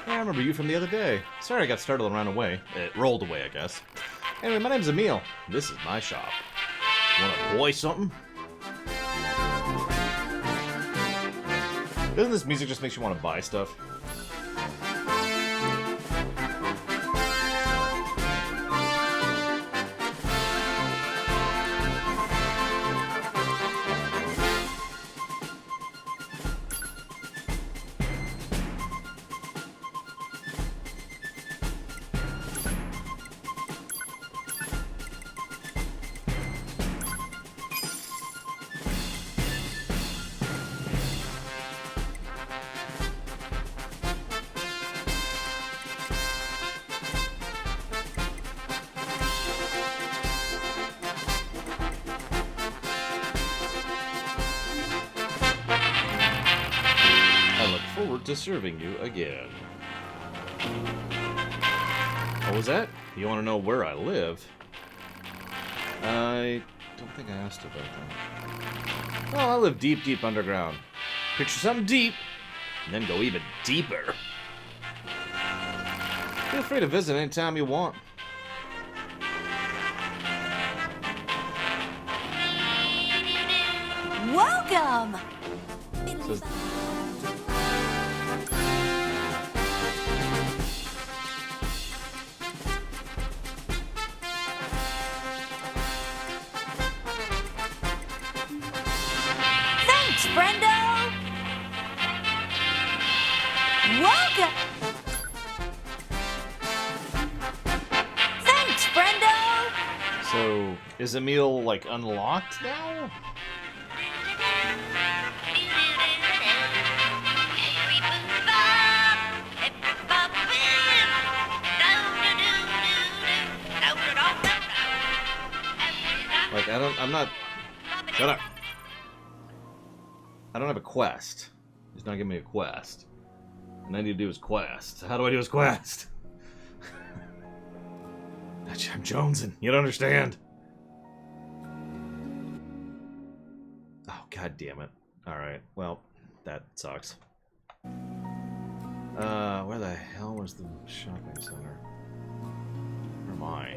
I remember you from the other day. Sorry I got startled and ran away. It rolled away, I guess. Anyway, my name's Emil. This is my shop. Wanna boy something? Doesn't this music just make you want to buy stuff? To serving you again. What was that? You want to know where I live? I don't think I asked about that. Well, I live deep, deep underground. Picture something deep, and then go even deeper. Feel free to visit anytime you want. Welcome! So, Brendo! Welcome! Thanks, Brendo! So, is Emil, like, unlocked now? Like, I'm not... Shut up! I don't have a quest. He's not giving me a quest. And I need to do his quest. How do I do his quest? I'm jonesing. You don't understand. Oh, god damn it. Alright, well, that sucks. Where the hell was the shopping center? Where am I?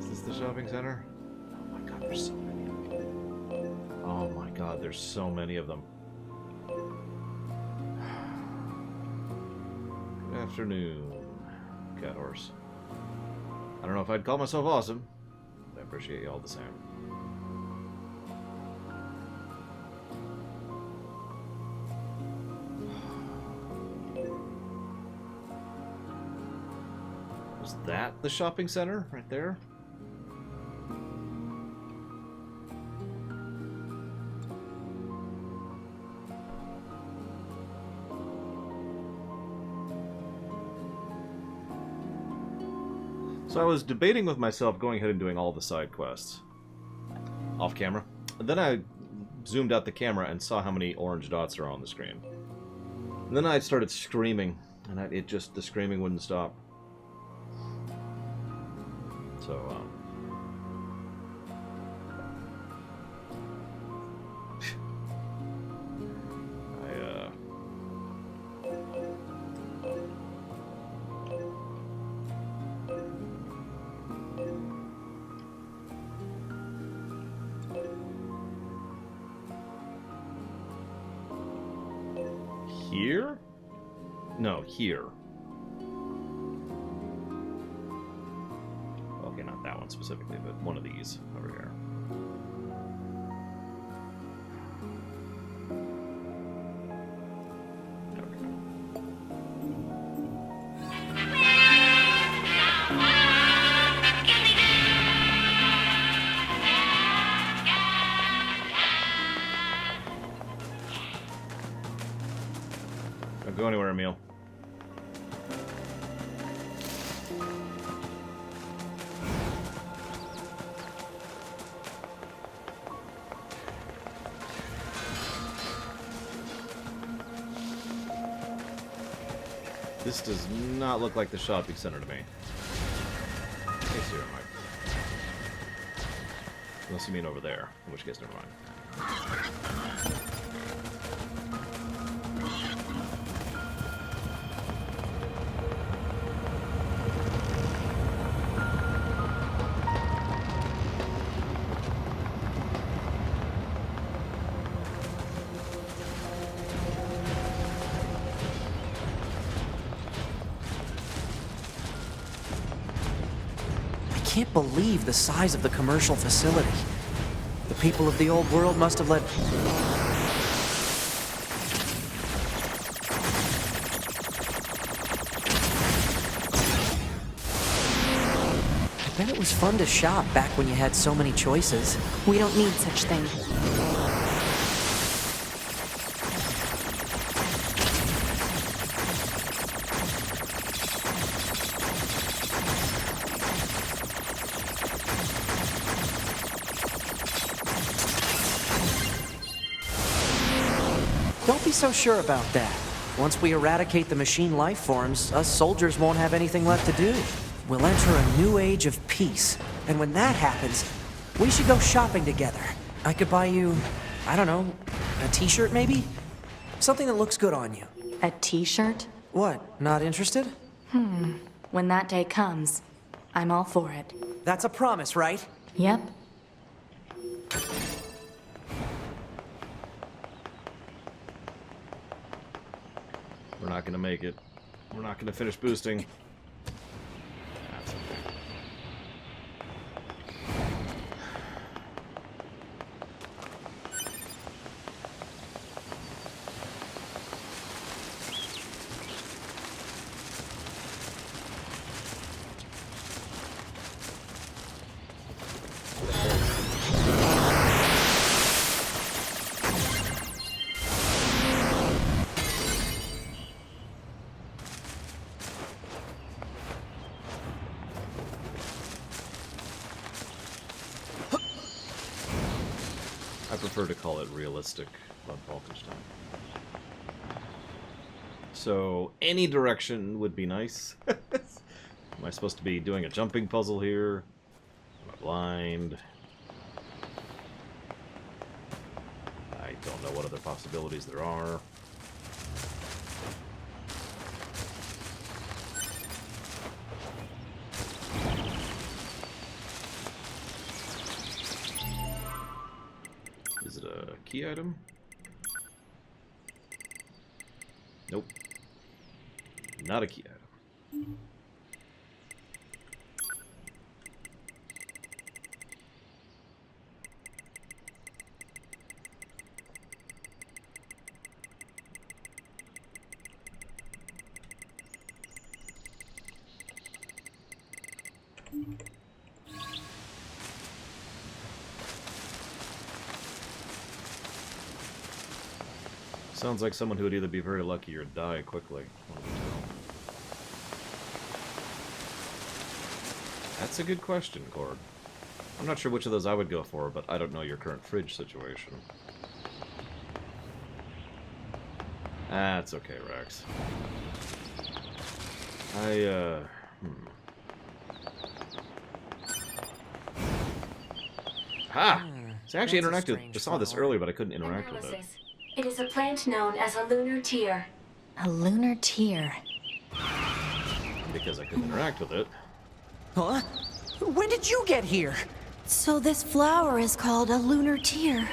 Is this the shopping center? Oh my god, there's so many of them. Oh my god, there's so many of them. Good afternoon, cat horse. I don't know if I'd call myself awesome, but I appreciate you all the same. Was that the shopping center right there? So I was debating with myself going ahead and doing all the side quests off camera. And then I zoomed out the camera and saw how many orange dots are on the screen. And then I started screaming, and the screaming wouldn't stop. So, here? No, here. Okay, not that one specifically, but one of these over here. campfire meal. This does not look like the shopping center to me. Okay, so here, Mike. Unless you mean over there, in which case, never mind. I can't believe the size of the commercial facility. The people of the old world must have let... I bet it was fun to shop back when you had so many choices. We don't need such things. Don't be so sure about that. Once we eradicate the machine life forms, us soldiers won't have anything left to do. We'll enter a new age of peace. And when that happens, we should go shopping together. I could buy you, I don't know, a t-shirt maybe? Something that looks good on you. A t-shirt? What, not interested? When that day comes, I'm all for it. That's a promise, right? Yep. We're not gonna make it. We're not gonna finish boosting. That's okay. I prefer to call it realistic about Wolfenstein. So, any direction would be nice. Am I supposed to be doing a jumping puzzle here? Am I blind? I don't know what other possibilities there are. Is it a key item? Nope. Not a key item. Sounds like someone who would either be very lucky or die quickly. One of the two. That's a good question, Cord. I'm not sure which of those I would go for, but I don't know your current fridge situation. That's okay, Rex. Ha! So I actually That's a interacted. strange I saw this flower. earlier, but I couldn't interact with it. Analysis. It is a plant known as a lunar tear. A lunar tear. Because I couldn't interact with it. Huh? When did you get here? So this flower is called a lunar tear.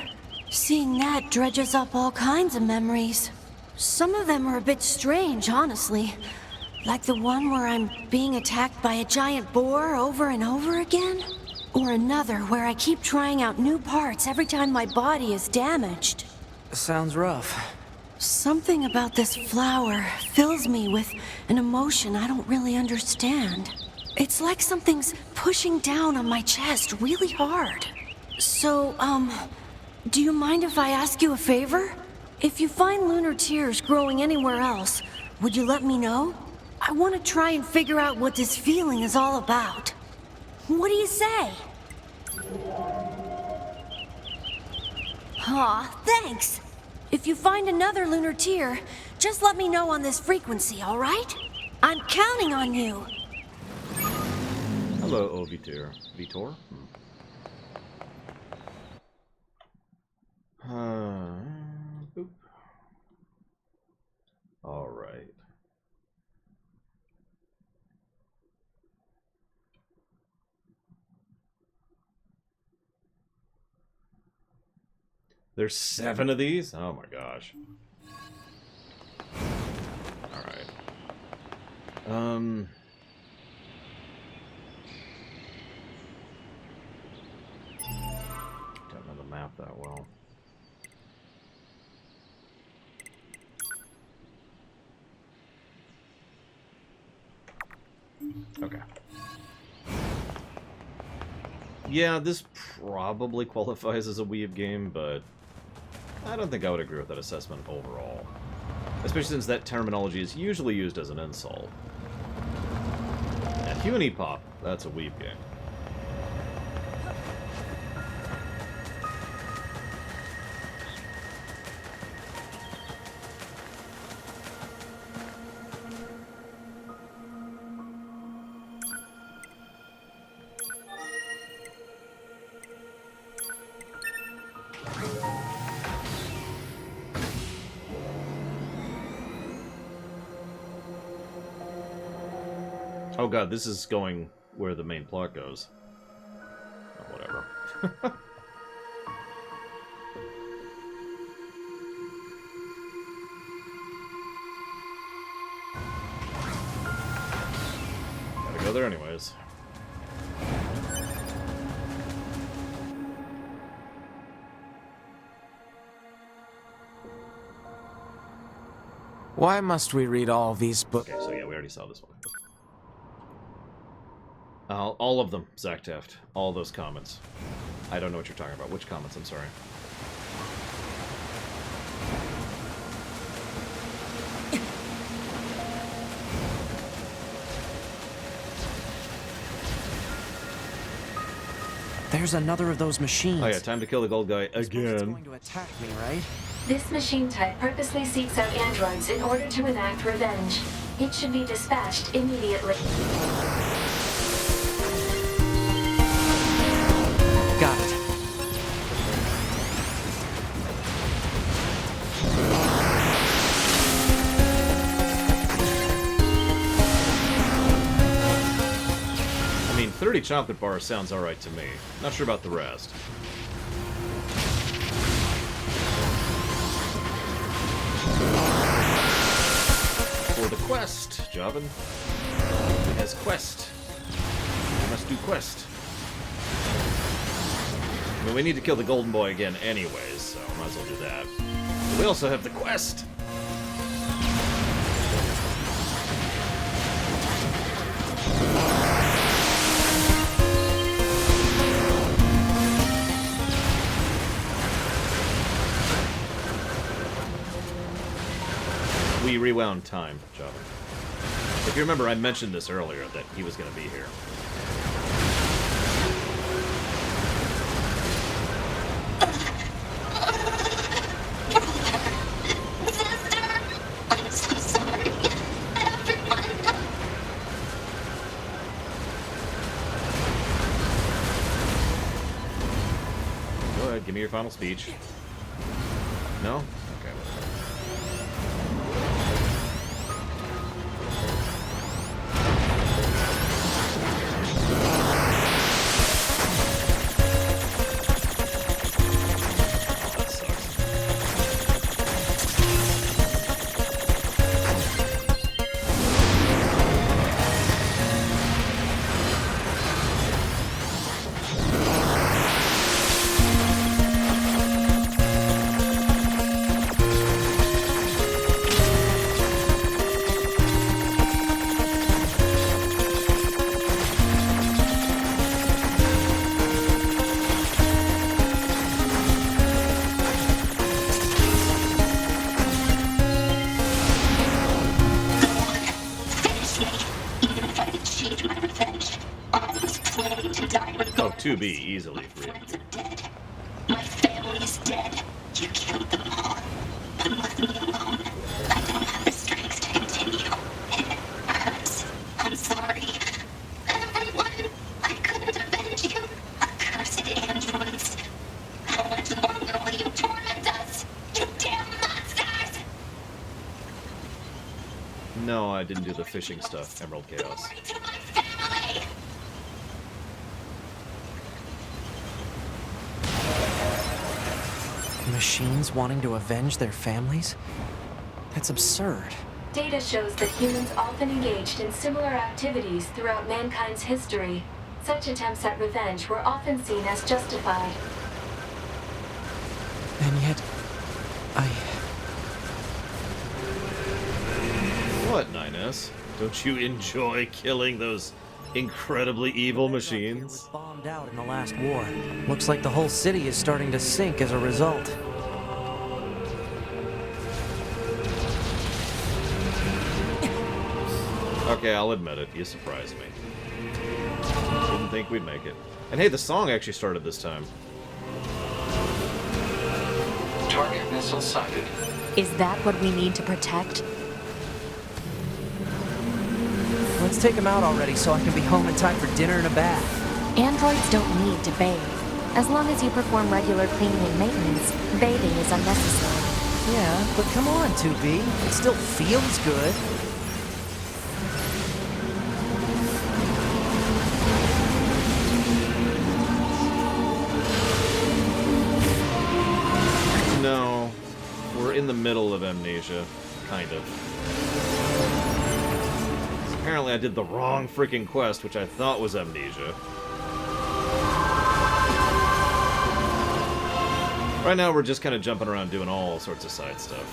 Seeing that dredges up all kinds of memories. Some of them are a bit strange, honestly. Like the one where I'm being attacked by a giant boar over and over again. Or another where I keep trying out new parts every time my body is damaged. Sounds rough. Something about this flower fills me with an emotion I don't really understand. It's like something's pushing down on my chest really hard. So, do you mind if I ask you a favor? If you find lunar tears growing anywhere else, Would you let me know? I want to try and figure out what this feeling is all about. What do you say? Aw, thanks. If you find another lunar tier, just let me know on this frequency, all right? I'm counting on you. Hello, O Vitor. Vitor? Boop. All right. There's 7 of these? Oh my gosh. All right. Don't know the map that well. Okay. Yeah, this probably qualifies as a weeb game, but I don't think I would agree with that assessment overall. Especially since that terminology is usually used as an insult. And Human Pop, that's a weeb game. Oh god, this is going where the main plot goes. Oh, whatever. Gotta go there anyways. Why must we read all these books? Okay, so yeah, we already saw this one. All of them, Zach Teft. All those comments. I don't know what you're talking about. Which comments? I'm sorry. There's another of those machines. Oh yeah, time to kill the gold guy It's again. going to attack me, right? This machine type purposely seeks out androids in order to enact revenge. It should be dispatched immediately. Got it. I mean, 30 chocolate bars sounds alright to me. Not sure about the rest. For the quest, Jobbin. It has quest. We must do quest. I mean, we need to kill the golden boy again anyways, so might as well do that. But we also have the quest! We rewound time, Java. If you remember, I mentioned this earlier, that he was going to be here. I'm so sorry. Everyone. Go ahead, give me your final speech. No? Okay. That sucks. if I achieved my revenge, I was planning to die regardless. Oh, 2B, easily for you. Friends are dead. My family is dead. You killed them all. But left me alone. I don't have the strength to continue. It hurts. I'm sorry. Everyone, I couldn't avenge you. Accursed androids. How much longer will you torment us? You damn monsters! No, I didn't do the fishing stuff, Emerald Chaos. Glory to my family! Machines wanting to avenge their families? That's absurd. Data shows that humans often engaged in similar activities throughout mankind's history. Such attempts at revenge were often seen as justified. And yet, What, 9S? Don't you enjoy killing those incredibly evil was machines? bombed out in the last war. Looks like the whole city is starting to sink as a result. Okay, I'll admit it. You surprised me. Didn't think we'd make it. And hey, the song actually started this time. Target missile sighted. Is that what we need to protect? Let's take him out already so I can be home in time for dinner and a bath. Androids don't need to bathe. As long as you perform regular cleaning and maintenance, bathing is unnecessary. Yeah, but come on, 2B. It still feels good. No. We're in the middle of amnesia. Kind of. Apparently I did the wrong freaking quest, which I thought was amnesia. Right now we're just kind of jumping around doing all sorts of side stuff.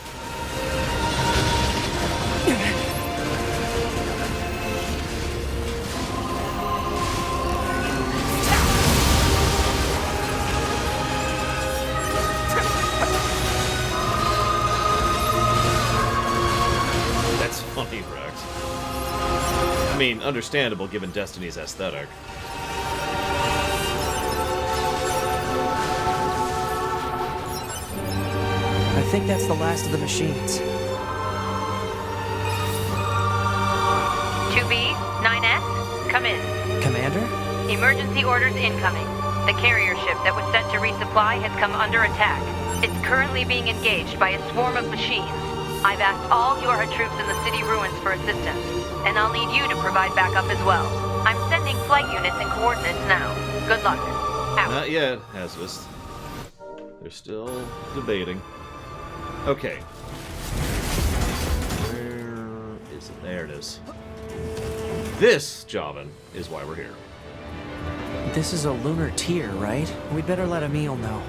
That's funny, Rex. I mean, understandable given Destiny's aesthetic. I think that's the last of the machines. 2B, 9S, come in. Commander? Emergency orders incoming. The carrier ship that was sent to resupply has come under attack. It's currently being engaged by a swarm of machines. I've asked all Yorha troops in the city ruins for assistance, and I'll need you to provide backup as well. I'm sending flight units and coordinates now. Good luck. Out. Not yet, Hazvist. They're still debating. Okay. Where is it? There it is. This, Javan, is why we're here. This is a lunar tier, right? We'd better let Emil know.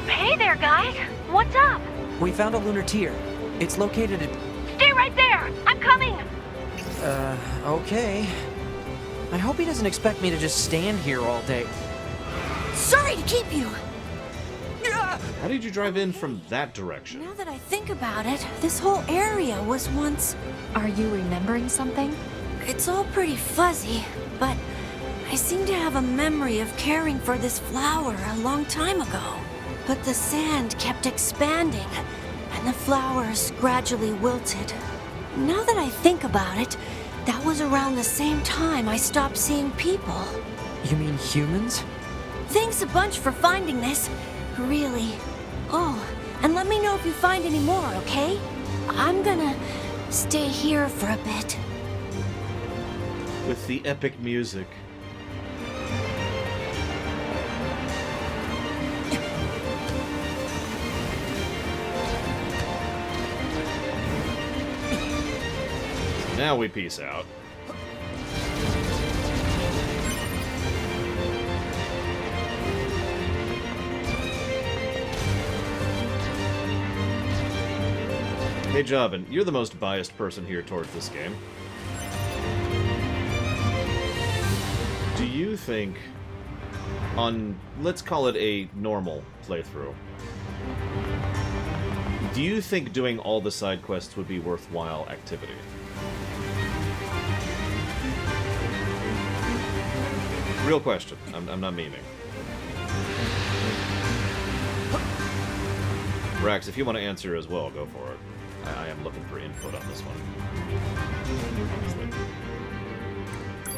Hey there, guys. What's up? We found a lunar tier. It's located at... Stay right there. I'm coming. Okay. I hope he doesn't expect me to just stand here all day. Sorry to keep you. How did you drive in from that direction? Now that I think about it, this whole area was once... Are you remembering something? It's all pretty fuzzy, but I seem to have a memory of caring for this flower a long time ago. But the sand kept expanding, and the flowers gradually wilted. Now that I think about it, that was around the same time I stopped seeing people. You mean humans? Thanks a bunch for finding this. Really. Oh, and let me know if you find any more, okay? I'm gonna stay here for a bit. With the epic music. Now we peace out. Hey Javan, you're the most biased person here towards this game. Do you think, on, let's call it a normal playthrough, do you think doing all the side quests would be worthwhile activity? Real question. I'm not memeing. Rax, if you want to answer as well, go for it. I am looking for input on this one.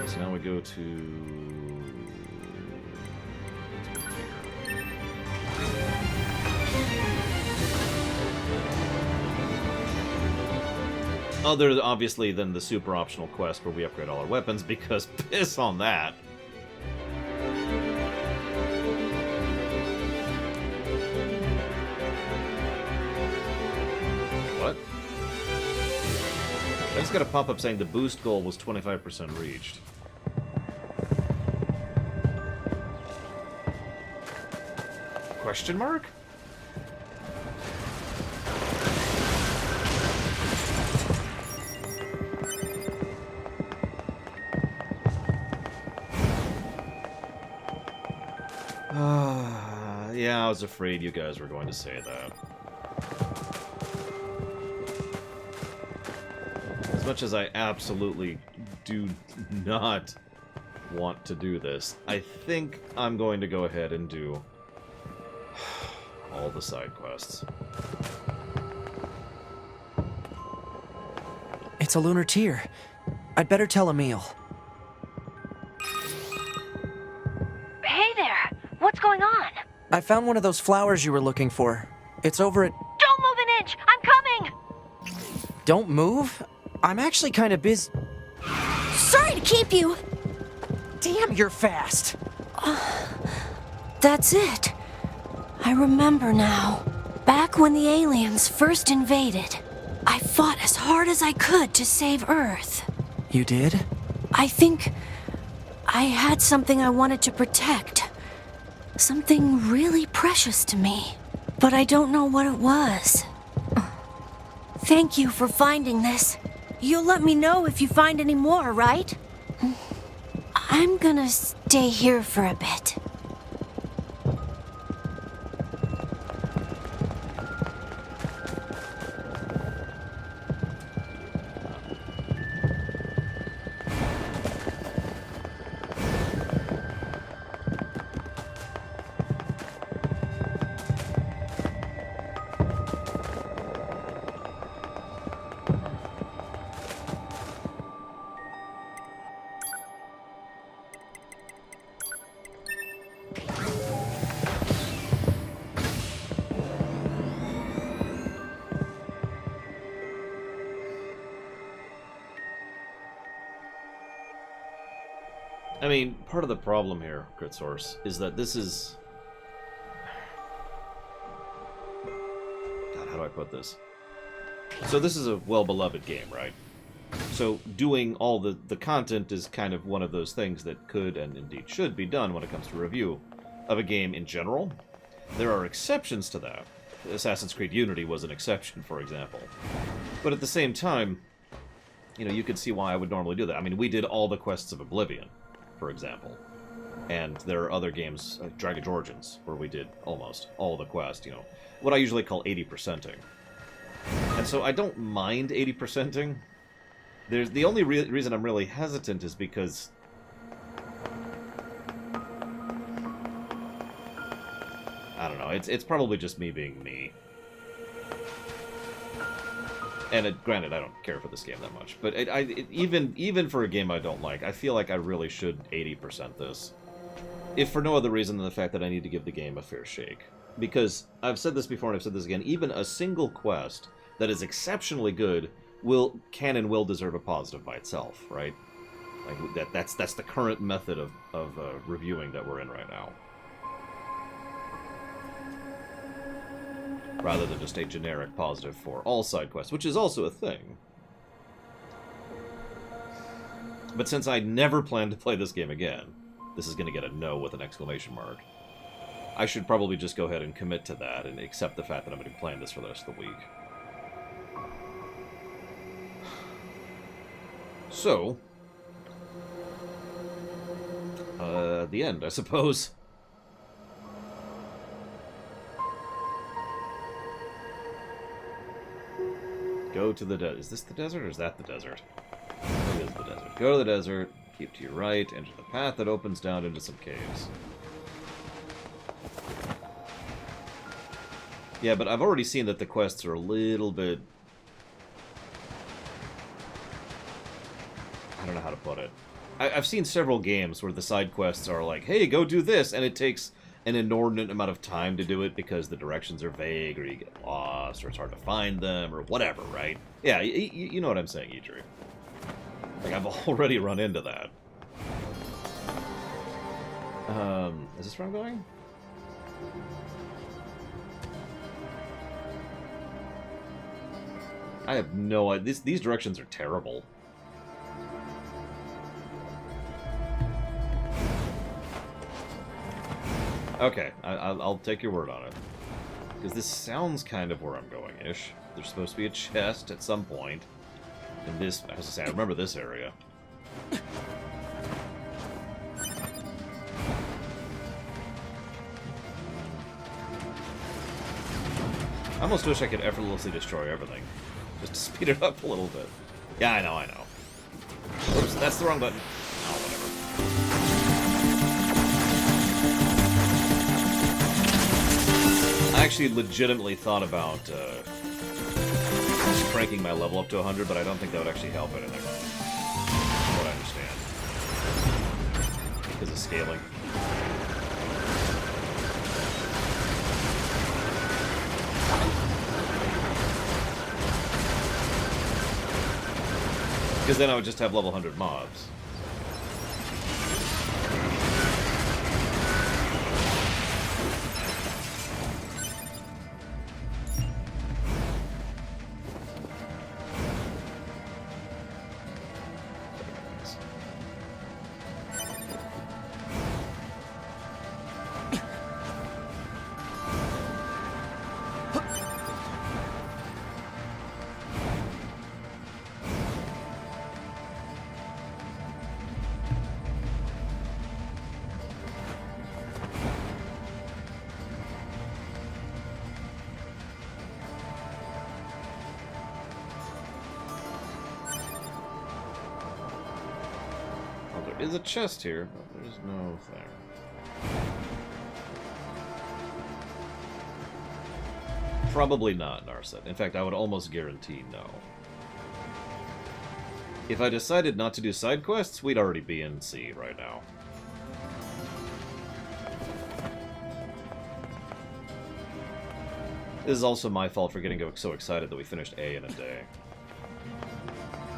So now we go to... Other, obviously, than the super optional quest where we upgrade all our weapons, because piss on that. What? I just got a pop-up saying the boost goal was 25% reached. Question mark? Yeah, I was afraid you guys were going to say that. As much as I absolutely do not want to do this, I think I'm going to go ahead and do all the side quests. It's a lunar tier. I'd better tell Emil. Hey there! What's going on? I found one of those flowers you were looking for. It's over at... Don't move an inch! I'm coming! Don't move? I'm actually kind of busy. Sorry to keep you. Damn, you're fast! That's it. I remember now. Back when the aliens first invaded, I fought as hard as I could to save Earth. You did? I think I had something I wanted to protect. Something really precious to me. But I don't know what it was. Thank you for finding this. You'll let me know if you find any more, right? I'm gonna stay here for a bit. I mean, part of the problem here, Crit Source, is that this is... God, how do I put this? So this is a well-beloved game, right? So doing all the content is kind of one of those things that could and indeed should be done when it comes to review of a game in general. There are exceptions to that. Assassin's Creed Unity was an exception, for example. But at the same time, you know, you could see why I would normally do that. I mean, we did all the quests of Oblivion, for example. And there are other games, like Dragon Origins, where we did almost all the quests, you know, what I usually call 80%ing. And so I don't mind 80%ing. There's the only reason I'm really hesitant is because I don't know, it's probably just me being me. And granted, I don't care for this game that much, but even for a game I don't like, I feel like I really should 80% this. If for no other reason than the fact that I need to give the game a fair shake. Because, I've said this before and I've said this again, even a single quest that is exceptionally good can and will deserve a positive by itself, right? Like that's the current method of reviewing that we're in right now. Rather than just a generic positive for all side quests, which is also a thing. But since I never plan to play this game again, this is going to get a no with an exclamation mark. I should probably just go ahead and commit to that and accept the fact that I'm going to be playing this for the rest of the week. So, the end, I suppose. Go to the desert. Is this the desert or is that the desert? It is the desert. Go to the desert, Keep to your right, enter the path that opens down into some caves. Yeah, but I've already seen that the quests are a little bit... I don't know how to put it. I've seen several games where the side quests are like, hey, go do this, and it takes an inordinate amount of time to do it because the directions are vague, or you get lost, or it's hard to find them, or whatever, right? Yeah, you know what I'm saying, Idri. Like, I've already run into that. Is this where I'm going? I have no idea. These directions are terrible. Okay, I'll take your word on it. Because this sounds kind of where I'm going-ish. There's supposed to be a chest at some point. And this, as I say, I remember this area. I almost wish I could effortlessly destroy everything. Just to speed it up a little bit. Yeah, I know. Oops, that's the wrong button. Oh, whatever. I actually legitimately thought about just cranking my level up to 100, but I don't think that would actually help anything. From what I understand. Because of scaling. Because then I would just have level 100 mobs. There's a chest here, but there's no thing. Probably not, Narset. In fact, I would almost guarantee no. If I decided not to do side quests, we'd already be in C right now. This is also my fault for getting so excited that we finished A in a day.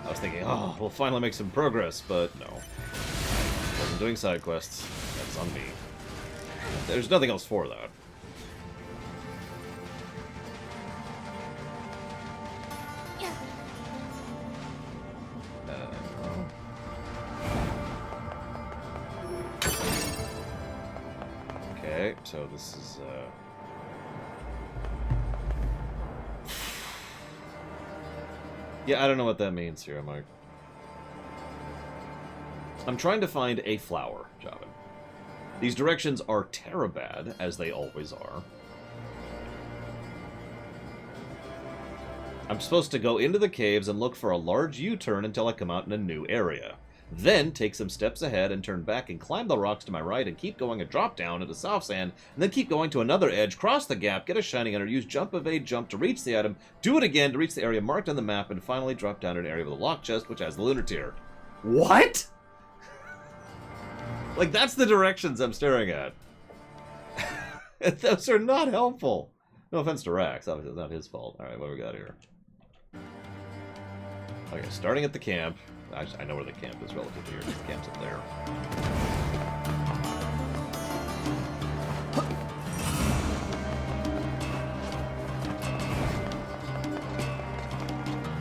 I was thinking, oh, we'll finally make some progress, but no. Wasn't doing side quests. That's on me. There's nothing else for that. Okay, so this is, yeah, I don't know what that means here, Mike. I'm trying to find a flower, Javin. These directions are terabad, as they always are. I'm supposed to go into the caves and look for a large U-turn until I come out in a new area. Then take some steps ahead and turn back and climb the rocks to my right and keep going and drop down into soft sand, and then keep going to another edge, cross the gap, get a shining ender, use jump evade jump to reach the item, do it again to reach the area marked on the map, and finally drop down to an area with a locked chest which has the lunar tier. What? Like, that's the directions I'm staring at. Those are not helpful. No offense to Rax, obviously it's not his fault. Alright, what do we got here? Okay, starting at the camp. I know where the camp is relative to here. The camp's up there.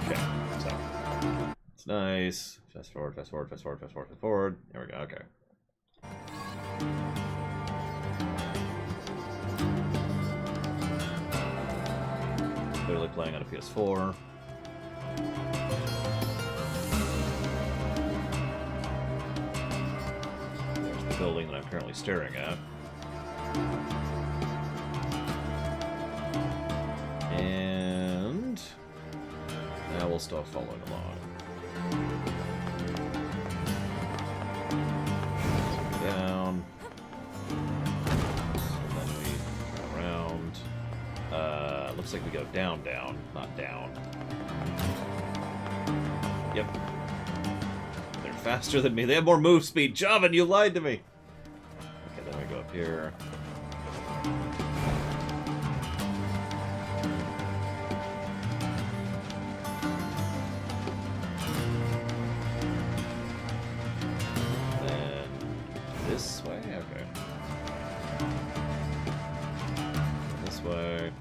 Okay, so it's nice. Fast forward, fast forward, fast forward, fast forward, fast forward. There we go, okay. Clearly playing on a PS4. There's the building that I'm currently staring at. And now we'll start following along. Looks like we go down, down, not down. Yep. They're faster than me. They have more move speed. Javin, you lied to me. Okay, then we go up here. Then this way? Okay. This way.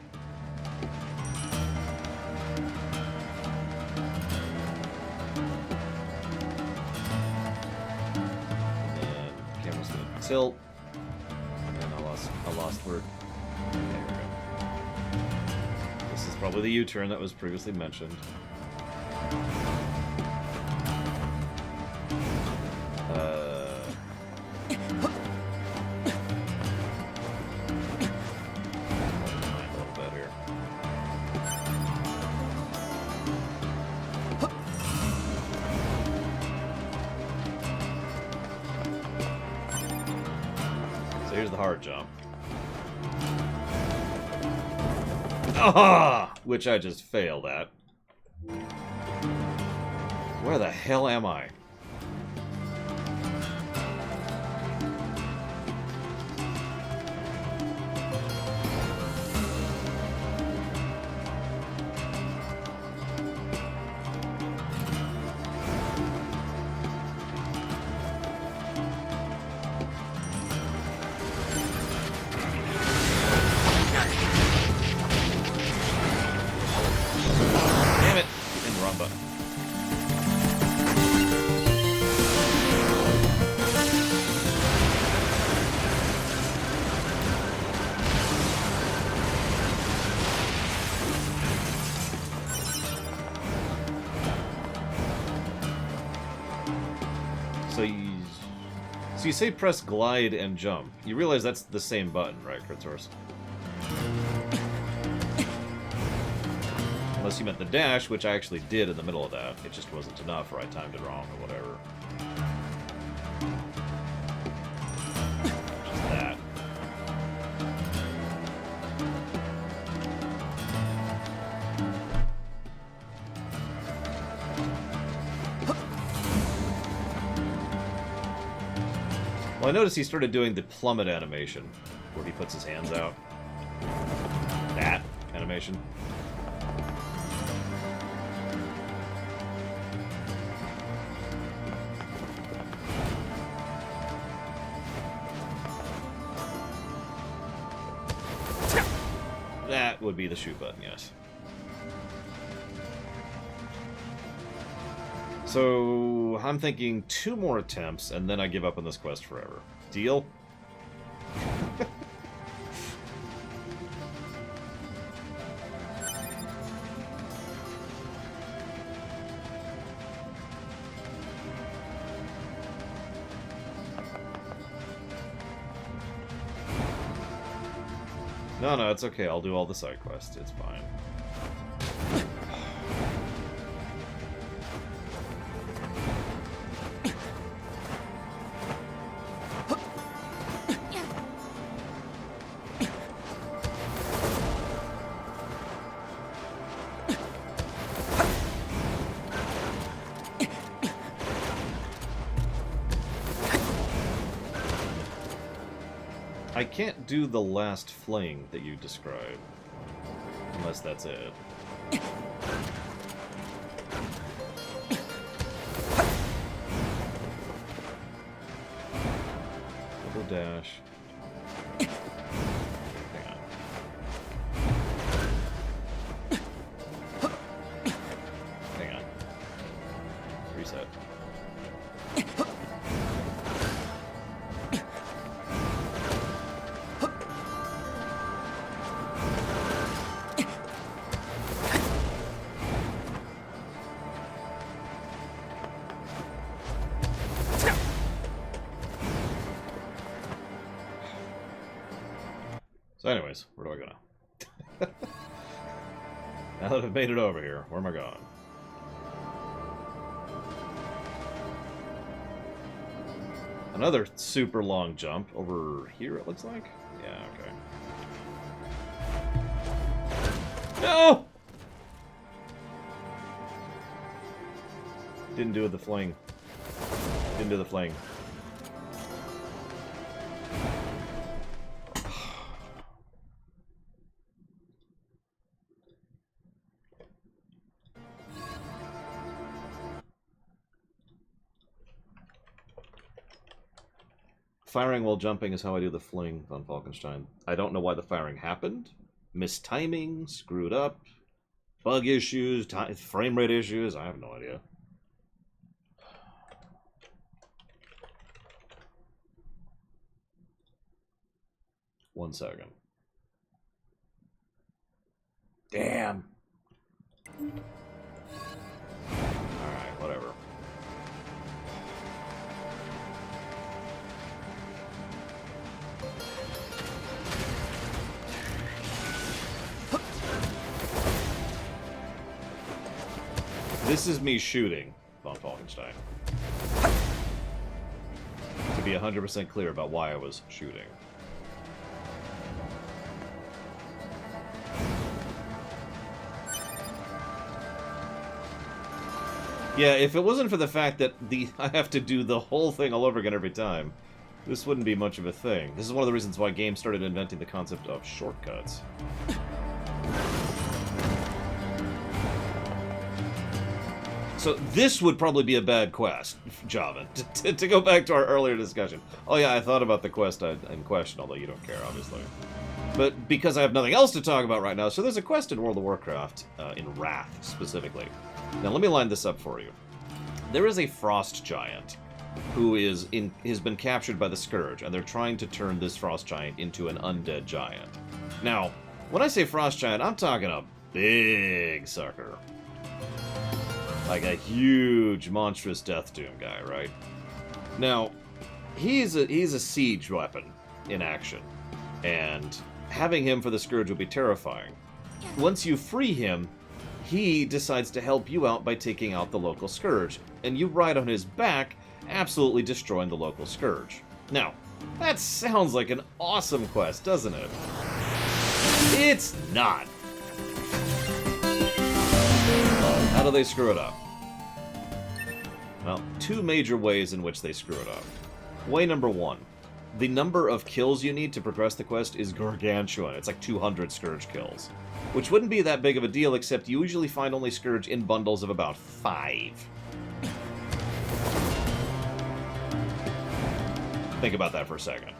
Tilt. And I lost word. There we go. This is probably the U-turn that was previously mentioned. A little bit here. Here's the hard jump. Ah! Which I just failed at. Where the hell am I? So you say press glide and jump. You realize that's the same button, right, Critsource? Unless you meant the dash, which I actually did in the middle of that. It just wasn't enough, or I timed it wrong, or whatever. Just that. Well, I noticed he started doing the plummet animation, where he puts his hands out. That animation. That would be the shoot button, yes. So, I'm thinking 2 more attempts, and then I give up on this quest forever. Deal? No, it's okay. I'll do all the side quests. It's fine. I can't do the last fling that you described. Unless that's it. Double dash. Hang on. Hang on. Reset. So anyways, where do I go now? Now that I've made it over here, where am I going? Another super long jump over here, it looks like? Yeah, okay. No! Didn't do the fling. Didn't do the fling. Firing while jumping is how I do the fling on Falkenstein. I don't know why the firing happened. Mistiming, screwed up, bug issues, frame rate issues, I have no idea. One second. Damn. Alright, whatever. This is me shooting von Falkenstein. To be 100% clear about why I was shooting. Yeah, if it wasn't for the fact that I have to do the whole thing all over again every time, this wouldn't be much of a thing. This is one of the reasons why games started inventing the concept of shortcuts. So this would probably be a bad quest, Java. To go back to our earlier discussion. Oh yeah, I thought about the quest in question, although you don't care, obviously. But because I have nothing else to talk about right now, so there's a quest in World of Warcraft, in Wrath, specifically. Now let me line this up for you. There is a frost giant who has been captured by the Scourge, and they're trying to turn this frost giant into an undead giant. Now, when I say frost giant, I'm talking a big sucker. Like a huge, monstrous Death Doom guy, right? Now, he's a siege weapon in action, and having him for the Scourge would be terrifying. Once you free him, he decides to help you out by taking out the local Scourge, and you ride on his back, absolutely destroying the local Scourge. Now, that sounds like an awesome quest, doesn't it? It's not. How do they screw it up? Well, two major ways in which they screw it up. Way number one. The number of kills you need to progress the quest is gargantuan. It's like 200 Scourge kills. Which wouldn't be that big of a deal, except you usually find only Scourge in bundles of about 5. Think about that for a second.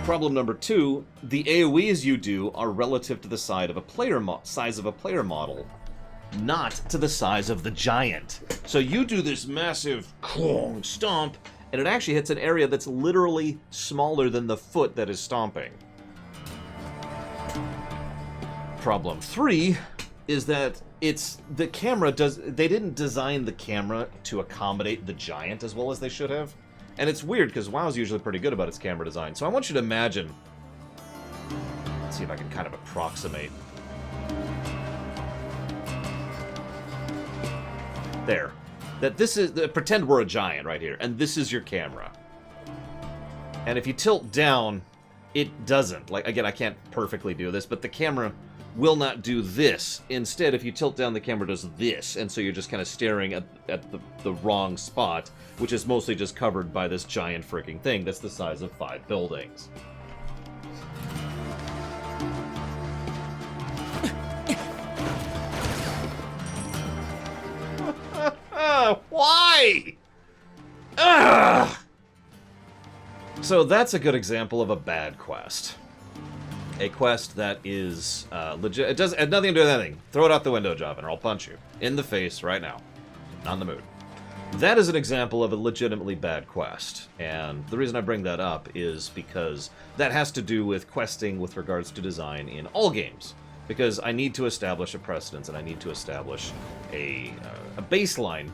Problem number two, the AoEs you do are relative to the size of a player model, not to the size of the giant. So you do this massive stomp, and it actually hits an area that's literally smaller than the foot that is stomping. Problem three is that they didn't design the camera to accommodate the giant as well as they should have. And it's weird, because WoW's usually pretty good about its camera design. So I want you to imagine... Let's see if I can kind of approximate. There. That this is... Pretend we're a giant right here, and this is your camera. And if you tilt down, it doesn't. Like, again, I can't perfectly do this, but the camera will not do this. Instead, if you tilt down, the camera does this, and so you're just kind of staring at the wrong spot, which is mostly just covered by this giant freaking thing that's the size of 5 buildings. Why? Ugh! So that's a good example of a bad quest. A quest that is legit. It has nothing to do with anything. Throw it out the window, Java, or I'll punch you in the face right now. On the mood. That is an example of a legitimately bad quest. And the reason I bring that up is because that has to do with questing with regards to design in all games. Because I need to establish a precedence, and I need to establish a baseline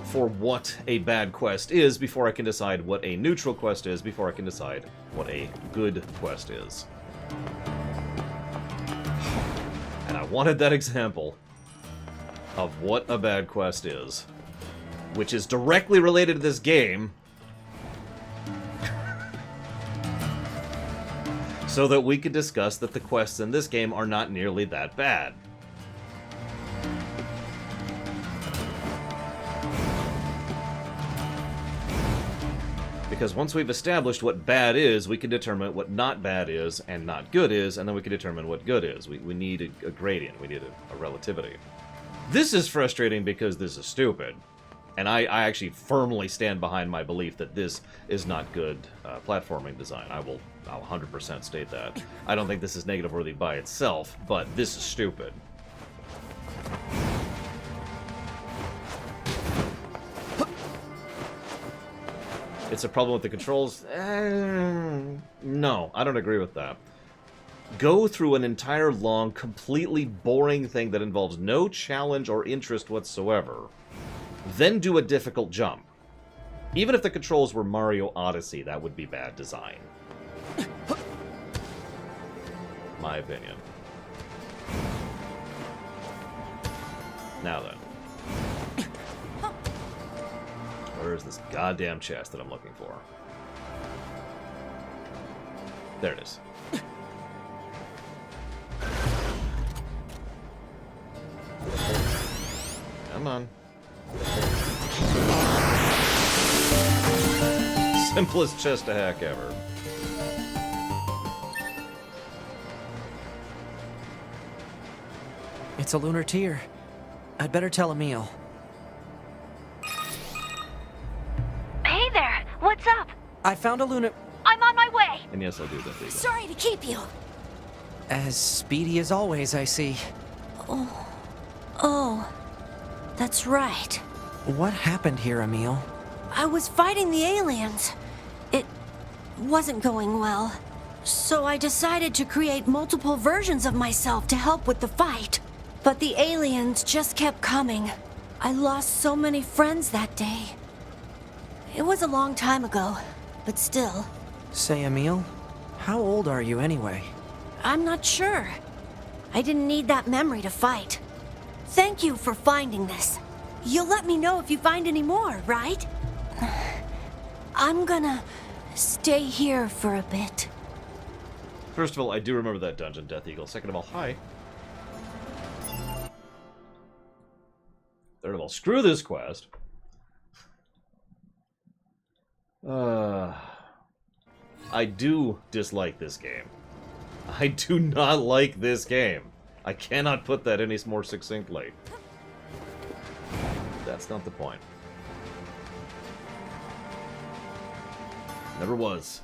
for what a bad quest is before I can decide what a neutral quest is, before I can decide what a good quest is. And I wanted that example of what a bad quest is, which is directly related to this game. so that we could discuss that the quests in this game are not nearly that bad. Because once we've established what bad is, we can determine what not bad is and not good is, and then we can determine what good is. We need a gradient. We need a relativity. This is frustrating because this is stupid. And I actually firmly stand behind my belief that this is not good platforming design. I'll 100% state that. I don't think this is negative worthy by itself, but this is stupid. It's a problem with the controls? No, I don't agree with that. Go through an entire long, completely boring thing that involves no challenge or interest whatsoever. Then do a difficult jump. Even if the controls were Mario Odyssey, that would be bad design. My opinion. Now then. Where is this goddamn chest that I'm looking for? There it is. Come on. Simplest chest to hack ever. It's a lunar tier. I'd better tell Emil. Hey there! What's up? I found a lunar... I'm on my way! And yes, I do that. Legal. Sorry to keep you. As speedy as always, I see. Oh, that's right. What happened here, Emil? I was fighting the aliens. It wasn't going well. So I decided to create multiple versions of myself to help with the fight. But the aliens just kept coming. I lost so many friends that day. It was a long time ago, but still. Say, Emil, how old are you anyway? I'm not sure. I didn't need that memory to fight. Thank you for finding this. You'll let me know if you find any more, right? I'm gonna stay here for a bit. First of all, I do remember that dungeon, Death Eagle. Second of all, hi. Third of all, screw this quest. I do dislike this game. I do not like this game. I cannot put that any more succinctly. That's not the point. Never was.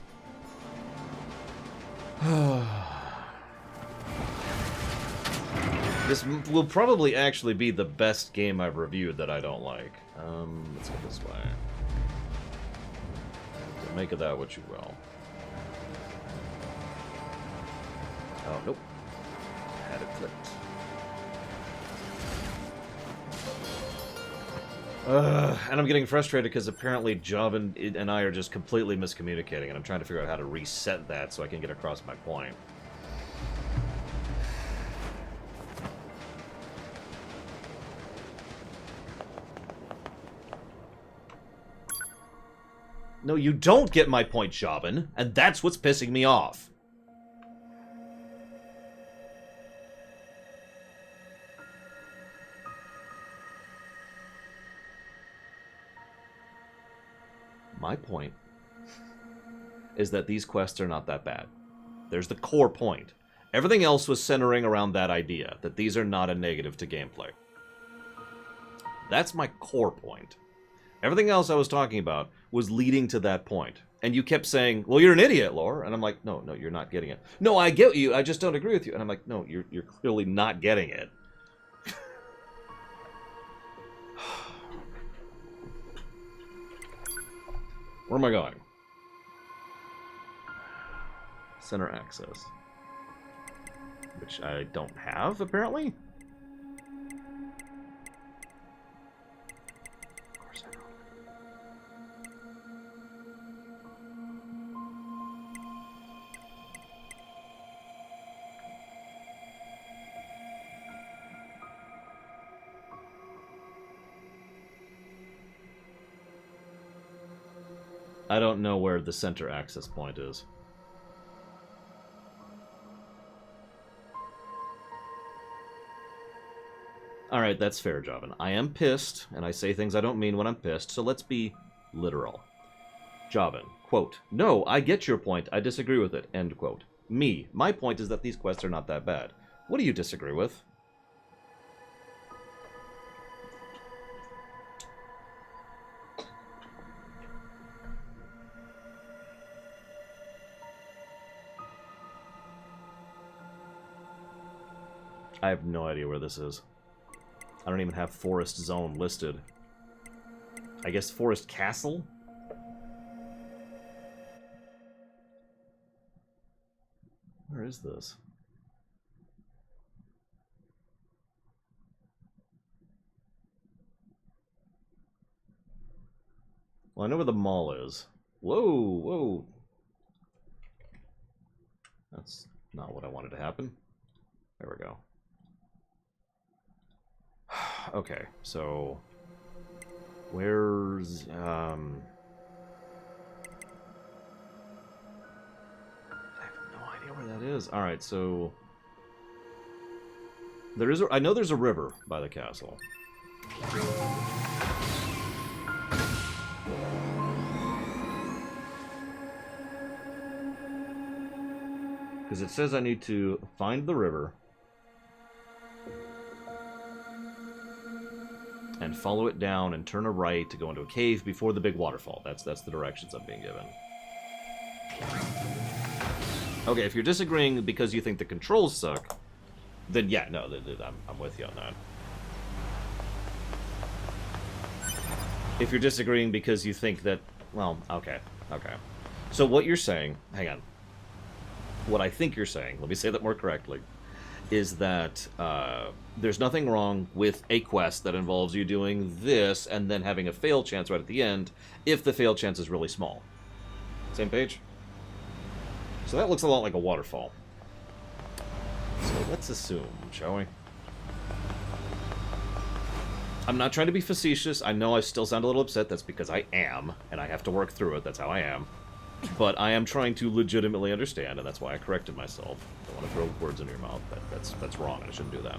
This will probably actually be the best game I've reviewed that I don't like. Let's go this way. So make of that what you will. Oh, nope. Had it clicked. And I'm getting frustrated because apparently Job and I are just completely miscommunicating, and I'm trying to figure out how to reset that so I can get across my point. No, you don't get my point, Jobin, and that's what's pissing me off. My point is that these quests are not that bad. There's the core point. Everything else was centering around that idea, that these are not a negative to gameplay. That's my core point. Everything else I was talking about was leading to that point. And you kept saying, well, you're an idiot, Lore. And I'm like, no, you're not getting it. No, I get you, I just don't agree with you. And I'm like, no, you're clearly not getting it. Where am I going? Center access. Which I don't have, apparently? Of course I don't. I don't know where the center access point is. Alright, that's fair, Joven. I am pissed, and I say things I don't mean when I'm pissed, so let's be literal. Joven, quote, "No, I get your point. I disagree with it." End quote. Me, my point is that these quests are not that bad. What do you disagree with? I have no idea where this is. I don't even have Forest Zone listed. I guess Forest Castle? Where is this? Well, I know where the mall is. Whoa, whoa. That's not what I wanted to happen. There we go. Okay, so... Where's... I have no idea where that is. Alright, so... There is I know there's a river by the castle. Because it says I need to find the river and follow it down and turn a right to go into a cave before the big waterfall. That's the directions I'm being given. Okay, if you're disagreeing because you think the controls suck, then yeah, no, I'm with you on that. If you're disagreeing because you think that, well, okay. So what you're saying, hang on. What I think you're saying, let me say that more correctly, is that there's nothing wrong with a quest that involves you doing this and then having a fail chance right at the end if the fail chance is really small. Same page? So that looks a lot like a waterfall. So let's assume, shall we? I'm not trying to be facetious. I know I still sound a little upset. That's because I am, and I have to work through it. That's how I am. But I am trying to legitimately understand, and that's why I corrected myself. I don't want to throw words in your mouth. That's wrong. I shouldn't do that.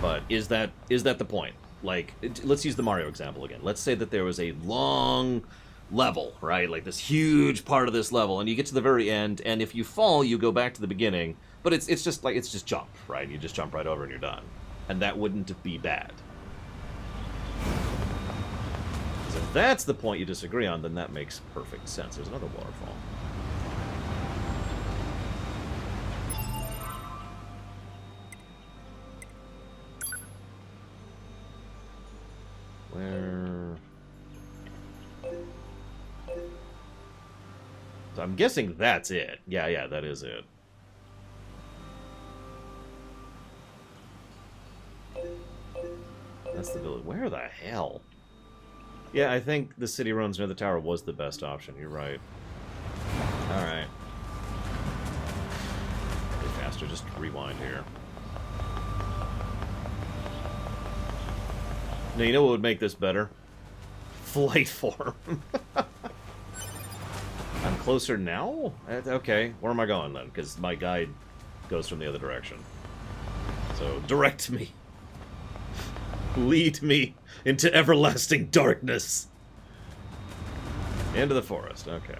But is that the point? Like, let's use the Mario example again. Let's say that there was a long level, right? Like this huge part of this level, and you get to the very end, and if you fall, you go back to the beginning. But it's just jump, right? You just jump right over and you're done, and that wouldn't be bad. If that's the point you disagree on, then that makes perfect sense. There's another waterfall. Where... So I'm guessing that's it. Yeah, that is it. That's the village. Where the hell? Yeah, I think the city runs near the tower was the best option. You're right. Alright. Get faster, just rewind here. Now, you know what would make this better? Flight form. I'm closer now? Okay, where am I going then? Because my guide goes from the other direction. So, direct me. Lead me into everlasting darkness. Into the forest, okay.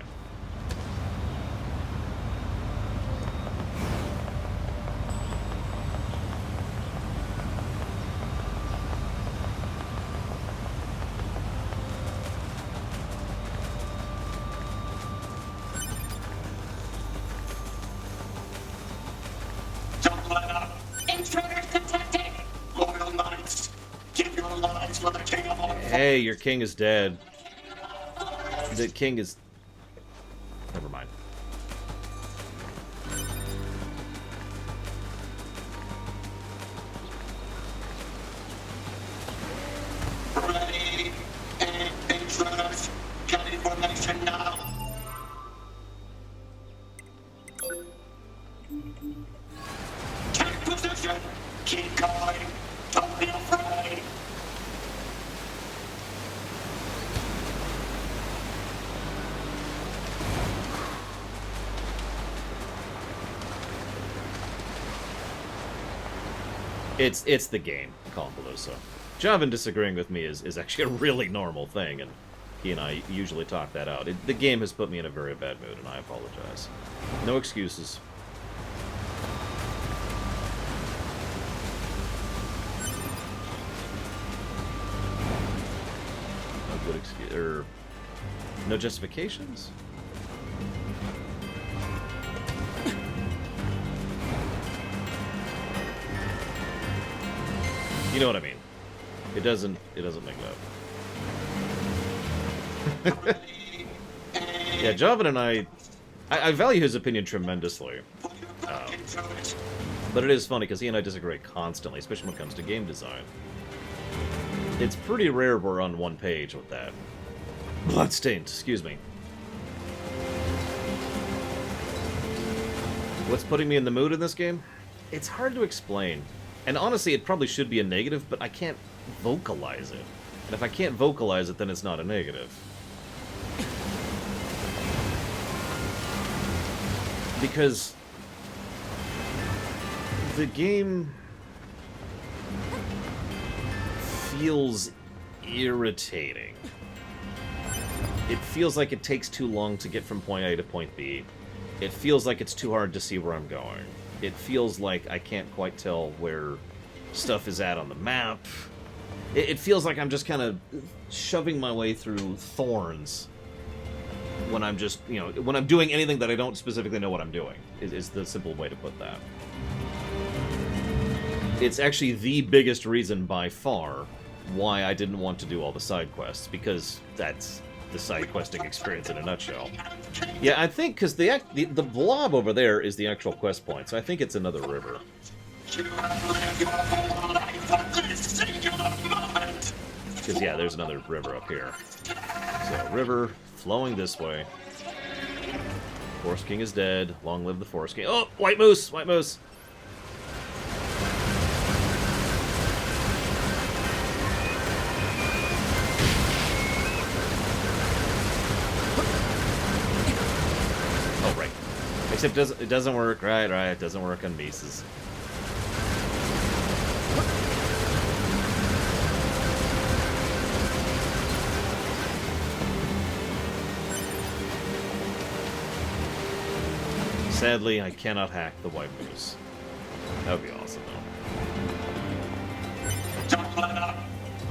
Don't let up. Intruders detected. Loyal knights, give your lives for the king of all. Hey, your king is dead. The king is... Never mind. Ready, intruders, get information now. Take position, keep going, don't be afraid. It's the game, Convolusa. Javan disagreeing with me is actually a really normal thing, and he and I usually talk that out. The game has put me in a very bad mood, and I apologize. No excuses. No good excuse, or no justifications? You know what I mean. It doesn't make up. Yeah, Javan and I value his opinion tremendously. But it is funny because he and I disagree constantly, especially when it comes to game design. It's pretty rare we're on one page with that. Bloodstained, excuse me. What's putting me in the mood in this game? It's hard to explain. And honestly, it probably should be a negative, but I can't vocalize it. And if I can't vocalize it, then it's not a negative. Because the game feels irritating. It feels like it takes too long to get from point A to point B. It feels like it's too hard to see where I'm going. It feels like I can't quite tell where stuff is at on the map. It feels like I'm just kind of shoving my way through thorns when I'm just, you know, when I'm doing anything that I don't specifically know what I'm doing, is the simple way to put that. It's actually the biggest reason by far why I didn't want to do all the side quests, because that's the side questing experience in a nutshell. Yeah, I think because the blob over there is the actual quest point, so I think it's another river. Because yeah, there's another river up here. So river flowing this way. Forest King is dead. Long live the Forest King. Oh, white moose! White moose! Except it doesn't work, right, it doesn't work on Mises. Sadly, I cannot hack the white moose. That would be awesome, though. Don't let up!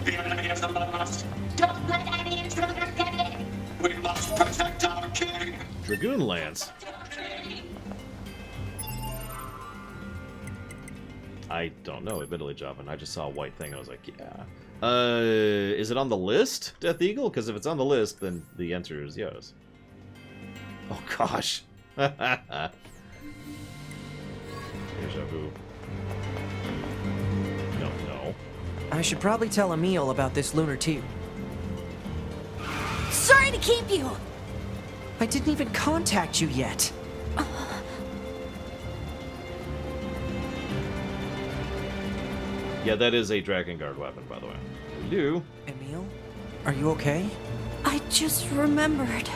The enemy is among us! Don't let any intruders get in! We must protect our king! Dragoon Lance. I don't know, admittedly, Javan. I just saw a white thing and I was like, yeah. Is it on the list, Death Eagle? Because if it's on the list, then the answer is yes. Oh, gosh. Deja vu. No. I should probably tell Emil about this lunar tier. Sorry to keep you! I didn't even contact you yet. Yeah, that is a Dragon Guard weapon, by the way. Hello? Emil? Are you okay? I just remembered.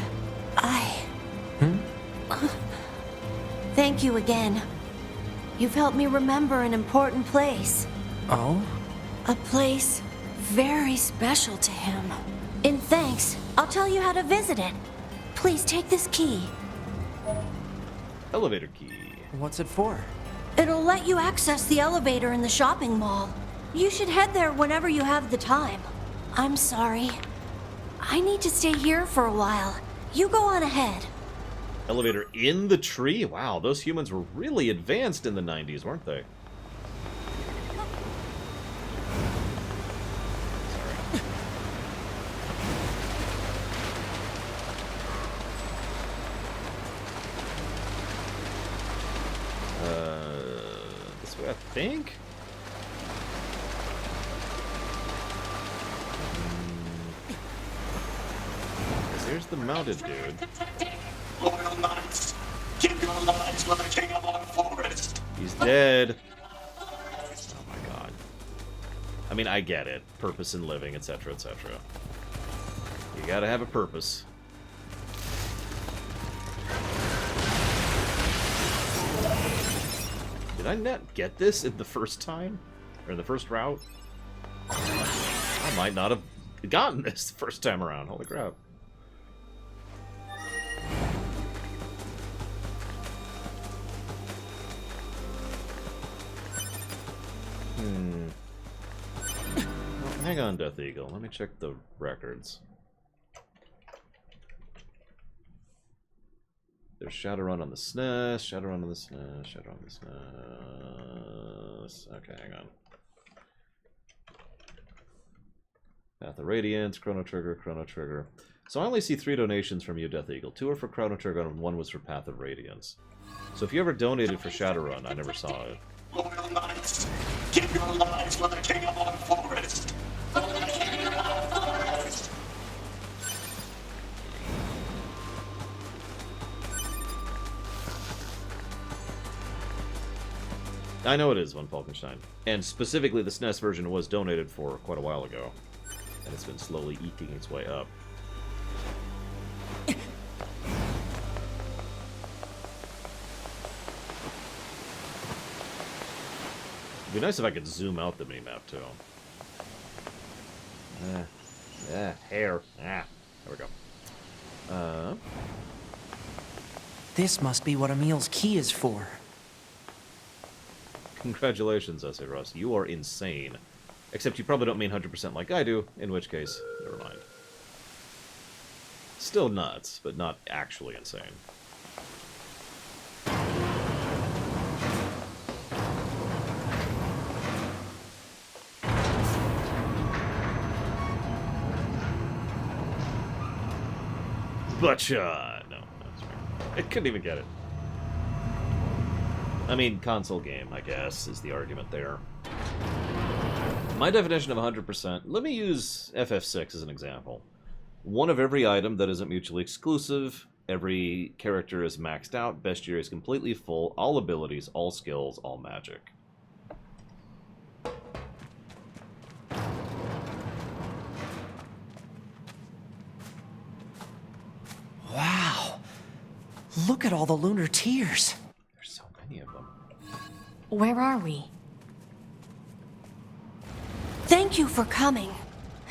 Thank you again. You've helped me remember an important place. Oh? A place very special to him. In thanks, I'll tell you how to visit it. Please take this key. Elevator key. What's it for? It'll let you access the elevator in the shopping mall. You should head there whenever you have the time. I'm sorry. I need to stay here for a while. You go on ahead. Elevator in the tree? Wow, those humans were really advanced in the 90s, weren't they? This way, I think? There's the mounted dude. Loyal knights, give your lives for the king of our forest. He's dead. Oh my god. I mean, I get it. Purpose in living, etc., etc. You gotta have a purpose. Did I not get this in the first time? or in the first route, I might not have gotten this the first time around. Holy crap. Well, hang on, Death Eagle. Let me check the records. There's Shadowrun on the SNES, Shadowrun on the SNES, Shadowrun on the SNES. Okay, hang on. Path of Radiance, Chrono Trigger, Chrono Trigger. So I only see 3 donations from you, Death Eagle. 2 are for Chrono Trigger and 1 was for Path of Radiance. So if you ever donated for Shadowrun, I never saw it. Loyal knights, give your lives for the king of our forest! For the king of our forest! I know it is one Falkenstein. And specifically, the SNES version was donated for quite a while ago. And it's been slowly eking its way up. It'd be nice if I could zoom out the minimap, too. Hair. There we go. This must be what Emil's key is for. Congratulations, S.A. Russ. You are insane. Except you probably don't mean 100% like I do, in which case, never mind. Still nuts, but not actually insane. But, no, that's right. I couldn't even get it. I mean, console game, I guess, is the argument there. My definition of 100%, let me use FF6 as an example. One of every item that isn't mutually exclusive, every character is maxed out, bestiary is completely full, all abilities, all skills, all magic. Wow. Look at all the lunar tears. There's so many of them. Where are we? Thank you for coming.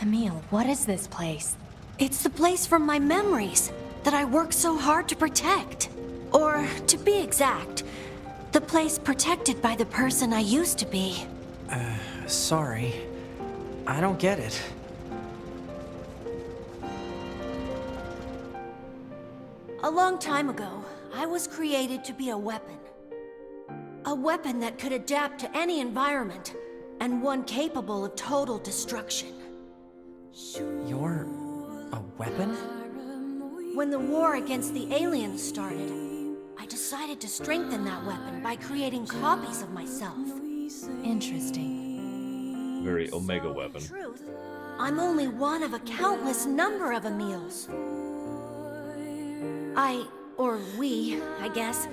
Emil, what is this place? It's the place from my memories that I worked so hard to protect. Or, to be exact, the place protected by the person I used to be. Sorry. I don't get it. A long time ago, I was created to be a weapon. A weapon that could adapt to any environment, and one capable of total destruction. You're a weapon? When the war against the aliens started, I decided to strengthen that weapon by creating copies of myself. Interesting. Very Omega weapon. In truth, I'm only one of a countless number of Emils. We, I guess,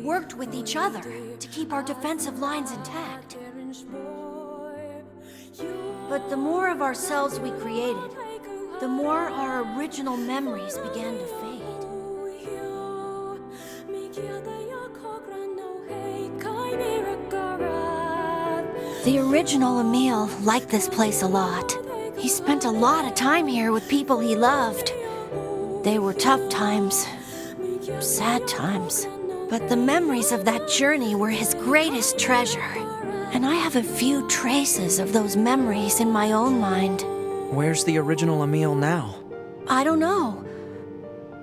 worked with each other to keep our defensive lines intact. But the more of ourselves we created, the more our original memories began to fade. The original Emil liked this place a lot. He spent a lot of time here with people he loved. They were tough times, sad times, but the memories of that journey were his greatest treasure. And I have a few traces of those memories in my own mind. Where's the original Emil now? I don't know.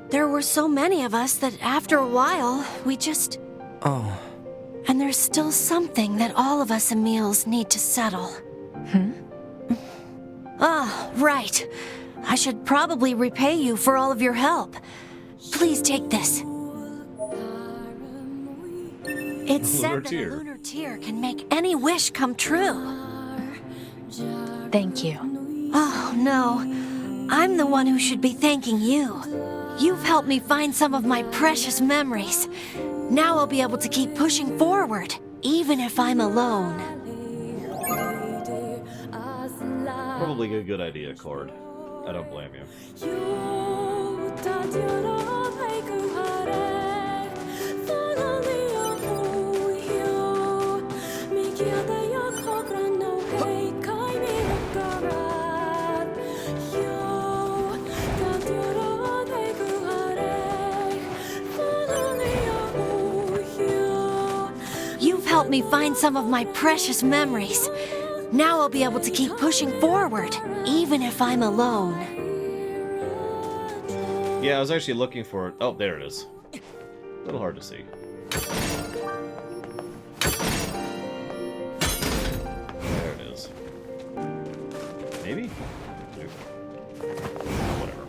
There were so many of us that after a while, we just... Oh. And there's still something that all of us Emils need to settle. Ah, right. I should probably repay you for all of your help. Please take this. It's said that a lunar tear can make any wish come true. Thank you. Oh, no. I'm the one who should be thanking you. You've helped me find some of my precious memories. Now I'll be able to keep pushing forward, even if I'm alone. Probably a good idea, Cord. I don't blame you. helped me find some of my precious memories. Now I'll be able to keep pushing forward, even if I'm alone. Yeah, I was actually looking for it. Oh, there it is. A little hard to see. There it is. Maybe? Nope. Whatever.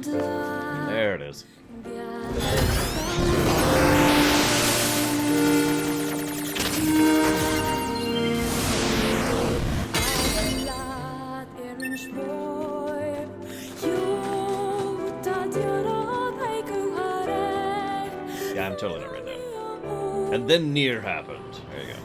There it is. Yeah, I'm totally not right now. And then Nier happened. There you go.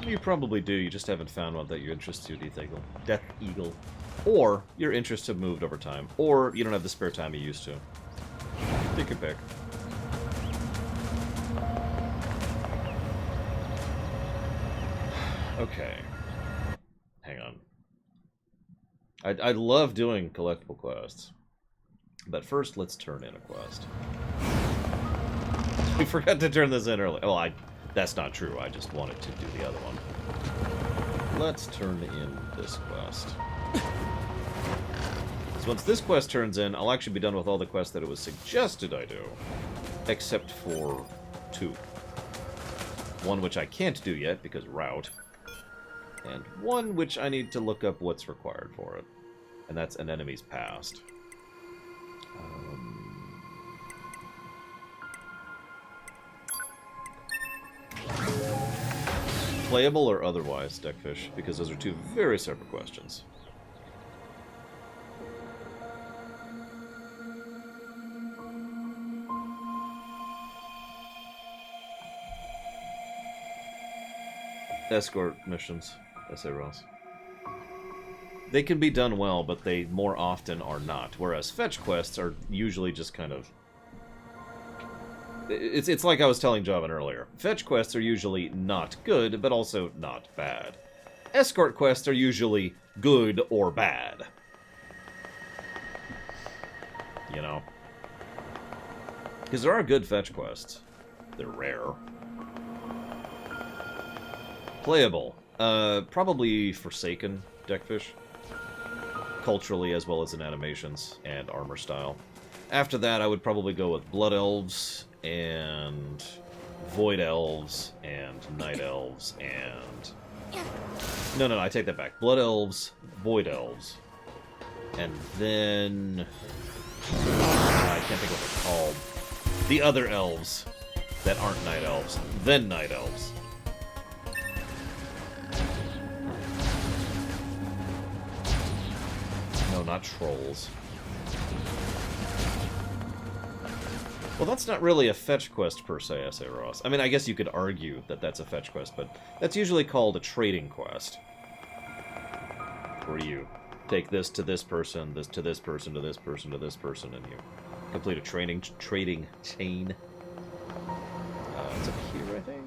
You probably do, you just haven't found one that you're interested in, Death Eagle. Or your interests have moved over time. Or you don't have the spare time you used to. Take your pick. Okay. Hang on. I love doing collectible quests. But first, let's turn in a quest. We forgot to turn this in early. Oh, that's not true. I just wanted to do the other one. Let's turn in this quest. So once this quest turns in, I'll actually be done with all the quests that it was suggested I do. Except for 2. One which I can't do yet, because route. And one which I need to look up what's required for it. And that's an enemy's past. Playable or otherwise, Deckfish? Because those are 2 very separate questions. Escort missions, S.A. Ross. They can be done well, but they more often are not. Whereas fetch quests are usually just kind of... It's like I was telling Javan earlier. Fetch quests are usually not good, but also not bad. Escort quests are usually good or bad. You know? Because there are good fetch quests. They're rare. Playable. Probably Forsaken, Deckfish. Culturally, as well as in animations and armor style. After that, I would probably go with Blood Elves, and Void Elves, and Night Elves, and... No, I take that back. Blood Elves, Void Elves, and then... I can't think of what they're called. The other elves that aren't Night Elves. Then Night Elves. No, not Trolls. Well, that's not really a fetch quest per se, S.A. Ross. I mean, I guess you could argue that that's a fetch quest, but that's usually called a trading quest. Where you take this to this person, this to this person, to this person, to this person, and you complete a trading chain. It's up here, I think.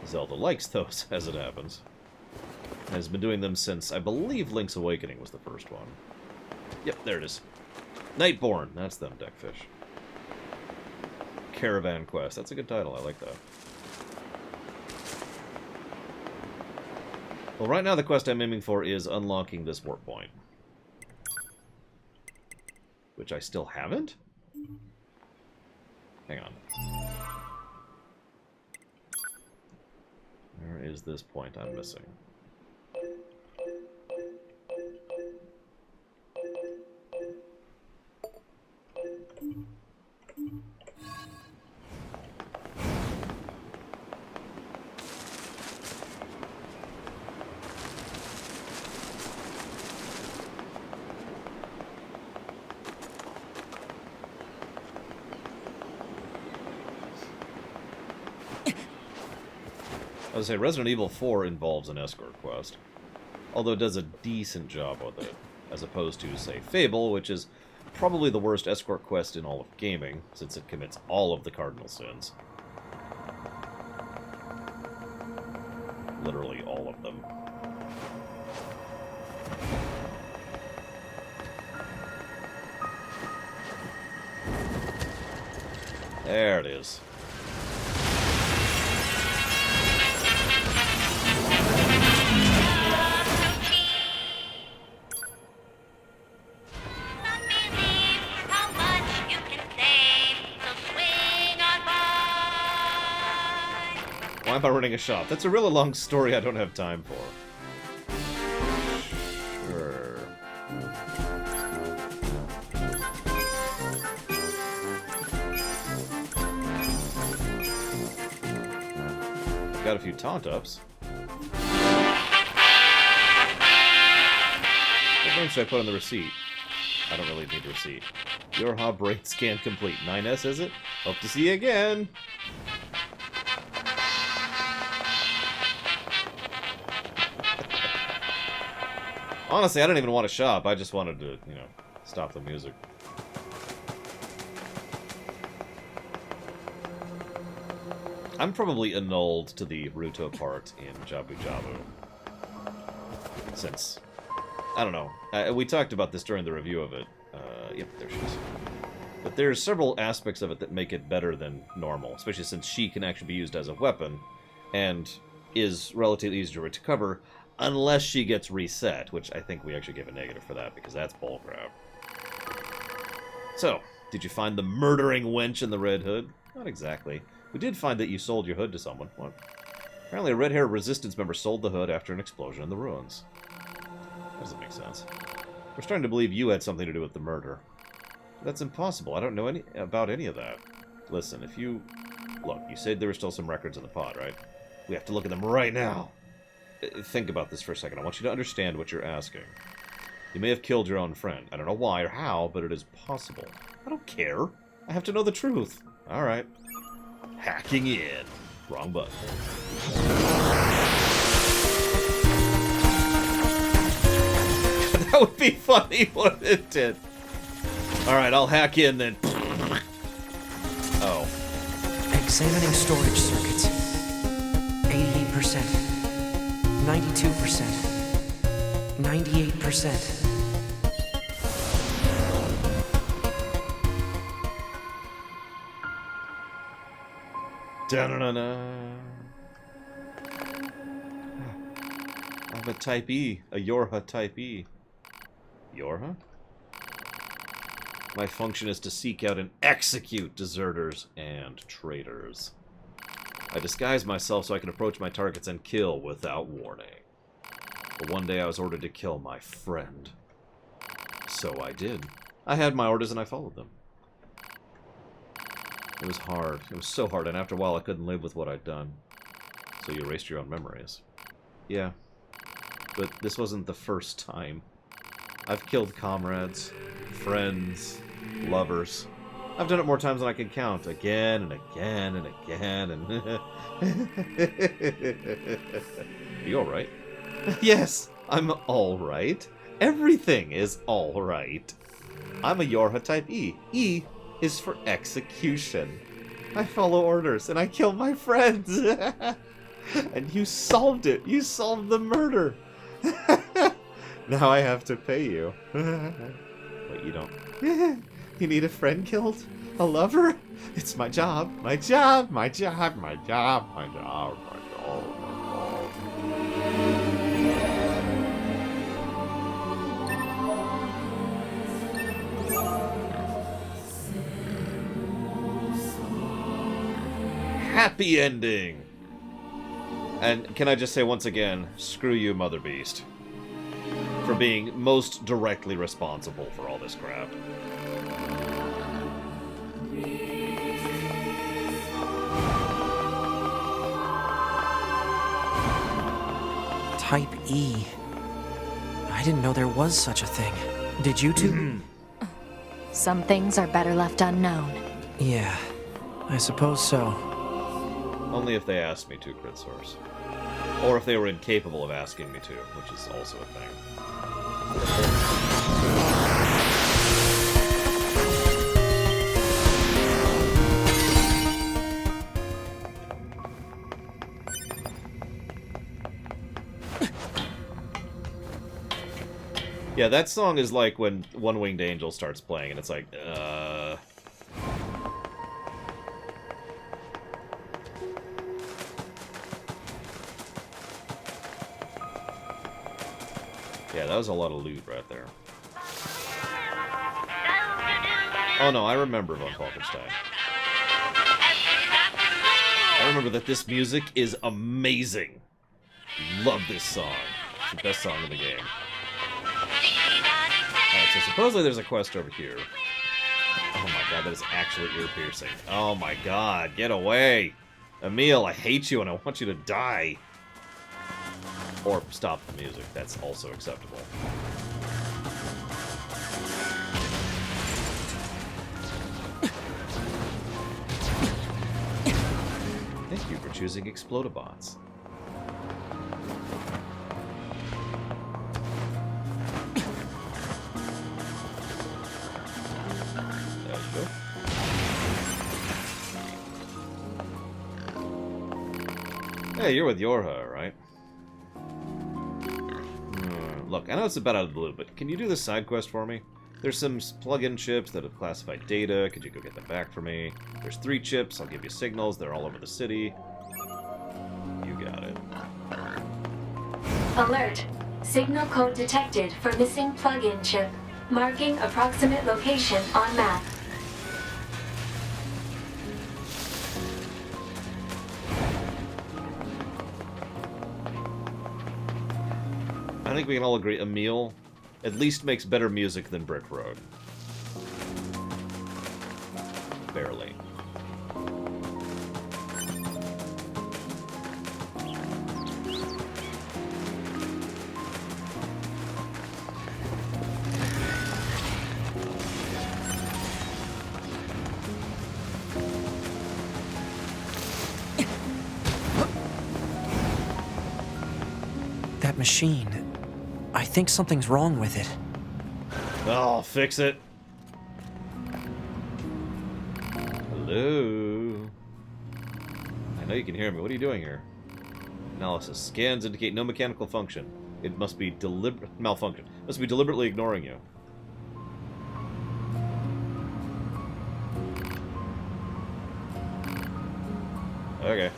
Zelda likes those, as it happens. And has been doing them since, I believe, Link's Awakening was the first one. Yep, there it is. Nightborn, that's them, Deckfish. Caravan Quest, that's a good title, I like that. Well, right now the quest I'm aiming for is unlocking this warp point. Which I still haven't? Hang on. is this point I'm missing? I would say Resident Evil 4 involves an escort quest, although it does a decent job with it, as opposed to, say, Fable, which is probably the worst escort quest in all of gaming, since it commits all of the cardinal sins. Literally all of them. There it is. Why am I running a shop? That's a really long story I don't have time for. Sure. Got a few taunt-ups. What name should I put on the receipt? I don't really need a receipt. Your hub brain scan complete. 9S, is it? Hope to see you again! Honestly, I didn't even want to shop. I just wanted to, you know, stop the music. I'm probably annulled to the Ruto part in Jabu Jabu. Since, I don't know. We talked about this during the review of it. Yep, there she is. But there's several aspects of it that make it better than normal, especially since she can actually be used as a weapon, and is relatively easy to recover, unless she gets reset, which I think we actually gave a negative for that, because that's bullcrap. So, did you find the murdering wench in the red hood? Not exactly. We did find that you sold your hood to someone. What? Apparently a red-haired resistance member sold the hood after an explosion in the ruins. That doesn't make sense. We're starting to believe you had something to do with the murder. That's impossible. I don't know about any of that. Listen, if you... Look, you said there were still some records in the pod, right? We have to look at them right now. Think about this for a second. I want you to understand what you're asking. You may have killed your own friend. I don't know why or how, but it is possible. I don't care. I have to know the truth. Alright. Hacking in. Wrong button. That would be funny, wouldn't it? Alright, I'll hack in then. Oh. Examining storage circuits. 88%. 92%. 98%. Da-na-na-na. I'm a Type E. A Yorha Type E. Yorha? My function is to seek out and execute deserters and traitors. I disguise myself so I can approach my targets and kill without warning. But one day I was ordered to kill my friend. So I did. I had my orders and I followed them. It was hard. It was so hard, and after a while I couldn't live with what I'd done. So you erased your own memories. Yeah. But this wasn't the first time. I've killed comrades, friends, lovers. I've done it more times than I can count. Again and again and again and... Are you alright? Yes, I'm alright. Everything is alright. I'm a Yorha Type E. E is for execution. I follow orders and I kill my friends. And you solved it. You solved the murder. Now I have to pay you. Wait, you don't... You need a friend killed? A lover? It's my job. My job. My job. My job. My job. My job. Happy ending. And can I just say once again, screw you, Mother Beast, for being most directly responsible for all this crap. Type E. I didn't know there was such a thing. Did you two? Some things are better left unknown. Yeah, I suppose so. Only if they asked me to, Crit Source. Or if they were incapable of asking me to, which is also a thing. Yeah, that song is like when One Winged Angel starts playing, and it's like, Yeah, that was a lot of loot right there. Oh no, I remember Von Falkenstein. I remember that this music is amazing. Love this song. It's the best song in the game. Alright, so supposedly there's a quest over here. Oh my god, that is actually ear-piercing. Oh my god, get away! Emil, I hate you and I want you to die! Or stop the music, that's also acceptable. Thank you for choosing Explodobots. There you go. Hey, you're with Yorha, right? Look, I know it's a bit out of the blue, but can you do this side quest for me? There's some plug-in chips that have classified data. Could you go get them back for me? There's 3 chips. I'll give you signals. They're all over the city. You got it. Alert. Signal code detected for missing plug-in chip. Marking approximate location on map. I think we can all agree Emil at least makes better music than Brick Road. Barely. That machine. I think something's wrong with it. I'll fix it. Hello? I know you can hear me. What are you doing here? Analysis. Scans indicate no mechanical function. It must be malfunction. Must be deliberately ignoring you. Okay.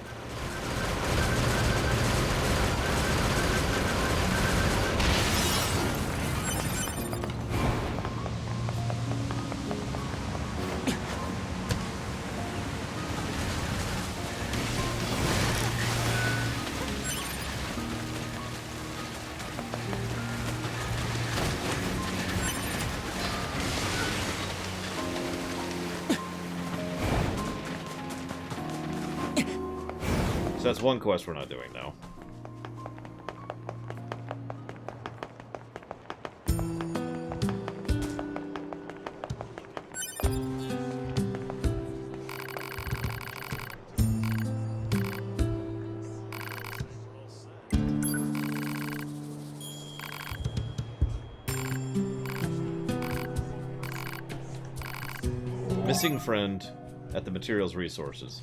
So that's one quest we're not doing now. Missing friend at the materials resources.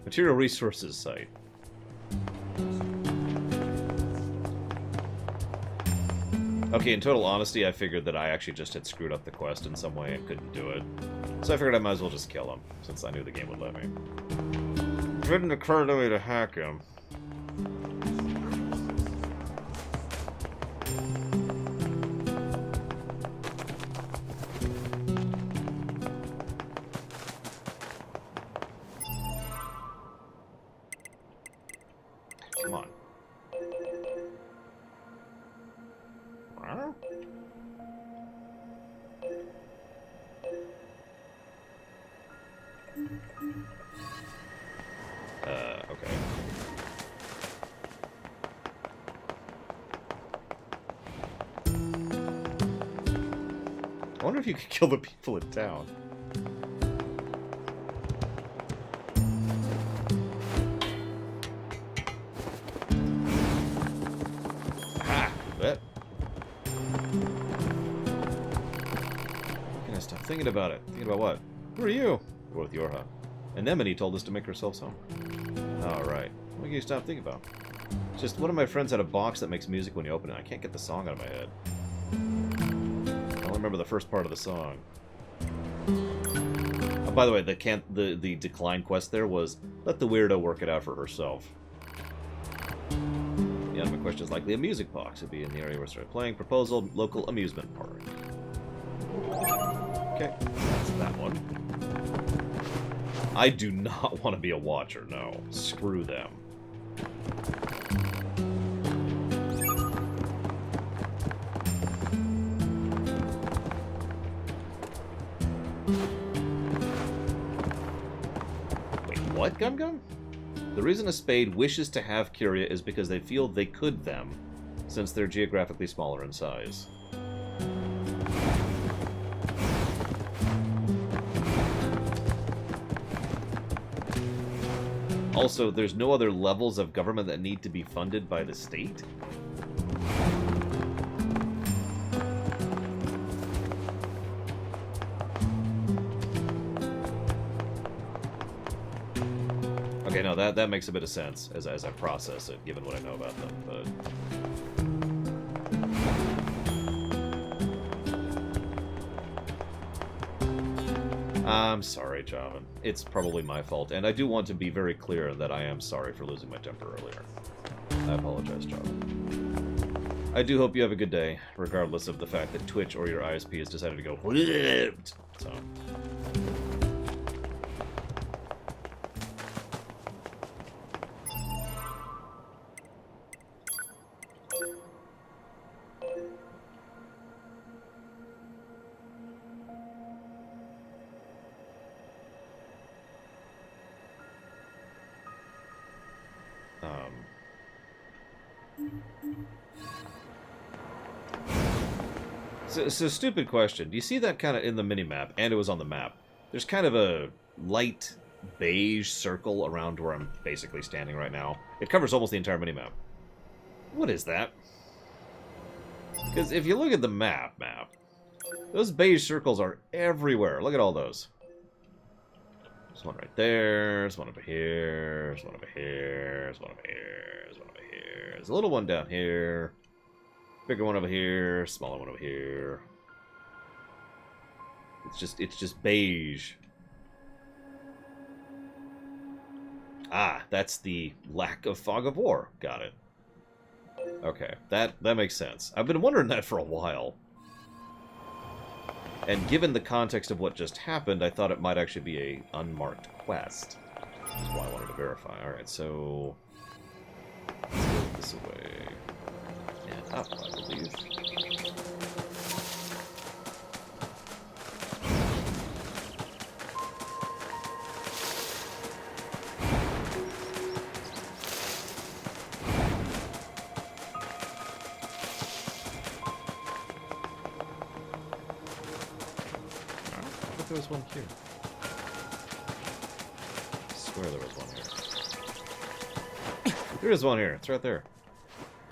Material resources site. Okay, in total honesty, I figured that I actually just had screwed up the quest in some way and couldn't do it. So I figured I might as well just kill him, since I knew the game would let me. It didn't occur to me to hack him. Come on. Huh? Okay. I wonder if you could kill the people in town. Ah! That. Can I stop thinking about it? Thinking about what? Who are you? We're with Yorha. Anemone told us to make ourselves home. Alright. What can you stop thinking about? It's just one of my friends had a box that makes music when you open it. I can't get the song out of my head. I only remember the first part of the song. Oh, by the way, the decline quest there was let the weirdo work it out for herself. The other question is likely a music box. It'd be in the area where we started playing. Proposal, local amusement park. Okay, that's that one. I do not want to be a watcher, no. Screw them. Wait, what, Gum Gum? The reason a spade wishes to have Curia is because they feel they could them, since they're geographically smaller in size. Also, there's no other levels of government that need to be funded by the state? Okay, no, that makes a bit of sense as I process it, given what I know about them, but... I'm sorry, Javan. It's probably my fault, and I do want to be very clear that I am sorry for losing my temper earlier. I apologize, Javan. I do hope you have a good day, regardless of the fact that Twitch or your ISP has decided to go so. So, stupid question. Do you see that kind of in the minimap? And it was on the map. There's kind of a light beige circle around where I'm basically standing right now. It covers almost the entire minimap. What is that? Because if you look at the map, those beige circles are everywhere. Look at all those. There's one right there. There's one over here. There's one over here. There's one over here. There's one over here. There's a little one down here. Bigger one over here, smaller one over here. It's just beige. Ah, that's the lack of fog of war. Got it. Okay, that makes sense. I've been wondering that for a while. And given the context of what just happened, I thought it might actually be a unmarked quest. That's why I wanted to verify. Alright, so let's move this away. And up, I believe. There was one here. I swear there was one here. There is one here. It's right there.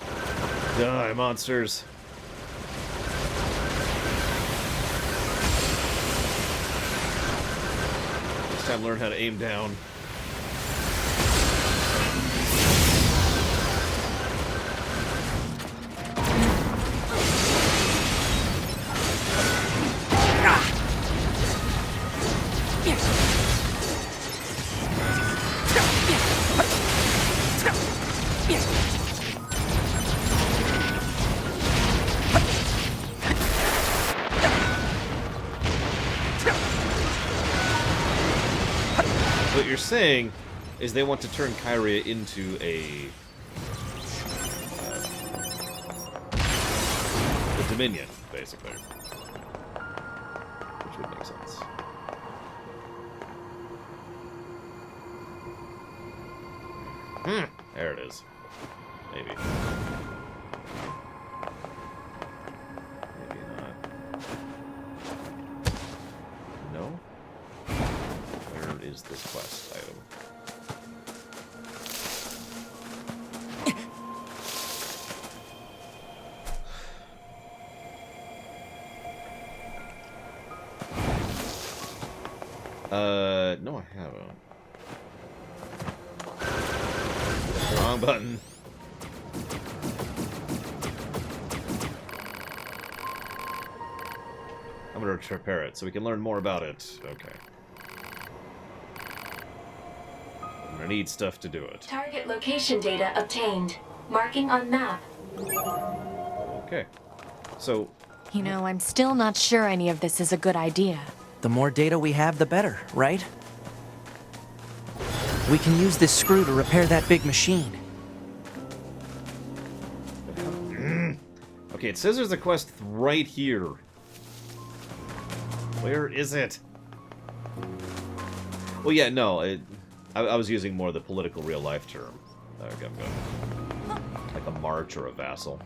Die, monsters. This time learn how to aim down. Saying is they want to turn Kyria into a Dominion, basically. Which would make sense. There it is. Maybe. Maybe not. No? Where is this quest item? No, I haven't. Wrong button. I'm gonna repair it so we can learn more about it. Okay. I'm gonna need stuff to do it. Target location data obtained. Marking on map. Okay. So... You know, I'm still not sure any of this is a good idea. The more data we have, the better, right? We can use this screw to repair that big machine. Okay, it says there's a quest right here. Where is it? Well, yeah, no. I was using more the political real-life term. Okay, I'm good. Like a march or a vassal.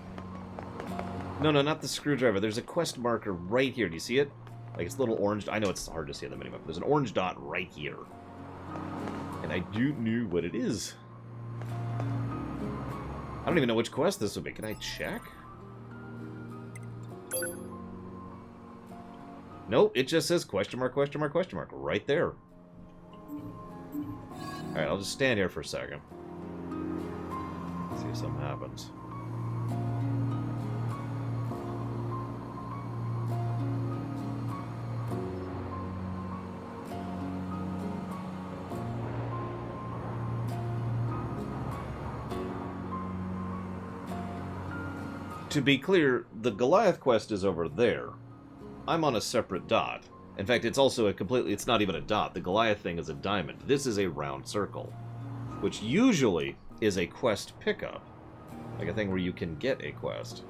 No, not the screwdriver. There's a quest marker right here. Do you see it? Like, it's a little orange... I know it's hard to see on the minimap. There's an orange dot right here. And I do know what it is. I don't even know which quest this would be. Can I check? Nope, it just says question mark, question mark, question mark. Right there. Alright, I'll just stand here for a second. See if something happens. To be clear, the Goliath quest is over there. I'm on a separate dot. In fact, it's also a completely... It's not even a dot. The Goliath thing is a diamond. This is a round circle. Which usually is a quest pickup. Like a thing where you can get a quest.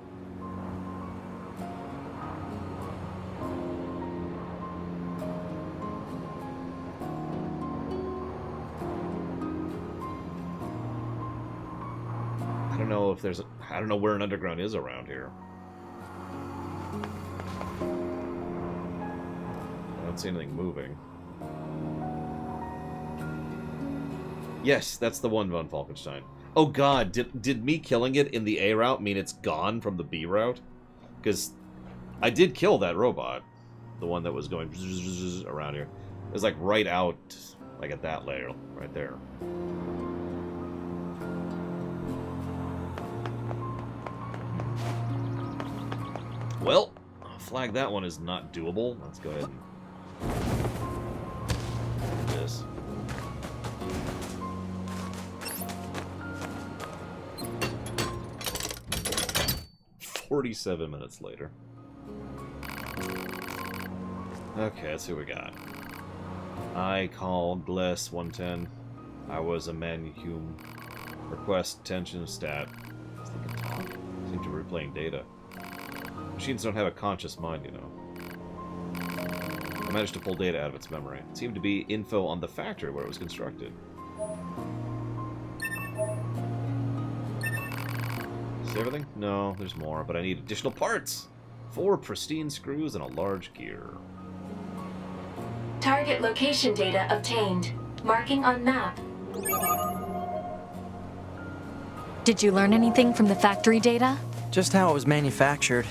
I don't know if there's... I don't know where an underground is around here. I don't see anything moving. Yes, that's the one, Von Falkenstein. Oh god, did me killing it in the A route mean it's gone from the B route? Because I did kill that robot. The one that was going around here. It was like right out, like at that layer, right there. Well, I'll flag that one is not doable. Let's go ahead and do this. "47 minutes later. Okay, let's see what we got. I called Bless 110. I was a man-hume. Request tension stat. They can talk. Seem to be replaying data. Machines don't have a conscious mind, you know. I managed to pull data out of its memory. It seemed to be info on the factory where it was constructed. Is everything? No, there's more, but I need additional parts! 4 pristine screws and a large gear. Target location data obtained. Marking on map. Did you learn anything from the factory data? Just how it was manufactured.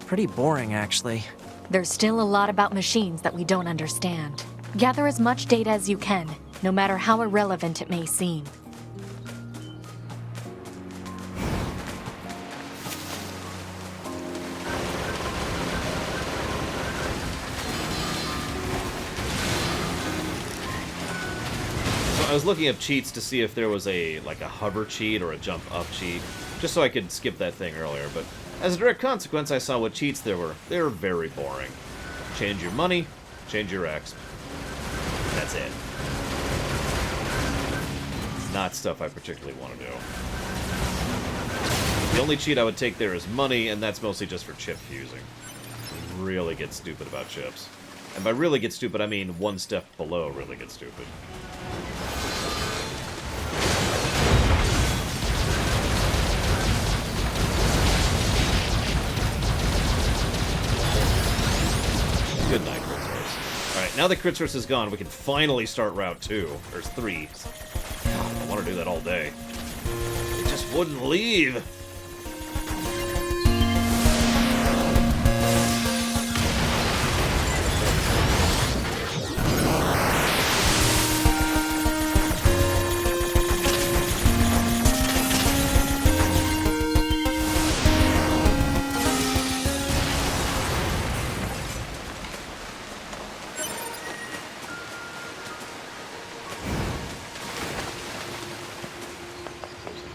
Pretty boring, actually. There's still a lot about machines that we don't understand. Gather as much data as you can, no matter how irrelevant it may seem. I was looking up cheats to see if there was a hover cheat or a jump up cheat, just so I could skip that thing earlier, but as a direct consequence, I saw what cheats there were. They were very boring. Change your money, change your exp. That's it. Not stuff I particularly want to do. The only cheat I would take there is money, and that's mostly just for chip fusing. Really get stupid about chips. And by really get stupid, I mean one step below really get stupid. Good night, crit source. Alright, now that crit source is gone, we can finally start Route 2. There's 3. God, I want to do that all day. It just wouldn't leave.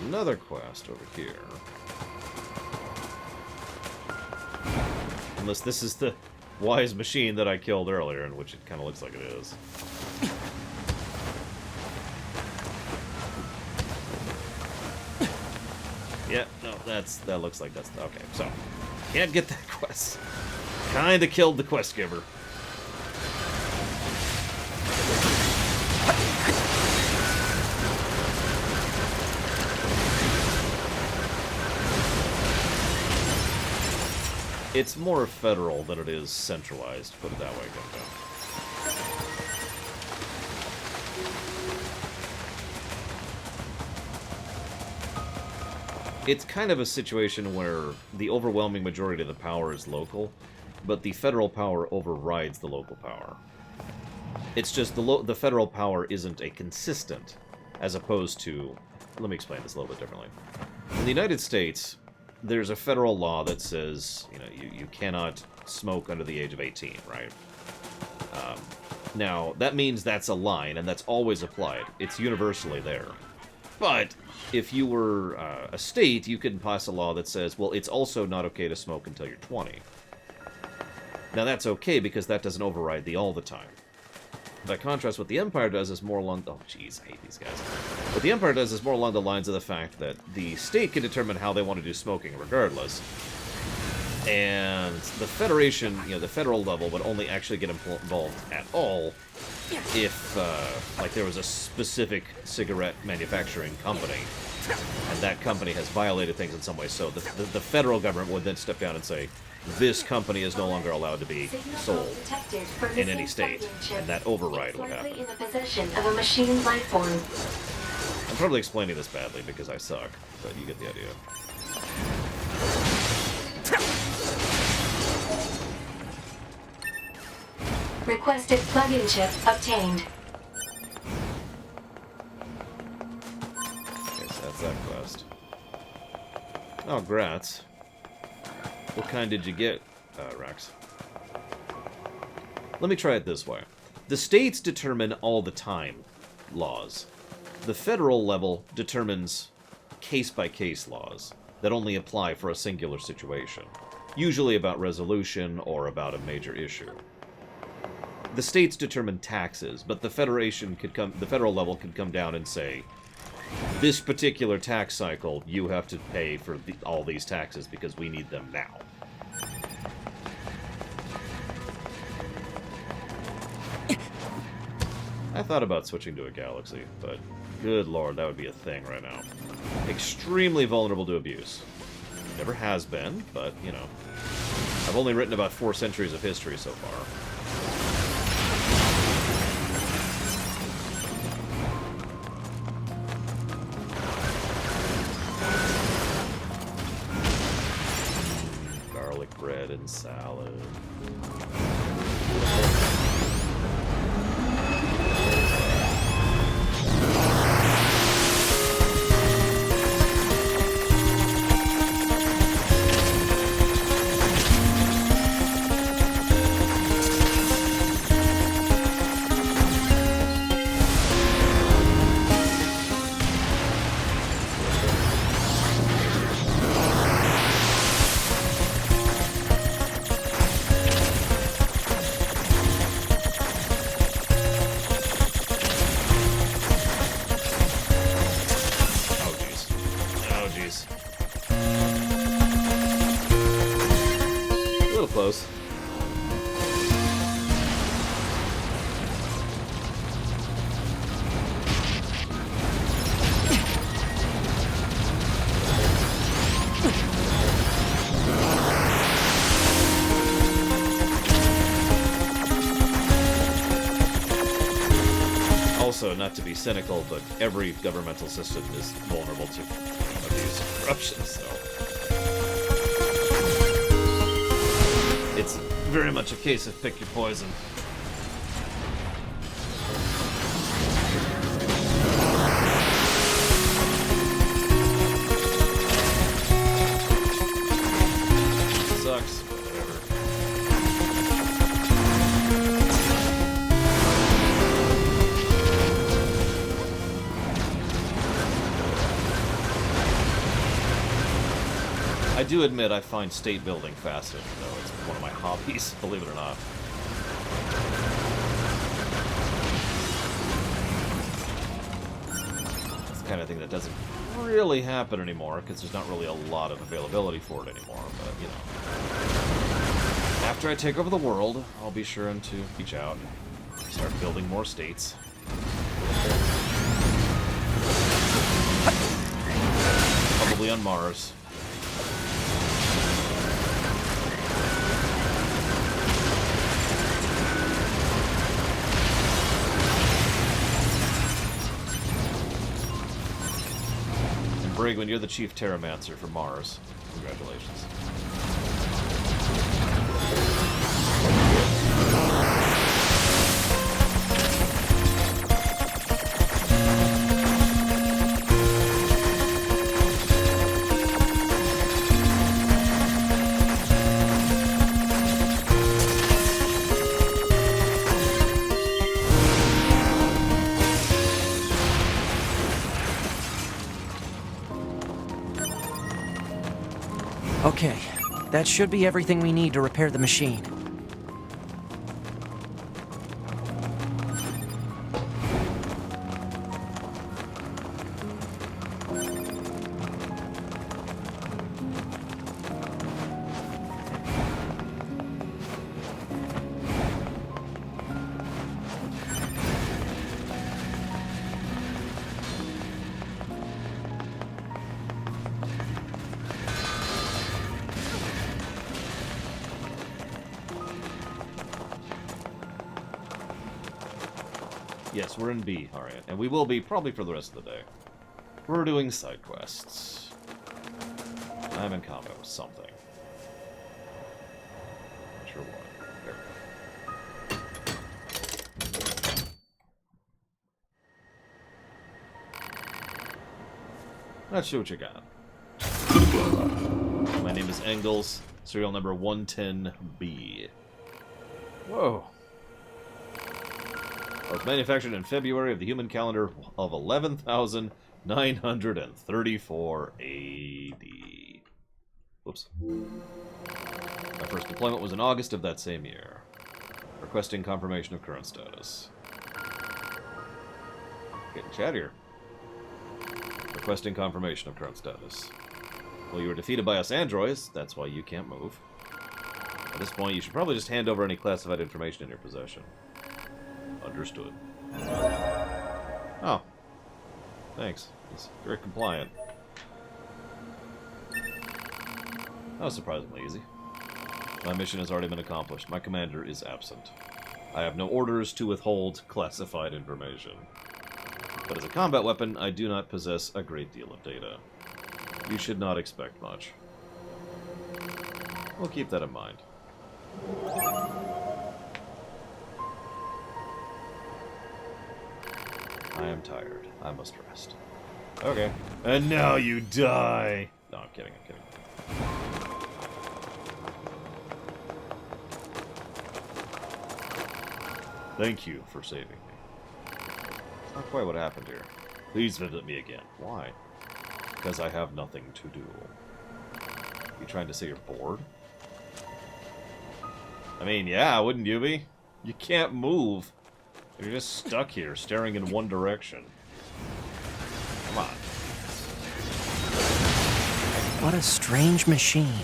Another quest over here. Unless this is the wise machine that I killed earlier, in which it kind of looks like it is. Yeah, no, that looks like that's... Okay, so, can't get that quest. Kinda killed the quest giver. It's more federal than it is centralized, put it that way, Gumbo. It's kind of a situation where the overwhelming majority of the power is local, but the federal power overrides the local power. It's just the federal power isn't a consistent, as opposed to... Let me explain this a little bit differently. In the United States, there's a federal law that says, you know, you cannot smoke under the age of 18, right? Now, that means that's a line, and that's always applied. It's universally there. But if you were a state, you could pass a law that says, well, it's also not okay to smoke until you're 20. Now, that's okay, because that doesn't override the all the time. By contrast, what the Empire does is more along... Oh, jeez, I hate these guys. What the Empire does is more along the lines of the fact that the state can determine how they want to do smoking regardless. And the Federation, you know, the federal level would only actually get involved at all if, like, there was a specific cigarette manufacturing company, and that company has violated things in some way. So the federal government would then step down and say, this company is no longer allowed to be sold in any state, and that override would happen. In the possession of a machine life form. I'm probably explaining this badly because I suck, but you get the idea. Requested plug-in chip obtained. Okay, so that's that quest. Oh, grats. What kind did you get, Rex? Let me try it this way. The states determine all the time laws. The federal level determines case-by-case laws that only apply for a singular situation, usually about resolution or about a major issue. The states determine taxes, but the federal level could come down and say, this particular tax cycle, you have to pay for all these taxes because we need them now. I thought about switching to a Galaxy, but good lord, that would be a thing right now. Extremely vulnerable to abuse. Never has been, but, you know. I've only written about 4 centuries of history so far. Garlic bread and salad. Oh, jeez. Close. Also, not to be cynical, but every governmental system is vulnerable to abuse and corruption, so... It's very much a case of pick your poison. Sucks, but whatever. I do admit I find state building fascinating, though. It's one of my hobbies, believe it or not. It's the kind of thing that doesn't really happen anymore, because there's not really a lot of availability for it anymore, but, you know. After I take over the world, I'll be sure to reach out and start building more states. Probably on Mars. Brigwin, you're the chief Terramancer for Mars. Congratulations. Okay, that should be everything we need to repair the machine. Yes, we're in B, alright. And we will be probably for the rest of the day. We're doing side quests. I'm in combat with something. Not sure what. There we go. Not sure what you got. My name is Engels, serial number 110B. Whoa. It was manufactured in February of the human calendar of 11,934 AD. Whoops. My first deployment was in August of that same year. Requesting confirmation of current status. Getting chattier. Requesting confirmation of current status. Well, you were defeated by us androids, that's why you can't move. At this point, you should probably just hand over any classified information in your possession. Understood. Oh. Thanks. He's very compliant. That was surprisingly easy. My mission has already been accomplished. My commander is absent. I have no orders to withhold classified information. But as a combat weapon, I do not possess a great deal of data. You should not expect much. We'll keep that in mind. I am tired. I must rest. Okay. And now you die! No, I'm kidding, I'm kidding. Thank you for saving me. It's not quite what happened here. Please visit me again. Why? Because I have nothing to do. You trying to say you're bored? I mean, yeah, wouldn't you be? You can't move. You're just stuck here, staring in one direction. Come on. What a strange machine.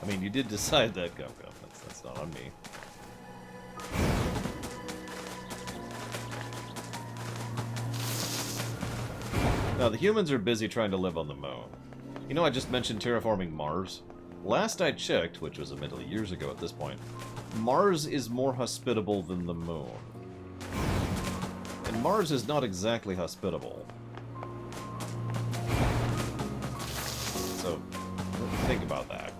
I mean, you did decide that, Gum Gum. That's not on me. Now, the humans are busy trying to live on the moon. You know, I just mentioned terraforming Mars. Last I checked, which was admittedly years ago at this point, Mars is more hospitable than the moon. And Mars is not exactly hospitable. So, think about that.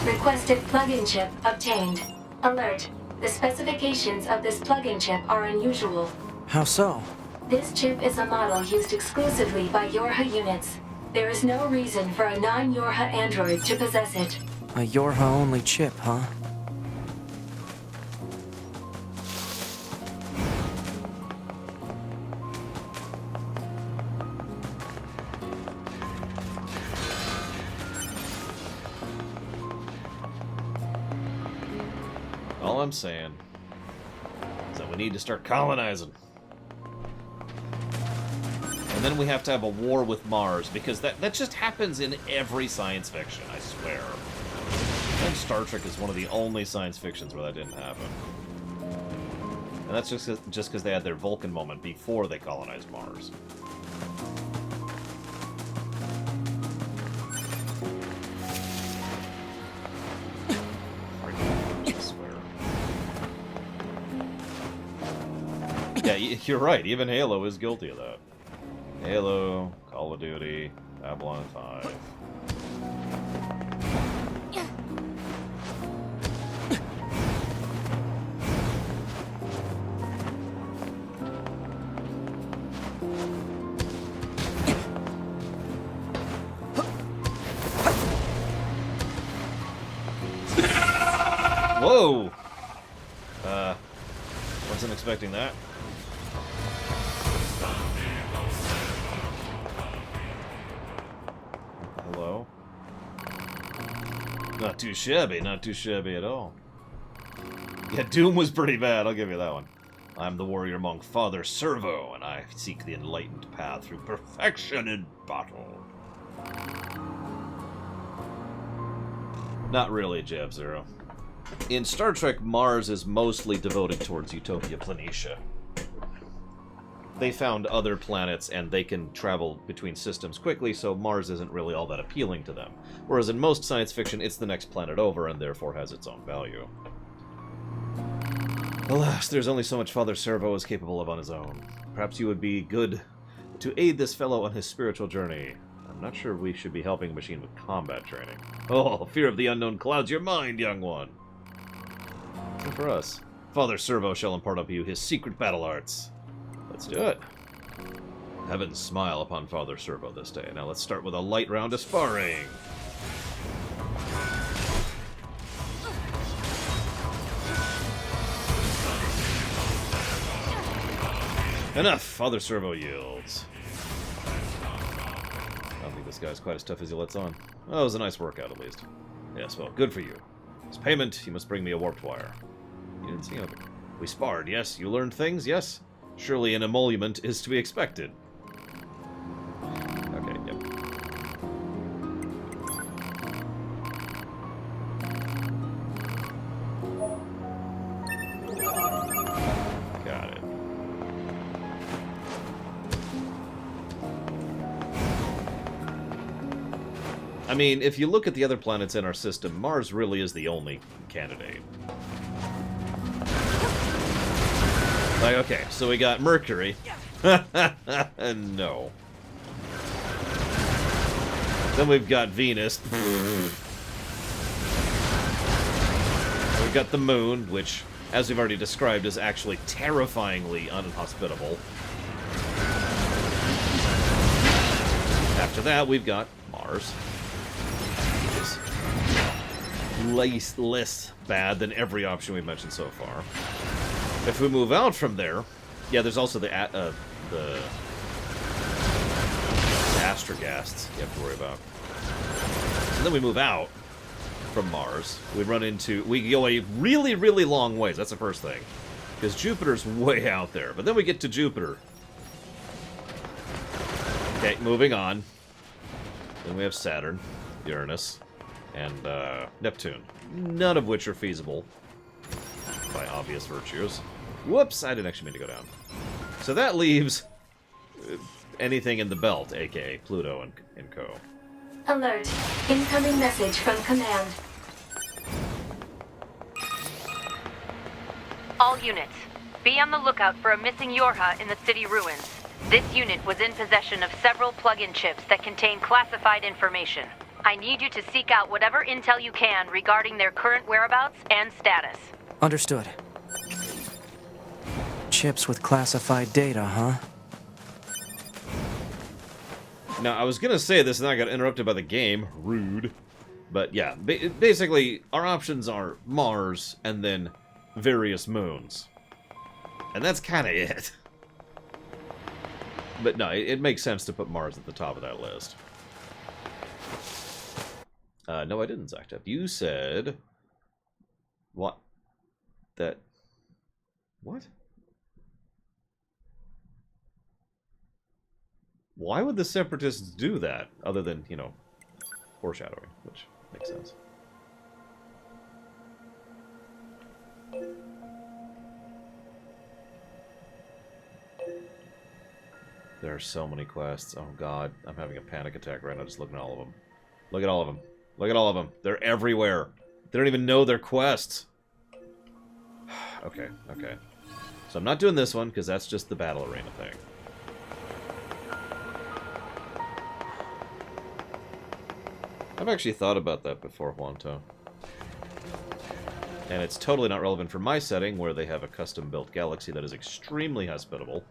Requested plug-in chip obtained. Alert. The specifications of this plug-in chip are unusual. How so? This chip is a model used exclusively by Yorha units. There is no reason for a non-Yorha android to possess it. A Yorha-only chip, huh? All I'm saying is that we need to start colonizing. And then we have to have a war with Mars, because that just happens in every science fiction, I swear. And Star Trek is one of the only science fictions where that didn't happen. And that's just because they had their Vulcan moment before they colonized Mars. I swear. Yeah, you're right. Even Halo is guilty of that. Halo, Call of Duty, Babylon 5. Whoa! Wasn't expecting that. Hello? Not too shabby at all. Yeah, Doom was pretty bad, I'll give you that one. I'm the warrior monk Father Servo, and I seek the enlightened path through perfection in battle. Not really, Jab Zero. In Star Trek, Mars is mostly devoted towards Utopia Planitia. They found other planets, and they can travel between systems quickly, so Mars isn't really all that appealing to them. Whereas in most science fiction, it's the next planet over, and therefore has its own value. Alas, there's only so much Father Servo is capable of on his own. Perhaps you would be good to aid this fellow on his spiritual journey. I'm not sure we should be helping a machine with combat training. Oh, fear of the unknown clouds your mind, young one. Good for us. Father Servo shall impart unto you his secret battle arts. Let's do it. Heavens smile upon Father Servo this day. Now let's start with a light round of sparring. Enough! Father Servo yields. I don't think this guy's quite as tough as he lets on. Oh, it was a nice workout, at least. Yes, well, good for you. As payment, you must bring me a warped wire. You didn't see anything. We sparred, yes. You learned things, yes. Surely an emolument is to be expected. Okay, yep. Got it. I mean, if you look at the other planets in our system, Mars really is the only candidate. Like, okay, so we got Mercury. No. Then we've got Venus. We've got the Moon, which, as we've already described, is actually terrifyingly unhospitable. After that, we've got Mars. Which is less bad than every option we've mentioned so far. If we move out from there, yeah, there's also the Astroghasts you have to worry about. And then we move out. from Mars. We go a really, really long ways. That's the first thing. Because Jupiter's way out there. But then we get to Jupiter. Okay, moving on. Then we have Saturn, Uranus, and Neptune. None of which are feasible by obvious virtues. Whoops, I didn't actually mean to go down. So that leaves anything in the belt, aka Pluto and co. Alert. Incoming message from command. All units, be on the lookout for a missing Yorha in the city ruins. This unit was in possession of several plug-in chips that contain classified information. I need you to seek out whatever intel you can regarding their current whereabouts and status. Understood. Chips with classified data, huh? Now, I was going to say this, and then I got interrupted by the game. Rude. But yeah, basically, our options are Mars and then various moons. And that's kind of it. But no, it makes sense to put Mars at the top of that list. No, I didn't, Zactep. You said... What? That... What? Why would the Separatists do that, other than, you know, foreshadowing, which makes sense. There are so many quests. Oh god, I'm having a panic attack right now just looking at all of them. Look at all of them. Look at all of them. They're everywhere. They don't even know they're quests. Okay, okay. So I'm not doing this one, because that's just the battle arena thing. I've actually thought about that before, Juanto. And it's totally not relevant for my setting, where they have a custom-built galaxy that is extremely hospitable.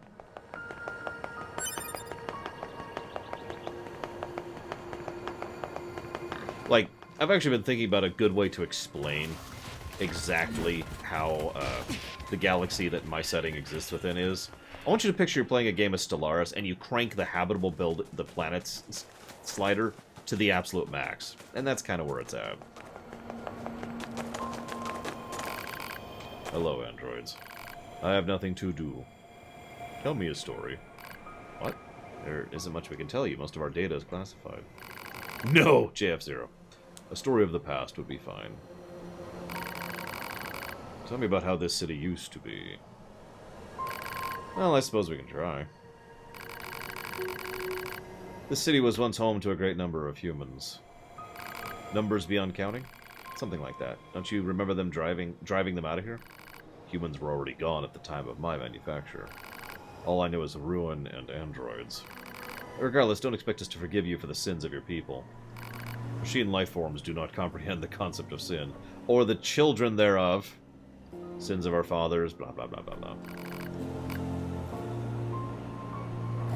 Like, I've actually been thinking about a good way to explain exactly how the galaxy that my setting exists within is. I want you to picture you're playing a game of Stellaris, and you crank the habitable build, the planets slider, to the absolute max. And that's kind of where it's at. Hello, androids. I have nothing to do. Tell me a story. What? There isn't much we can tell you. Most of our data is classified. No! JF0. A story of the past would be fine. Tell me about how this city used to be. Well, I suppose we can try. This city was once home to a great number of humans. Numbers beyond counting? Something like that. Don't you remember them driving them out of here? Humans were already gone at the time of my manufacture. All I know is ruin and androids. Regardless, don't expect us to forgive you for the sins of your people. Machine life forms do not comprehend the concept of sin, or the children thereof. Sins of our fathers, blah blah blah blah blah.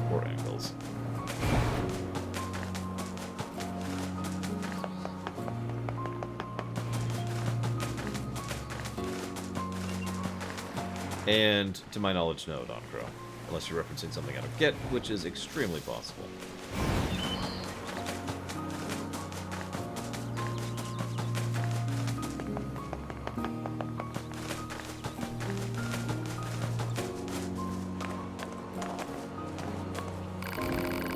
Poor ankles. And, to my knowledge, no, Don Crow. Unless you're referencing something out of Get, which is extremely possible.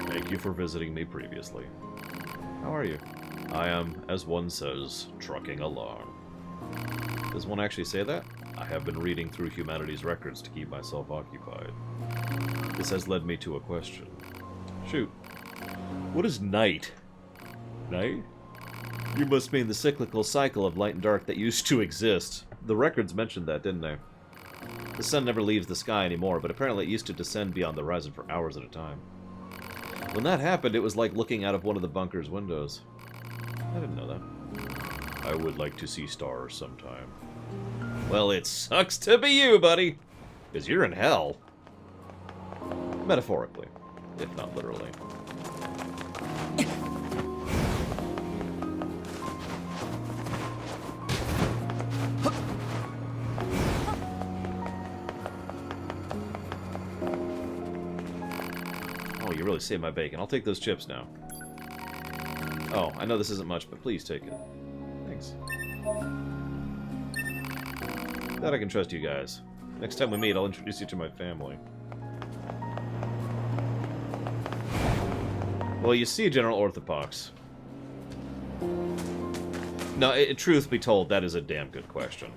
Thank you for visiting me previously. How are you? I am, as one says, trucking along. Does one actually say that? I have been reading through humanity's records to keep myself occupied. This has led me to a question. Shoot. What is night? Night? You must mean the cyclical cycle of light and dark that used to exist. The records mentioned that, didn't they? The sun never leaves the sky anymore, but apparently it used to descend beyond the horizon for hours at a time. When that happened, it was like looking out of one of the bunker's windows. I didn't know that. I would like to see stars sometime. Well, it sucks to be you, buddy. Because you're in hell. Metaphorically, if not literally. Oh, you really saved my bacon. I'll take those chips now. Oh, I know this isn't much, but please take it. Thanks. That I can trust you guys. Next time we meet, I'll introduce you to my family. Well, you see, General Orthopox. No, truth be told, that is a damn good question.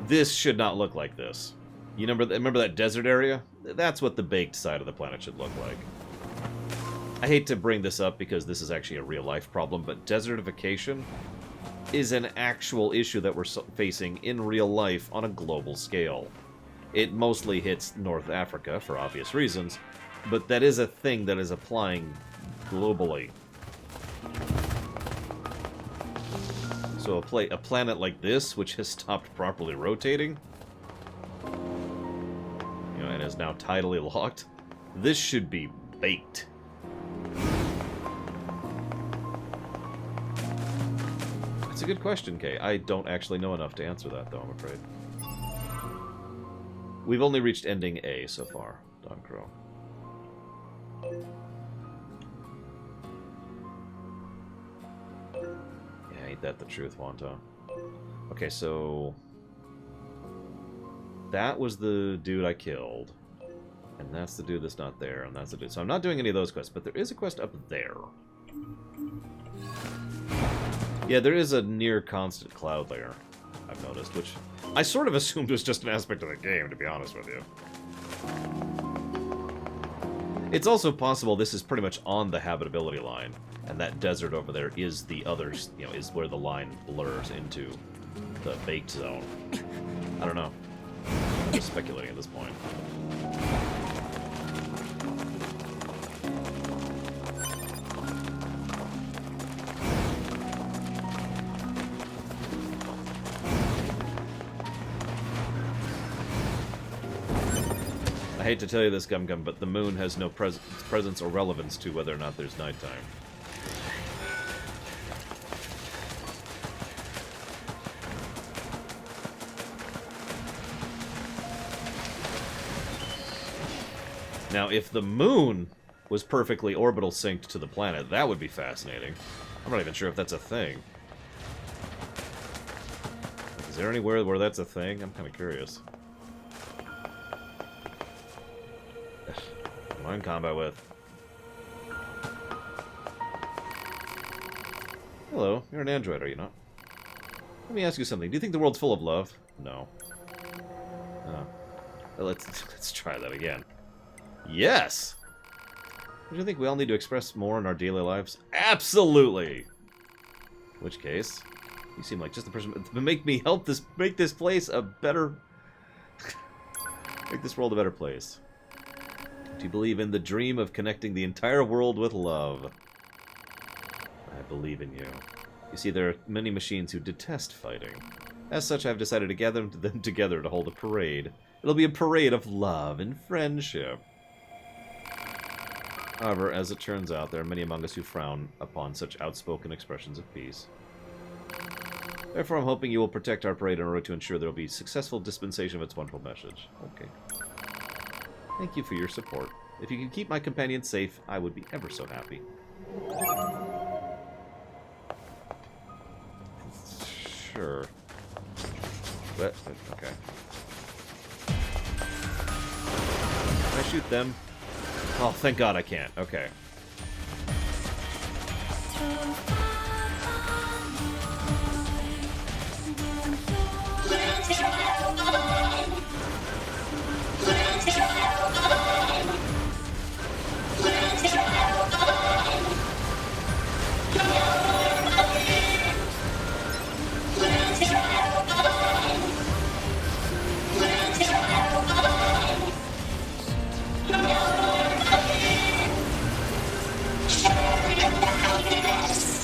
This should not look like this. You remember that desert area? That's what the baked side of the planet should look like. I hate to bring this up because this is actually a real-life problem, but desertification is an actual issue that we're facing in real life on a global scale. It mostly hits North Africa for obvious reasons, but that is a thing that is applying globally. So a planet like this, which has stopped properly rotating, you know, and is now tidally locked, this should be baked. It's a good question, Kay. I don't actually know enough to answer that, though, I'm afraid. We've only reached ending A so far, Don Crow. Yeah, ain't that the truth, Wanta? Okay, so... that was the dude I killed. And that's the dude that's not there, and that's the dude. So I'm not doing any of those quests, but there is a quest up there. Yeah, there is a near constant cloud layer, I've noticed, which I sort of assumed was just an aspect of the game, to be honest with you. It's also possible this is pretty much on the habitability line, and that desert over there is the other, you know, is where the line blurs into the baked zone. I don't know. I'm just speculating at this point. I hate to tell you this, Gum Gum, but the moon has no presence or relevance to whether or not there's nighttime. Now, if the moon was perfectly orbital synced to the planet, that would be fascinating. I'm not even sure if that's a thing. Is there anywhere where that's a thing? I'm kind of curious. I'm in combat with. Hello, you're an android, are you not? Let me ask you something. Do you think the world's full of love? No. Oh. Well, let's try that again. Yes! Do you think we all need to express more in our daily lives? Absolutely! In which case, you seem like just the person to make this place a better... make this world a better place. Do you believe in the dream of connecting the entire world with love? I believe in you. You see, there are many machines who detest fighting. As such, I've decided to gather them together to hold a parade. It'll be a parade of love and friendship. However, as it turns out, there are many among us who frown upon such outspoken expressions of peace. Therefore, I'm hoping you will protect our parade in order to ensure there will be successful dispensation of its wonderful message. Okay. Thank you for your support. If you can keep my companions safe, I would be ever so happy. Sure. But, okay. Can I shoot them? Oh, thank God I can't. Okay.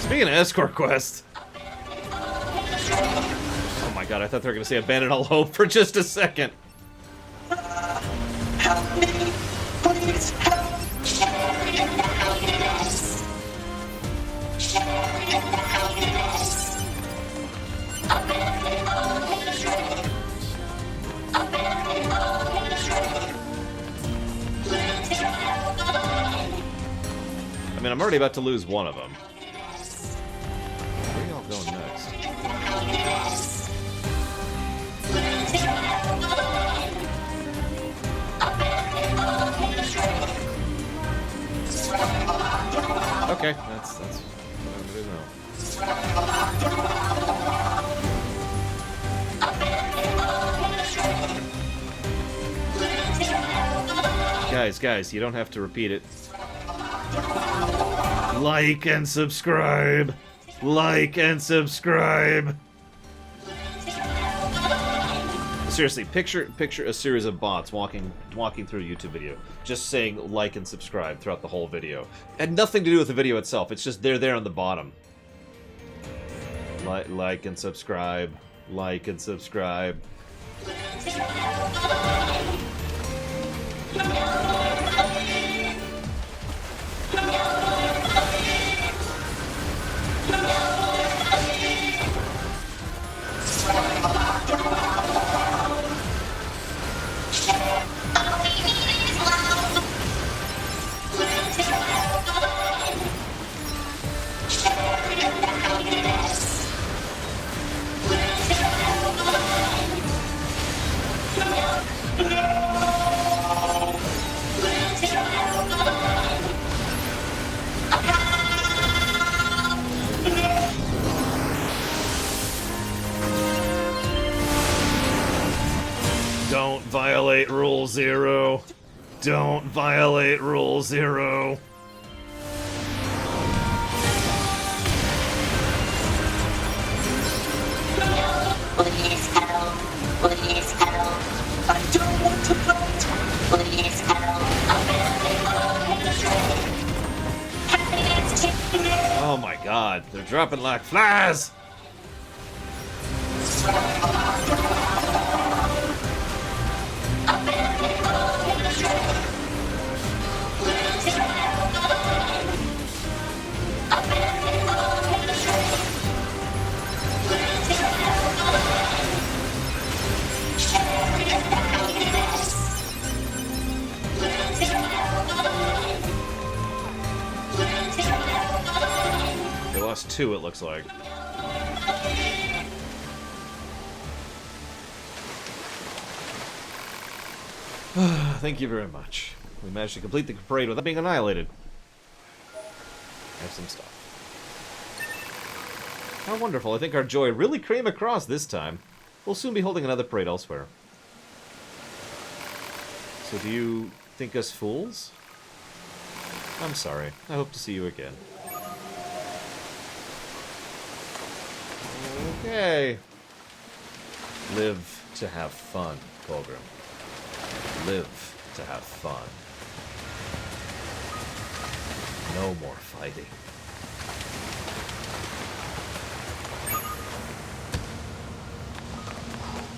Speaking of escort quest. Oh my God, I thought they were going to say abandon all hope for just a second. Help me. Please help. Share in the happiness. Share in the happiness. Abandon all hatred. Abandon all hatred. Let your help find. I mean, I'm already about to lose one of them. Where are y'all going next? Guys, you don't have to repeat it. Like and subscribe! Like and subscribe! Seriously, picture a series of bots walking through a YouTube video, just saying like and subscribe throughout the whole video. Had nothing to do with the video itself, it's just they're there on the bottom. Like and subscribe. Like and subscribe. Don't violate Rule 0. Don't violate Rule 0. Please help. Please help. I don't want to fight. Please help. Oh my god, they're dropping like flies! They lost 2, it looks like. Thank you very much. We managed to complete the parade without being annihilated. I have some stuff. How wonderful. I think our joy really came across this time. We'll soon be holding another parade elsewhere. So do you think us fools? I'm sorry. I hope to see you again. Okay. Live to have fun, Pilgrim. Live to have fun. No more fighting.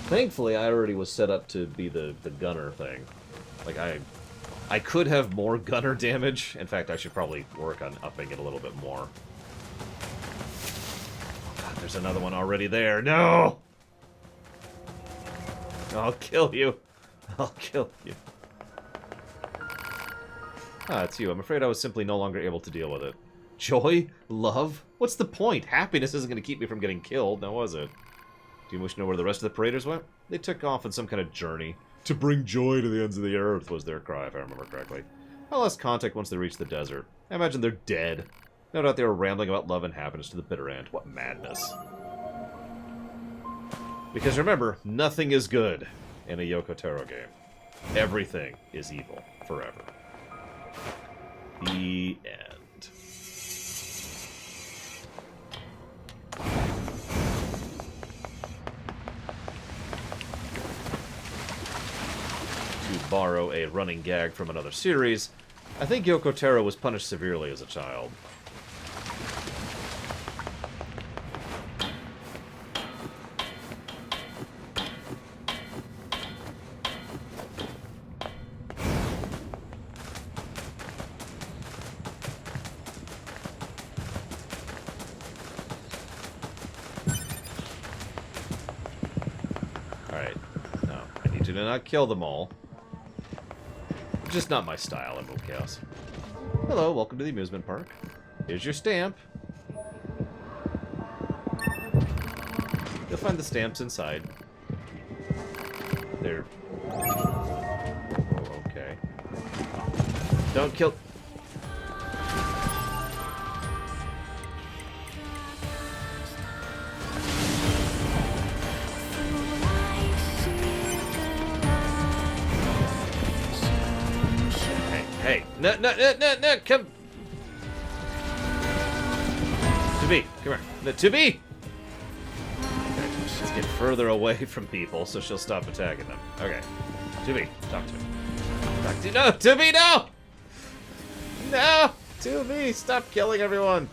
Thankfully, I already was set up to be the gunner thing. Like, I could have more gunner damage. In fact, I should probably work on upping it a little bit more. God, there's another one already there. No! I'll kill you. I'll kill you. Ah, it's you. I'm afraid I was simply no longer able to deal with it. Joy? Love? What's the point? Happiness isn't going to keep me from getting killed, now was it? Do you wish to know where the rest of the paraders went? They took off on some kind of journey. To bring joy to the ends of the earth was their cry, if I remember correctly. I lost contact once they reached the desert. I imagine they're dead. No doubt they were rambling about love and happiness to the bitter end. What madness. Because remember, nothing is good in a Yoko Taro game. Everything is evil forever. The end. To borrow a running gag from another series, I think Yoko Taro was punished severely as a child. To not kill them all. Just not my style in Move Chaos. Hello, welcome to the amusement park. Here's your stamp. You'll find the stamps inside. They're... Oh, okay. Don't kill... No, come. To be, come here. No, to be. Okay, let's get further away from people so she'll stop attacking them. Okay, to be, talk to me. Talk to no, to be, no. No, to be, stop killing everyone.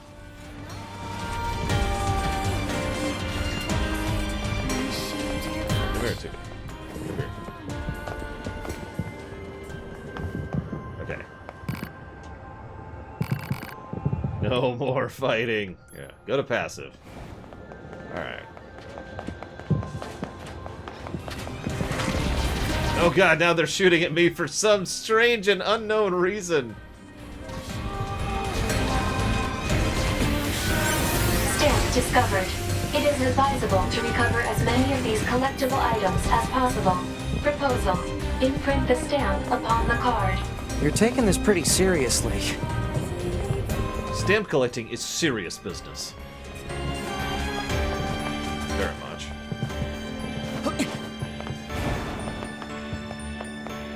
Come here, to be. Come here. Okay. No more fighting. Yeah, go to passive. Alright. Oh god, now they're shooting at me for some strange and unknown reason. Stamp discovered. It is advisable to recover as many of these collectible items as possible. Proposal. Imprint the stamp upon the card. You're taking this pretty seriously. Stamp collecting is serious business. Very much.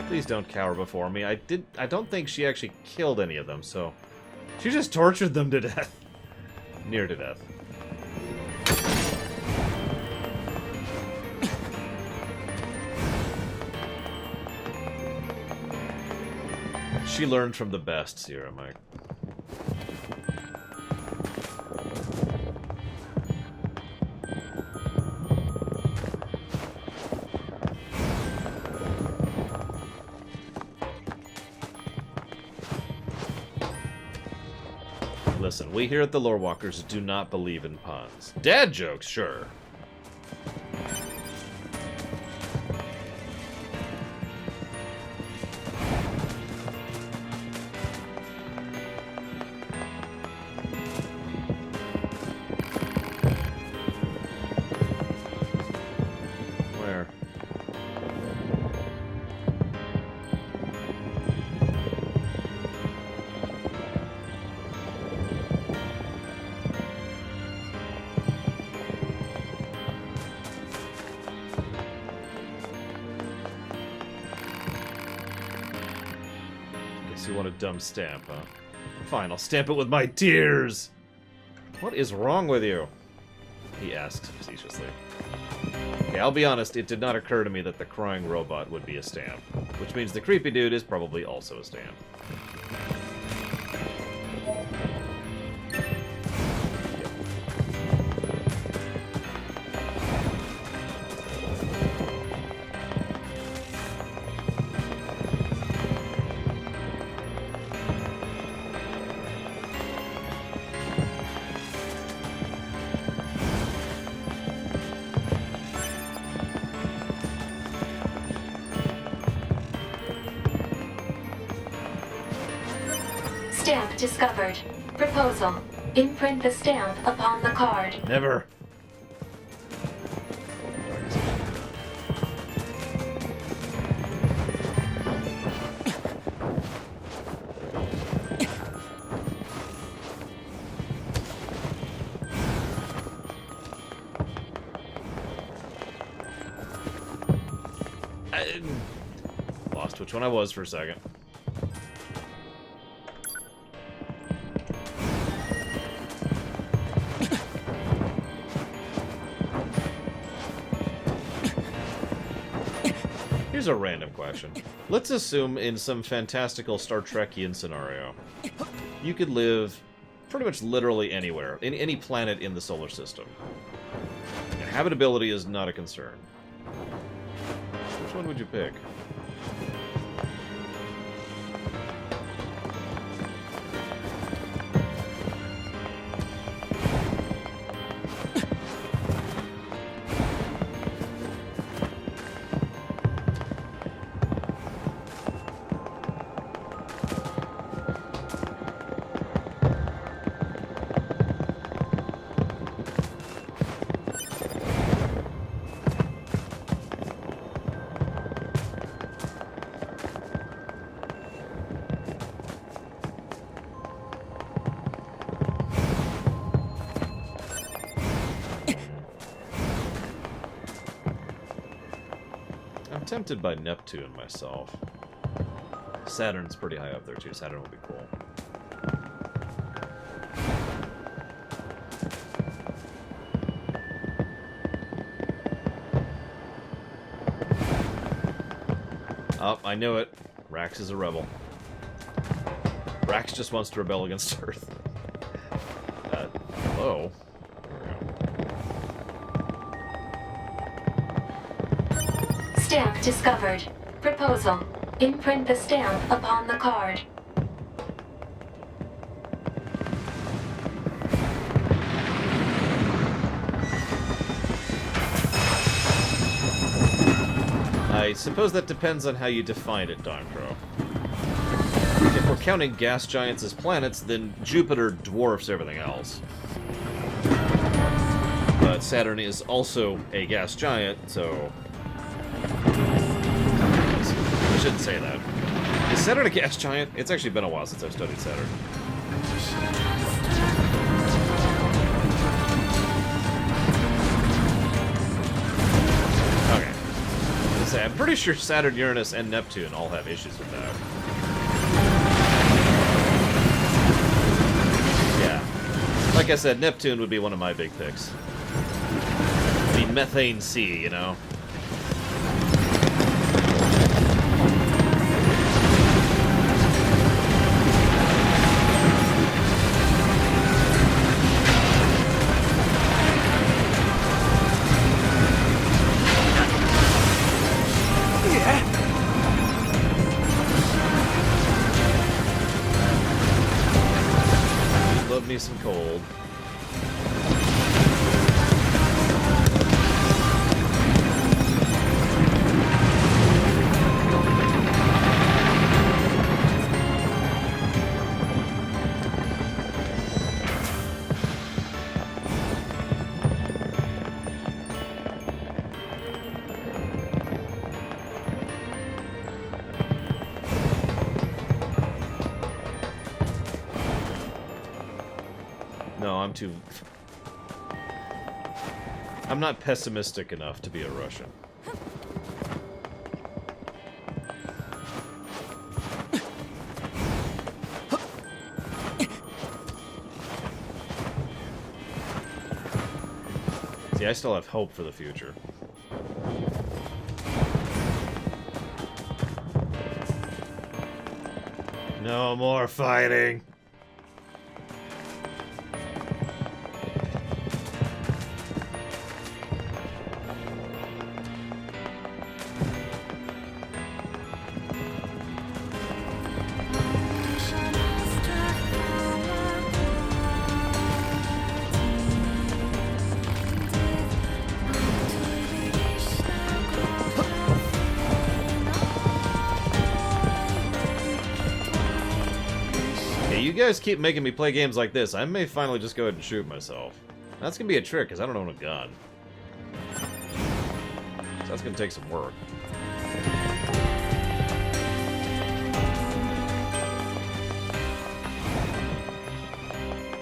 Please don't cower before me. I don't think she actually killed any of them, so she just tortured them to death. Near to death. She learned from the best, Sierra Mike. Listen, we here at the Lore Walkers do not believe in puns. Dad jokes, sure. Where? You want a dumb stamp, huh? Fine, I'll stamp it with my tears! What is wrong with you? He asked facetiously. Okay, I'll be honest, it did not occur to me that the crying robot would be a stamp. Which means the creepy dude is probably also a stamp. Stamp discovered. Proposal. Imprint the stamp upon the card. Never. I lost which one I was for a second. Here's a random question. Let's assume in some fantastical Star Trekian scenario, you could live pretty much literally anywhere, in any planet in the solar system. And habitability is not a concern. Which one would you pick? I'm tempted by Neptune myself. Saturn's pretty high up there too. Saturn would be cool. Oh, I knew it. Rax is a rebel. Rax just wants to rebel against Earth. Hello? Stamp discovered. Proposal. Imprint the stamp upon the card. I suppose that depends on how you define it, Doncro. If we're counting gas giants as planets, then Jupiter dwarfs everything else. But Saturn is also a gas giant, so... I shouldn't say that. Is Saturn a gas giant? It's actually been a while since I've studied Saturn. Okay. I'm pretty sure Saturn, Uranus, and Neptune all have issues with that. Yeah. Like I said, Neptune would be one of my big picks. The methane sea, you know? Love me some cold. No, I'm not pessimistic enough to be a Russian. See, I still have hope for the future. No more fighting! You guys keep making me play games like this, I may finally just go ahead and shoot myself. That's gonna be a trick, because I don't own a gun. So that's gonna take some work.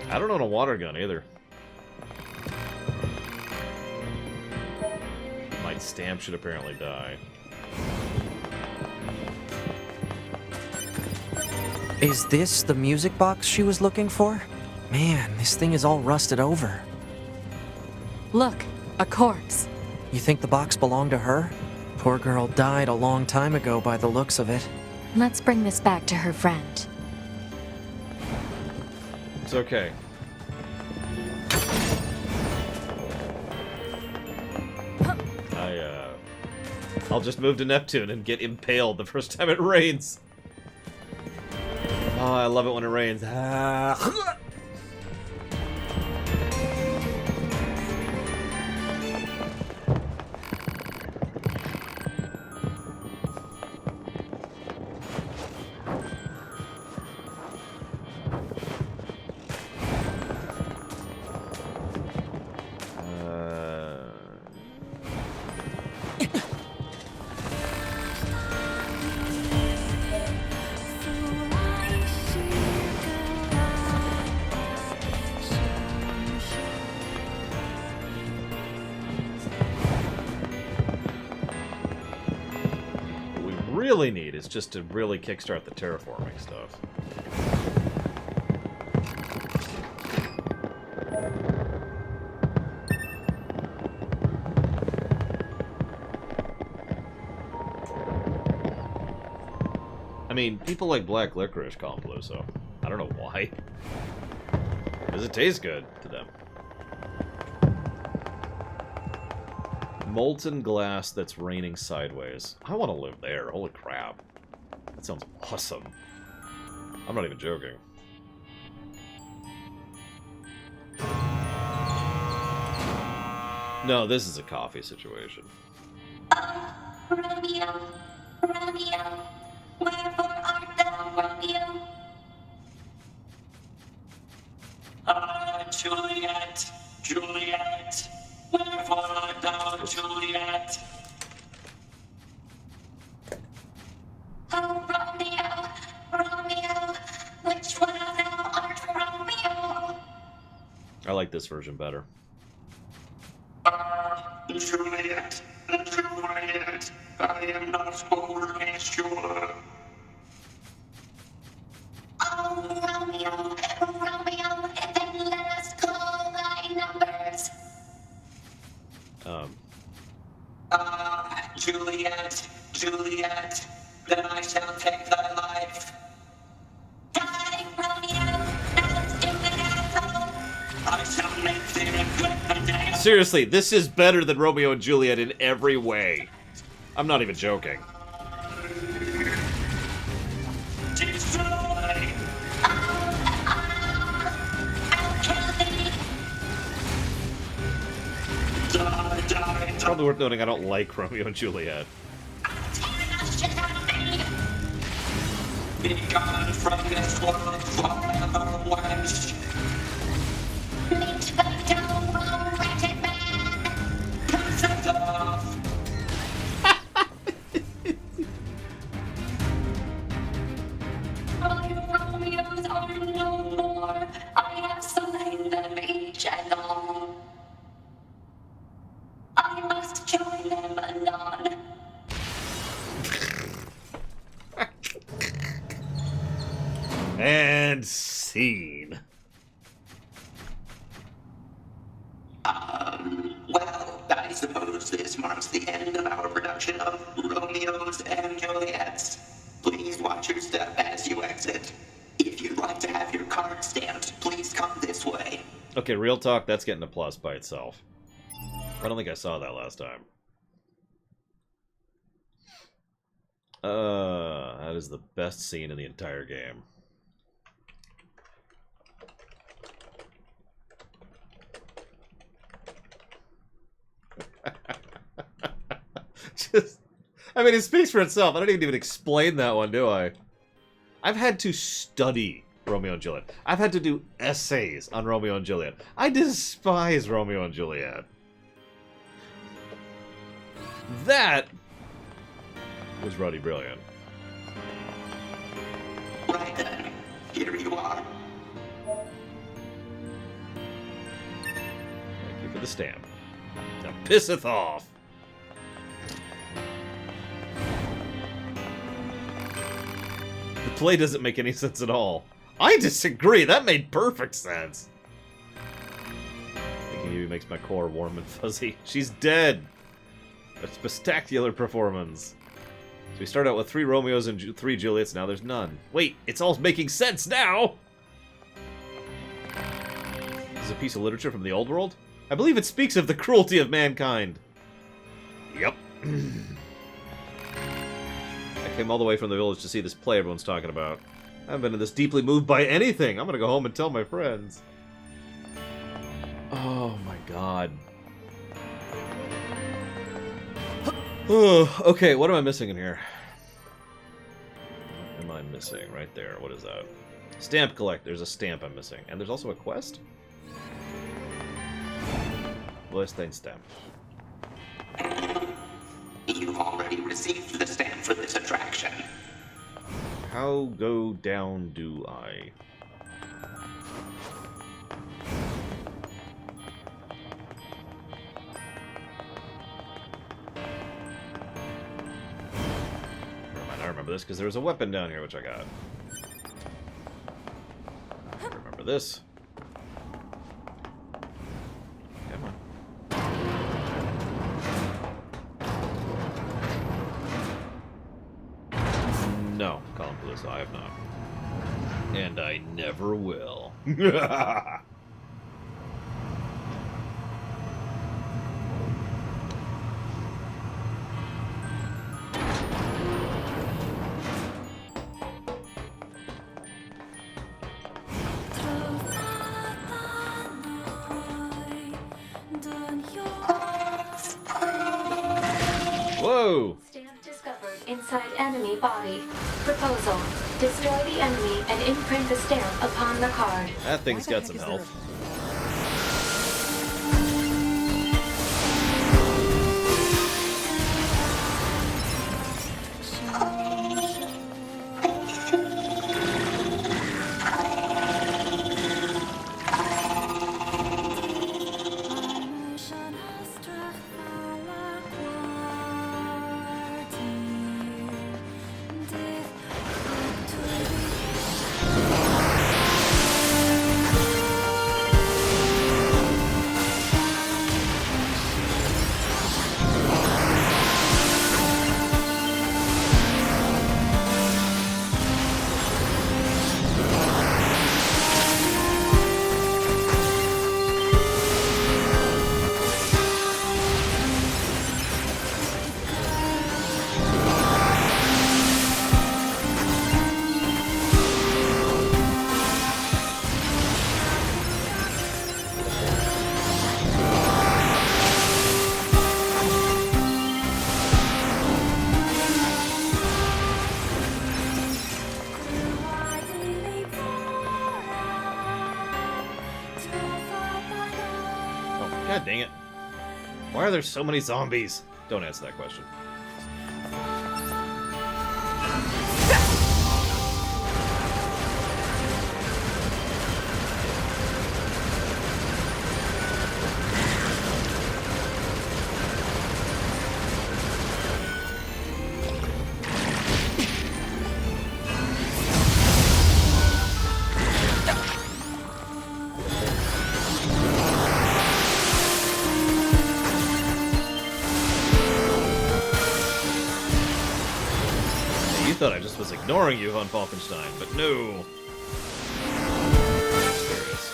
I don't own a water gun either. My stamp should apparently die. Is this the music box she was looking for? Man, this thing is all rusted over. Look, a corpse. You think the box belonged to her? Poor girl died a long time ago by the looks of it. Let's bring this back to her friend. It's okay. I'll just move to Neptune and get impaled the first time it rains. Oh, I love it when it rains. really need is just to really kickstart the terraforming stuff. I mean, people like black licorice call them blue, so I don't know why. Because it tastes good to them. Molten glass that's raining sideways. I want to live there. Holy crap. That sounds awesome. I'm not even joking. No, this is a coffee situation. Romeo, Romeo, wherefore art thou, Romeo? Juliet, Juliet, wherefore art thou, Juliet? Oh, Romeo, Romeo, which one of thou art Romeo? I like this version better. Juliet, Juliet, I am not overly sure. Oh, Romeo, Romeo, then let us call thy numbers. Juliet, Juliet, then I shall take thy life. Die, Romeo, thou stupid asshole. I shall make thee regret the day. Seriously, this is better than Romeo and Juliet in every way. I'm not even joking. Destroy. I'll kill thee. Die, die, die. Probably worth noting I don't like Romeo and Juliet. Be gone from this world forever, wench. Meet the doom, wretched man. Piss it off. My Romeos are no more. I have slain them each and all. I must join them anon. And scene. Well, I suppose this marks the end of our production of Romeos and Juliets. Please watch your step as you exit. If you'd like to have your card stamped, please come this way. Okay, real talk, that's getting a plus by itself. I don't think I saw that last time. That is the best scene in the entire game. Just, I mean, it speaks for itself. I don't even explain that one, do I? I've had to study Romeo and Juliet. I've had to do essays on Romeo and Juliet. I despise Romeo and Juliet. That was Ruddy Brilliant. Right then, here you are. Thank you for the stamp. Now pisseth off. The play doesn't make any sense at all. I disagree. That made perfect sense. Thinking of you makes my core warm and fuzzy. She's dead. A spectacular performance. So we start out with 3 Romeos and 3 Juliets. Now there's none. Wait, it's all making sense now. This is a piece of literature from the old world. I believe it speaks of the cruelty of mankind. Yep. I came all the way from the village to see this play everyone's talking about. I haven't been this deeply moved by anything. I'm gonna go home and tell my friends. Oh my god. Oh, okay, what am I missing in here? What am I missing? Right there. What is that? Stamp collect. There's a stamp I'm missing. And there's also a quest? Western stamp. You've already received the stamp for this attraction. How go down do I? Never mind, remember this because there was a weapon down here which I got. Remember this. Come on. No, Colin Palooza, I have not. And I never will. Whoa! Stamp discovered inside enemy body. Proposal. Destroy the enemy and imprint the stamp upon the card. That thing's got some health. God dang it. Why are there so many zombies? Don't answer that question. You thought I just was ignoring you, Von Falkenstein, but no. Serious.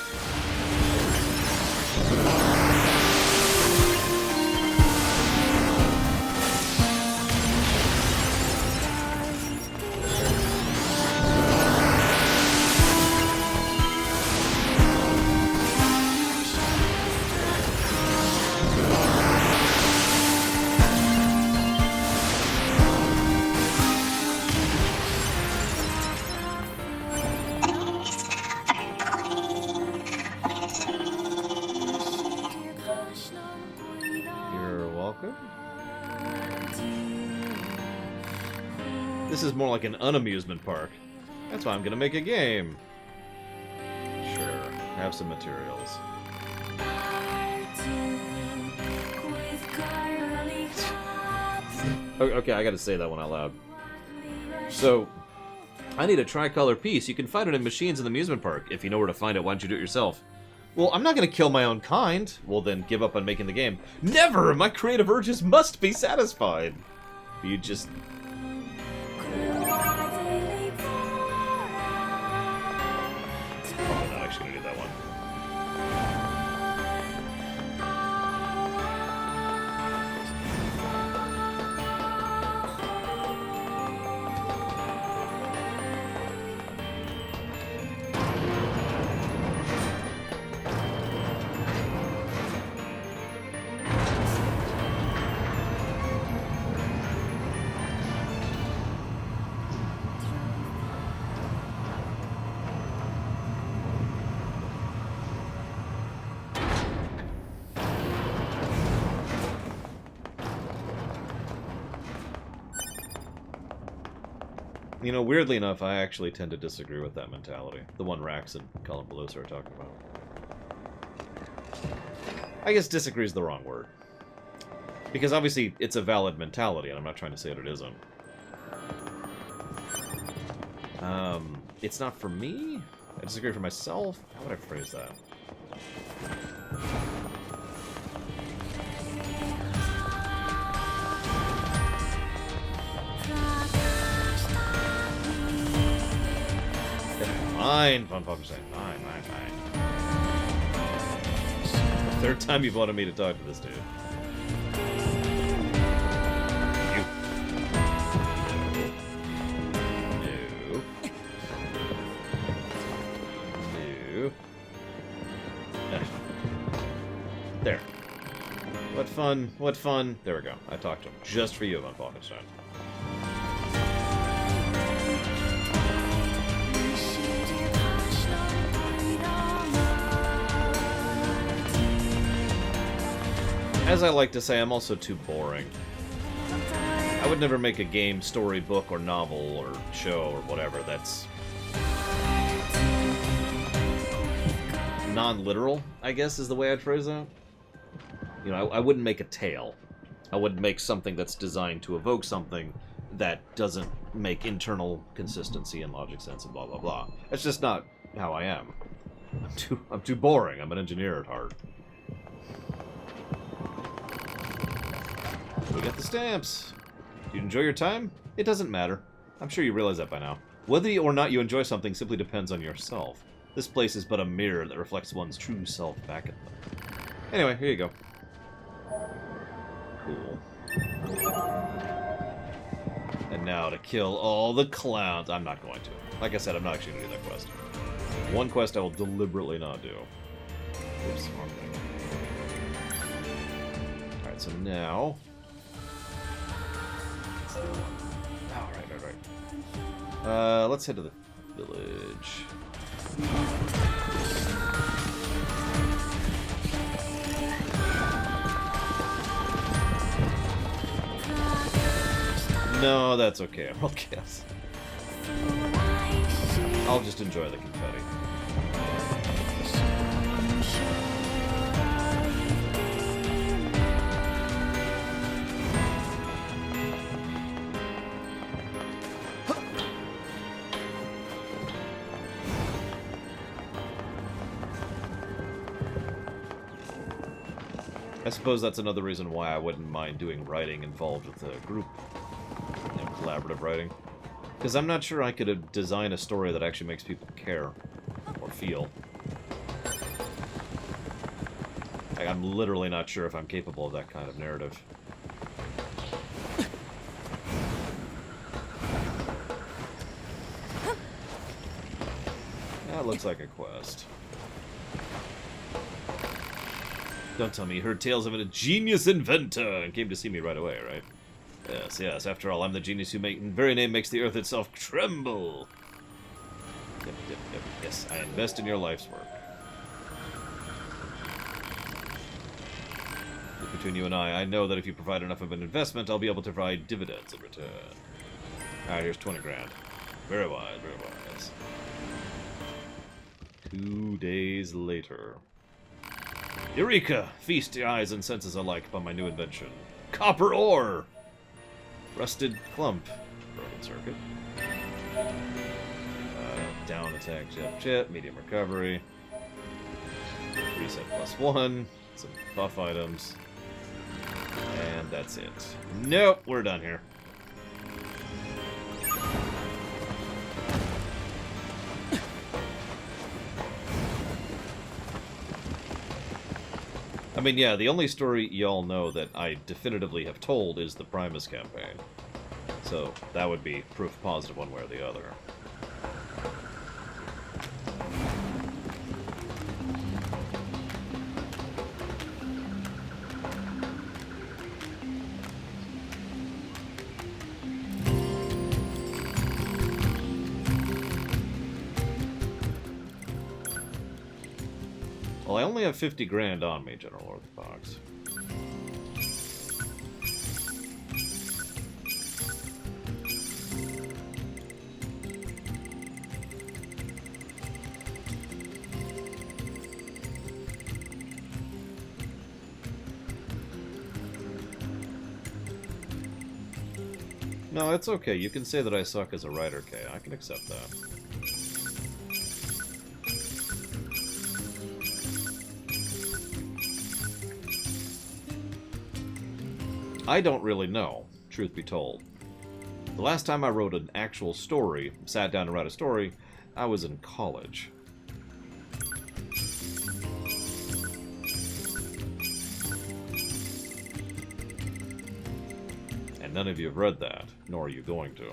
This is more like an unamusement park. That's why I'm gonna make a game. Sure, have some materials. Okay, I gotta say that one out loud. So, I need a tricolor piece. You can find it in machines in the amusement park. If you know where to find it, why don't you do it yourself? Well, I'm not gonna kill my own kind. Well, then give up on making the game. Never! My creative urges must be satisfied. You just... Probably not actually gonna do that one. You know, weirdly enough, I actually tend to disagree with that mentality. The one Rax and Colin Belosa are talking about. I guess disagree is the wrong word. Because obviously, it's a valid mentality, and I'm not trying to say that it isn't. It's not for me? I disagree for myself? How would I phrase that? Fine, fine. Third time you've wanted me to talk to this dude. You. No. There. What fun, what fun. There we go. I talked to him. Just for you, Von Falkenstein. As I like to say, I'm also too boring. I would never make a game, story, book, or novel, or show, or whatever that's non-literal, I guess is the way I'd phrase that. You know, I wouldn't make a tale. I wouldn't make something that's designed to evoke something that doesn't make internal consistency and logic sense and blah, blah, blah. That's just not how I am. I'm too boring. I'm an engineer at heart. We got the stamps. Do you enjoy your time? It doesn't matter. I'm sure you realize that by now. Whether or not you enjoy something simply depends on yourself. This place is but a mirror that reflects one's true self back at them. Anyway, here you go. Cool. And now to kill all the clowns. I'm not going to. Like I said, I'm not actually going to do that quest. One quest I will deliberately not do. Oops, wrong thing. Alright, so now... Oh, right. Let's head to the village. No, that's okay. I'll guess. I'll just enjoy the confetti. I suppose that's another reason why I wouldn't mind doing writing involved with a group, you know, collaborative writing. Because I'm not sure I could design a story that actually makes people care or feel. Like, I'm literally not sure if I'm capable of that kind of narrative. That looks like a quest. Don't tell me you heard tales of a genius inventor and came to see me right away, right? Yes, yes, after all, I'm the genius whose very name makes the earth itself tremble. Yep, yes, I invest in your life's work. Look, between you and I know that if you provide enough of an investment, I'll be able to provide dividends in return. Alright, here's 20 grand. Very wise, very wise. 2 days later. Eureka! Feast your eyes and senses alike upon my new invention. Copper ore! Rusted clump. Broken circuit. Down attack, jet, medium recovery. Reset +1. Some buff items. And that's it. Nope, we're done here. I mean, yeah, the only story y'all know that I definitively have told is the Primus campaign. So, that would be proof positive one way or the other. Well, I only have 50 grand on me, General Orthodox. No, it's okay. You can say that I suck as a writer, Kay. I can accept that. I don't really know, truth be told. The last time I wrote an actual story, sat down to write a story, I was in college. And none of you have read that, nor are you going to.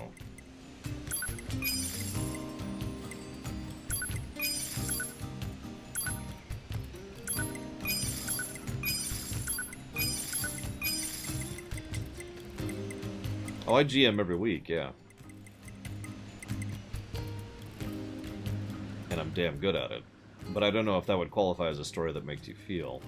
Oh, I GM every week, yeah. And I'm damn good at it. But I don't know if that would qualify as a story that makes you feel.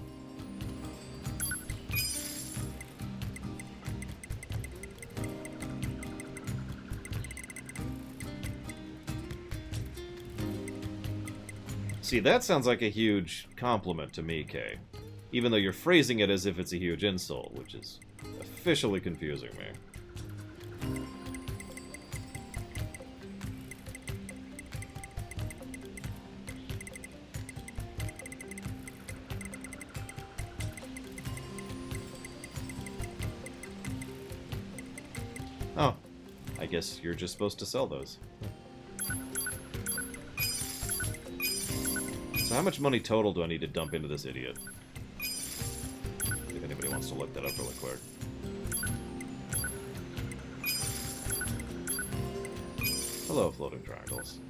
See, that sounds like a huge compliment to me, Kay. Even though you're phrasing it as if it's a huge insult, which is officially confusing me. Oh, I guess you're just supposed to sell those. So how much money total do I need to dump into this idiot? If anybody wants to look that up really quick. Hello, floating triangles.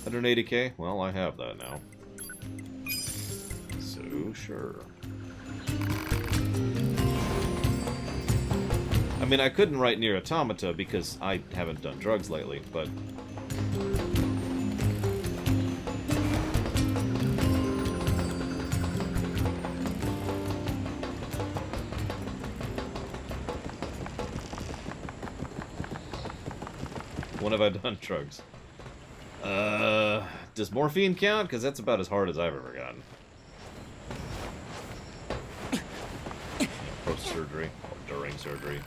180k? Well, I have that now. So, sure. I mean, I couldn't write Nier Automata because I haven't done drugs lately, but... when have I done drugs? Does morphine count? Because that's about as hard as I've ever gotten. Post-surgery, or during surgery,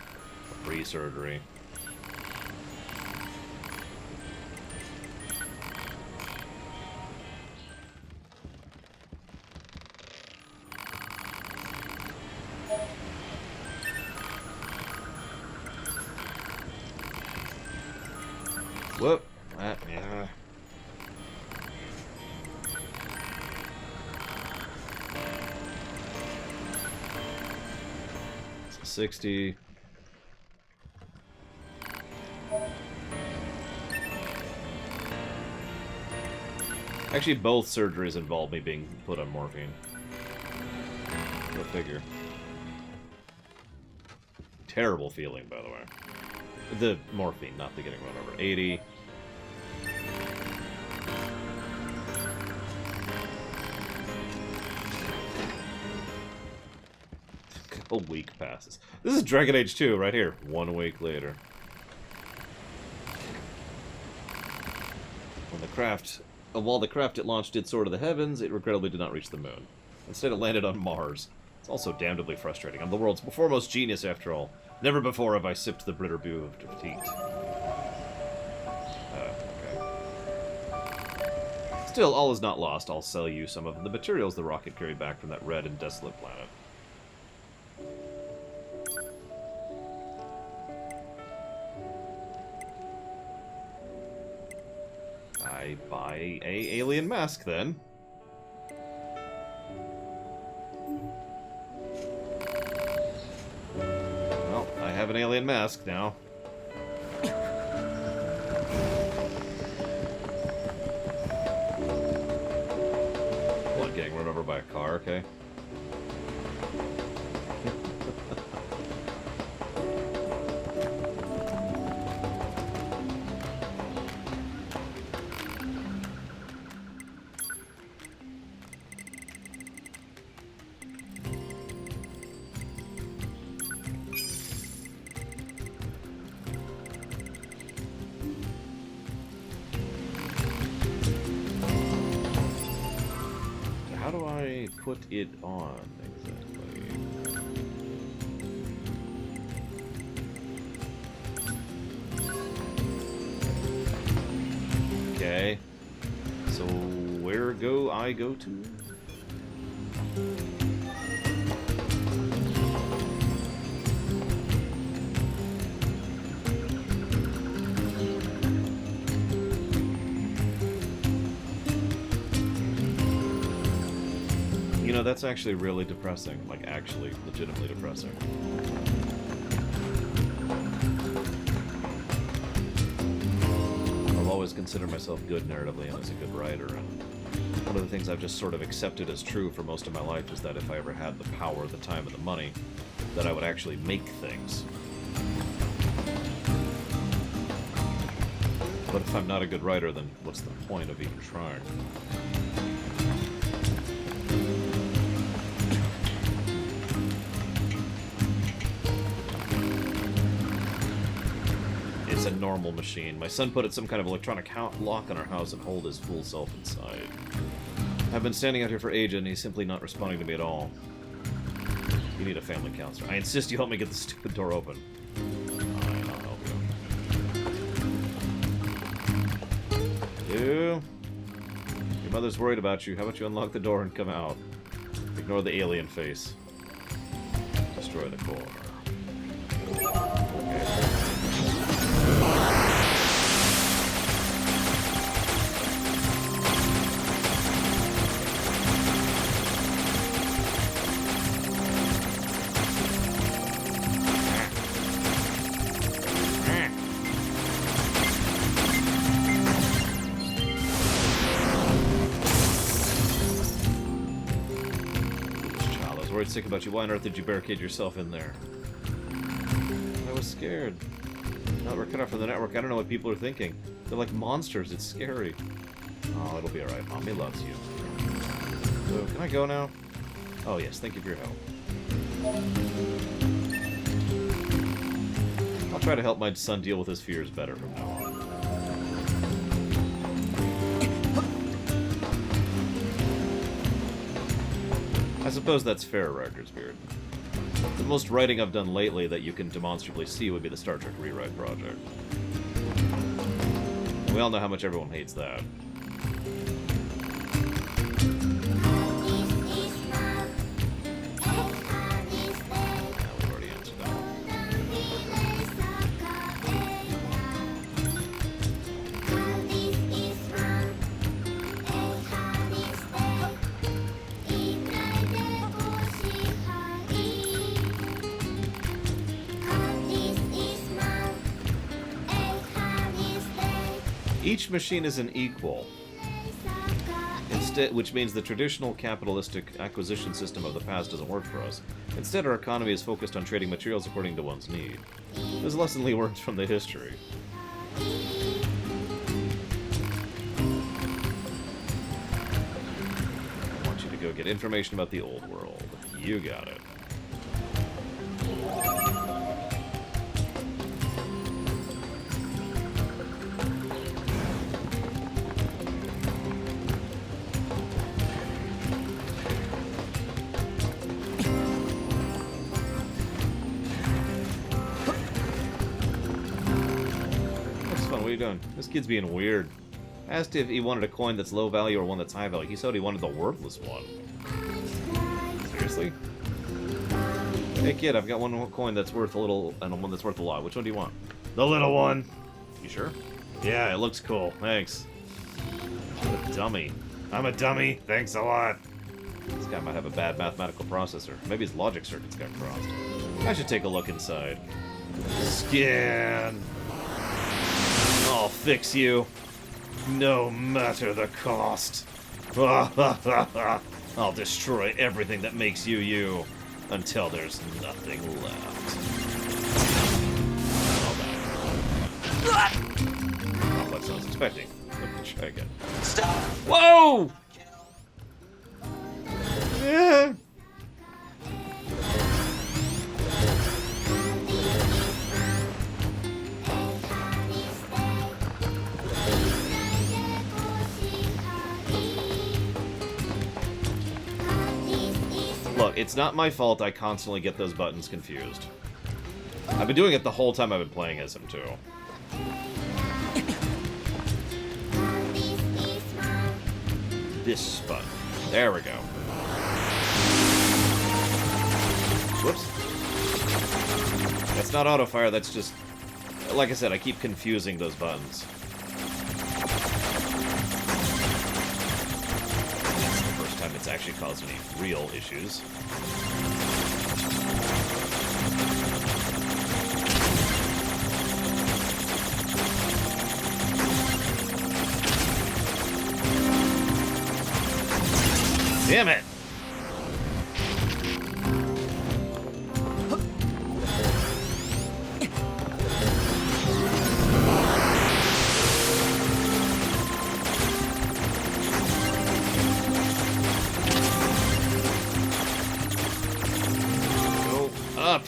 pre-surgery. Whoop. Yeah. 60. Actually, both surgeries involved me being put on morphine. Go figure. Terrible feeling, by the way. The morphine, not the getting run over. 80. A week passes. This is Dragon Age 2 right here. 1 week later. While the craft it launched did soar to the heavens, it regrettably did not reach the moon. Instead, it landed on Mars. It's also damnably frustrating. I'm the world's foremost genius, after all. Never before have I sipped the bitter brew of defeat. Okay. Still, all is not lost. I'll sell you some of the materials the rocket carried back from that red and desolate planet. I buy a alien mask, then. Well, I have an alien mask now. Blood getting run over by a car, okay. How do I put it on, exactly? I go to? You know, that's actually really depressing. Like, actually, legitimately depressing. I've always considered myself good narratively and as a good writer, and one of the things I've just sort of accepted as true for most of my life is that if I ever had the power, the time, and the money, that I would actually make things. But if I'm not a good writer, then what's the point of even trying? It's a normal machine. My son put some kind of electronic lock on our house and hold his full self inside. I've been standing out here for ages and he's simply not responding to me at all. You need a family counselor. I insist you help me get the stupid door open. Fine, I'll help you. You? Your mother's worried about you. How about you unlock the door and come out? Ignore the alien face. Destroy the core. Sick about you. Why on earth did you barricade yourself in there? I was scared. Now we're cut off from the network. I don't know what people are thinking. They're like monsters. It's scary. Oh, it'll be alright. Mommy loves you. So, can I go now? Oh, yes. Thank you for your help. I'll try to help my son deal with his fears better from now on. I suppose that's fair, Recordsbeard. The most writing I've done lately that you can demonstrably see would be the Star Trek Rewrite Project. We all know how much everyone hates that. We've already answered that. Each machine is an equal, which means the traditional capitalistic acquisition system of the past doesn't work for us. Instead, our economy is focused on trading materials according to one's need. There's a lesson learned from the history. I want you to go get information about the old world. You got it. What are you doing? This kid's being weird. I asked if he wanted a coin that's low value or one that's high value. He said he wanted the worthless one. Seriously? Hey kid, I've got one coin that's worth a little and one that's worth a lot. Which one do you want? The little one. You sure? Yeah, it looks cool. Thanks. What a dummy. I'm a dummy. Thanks a lot. This guy might have a bad mathematical processor. Maybe his logic circuits got crossed. I should take a look inside. Scan. I'll fix you, no matter the cost. I'll destroy everything that makes you you, until there's nothing left. Not what I was expecting. Let me try again. Stop! Whoa! Yeah. Look, it's not my fault I constantly get those buttons confused. I've been doing it the whole time I've been playing as him, too. this button. There we go. Whoops. That's not auto-fire, that's just... Like I said, I keep confusing those buttons. That's the first time it's actually caused any real issues. Damn it! Go up!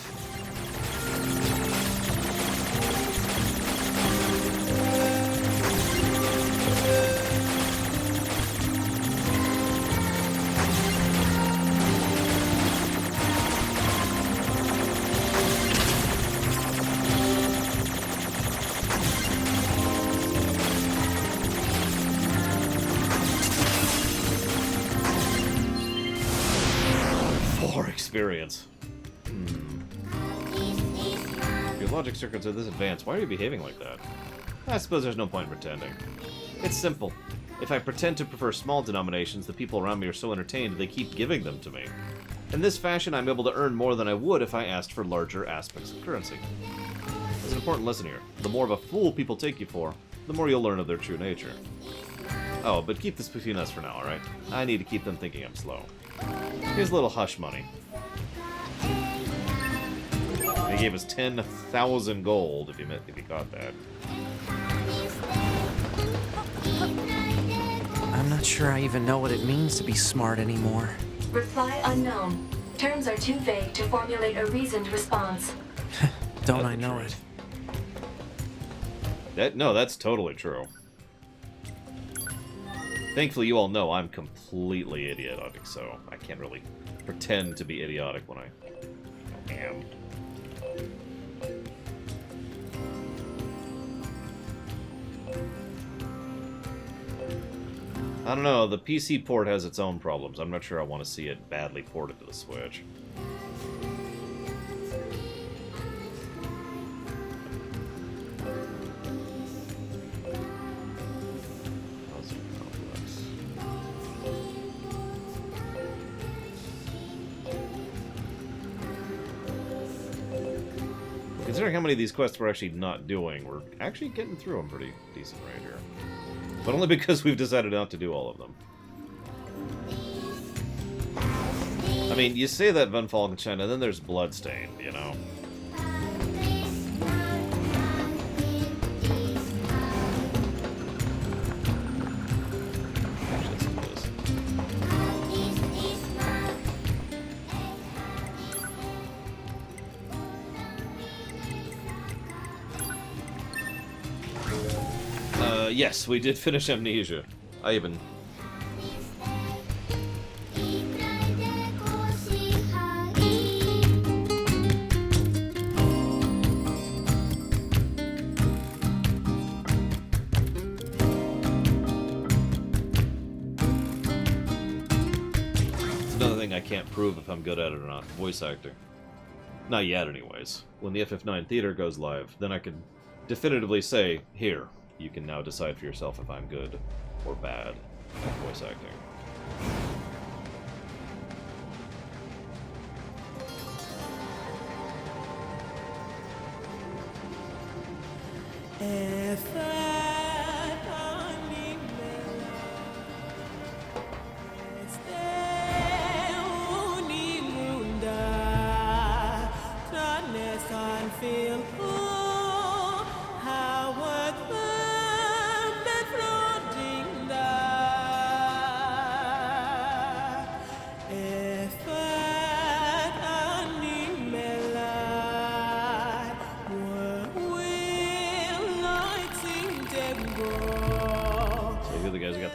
Experience. Your logic circuits are this advanced. Why are you behaving like that? I suppose there's no point in pretending. It's simple. If I pretend to prefer small denominations, the people around me are so entertained they keep giving them to me. In this fashion, I'm able to earn more than I would if I asked for larger aspects of currency. There's an important lesson here. The more of a fool people take you for, the more you'll learn of their true nature. Oh, but keep this between us for now, alright? I need to keep them thinking I'm slow. Here's a little hush money. They gave us 10,000 gold, if you caught that. I'm not sure I even know what it means to be smart anymore. Reply unknown. Terms are too vague to formulate a reasoned response. Don't I know it? No, that's totally true. Thankfully, you all know I'm completely idiotic, so I can't really pretend to be idiotic when I am. I don't know, the PC port has its own problems. I'm not sure I want to see it badly ported to the Switch. Considering how many of these quests we're actually not doing, we're actually getting through them pretty decent right here. But only because we've decided not to do all of them. I mean, you say that Van Falkenstein, and then there's Bloodstained, you know? Yes, we did finish Amnesia. I even... It's another thing I can't prove if I'm good at it or not. Voice acting. Not yet, anyways. When the FF9 theater goes live, then I can definitively say, here. You can now decide for yourself if I'm good or bad at voice acting.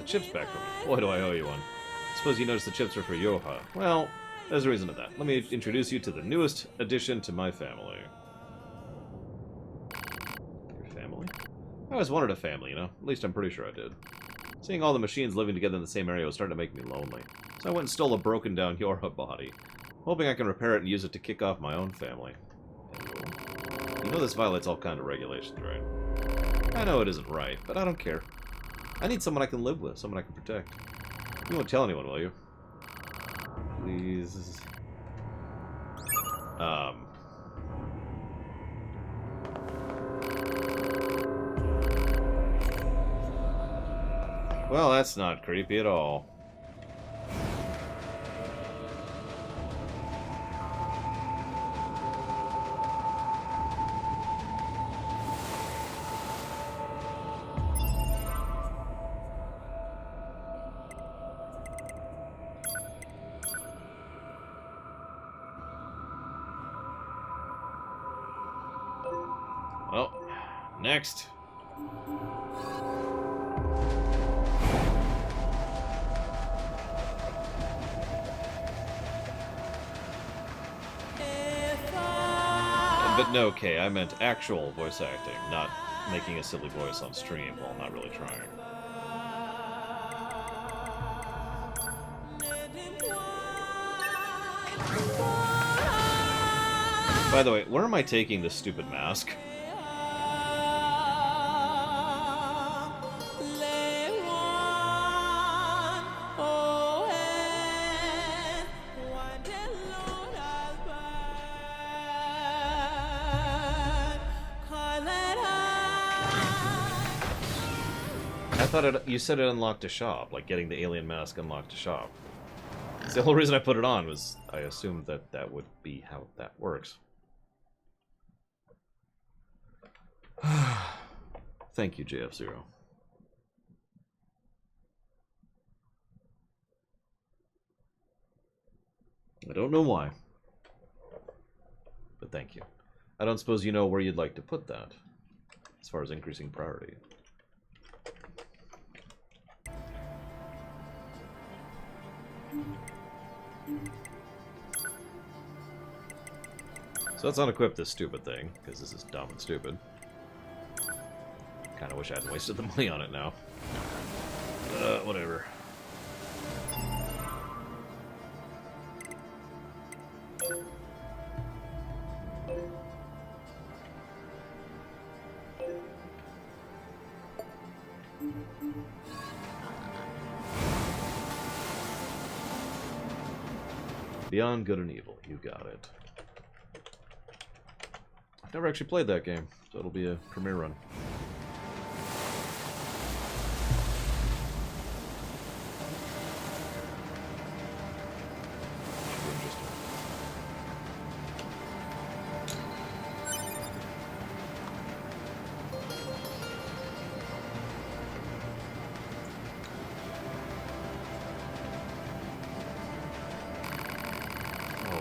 Chips back from me. Boy, do I owe you one. Suppose you noticed the chips are for Yoha. Well, there's a reason to that. Let me introduce you to the newest addition to my family. Your family? I always wanted a family, you know? At least I'm pretty sure I did. Seeing all the machines living together in the same area was starting to make me lonely. So I went and stole a broken down Yorha body, hoping I can repair it and use it to kick off my own family. You know this violates all kind of regulations, right? I know it isn't right, but I don't care. I need someone I can live with, someone I can protect. You won't tell anyone, will you? Please. Well, that's not creepy at all. Well, next. But no, okay, I meant actual voice acting, not making a silly voice on stream while not really trying. By the way, where am I taking this stupid mask? I thought you said it unlocked a shop, like getting the alien mask unlocked a shop. So the whole reason I put it on was I assumed that that would be how that works. Thank you, JF0. I don't know why, but thank you. I don't suppose you know where you'd like to put that, as far as increasing priority. So let's unequip this stupid thing, because this is dumb and stupid. Kinda wish I hadn't wasted the money on it now. Whatever. Beyond Good and Evil, you got it. I've never actually played that game, so it'll be a premiere run.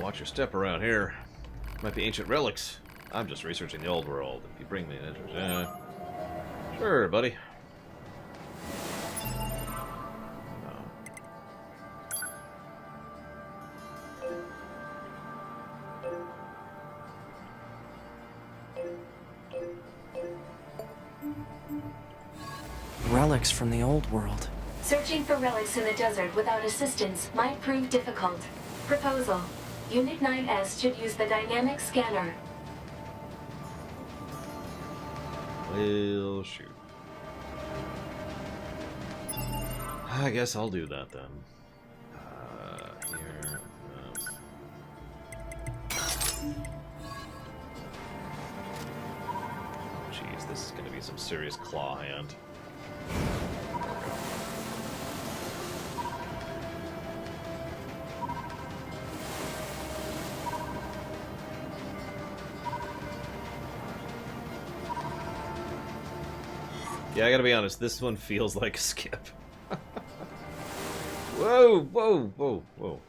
Watch your step around here. Might be ancient relics. I'm just researching the old world. If you bring me an interest, sure, buddy. Relics from the old world. Searching for relics in the desert without assistance might prove difficult. Proposal. Unit 9S should use the dynamic scanner. Well, shoot. I guess I'll do that then. Here. Jeez, this is going to be some serious claw hand. Yeah, I gotta be honest, this one feels like a skip. Whoa, whoa, whoa, whoa.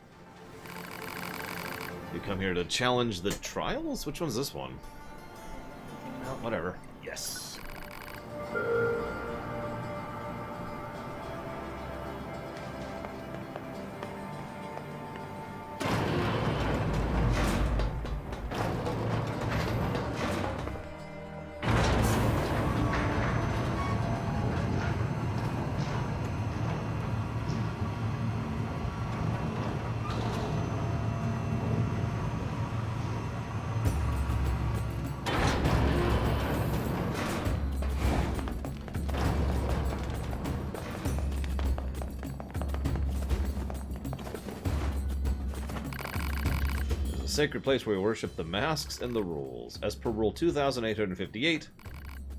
You come here to challenge the trials? Which one's this one? Well, whatever. Yes. sacred place where we worship the masks and the rules. As per rule 2858,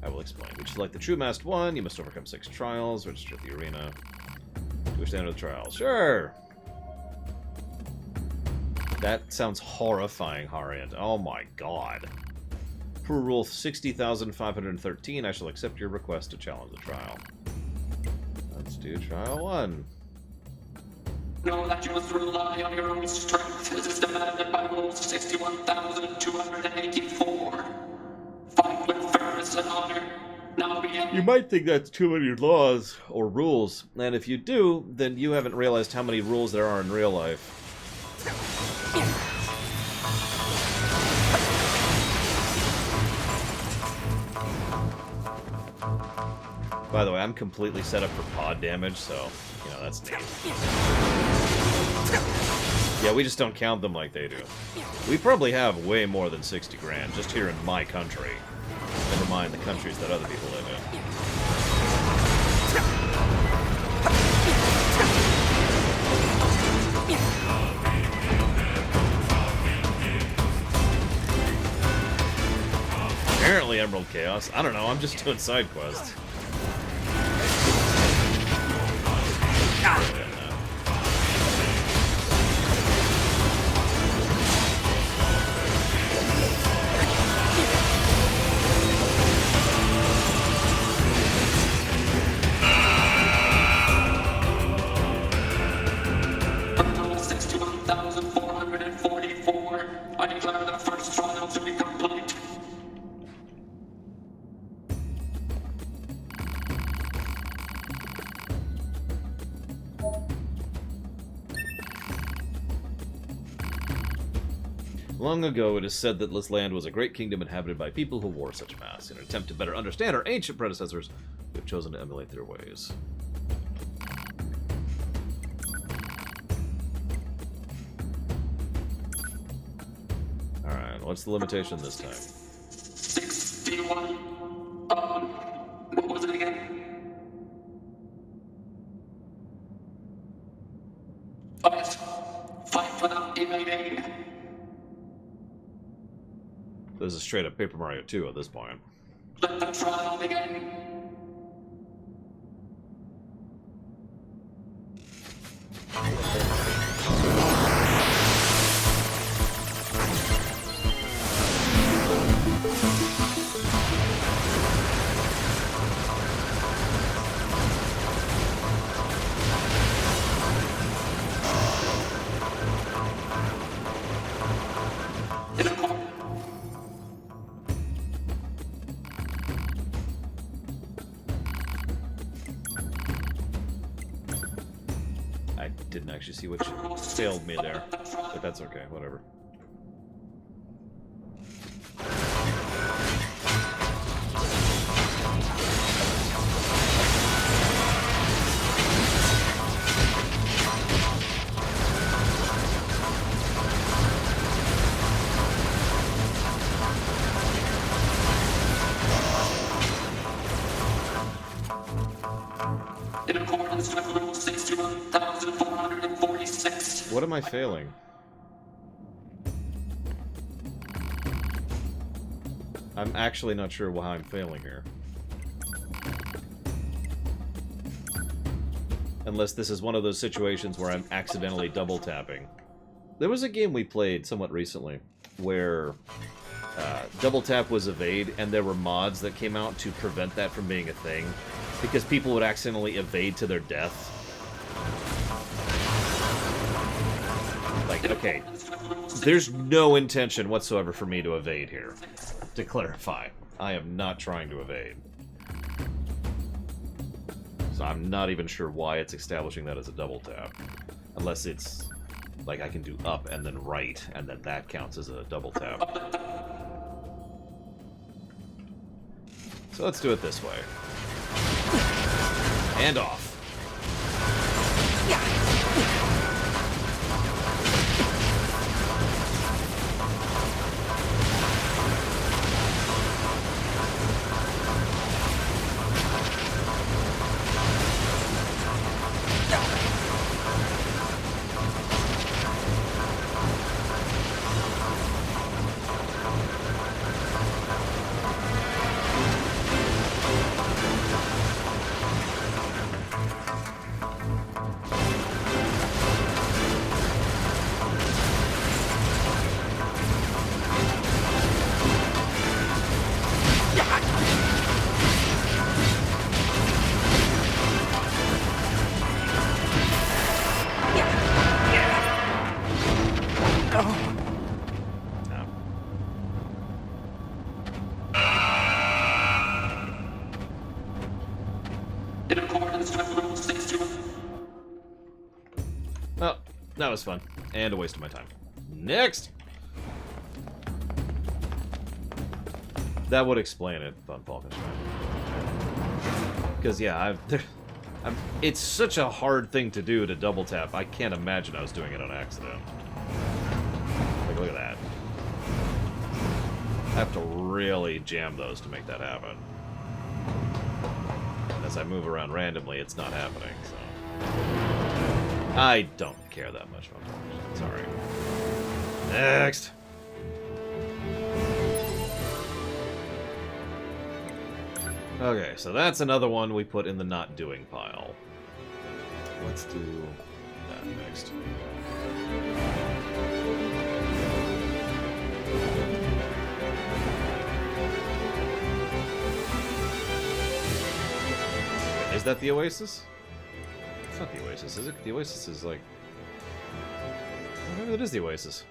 I will explain. Which is like the true masked one, you must overcome 6 trials, register at the arena. To stand the trial. Sure! That sounds horrifying, Harriet. Oh my god. Per rule 60,513, I shall accept your request to challenge the trial. Let's do trial 1. Know that you must rely on your own strength, as is demanded by Rule 61,284. Fight with firmness and honor. Now begin. You might think that's too many laws or rules, and if you do, then you haven't realized how many rules there are in real life. By the way, I'm completely set up for pod damage, so, you know, that's neat. Yeah, we just don't count them like they do. We probably have way more than 60 grand just here in my country. Never mind the countries that other people live in. Apparently Emerald Chaos. I don't know, I'm just doing side quests. Rule 61,444. I declare the first trial to be complete. Long ago, it is said that this land was a great kingdom inhabited by people who wore such masks. In an attempt to better understand our ancient predecessors, we have chosen to emulate their ways. Alright, what's the limitation this time? 61. What was it again? Fight without evading. This is straight up Paper Mario 2 at this point. Let the trial begin. I didn't actually see which failed me there, but that's okay, whatever. In accordance with Rule 61,446. What am I failing? I'm actually not sure why I'm failing here. Unless this is one of those situations where I'm accidentally double tapping. There was a game we played somewhat recently where double tap was evade, and there were mods that came out to prevent that from being a thing because people would accidentally evade to their death. Like, okay, there's no intention whatsoever for me to evade here. To clarify, I am not trying to evade. So I'm not even sure why it's establishing that as a double tap. Unless it's, like, I can do up and then right, and then that counts as a double tap. So let's do it this way. And off. Oh, that was fun. And a waste of my time. Next! That would explain it on Falcon's Strike. Because, yeah, it's such a hard thing to do to double tap. I can't imagine I was doing it on accident. Like, look at that. I have to really jam those to make that happen. As I move around randomly, it's not happening, so... I don't care that much about that. Sorry. Next! Okay, so that's another one we put in the not doing pile. Let's do that next. Is that the Oasis? It's not the Oasis, is it? The Oasis is like... Oh, maybe that is the Oasis.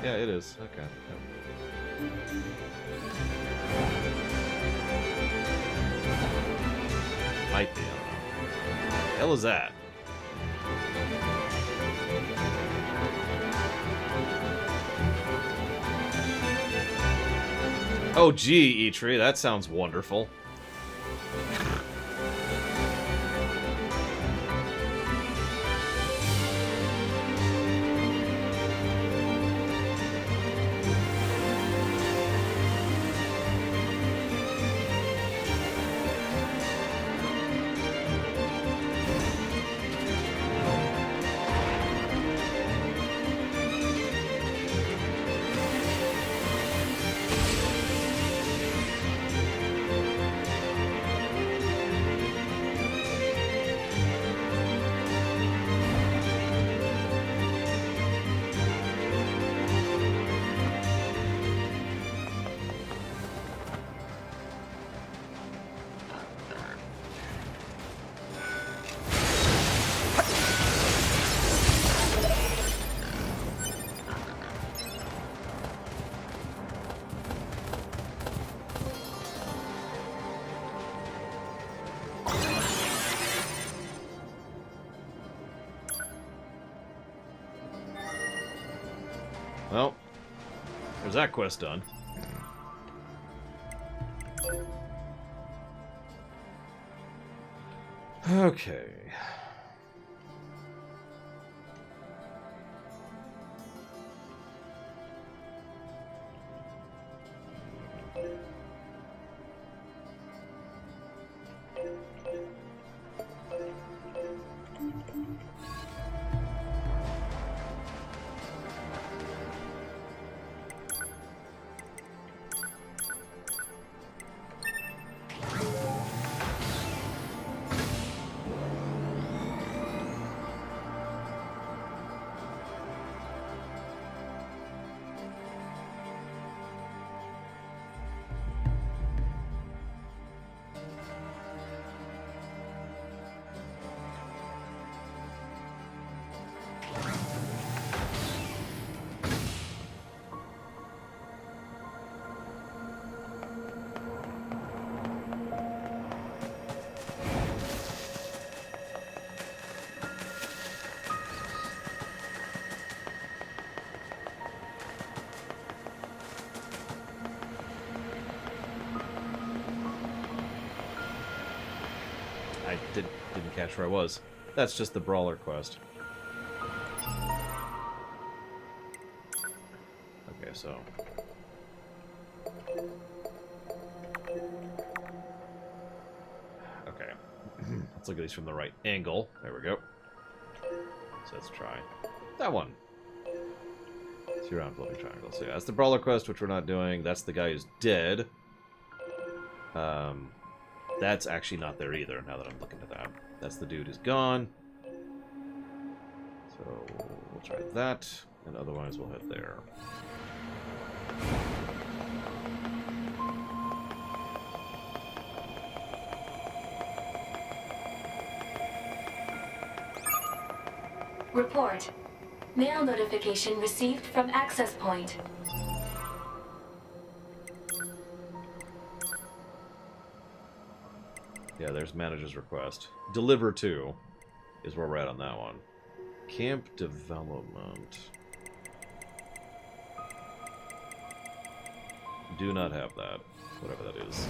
Yeah, it is. Okay. Yep. Might be, I don't know. The hell is that? Oh, gee, E-Tree, that sounds wonderful. Well, there's that quest done. Okay. I didn't catch where I was. That's just the Brawler quest. Okay, so... Okay. Let's look at these from the right angle. There we go. So let's try that one. See around floating triangles. So yeah, that's the Brawler quest, which we're not doing. That's the guy who's dead. That's actually not there either, now that I'm looking at that. That's the dude who's gone. So we'll try that, and otherwise we'll head there. Report. Mail notification received from access point. Yeah, there's manager's request. Deliver to is where we're at on that one. Camp development. Do not have that. Whatever that is.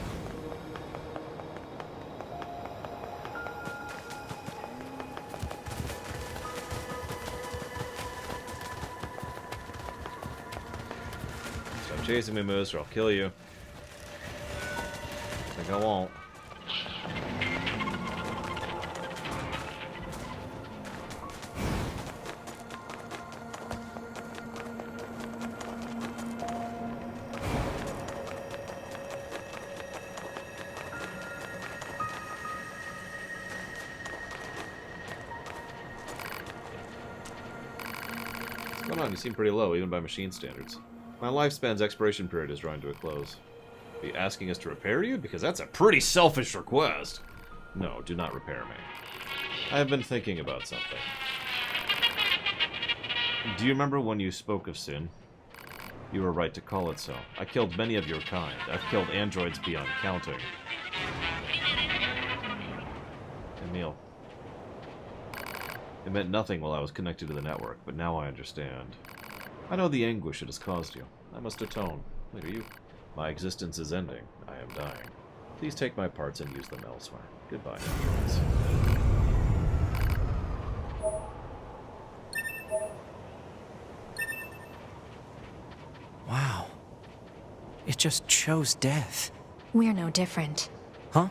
Stop chasing me, Moose, or I'll kill you. I think I won't. Come on, you seem pretty low, even by machine standards. My lifespan's expiration period is drawing to a close. Are you asking us to repair you? Because that's a pretty selfish request. No, do not repair me. I have been thinking about something. Do you remember when you spoke of sin? You were right to call it so. I killed many of your kind. I've killed androids beyond counting. Emil. It meant nothing while I was connected to the network, but now I understand. I know the anguish it has caused you. I must atone. Wait, are you? My existence is ending. I am dying. Please take my parts and use them elsewhere. Goodbye, androids. Wow. It just chose death. We're no different. Huh?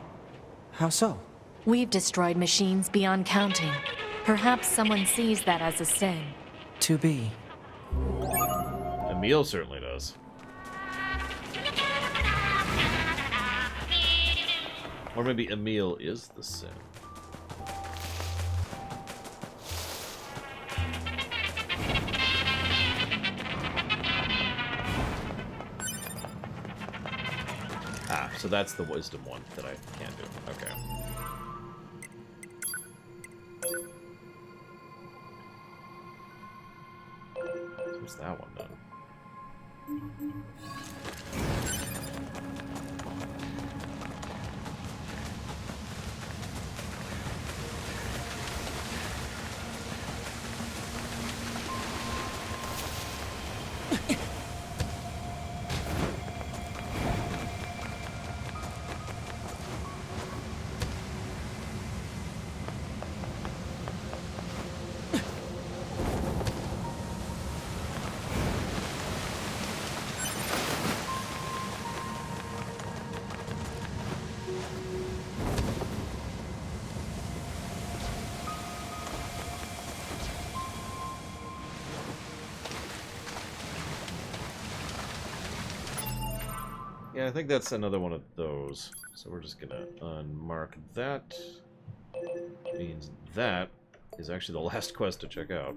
How so? We've destroyed machines beyond counting. Perhaps someone sees that as a sin. To be. Emil certainly does. Or maybe Emil is the sin. Ah, so that's the wisdom one that I can't do. Okay. What's that one done? Yeah, I think that's another one of those. So we're just gonna unmark that. Means that is actually the last quest to check out.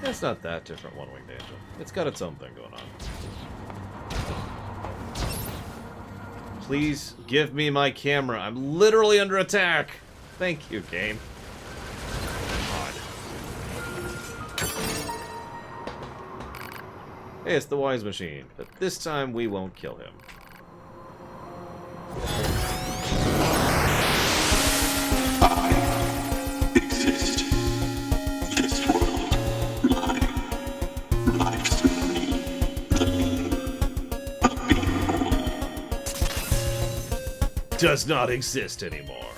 It's not that different, One Winged Angel. It's got its own thing going on. Please give me my camera. I'm literally under attack. Thank you, game. God. Hey, it's the Wise Machine, but this time we won't kill him. Exist. This world. Mine. Life's me. The me. A being. Does not exist anymore.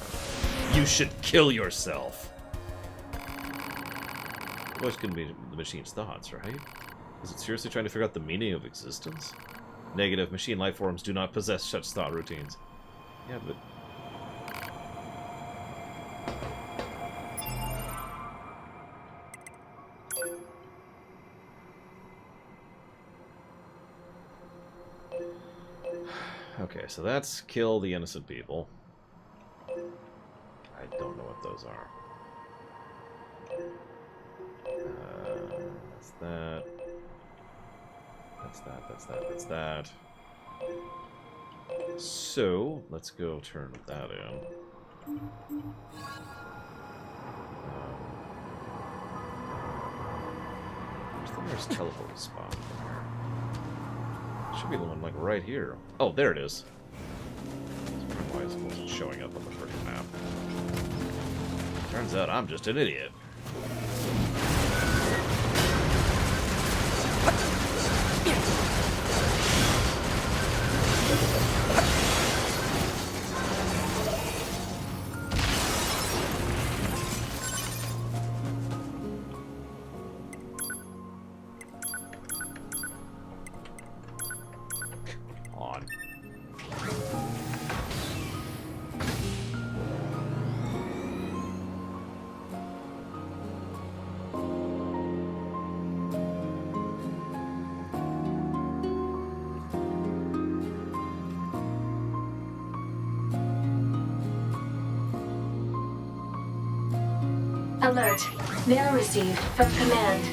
You should kill yourself. What's going to be the machine's thoughts, right? Is it seriously trying to figure out the meaning of existence? Negative. Machine life forms do not possess such thought routines. Yeah, but... Okay, so that's kill the innocent people. I don't know what those are. That's that. That's that, that's that, that's that. So, let's go turn that in. Where's the nearest teleport spot from here? Should be the one, like, right here. Oh, there it is. Why is it wasn't showing up on the freaking map? Turns out I'm just an idiot. Alert. Mail received from command.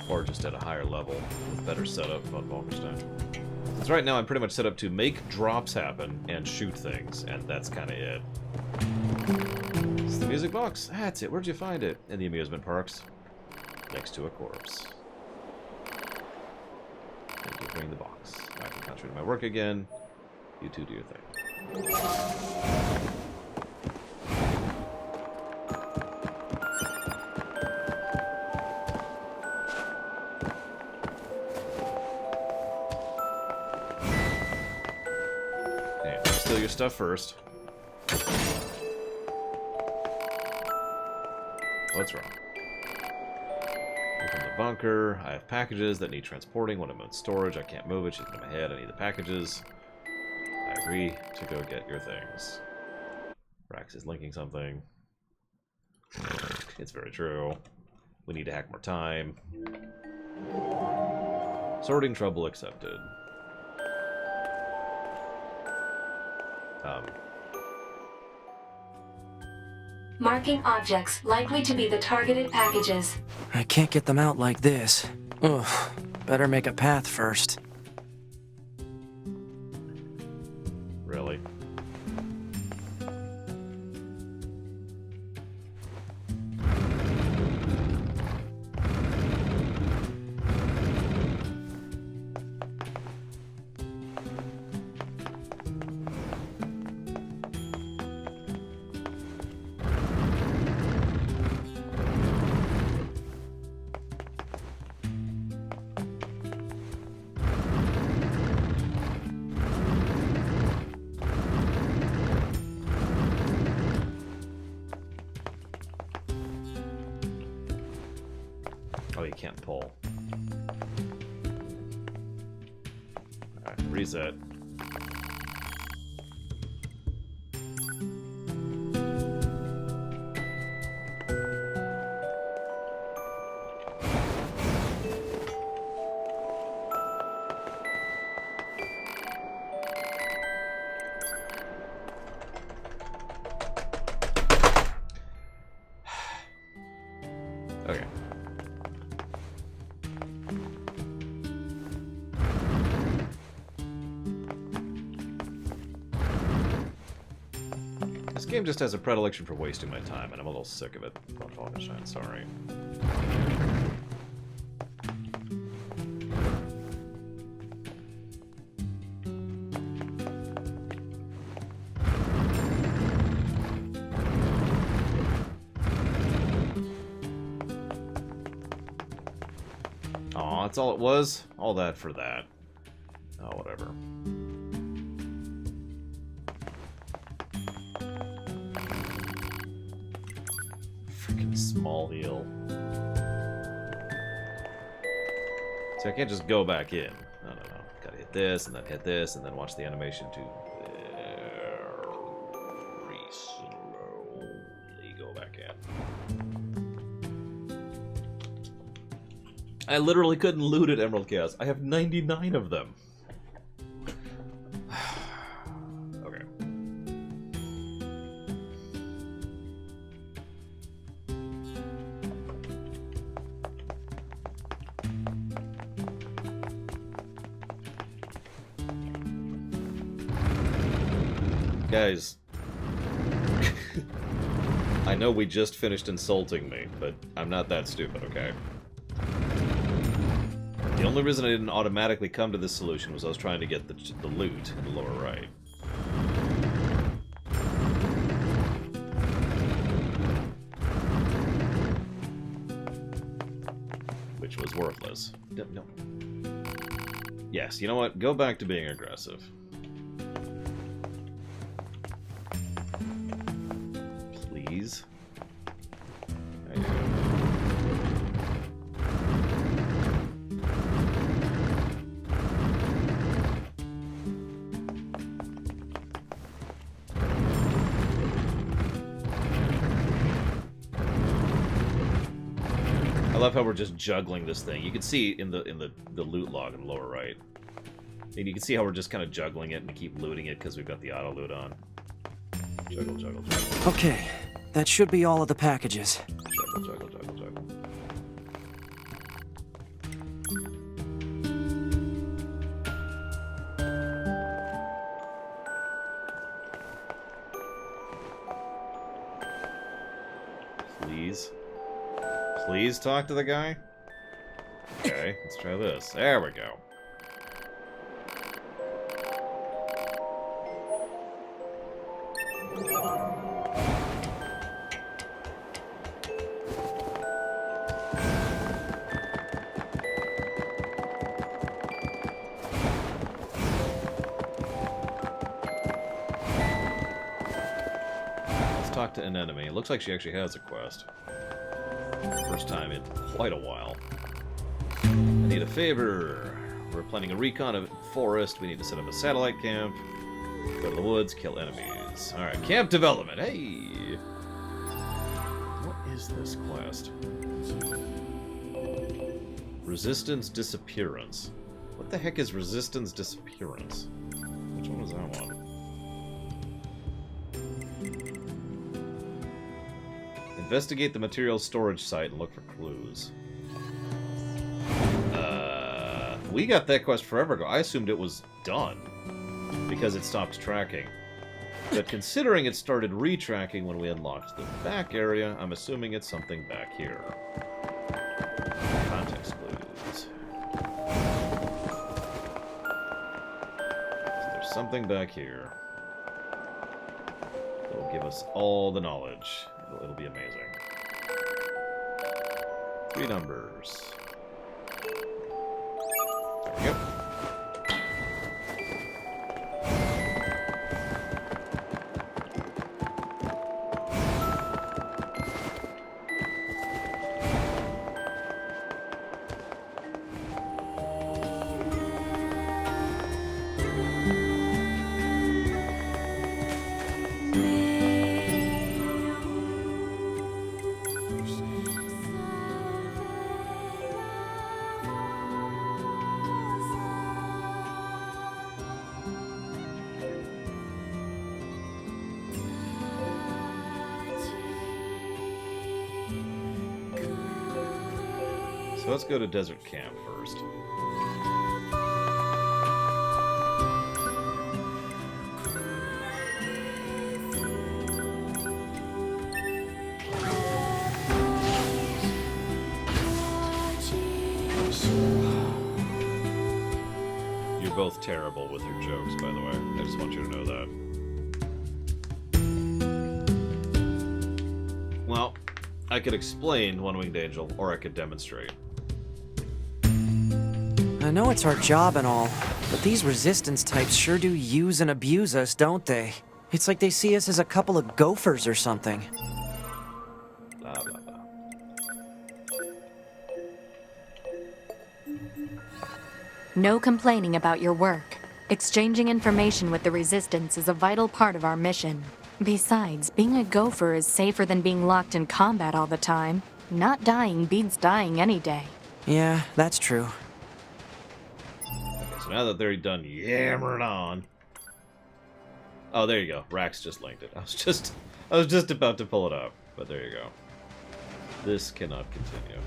Or just at a higher level with better setup on Wolfenstein. Because right now I'm pretty much set up to make drops happen and shoot things, and that's kind of it. It's the music box. That's it. Where'd you find it? In the amusement parks. Next to a corpse. Thank you for bringing the box. I can concentrate on my work again. You two do your thing. Okay, steal your stuff first. What's wrong? Open the bunker. I have packages that need transporting. When I'm in storage, I can't move it. She's in my head. I need the packages. I agree to go get your things. Rax is linking something. It's very true. We need to hack more time. Sorting trouble accepted. Marking objects likely to be the targeted packages. I can't get them out like this. Ugh. Better make a path first. Really? Oh, you can't pull. Alright, reset. Okay. This game just has a predilection for wasting my time, and I'm a little sick of it. Wolfenstein, sorry. Aw, that's all it was? All that for that. Oh, whatever. Freaking small heal. So I can't just go back in. No. Gotta hit this, and then watch the animation to very slowly go back in. I literally couldn't loot at Emerald Chaos. I have 99 of them. Okay. Guys. I know we just finished insulting me, but I'm not that stupid, okay? The only reason I didn't automatically come to this solution was I was trying to get the loot in the lower right. Which was worthless. No. Yes, you know what? Go back to being aggressive. Please. There you go. I love how we're just juggling this thing. You can see in the loot log in the lower right. And you can see how we're just kind of juggling it and keep looting it because we've got the auto loot on. Juggle. Okay, that should be all of the packages. Juggle. Please talk to the guy? Okay, let's try this. There we go. Let's talk to an enemy. It looks like she actually has a quest. First time in quite a while. I need a favor. We're planning a recon of forest. We need to set up a satellite camp. Go to the woods, kill enemies. Alright, camp development. Hey! What is this quest? Resistance disappearance. What the heck is resistance disappearance? Which one was that one? Investigate the material storage site and look for clues. We got that quest forever ago. I assumed it was done because it stopped tracking. But considering it started retracking when we unlocked the back area, I'm assuming it's something back here. Context clues. So there's something back here. It'll give us all the knowledge. It'll be amazing. 3 numbers. There we go. So let's go to Desert Camp first. You're both terrible with your jokes, by the way. I just want you to know that. Well, I could explain One-Winged Angel, or I could demonstrate. I know it's our job and all, but these resistance types sure do use and abuse us, don't they? It's like they see us as a couple of gophers or something. Blah, blah, blah. No complaining about your work. Exchanging information with the Resistance is a vital part of our mission. Besides, being a gopher is safer than being locked in combat all the time. Not dying beats dying any day. Yeah, that's true. Okay, so now that they're done yammering on... Oh, there you go. Rax just linked it. I was just about to pull it up, but there you go. This cannot continue.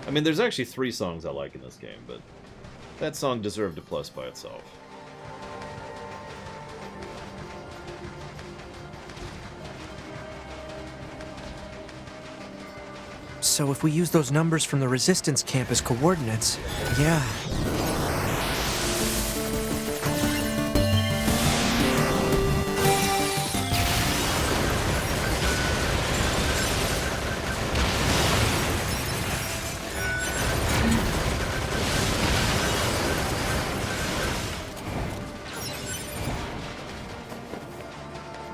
I mean, there's actually 3 songs I like in this game, but that song deserved a plus by itself. So if we use those numbers from the Resistance camp as coordinates, yeah.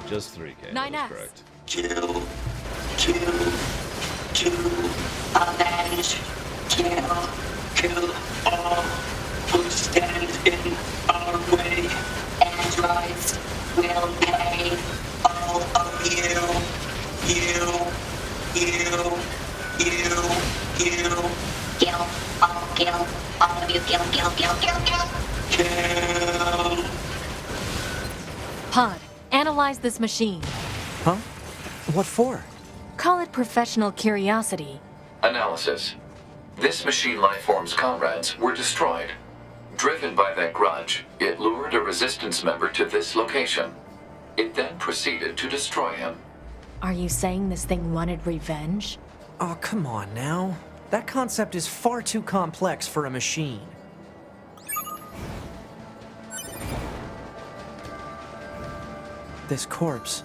Just 3K, that 9S. is correct. Kill, avenge, kill all who stand in our way. Androids will pay all of you. Kill all of you, kill. Pod, analyze this machine. Huh? What for? Call it professional curiosity. Analysis. This machine lifeform's comrades were destroyed. Driven by that grudge, it lured a Resistance member to this location. It then proceeded to destroy him. Are you saying this thing wanted revenge? Oh, come on now. That concept is far too complex for a machine. This corpse.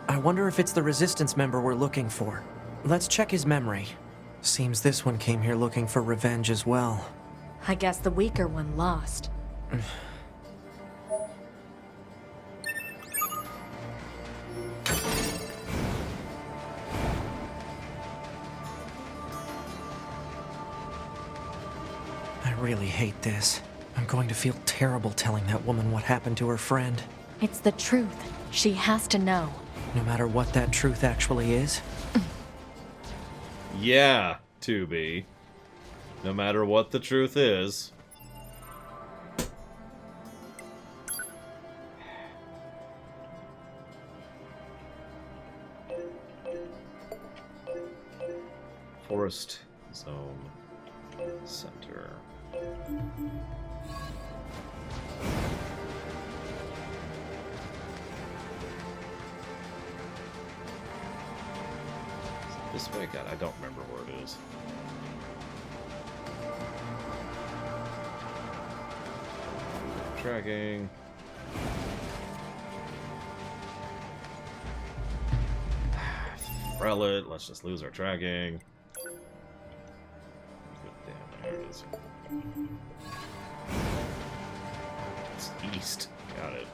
I wonder if it's the Resistance member we're looking for. Let's check his memory. Seems this one came here looking for revenge as well. I guess the weaker one lost. I really hate this. I'm going to feel terrible telling that woman what happened to her friend. It's the truth. She has to know. No matter what that truth actually is. Yeah, 2B. No matter what the truth is. Forest Zone Center. This way, God, I don't remember where it is. Tracking. Relic, let's just lose our tracking. Damn, there it is. It's east. Got it.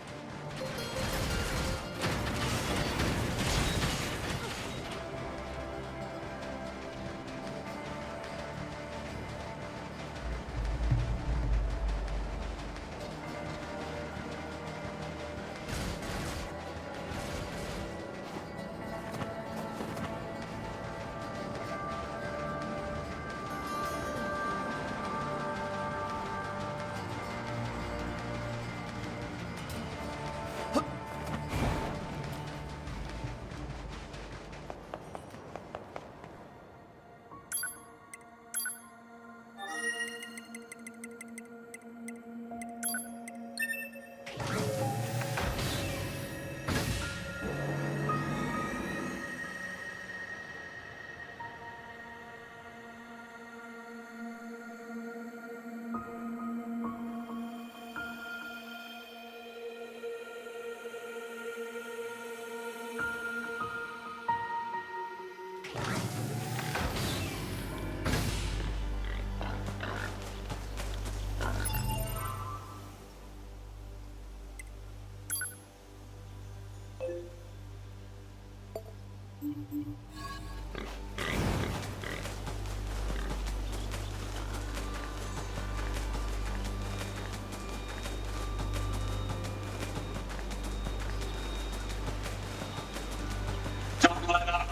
Don't let up.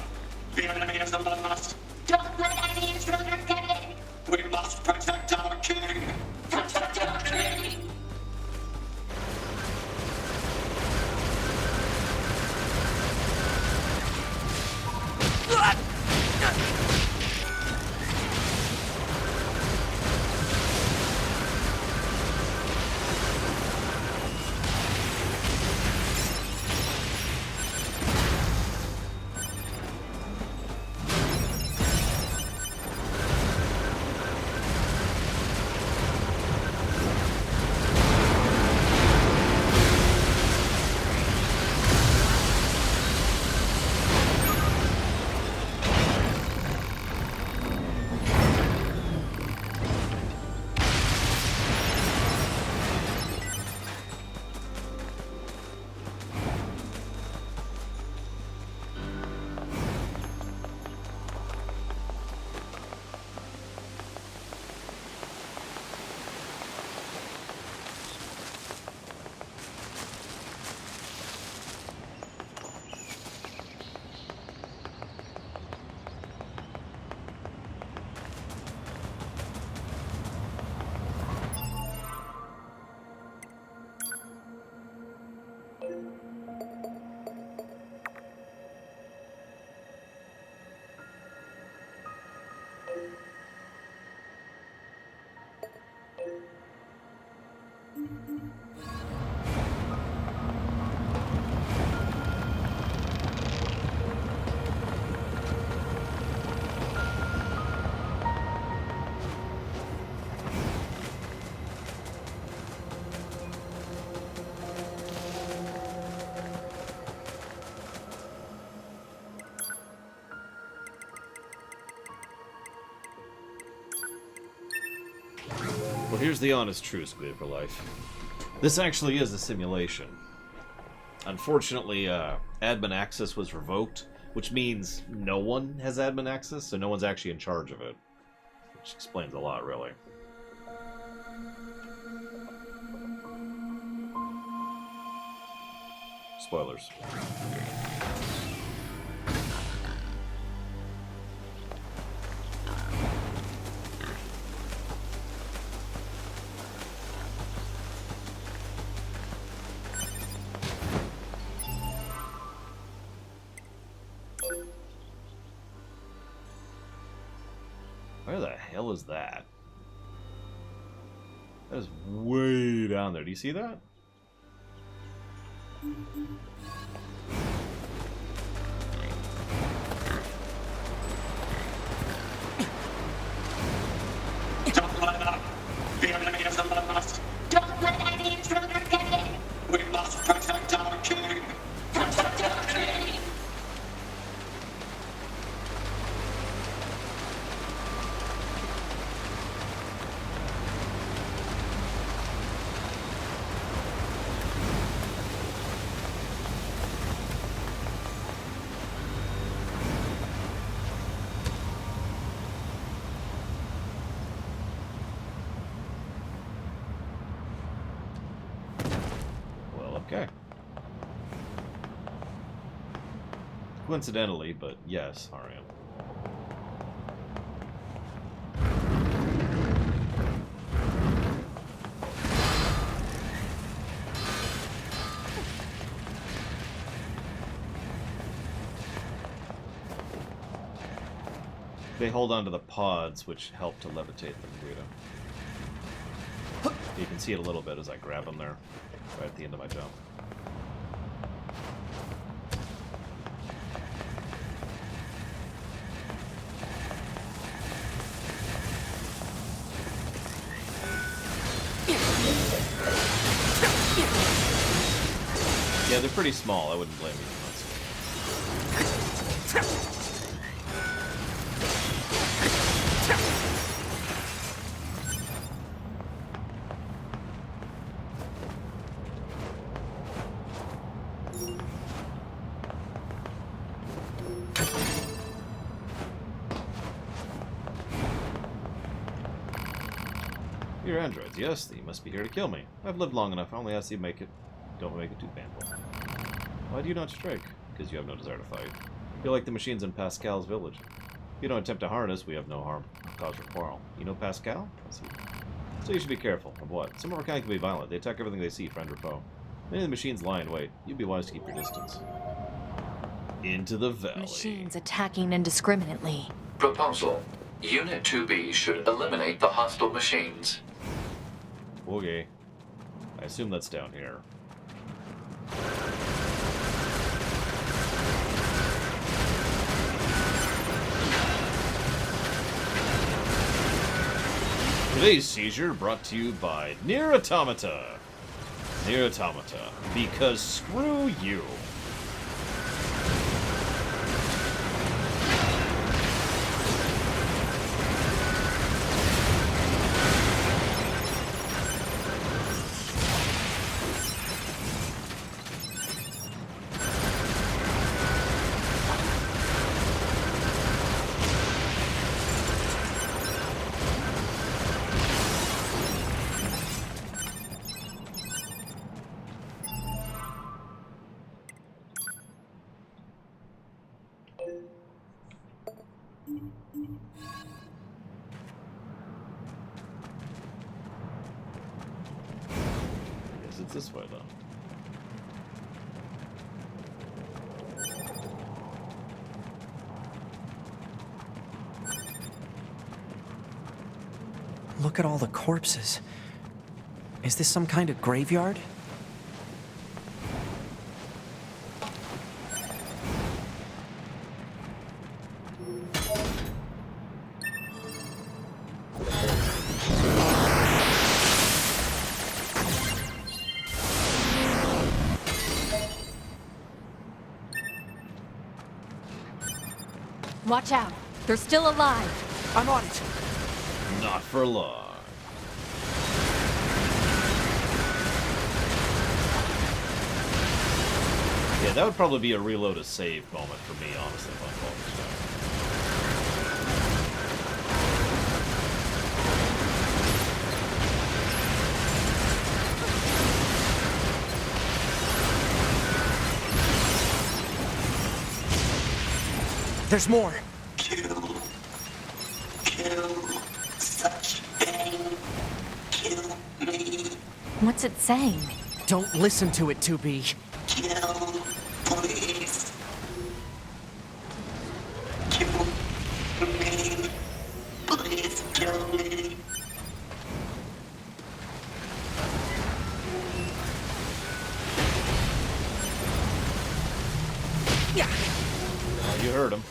The enemy is among us. Don't let any intruder get in. We must protect our king. Protect our king. Well, here's the honest truth, Squid for Life. This actually is a simulation. Unfortunately, admin access was revoked, which means no one has admin access, so no one's actually in charge of it. Which explains a lot, really. Spoilers. Where the hell is that? That is way down there. Do you see that? Don't let up. The enemy is among us. Don't let any intruder get in. We must protect our king. Protect our king. Well, okay. Coincidentally, but yes, Ariam. They hold onto the pods, which help to levitate them, Guido. You can see it a little bit as I grab them there, right at the end of my jump. Yeah, they're pretty small. I wouldn't blame you too much. You're androids, yes? You must be here to kill me. I've lived long enough. I only ask you don't make it too painful. Why do you not strike? Because you have no desire to fight. You're like the machines in Pascal's village. If you don't attempt to harm us, we have no harm. Cause for quarrel. You know Pascal? I see. So you should be careful. Of what? Some of our kind can be violent. They attack everything they see, friend or foe. Many of the machines lie in wait. You'd be wise to keep your distance. Into the valley. Machines attacking indiscriminately. Proposal. Unit 2B should eliminate the hostile machines. Okay. I assume that's down here. Today's seizure brought to you by Nier Automata. Nier Automata. Because screw you. Guess it's this way, though. Look at all the corpses. Is this some kind of graveyard? Watch out. They're still alive. I'm on it. Not for long. Yeah, that would probably be a reload a save moment for me, honestly, if I'm calling this time. There's more. Kill. Such pain. Kill me. What's it saying? Don't listen to it, 2B. Kill, please. Kill me. Please kill me. Yeah. You heard him.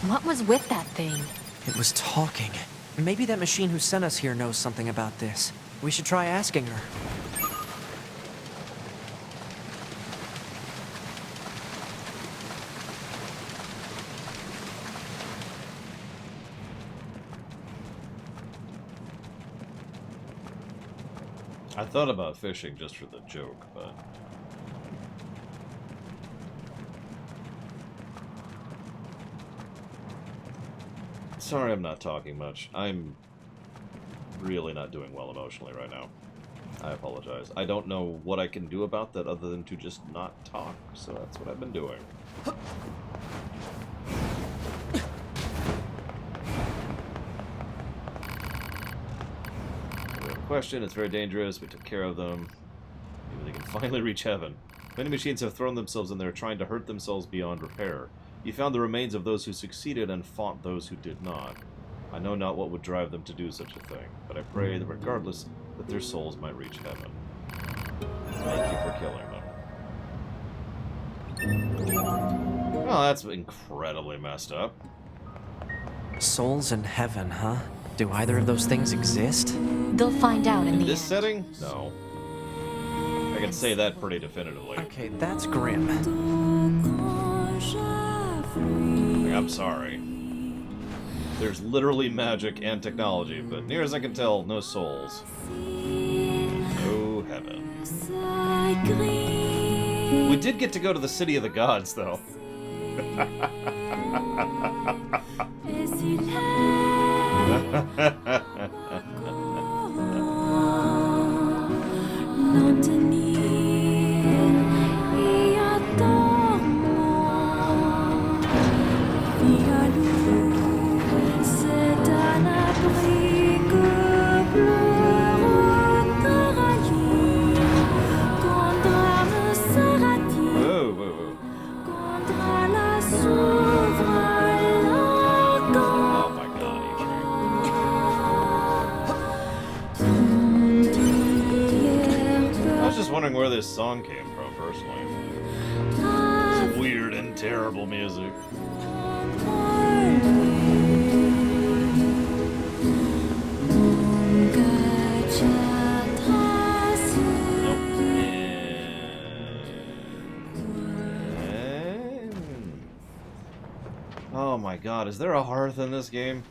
What was with that thing? It was talking. Maybe that machine who sent us here knows something about this. We should try asking her. I thought about fishing just for the joke, but... Sorry I'm not talking much. I'm really not doing well emotionally right now. I apologize. I don't know what I can do about that other than to just not talk, so that's what I've been doing. question. It's very dangerous. We took care of them. Maybe they can finally reach heaven. Many machines have thrown themselves in there trying to hurt themselves beyond repair. You found the remains of those who succeeded and fought those who did not. I know not what would drive them to do such a thing, but I pray that regardless, that their souls might reach heaven. Thank you for killing them. Well, that's incredibly messed up. Souls in heaven, huh? Do either of those things exist? They'll find out in the This end. setting? No. I can say that pretty definitively. Okay, that's grim. Like, I'm sorry. There's literally magic and technology, but near as I can tell, no souls. No heaven. We did get to go to the City of the Gods, though. Whoa, whoa, whoa. Oh my god, I was just wondering where this song came from, personally. It's weird and terrible music. Oh my god, is there a hearth in this game?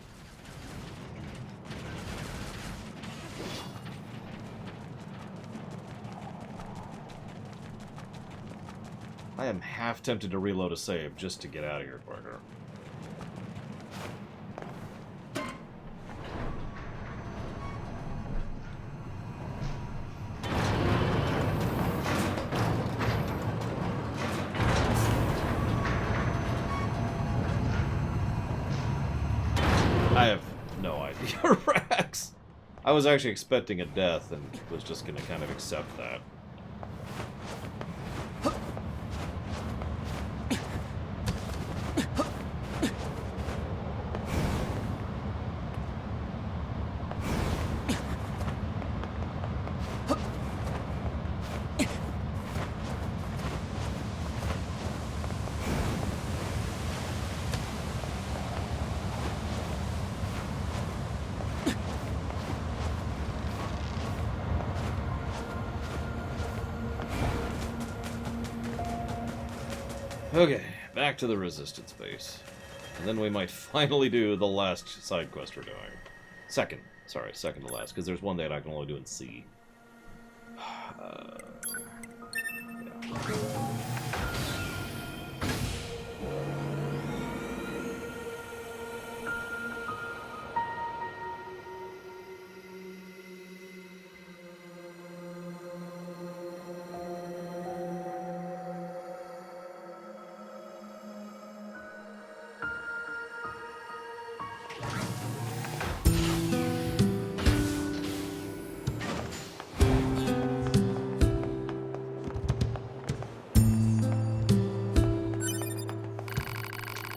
I am half tempted to reload a save just to get out of here quicker. I have no idea, Rex. I was actually expecting a death and was just going to kind of accept that. Okay, back to the Resistance base. And then we might finally do the last side quest we're doing. Second to last, because there's one that I can only do in C. Yeah.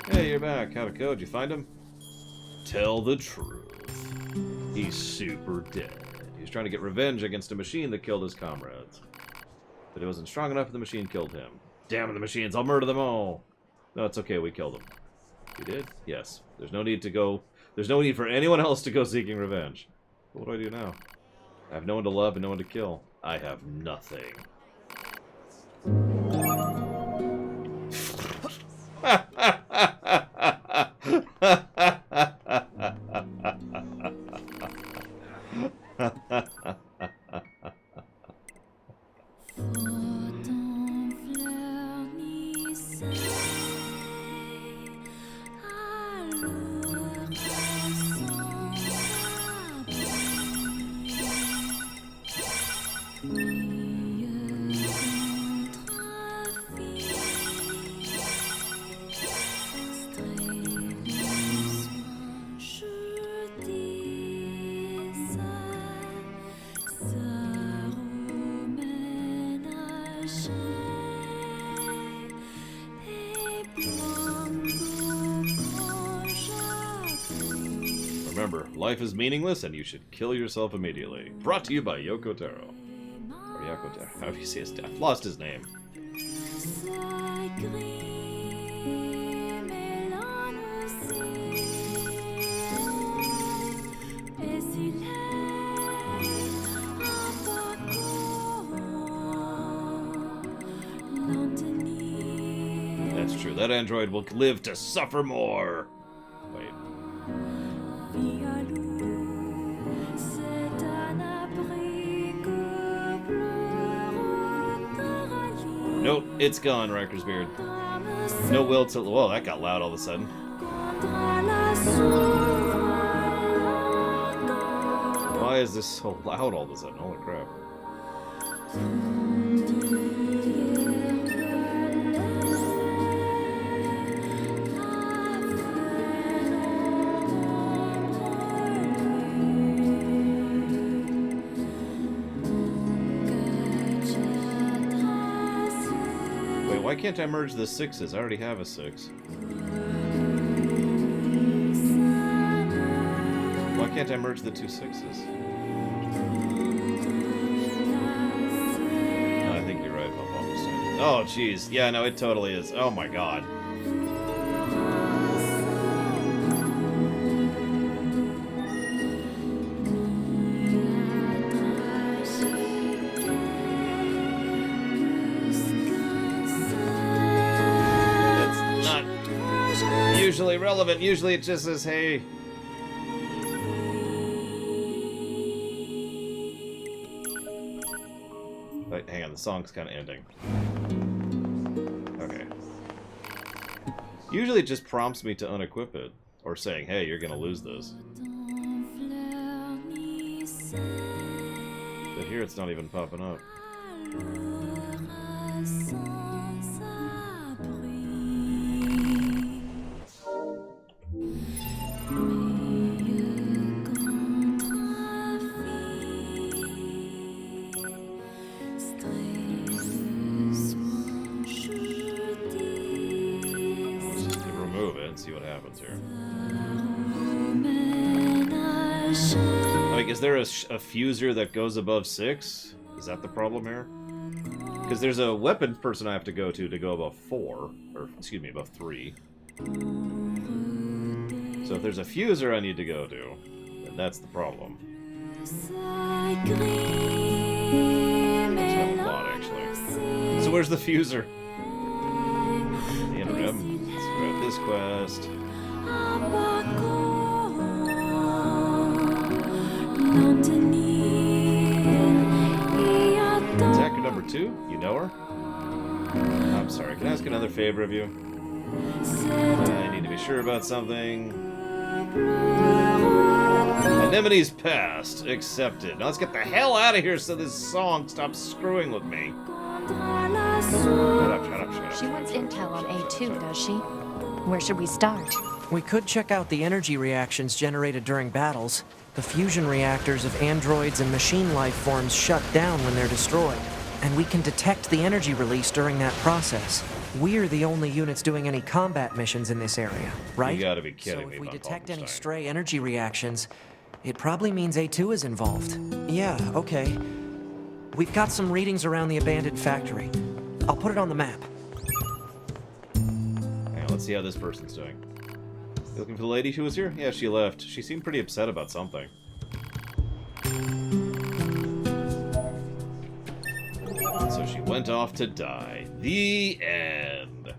Hey, you're back. How'd it go? Did you find him? Tell the truth. He's super dead. He was trying to get revenge against a machine that killed his comrades. But it wasn't strong enough and the machine killed him. Damn the machines, I'll murder them all! No, it's okay, we killed him. We did? Yes. There's no need for anyone else to go seeking revenge. But what do I do now? I have no one to love and no one to kill. I have nothing. Thank you. Remember, life is meaningless and you should kill yourself immediately. Brought to you by Yoko Taro. Or Yoko Taro. How do you say his name? I've lost his name. That's true. That android will live to suffer more. Wait. Nope, it's gone, Riker's beard. No will to... Whoa, that got loud all of a sudden. Why is this so loud all of a sudden? Holy crap. Why can't I merge the 6s? I already have a 6. Why can't I merge the two 6s? No, I think you're right, Papa. Oh, jeez. Yeah, no, it totally is. Oh, my God. Usually relevant. Usually it just says, hey. Wait, hang on. The song's kind of ending. Okay. Usually it just prompts me to unequip it. Or saying, hey, you're going to lose this. But here it's not even popping up. See what happens here. Like, is there a fuser that goes above 6? Is that the problem here? Because there's a weapons person I have to go above 4. Or, excuse me, above 3. So if there's a fuser I need to go to, then that's the problem. That's not a lot, actually. So where's the fuser? The interim. This quest. Attacker number 2? You know her? I'm sorry, can I ask another favor of you? I need to be sure about something. Anemone's past. Accepted. Now let's get the hell out of here so this song stops screwing with me. Shut up. She wants intel on A2, does she? Where should we start? We could check out the energy reactions generated during battles. The fusion reactors of androids and machine life forms shut down when they're destroyed. And we can detect the energy release during that process. We're the only units doing any combat missions in this area, right? You gotta be kidding me. So if we detect any stray energy reactions, it probably means A2 is involved. Yeah, okay. We've got some readings around the abandoned factory. I'll put it on the map. Let's see how this person's doing. You looking for the lady who was here? Yeah, she left. She seemed pretty upset about something. So she went off to die. The end.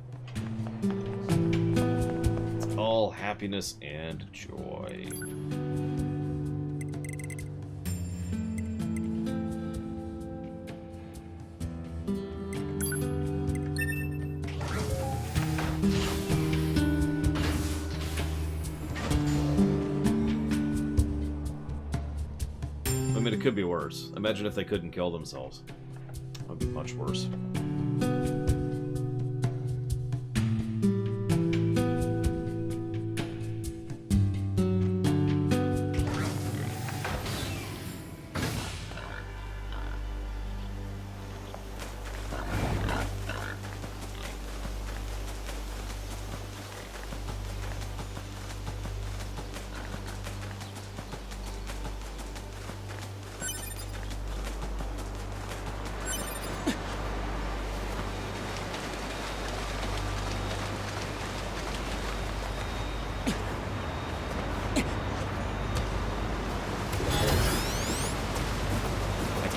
It's all happiness and joy. I mean, it could be worse. Imagine if they couldn't kill themselves. That would be much worse.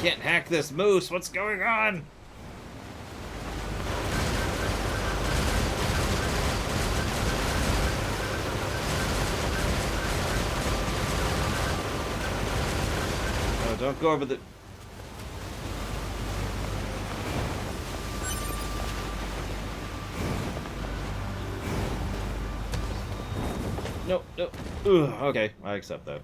can't hack this moose. What's going on? Oh, don't go over the... No, no. Ugh, okay, I accept that.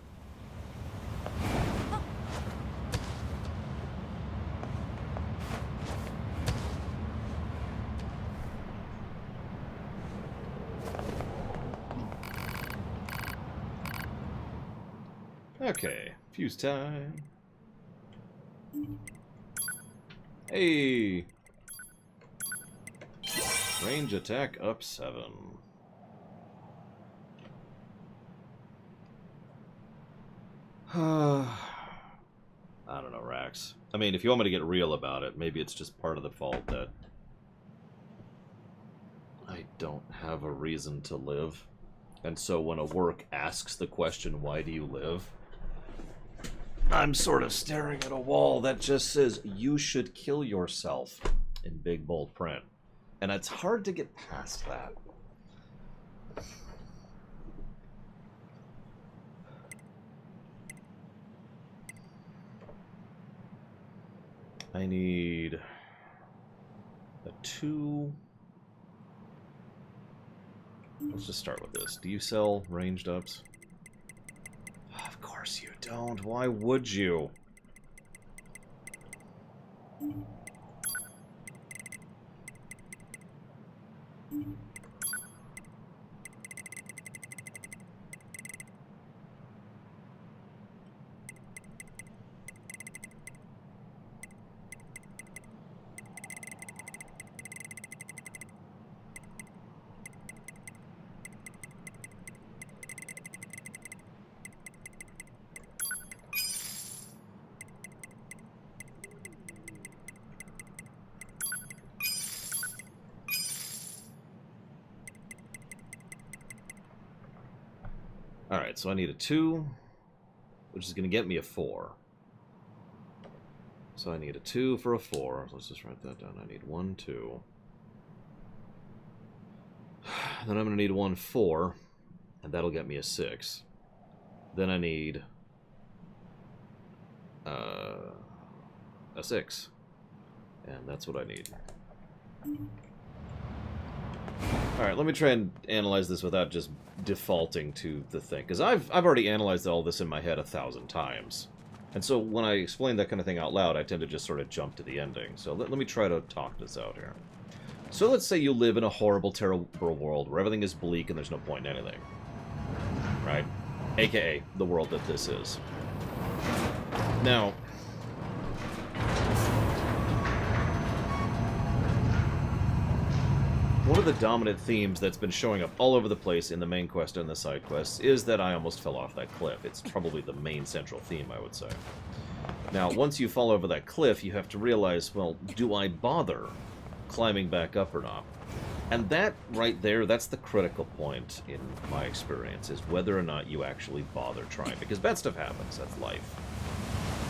Okay, fuse time. Hey! Range attack up 7. I don't know, Rax. I mean, if you want me to get real about it, maybe it's just part of the fault that I don't have a reason to live. And so when a work asks the question, why do you live? I'm sort of staring at a wall that just says, you should kill yourself, in big bold print. And it's hard to get past that. I need a 2. Let's just start with this. Do you sell ranged ups? Of course you don't. Why would you? Alright, so I need a 2, which is going to get me a 4. So I need a 2 for a 4. Let's just write that down. I need 1, 2. Then I'm going to need 1, 4, and that'll get me a 6. Then I need a 6, and that's what I need. Alright, let me try and analyze this without just defaulting to the thing. Because I've already analyzed all this in my head 1,000 times. And so when I explain that kind of thing out loud, I tend to just sort of jump to the ending. So let me try to talk this out here. So let's say you live in a horrible, terrible world where everything is bleak and there's no point in anything. Right? AKA the world that this is. Now... one of the dominant themes that's been showing up all over the place in the main quest and the side quests is that I almost fell off that cliff. It's probably the main central theme, I would say. Now, once you fall over that cliff, you have to realize, well, do I bother climbing back up or not? And that right there, that's the critical point in my experience, is whether or not you actually bother trying. Because bad stuff happens, that's life.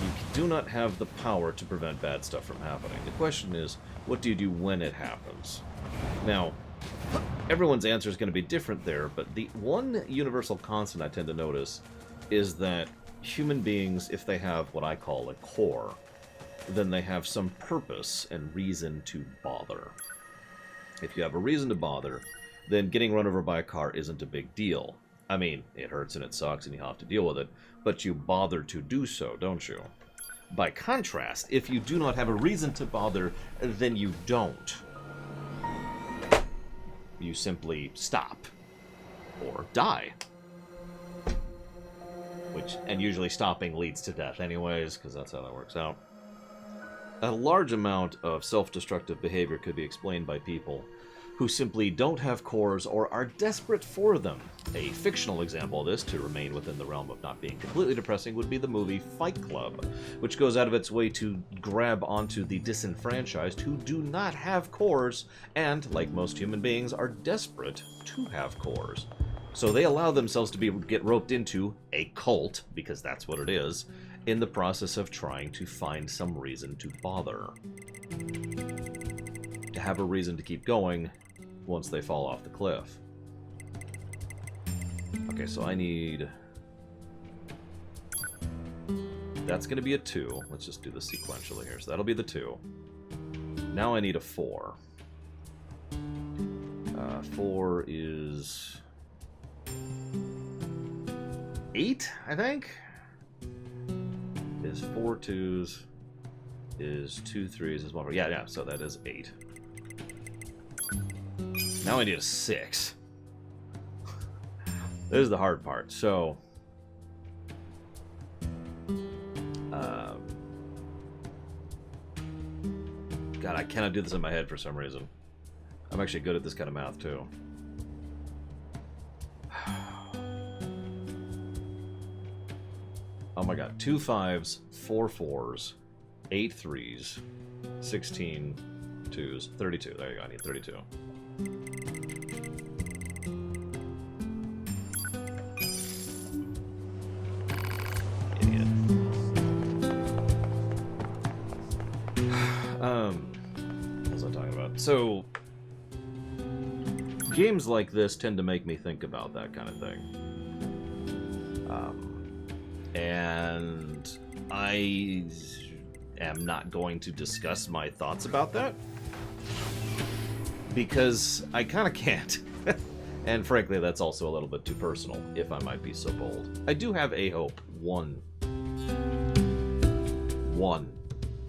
You do not have the power to prevent bad stuff from happening. The question is, what do you do when it happens? Now, everyone's answer is going to be different there, but the one universal constant I tend to notice is that human beings, if they have what I call a core, then they have some purpose and reason to bother. If you have a reason to bother, then getting run over by a car isn't a big deal. I mean, it hurts and it sucks and you have to deal with it, but you bother to do so, don't you? By contrast, if you do not have a reason to bother, then you don't. You simply stop. Or die. And usually stopping leads to death anyways, because that's how that works out. A large amount of self-destructive behavior could be explained by people who simply don't have cores or are desperate for them. A fictional example of this, to remain within the realm of not being completely depressing, would be the movie Fight Club, which goes out of its way to grab onto the disenfranchised who do not have cores and, like most human beings, are desperate to have cores. So they allow themselves to get roped into a cult, because that's what it is, in the process of trying to find some reason to bother. To have a reason to keep going once they fall off the cliff. Okay, so I need... That's going to be a 2. Let's just do this sequentially here. So that'll be the 2. Now I need a 4. 4 is... 8, I think? Is 4 2s, is 2 3s, is 1 4. Yeah, so that is 8. Now I need a 6. This is the hard part. So, God, I cannot do this in my head for some reason. I'm actually good at this kind of math, too. Oh my god. 2 5s, 4 4s, 8 3s, 16 2s, 32. There you go, I need 32. Idiot. What was I talking about? So, games like this tend to make me think about that kind of thing. And I am not going to discuss my thoughts about that because I kind of can't. And frankly, that's also a little bit too personal, if I might be so bold. I do have a hope. One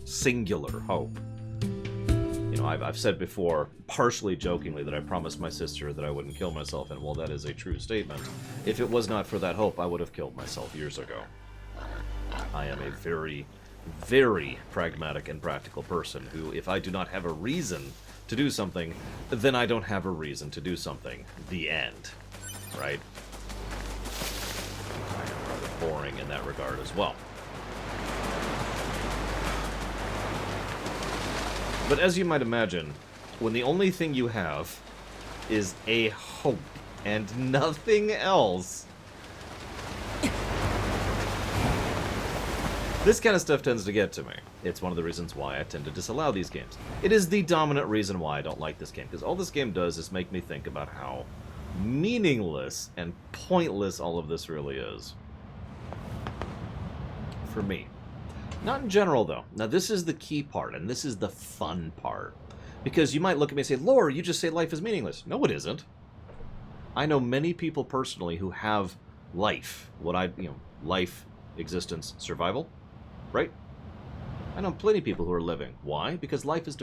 singular hope. You know, I've said before, partially jokingly, that I promised my sister that I wouldn't kill myself, and while that is a true statement, if it was not for that hope, I would have killed myself years ago. I am a very, very pragmatic and practical person who, if I do not have a reason to do something, then I don't have a reason to do something. The end. Right? I am rather boring in that regard as well. But as you might imagine, when the only thing you have is a hope and nothing else, this kind of stuff tends to get to me. It's one of the reasons why I tend to disallow these games. It is the dominant reason why I don't like this game, because all this game does is make me think about how meaningless and pointless all of this really is. For me. Not in general, though. Now, this is the key part, and this is the fun part. Because you might look at me and say, Lore, you just say life is meaningless. No, it isn't. I know many people personally who have life. Life, existence, survival. Right? I know plenty of people who are living. Why? Because life is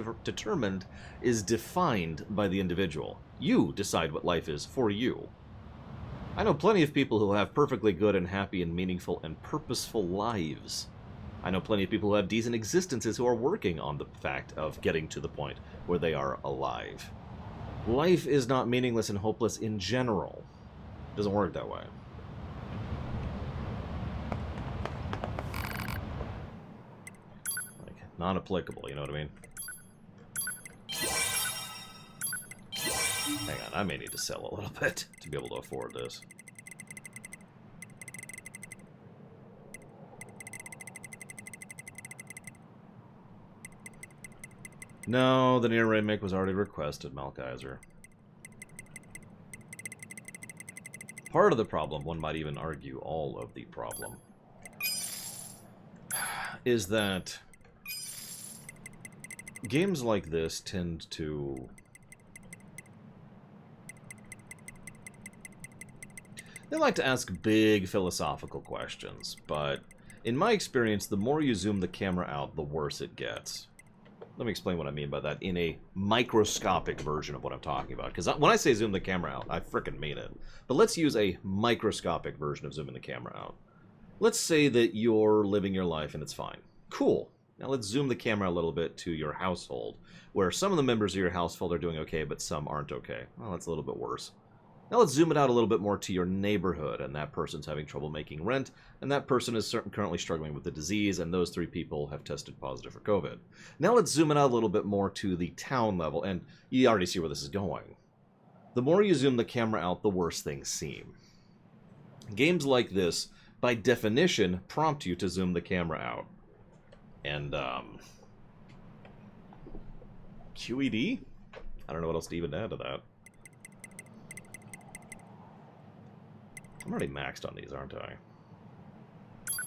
defined by the individual. You decide what life is for you. I know plenty of people who have perfectly good and happy and meaningful and purposeful lives. I know plenty of people who have decent existences who are working on the fact of getting to the point where they are alive. Life is not meaningless and hopeless in general. It doesn't work that way. Like, non-applicable, you know what I mean? Hang on, I may need to sell a little bit to be able to afford this. No, the Nier remake was already requested, Malkaiser. Part of the problem, one might even argue all of the problem, is that games like this tend to... They like to ask big philosophical questions, but in my experience, the more you zoom the camera out, the worse it gets. Let me explain what I mean by that in a microscopic version of what I'm talking about. Because when I say zoom the camera out, I frickin' mean it. But let's use a microscopic version of zooming the camera out. Let's say that you're living your life and it's fine. Cool. Now let's zoom the camera a little bit to your household, where some of the members of your household are doing okay, but some aren't okay. Well, that's a little bit worse. Now let's zoom it out a little bit more to your neighborhood, and that person's having trouble making rent, and that person is currently struggling with the disease, and those 3 people have tested positive for COVID. Now let's zoom it out a little bit more to the town level, and you already see where this is going. The more you zoom the camera out, the worse things seem. Games like this by definition, prompt you to zoom the camera out. And, QED? I don't know what else to even add to that. I'm already maxed on these, aren't I?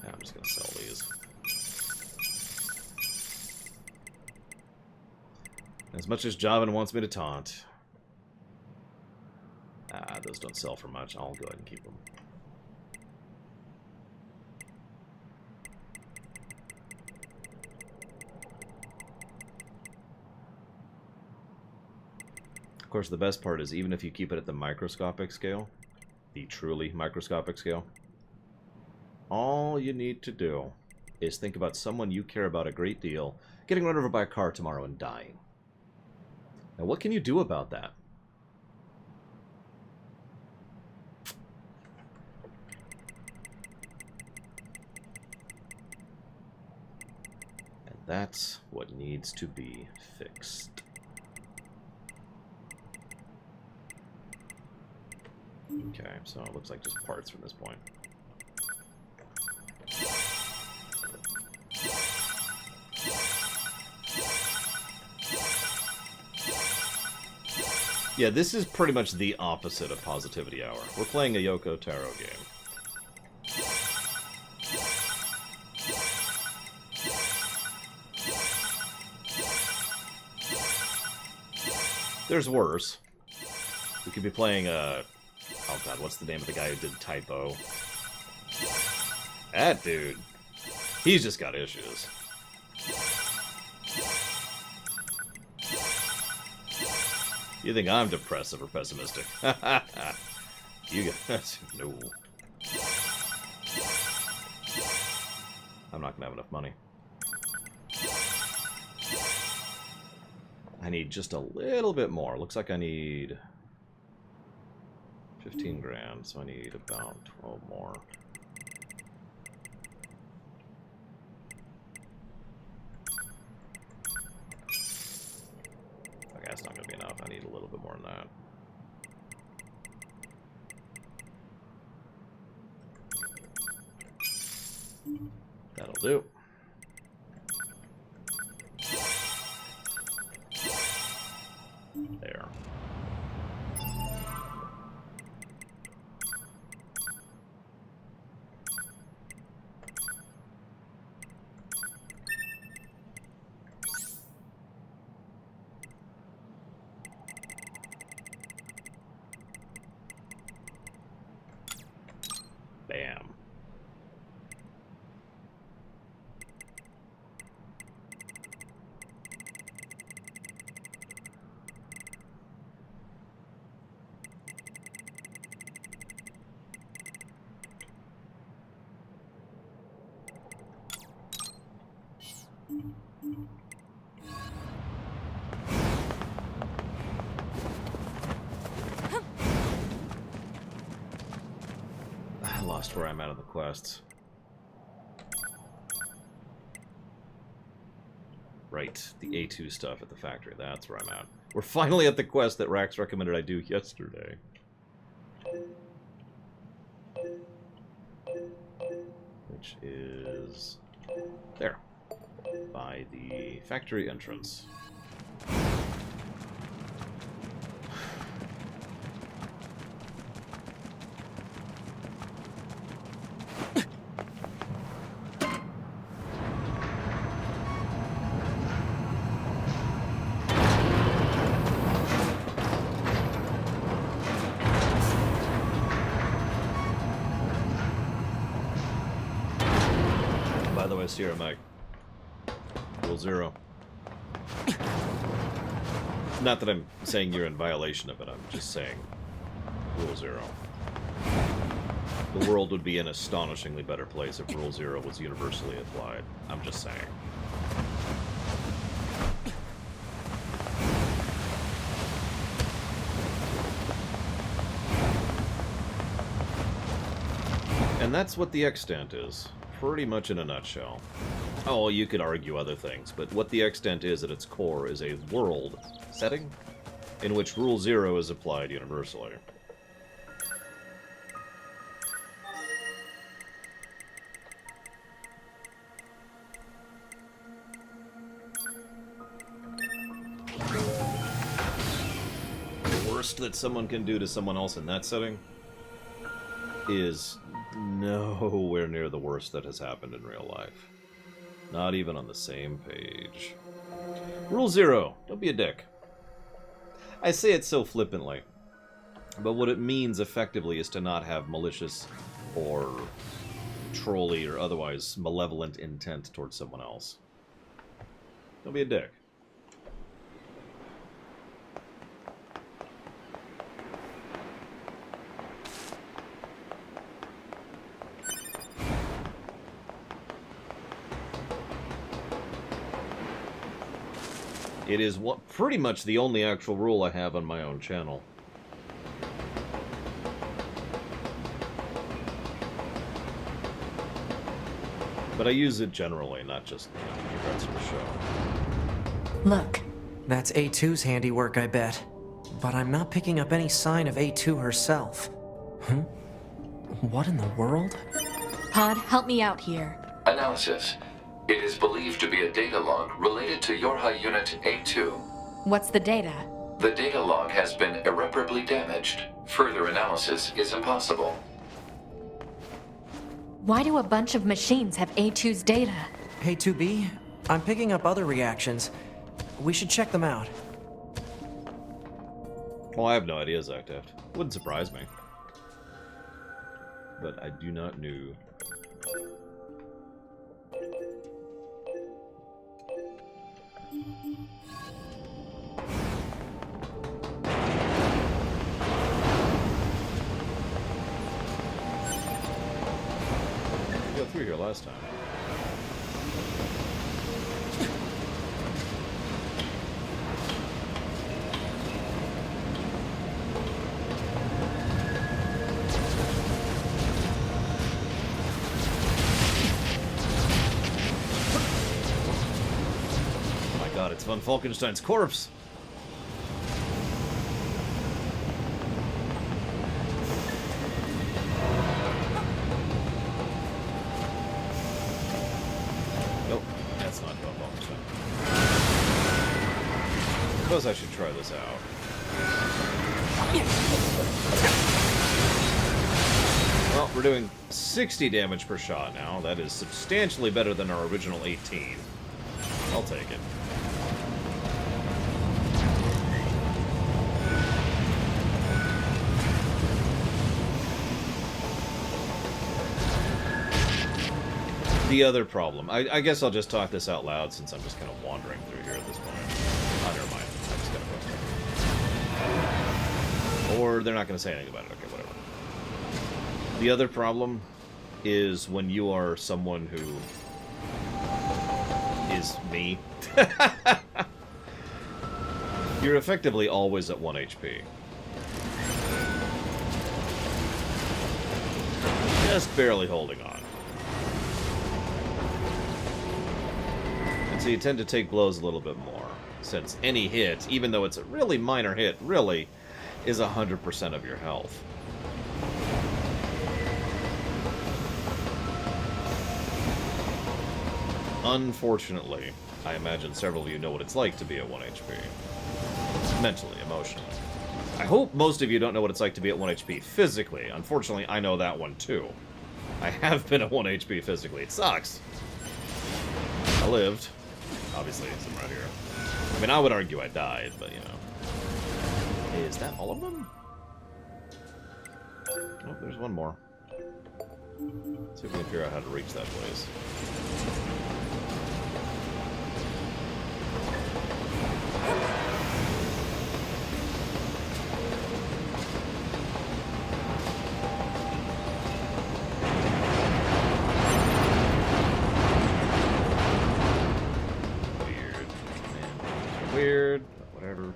Yeah, I'm just gonna sell these. As much as Javan wants me to taunt. Those don't sell for much. I'll go ahead and keep them. Of course, the best part is even if you keep it at the microscopic scale, the truly microscopic scale, all you need to do is think about someone you care about a great deal getting run over by a car tomorrow and dying. Now, what can you do about that? And that's what needs to be fixed. Okay, so it looks like just parts from this point. Yeah, this is pretty much the opposite of Positivity Hour. We're playing a Yoko Taro game. There's worse. We could be playing a... Oh god, what's the name of the guy who did Typo? That dude. He's just got issues. You think I'm depressive or pessimistic? You guys... No. I'm not gonna have enough money. I need just a little bit more. Looks like I need 15 grand, so I need about 12 more. Okay, that's not going to be enough. I need a little bit more than that. That'll do. There. Bam. I lost where I'm at of the quests. Right, the A2 stuff at the factory, that's where I'm at. We're finally at the quest that Rax recommended I do yesterday. Which is... there. By the factory entrance. By the way, Sierra Mike. Rule 0. Not that I'm saying you're in violation of it, I'm just saying Rule 0. The world would be an astonishingly better place if Rule 0 was universally applied. I'm just saying. And that's what the extant is. Pretty much in a nutshell. Oh, you could argue other things, but what the extant is at its core is a world setting in which Rule 0 is applied universally. worst that someone can do to someone else in that setting is nowhere near the worst that has happened in real life. Not even on the same page. Rule 0. Don't be a dick. I say it so flippantly, but what it means effectively is to not have malicious or trolly or otherwise malevolent intent towards someone else. Don't be a dick. It is pretty much the only actual rule I have on my own channel. But I use it generally, not just in regards to the show. Look. That's A2's handiwork, I bet. But I'm not picking up any sign of A2 herself. Huh? What in the world? Pod, help me out here. Analysis. It is believed to be a data log related to your high unit A2. What's the data? The data log has been irreparably damaged. Further analysis is impossible. Why do a bunch of machines have A2's data? A2B, I'm picking up other reactions. We should check them out. Well, I have no idea, Zactaft. Wouldn't surprise me. But I do not know. We got through here last time. It's Von Falkenstein's corpse. Nope, that's not Von Falkenstein. I suppose I should try this out. Well, we're doing 60 damage per shot now. That is substantially better than our original 18. I'll take it. The other problem. I guess I'll just talk this out loud since I'm just kind of wandering through here at this point. Oh, never mind. I just gotta press it. Or they're not going to say anything about it. Okay, whatever. The other problem is when you are someone who is me. You're effectively always at 1 HP. Just barely holding on. So you tend to take blows a little bit more, since any hit, even though it's a really minor hit, really is 100% of your health. Unfortunately, I imagine several of you know what it's like to be at 1 HP. Mentally, emotionally. I hope most of you don't know what it's like to be at 1 HP physically. Unfortunately, I know that one too. I have been at 1 HP physically. It sucks. I lived. Obviously, it's right here. I mean, I would argue I died, but, you know. Is that all of them? Oh, there's one more. Let's see if we can figure out how to reach that place. Weird, but whatever.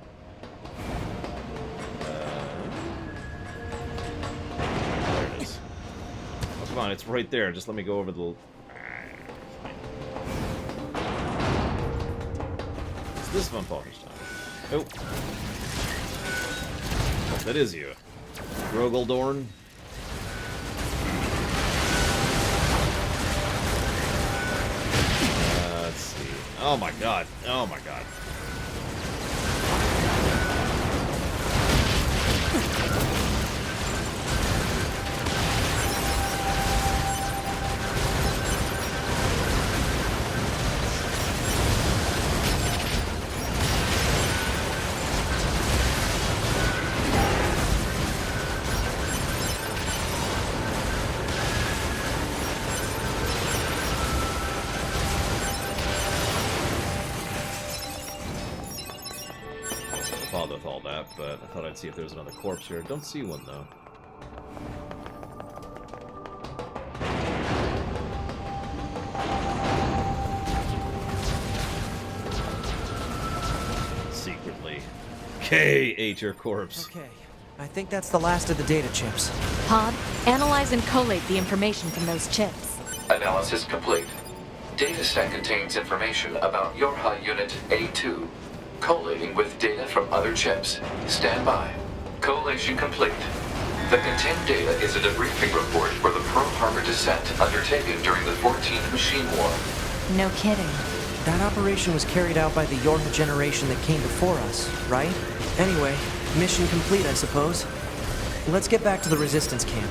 There it is. Oh, come on, it's right there. Just let me go over the... It's this Von Falkenstein. Oh. Oh, that is you. Grogeldorn. Let's see. Oh my god. Oh my god. With all that, but I thought I'd see if there's another corpse here. Don't see one though. Secretly, Kay ate your corpse. Okay, I think that's the last of the data chips. Pod, analyze and collate the information from those chips. Analysis complete. Data set contains information about your high unit A2. Collating with data from other chips. Stand by. Collation complete. The contained data is a debriefing report for the Pearl Harbor descent undertaken during the 14th Machine War. No kidding. That operation was carried out by the Yorha generation that came before us, right? Anyway, mission complete, I suppose. Let's get back to the Resistance camp.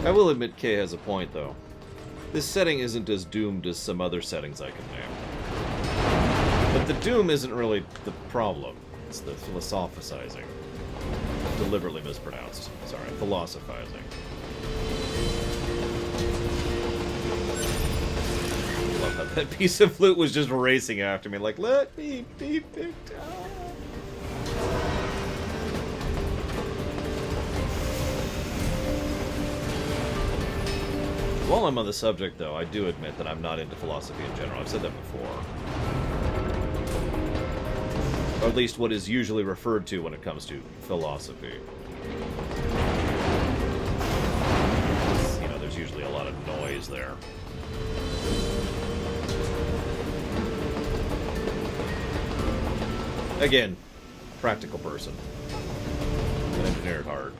I will admit Kay has a point, though. This setting isn't as doomed as some other settings I can name. But the doom isn't really the problem. It's the philosophizing. Deliberately mispronounced. Sorry, philosophizing. I love how that piece of flute was just racing after me, like, let me be picked up. While I'm on the subject, though, I do admit that I'm not into philosophy in general. I've said that before. Or at least what is usually referred to when it comes to philosophy. You know, there's usually a lot of noise there. Again, practical person. An engineer at heart.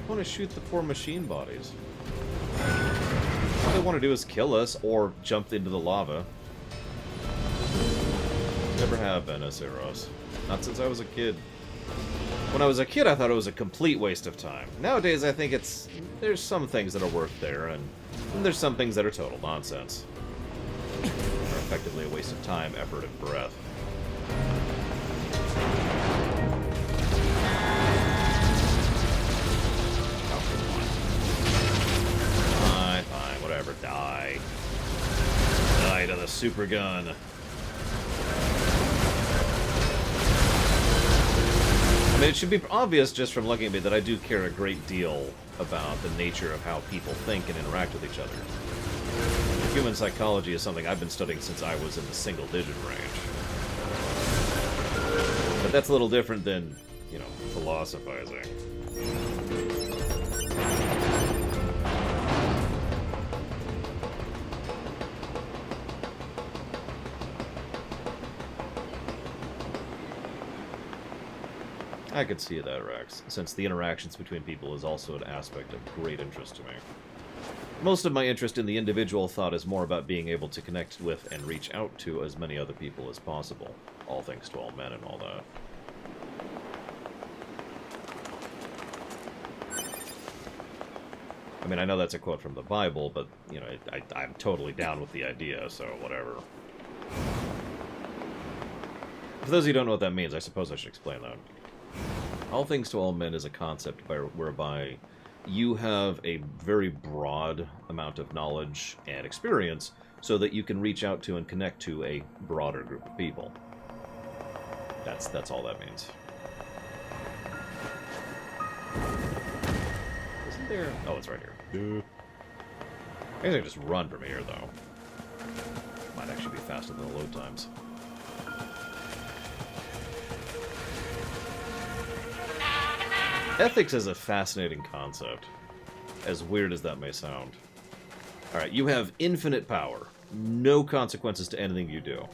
Want to shoot the poor machine bodies. All they want to do is kill us or jump into the lava. Never have been, Aceros. Not since I was a kid. When I was a kid, I thought it was a complete waste of time. Nowadays, I think there's some things that are worth there, and there's some things that are total nonsense. Are effectively a waste of time, effort, and breath. Whatever, die. Die to the super gun. I mean, it should be obvious just from looking at me that I do care a great deal about the nature of how people think and interact with each other. Human psychology is something I've been studying since I was in the single-digit range. But that's a little different than, you know, philosophizing. I could see that, Rex, since the interactions between people is also an aspect of great interest to me. Most of my interest in the individual thought is more about being able to connect with and reach out to as many other people as possible. All thanks to all men and all that. I mean, I know that's a quote from the Bible, but, you know, I'm totally down with the idea, so whatever. For those of you who don't know what that means, I suppose I should explain that. All things to all men is a concept whereby you have a very broad amount of knowledge and experience so that you can reach out to and connect to a broader group of people. That's all that means. Isn't there... Oh, it's right here. I guess I can just run from here, though. Might actually be faster than the load times. Ethics is a fascinating concept, as weird as that may sound. Alright, you have infinite power. No consequences to anything you do.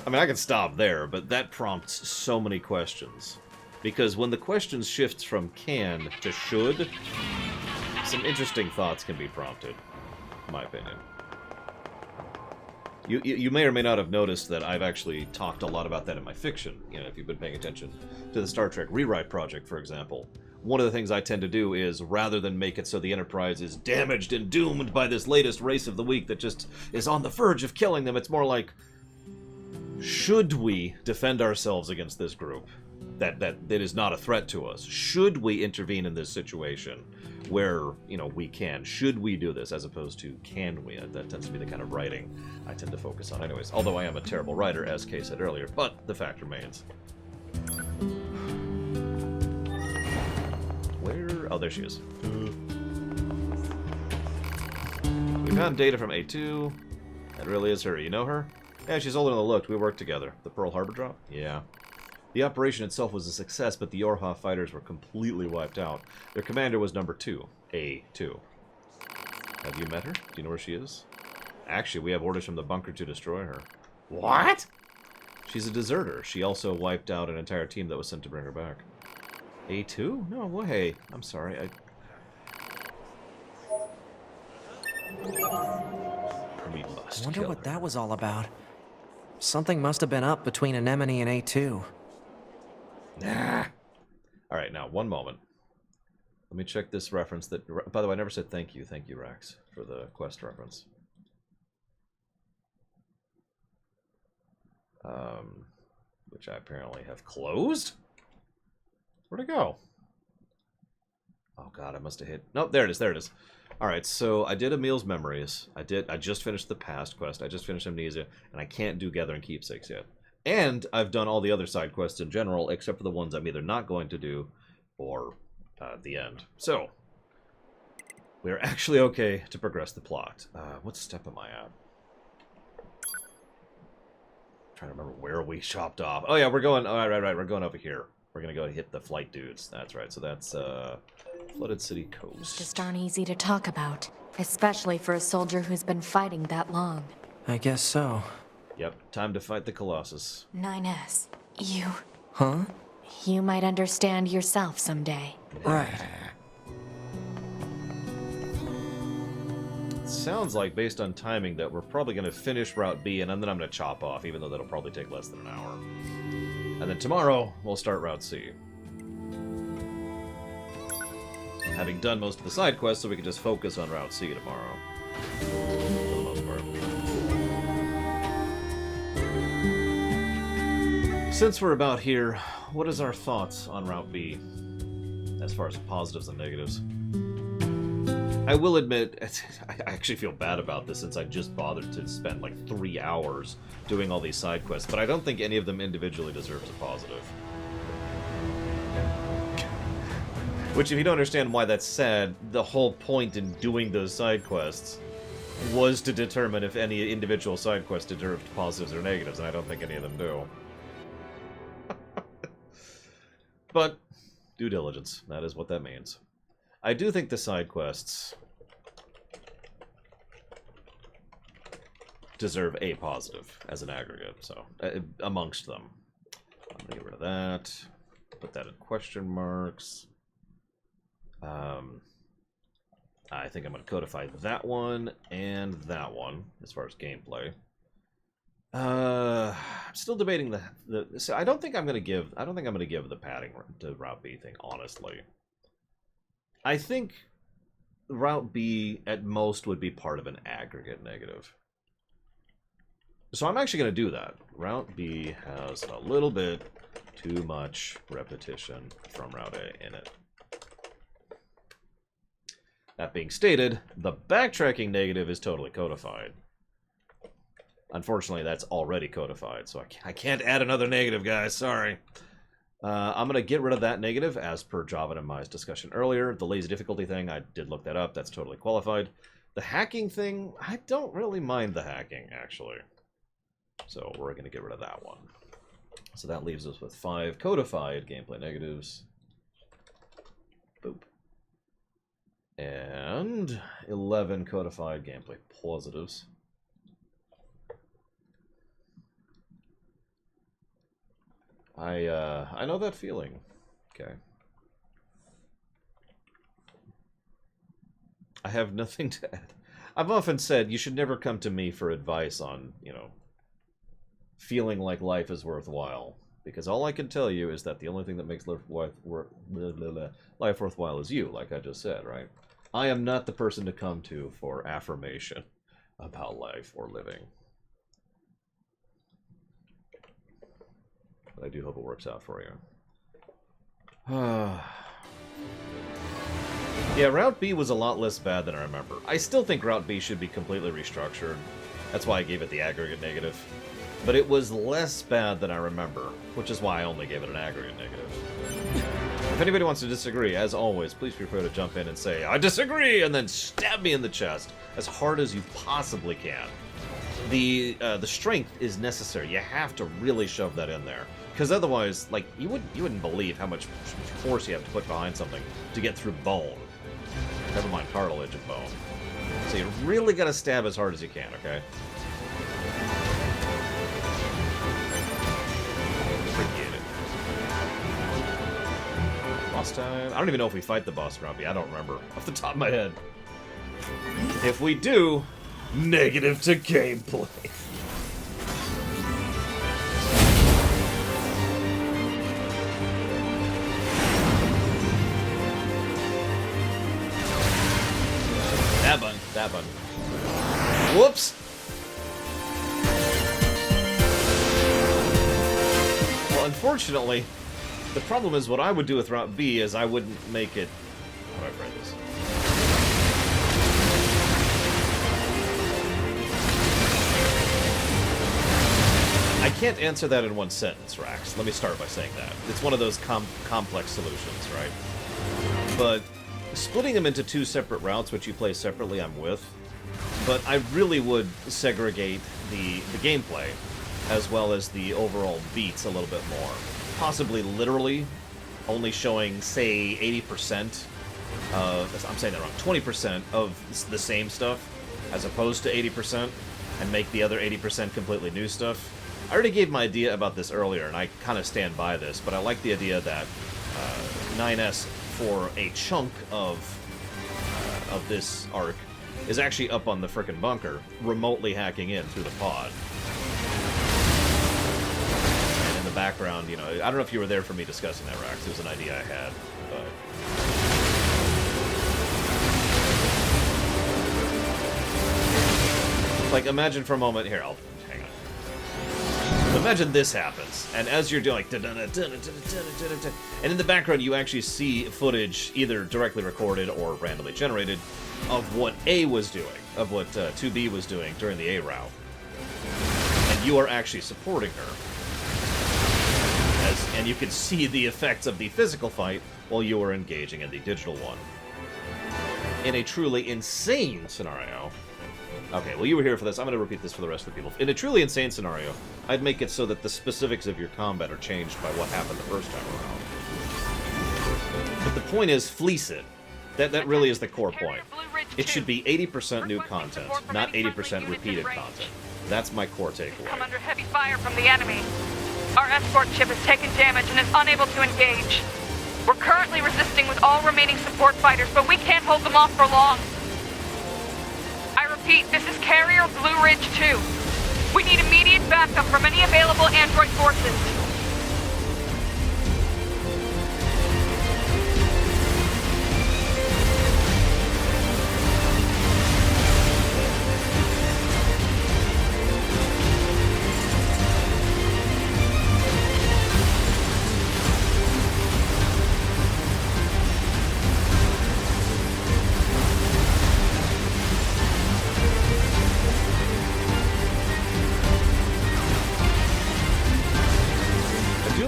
I mean, I can stop there, but that prompts so many questions. Because when the question shifts from can to should, some interesting thoughts can be prompted, in my opinion. You may or may not have noticed that I've actually talked a lot about that in my fiction, you know, if you've been paying attention to the Star Trek Rewrite Project, for example. One of the things I tend to do is, rather than make it so the Enterprise is damaged and doomed by this latest race of the week that just is on the verge of killing them, it's more like, should we defend ourselves against this group that is not a threat to us? Should we intervene in this situation where, you know, we can? Should we do this, as opposed to can we? That tends to be the kind of writing I tend to focus on anyways. Although I am a terrible writer, as Kay said earlier, but the fact remains. Where? Oh, there she is. We found data from A2. That really is her. You know her? Yeah, she's older than the looked. We worked together. The Pearl Harbor drop? Yeah. The operation itself was a success, but the Yorha fighters were completely wiped out. Their commander was number 2. A2. Have you met her? Do you know where she is? Actually, we have orders from the bunker to destroy her. What? She's a deserter. She also wiped out an entire team that was sent to bring her back. A2? No way. I'm sorry. We must I wonder kill what her. that was all about. Something must have been up between Anemone and A2. Nah. Alright, now, one moment. Let me check this reference that... By the way, I never said thank you. Thank you, Rax, for the quest reference. Which I apparently have closed? Where'd it go? Oh god, I must have hit... Nope, there it is, there it is. Alright, so I did Emil's Memories. I just finished the Past quest. I just finished Amnesia, and I can't do Gathering Keepsakes yet. And I've done all the other side quests in general, except for the ones I'm either not going to do, or the end. So, we're actually okay to progress the plot. What step am I at? Trying to remember where we chopped off. Oh yeah, we're going... Oh, right, we're going over here. We're gonna go hit the flight dudes. That's right, so that's, Flooded City Coast. Just aren't easy to talk about, especially for a soldier who's been fighting that long. I guess so. Yep, time to fight the Colossus. 9S, you... Huh? You might understand yourself someday. Right. Sounds like, based on timing, that we're probably going to finish Route B, and then I'm going to chop off, even though that'll probably take less than an hour. And then tomorrow, we'll start Route C. Having done most of the side quests, so we can just focus on Route C tomorrow. For the most part. Since we're about here, what is our thoughts on Route B? As far as positives and negatives. I will admit, I actually feel bad about this since I just bothered to spend like 3 hours doing all these side quests, but I don't think any of them individually deserves a positive. Which, if you don't understand why that's sad, the whole point in doing those side quests was to determine if any individual side quest deserved positives or negatives, and I don't think any of them do. But, due diligence, that is what that means. I do think the side quests deserve a positive as an aggregate, so, amongst them. I'm gonna get rid of that, put that in question marks. I think I'm going to codify that one and that one as far as gameplay. I'm still debating so I don't think I'm going to give the padding to Route B thing, honestly. I think Route B at most would be part of an aggregate negative. So I'm actually going to do that. Route B has a little bit too much repetition from Route A in it. That being stated, the backtracking negative is totally codified. Unfortunately, that's already codified, so I can't add another negative, guys. Sorry. I'm going to get rid of that negative, as per Javan and Mai's discussion earlier. The lazy difficulty thing, I did look that up. That's totally qualified. The hacking thing, I don't really mind the hacking, actually. So we're going to get rid of that one. So that leaves us with 5 codified gameplay negatives. Boop. And 11 codified gameplay positives. I know that feeling. Okay. I have nothing to add. I've often said you should never come to me for advice on, you know, feeling like life is worthwhile. Because all I can tell you is that the only thing that makes life worthwhile is you, like I just said, right? I am not the person to come to for affirmation about life or living. But I do hope it works out for you. Yeah, Route B was a lot less bad than I remember. I still think Route B should be completely restructured. That's why I gave it the aggregate negative. But it was less bad than I remember, which is why I only gave it an aggregate negative. If anybody wants to disagree, as always, please feel free to jump in and say, I disagree, and then stab me in the chest as hard as you possibly can. The strength is necessary. You have to really shove that in there. Because otherwise, like, you wouldn't believe how much force you have to put behind something to get through bone. Never mind cartilage and bone. So you really gotta stab as hard as you can, okay? Forget it. Boss time? I don't even know if we fight the boss, Grumpy. I don't remember off the top of my head. If we do, negative to gameplay. That button. Whoops! Well, unfortunately, the problem is what I would do with Route B is I wouldn't make it... How do I phrase this? I can't answer that in one sentence, Rax. Let me start by saying that. It's one of those complex solutions, right? But splitting them into two separate routes, which you play separately, I'm with. But I really would segregate the gameplay, as well as the overall beats a little bit more. Possibly literally only showing, say, 80% of... I'm saying that wrong. 20% of the same stuff, as opposed to 80%, and make the other 80% completely new stuff. I already gave my idea about this earlier, and I kind of stand by this, but I like the idea that 9S, for a chunk of this arc, is actually up on the frickin' bunker, remotely hacking in through the pod. And in the background, you know, I don't know if you were there for me discussing that, Rax. It was an idea I had, but... Like, imagine for a moment... Here, I'll... hang on. Imagine this happens, and as you're doing like... And in the background, you actually see footage, either directly recorded or randomly generated, of what A was doing, of what 2B was doing during the A route. And you are actually supporting her. And you can see the effects of the physical fight while you are engaging in the digital one. In a truly insane scenario... Okay, well, you were here for this. I'm going to repeat this for the rest of the people. In a truly insane scenario, I'd make it so that the specifics of your combat are changed by what happened the first time around. But the point is, fleece it. That really is the core point. It should be 80% new content, not 80% repeated content. That's my core takeaway. Come under heavy fire from the enemy. Our escort ship has taken damage and is unable to engage. We're currently resisting with all remaining support fighters, but we can't hold them off for long. I repeat, this is Carrier Blue Ridge 2. We need immediate backup from any available android forces.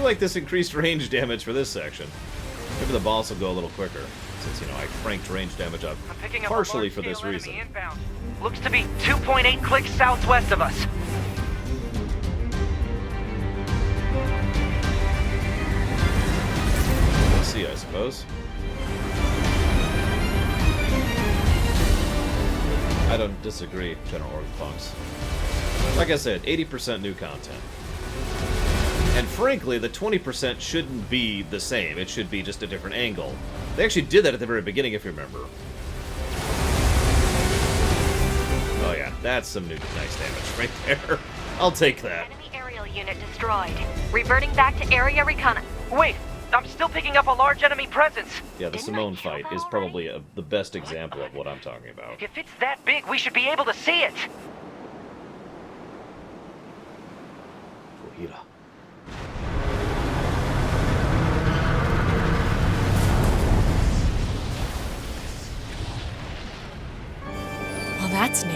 Like this increased range damage for this section. Maybe the boss will go a little quicker, since, you know, I cranked range damage up partially for this reason. Looks to be 2.8 clicks southwest of us. Let's see, I suppose. I don't disagree, General Orthodox. Like I said, 80% new content. And frankly, the 20% shouldn't be the same. It should be just a different angle. They actually did that at the very beginning, if you remember. Oh yeah, that's some new nice damage right there. I'll take that. Enemy aerial unit destroyed. Reverting back to area recon. Wait, I'm still picking up a large enemy presence. Yeah, the Simone fight is probably the best example of what I'm talking about. If it's that big, we should be able to see it. Fujita. Well, that's new.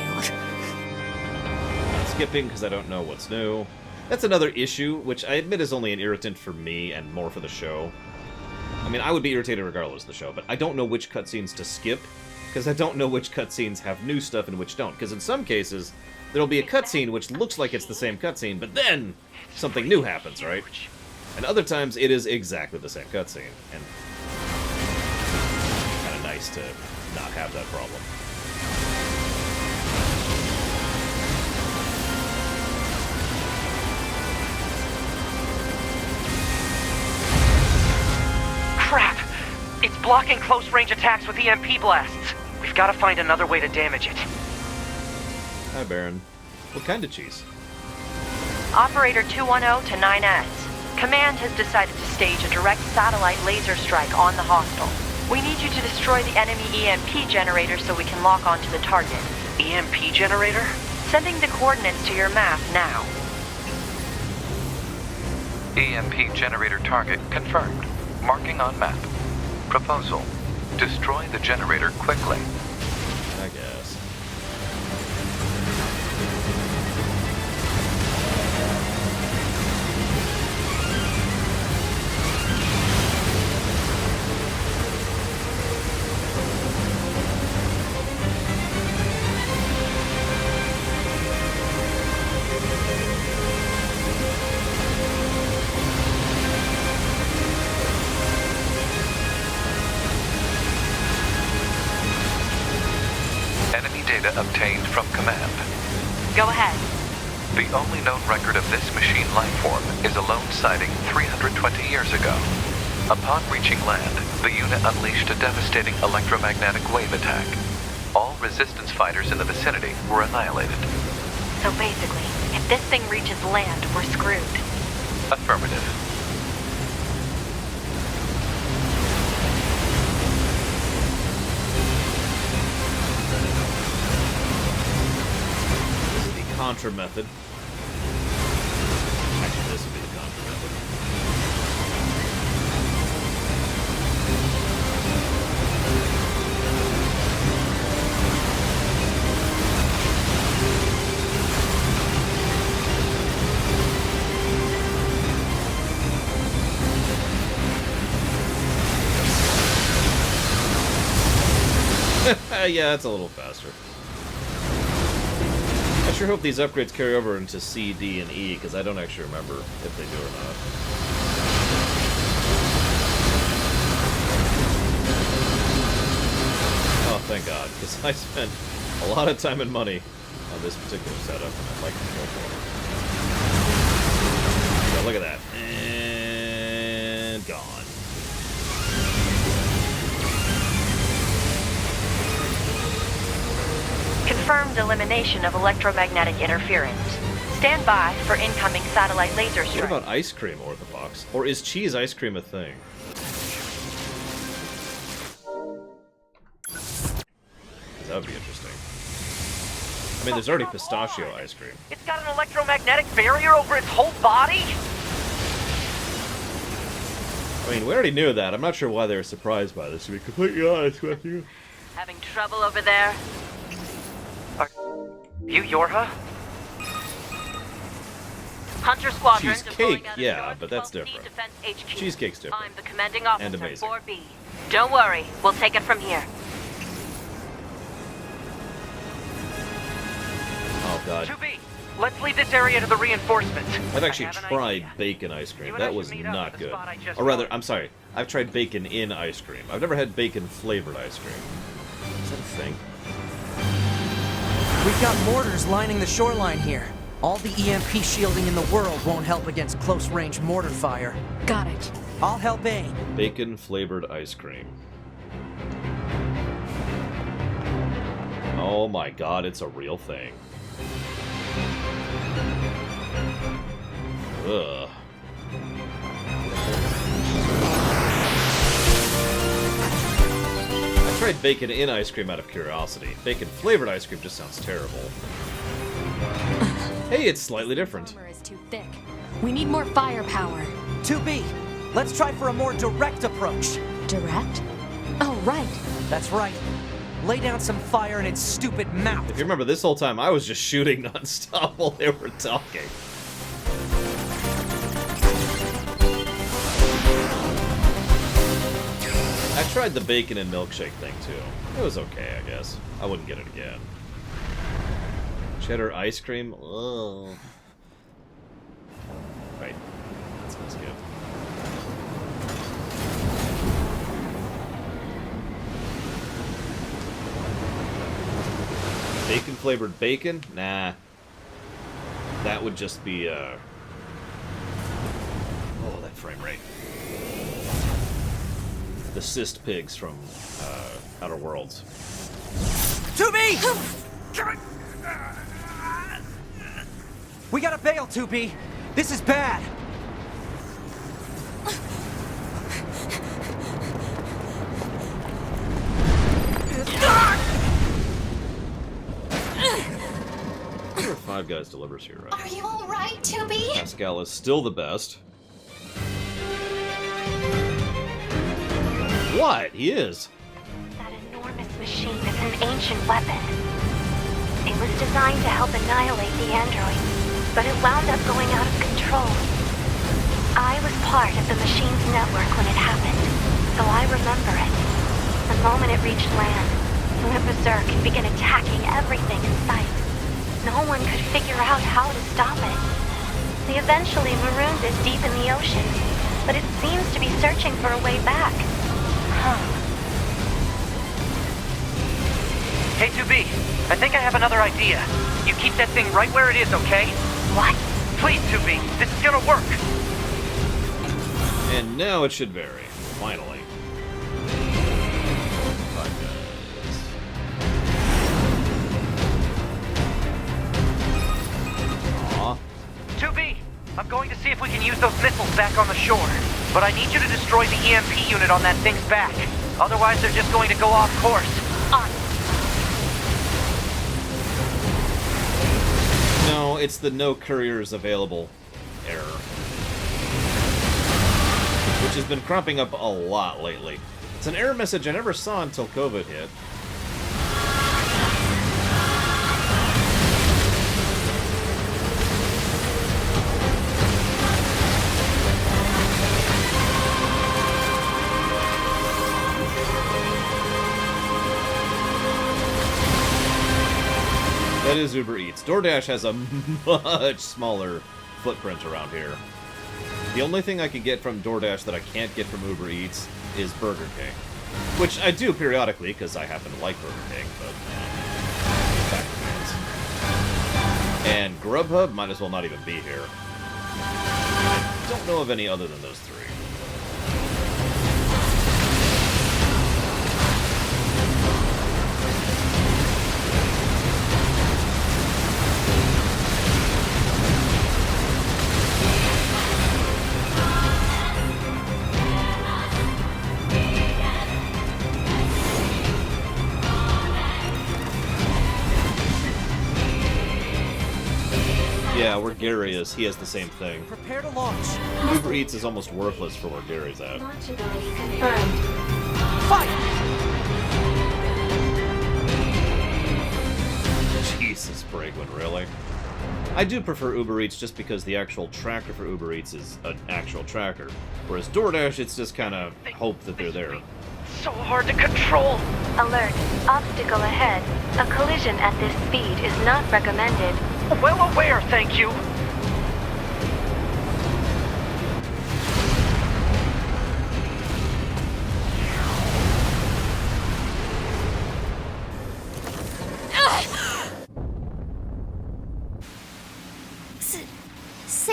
Not skipping because I don't know what's new. That's another issue, which I admit is only an irritant for me and more for the show. I mean, I would be irritated regardless of the show, but I don't know which cutscenes to skip, because I don't know which cutscenes have new stuff and which don't. Because in some cases, there'll be a cutscene which looks like it's the same cutscene, but then something new happens, right? And other times, it is exactly the same cutscene, and kind of nice to not have that problem. Crap! It's blocking close-range attacks with EMP blasts. We've got to find another way to damage it. Hi, Baron. What kind of cheese? Operator 210 to 9S. Command has decided to stage a direct satellite laser strike on the hostile. We need you to destroy the enemy EMP generator so we can lock onto the target. EMP generator? Sending the coordinates to your map now. EMP generator target confirmed. Marking on map. Proposal. Destroy the generator quickly. I guess. Obtained from command. Go ahead. The only known record of this machine lifeform is a lone sighting 320 years ago. Upon reaching land, the unit unleashed a devastating electromagnetic wave attack. All resistance fighters in the vicinity were annihilated. So basically, if this thing reaches land, we're screwed. Affirmative. Contra method. Actually, this would be the contra method. Yeah, that's a little faster. I sure hope these upgrades carry over into C, D, and E, because I don't actually remember if they do or not. Oh, thank God, because I spent a lot of time and money on this particular setup, and I'd like to go for it. So look at that. And gone. Confirmed elimination of electromagnetic interference. Stand by for incoming satellite laser strike. What about ice cream, Orthofox? Or is cheese ice cream a thing? That would be interesting. I mean, there's already pistachio ice cream. It's got an electromagnetic barrier over its whole body? I mean, we already knew that. I'm not sure why they were surprised by this, to be completely honest with you. Having trouble over there? Are you Yorha? Hunter Squadron. Cheesecake, yeah, but that's different. Cheesecake's different. I'm the commanding officer, and amazing. 4B. Don't worry, we'll take it from here. Oh, God. 2B, let's leave this area to the reinforcements. I've actually tried bacon ice cream. That was not good. Or rather, I'm sorry, I've tried bacon in ice cream. I've never had bacon-flavored ice cream. Is that a thing? We've got mortars lining the shoreline here. All the EMP shielding in the world won't help against close-range mortar fire. Got it. I'll help aim. Bacon-flavored ice cream. Oh my god, it's a real thing. Ugh. I tried bacon in ice cream out of curiosity. Bacon-flavored ice cream just sounds terrible. Hey, it's slightly different. Armor is too thick. We need more firepower. 2B, let's try for a more direct approach. Direct? Oh, right. That's right. Lay down some fire in its stupid mouth. If you remember, this whole time I was just shooting non-stop while they were talking. I tried the bacon and milkshake thing, too. It was okay, I guess. I wouldn't get it again. Cheddar ice cream? Ugh. Right. That's gonna skip. Bacon-flavored bacon? Nah. That would just be, Oh, that frame rate. The cyst pigs from, Outer Worlds. 2B! We gotta bail, 2B. This is bad. Five Guys delivers here, right? Are you alright, 2B? Pascal is still the best. What? He is. That enormous machine is an ancient weapon. It was designed to help annihilate the androids, but it wound up going out of control. I was part of the machine's network when it happened, so I remember it. The moment it reached land, it went berserk and began attacking everything in sight. No one could figure out how to stop it. They eventually marooned it deep in the ocean, but it seems to be searching for a way back. Huh. Hey, 2B, I think I have another idea. You keep that thing right where it is, okay? What? Please, 2B, this is gonna work. And now it should vary. Finally. Aw. 2B, I'm going to see if we can use those missiles back on the shore. But I need you to destroy the EMP unit on that thing's back. Otherwise, they're just going to go off course. No, it's the no couriers available error. Which has been cropping up a lot lately. It's an error message I never saw until COVID hit. That is Uber Eats. DoorDash has a much smaller footprint around here. The only thing I can get from DoorDash that I can't get from Uber Eats is Burger King. Which I do periodically, because I happen to like Burger King, but, fact remains. And Grubhub might as well not even be here. I don't know of any other than those three. Yeah, where Gary is, he has the same thing. Prepare to launch. Uber Eats is almost worthless for where Gary's at. Launchability confirmed. Fire! Jesus, Bragwin, really? I do prefer Uber Eats just because the actual tracker for Uber Eats is an actual tracker. Whereas DoorDash, it's just kind of hope that they're there. So hard to control. Alert. Obstacle ahead. A collision at this speed is not recommended. Well aware, thank you.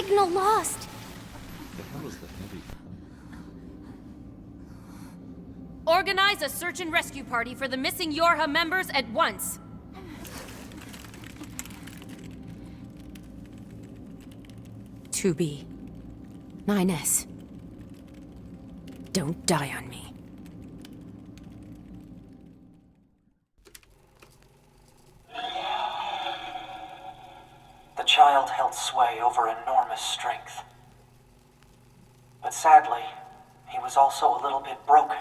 Signal lost. The hell is the heavy? Organize a search and rescue party for the missing Yorha members at once. To be. 9S. Don't die on me. The child held sway over enormous strength. But sadly, he was also a little bit broken.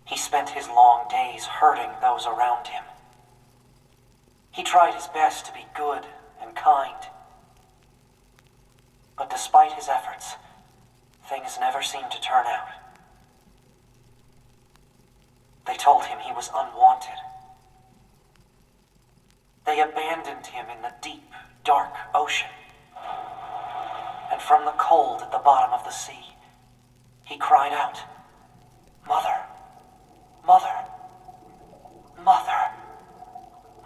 He spent his long days hurting those around him. He tried his best to be good and kind. But despite his efforts, things never seemed to turn out. They told him he was unwanted. They abandoned him in the deep, dark ocean. And from the cold at the bottom of the sea, he cried out, "Mother, Mother, Mother,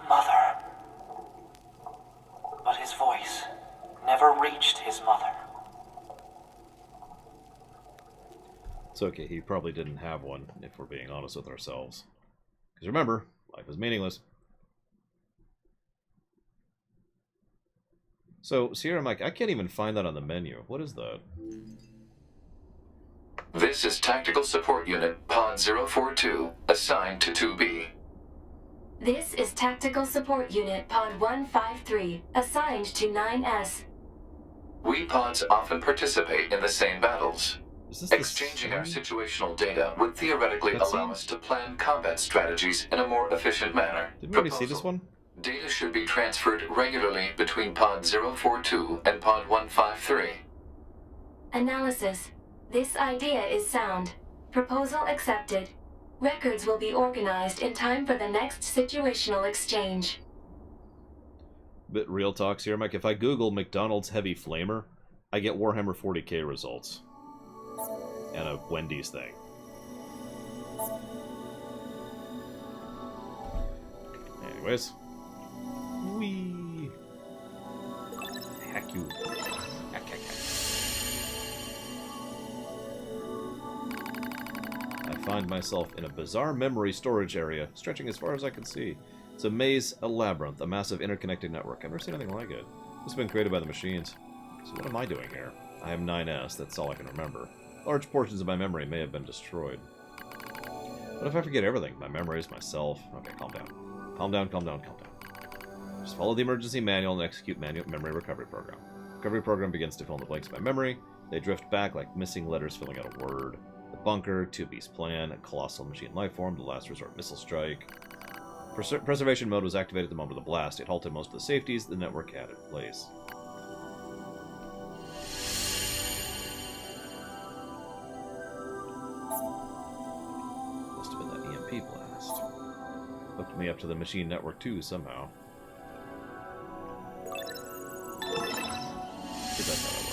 Mother." But his voice never reached his mother. It's okay, he probably didn't have one, if we're being honest with ourselves. Because remember, life is meaningless. So, Sierra Mike, I can't even find that on the menu. What is that? This is Tactical Support Unit Pod 042, assigned to 2B. This is Tactical Support Unit Pod 153, assigned to 9S. We pods often participate in the same battles. Exchanging our situational data would theoretically allow us to plan combat strategies in a more efficient manner. Did we already see this one? Data should be transferred regularly between Pod 042 and Pod 153. Analysis. This idea is sound. Proposal accepted. Records will be organized in time for the next situational exchange. Bit real talks here, Mike. If I Google McDonald's Heavy Flamer, I get Warhammer 40k results. And a Wendy's thing. Anyways. Whee! Heck you. Heck, heck, heck. I find myself in a bizarre memory storage area, stretching as far as I can see. It's a maze, a labyrinth, a massive interconnected network. I've never seen anything like it. This has been created by the machines. So what am I doing here? I have 9S, that's all I can remember. Large portions of my memory may have been destroyed. What if I forget everything? My memories, myself. Okay, calm down. Calm down, calm down, calm down. Just follow the emergency manual and execute memory recovery program. Recovery program begins to fill in the blanks of my memory. They drift back like missing letters filling out a word. The bunker, 2B's plan, a colossal machine lifeform, the last resort missile strike. Preservation mode was activated at the moment of the blast. It halted most of the safeties the network had in place. Must have been that EMP blast. Hooked me up to the machine network too, somehow. That's how that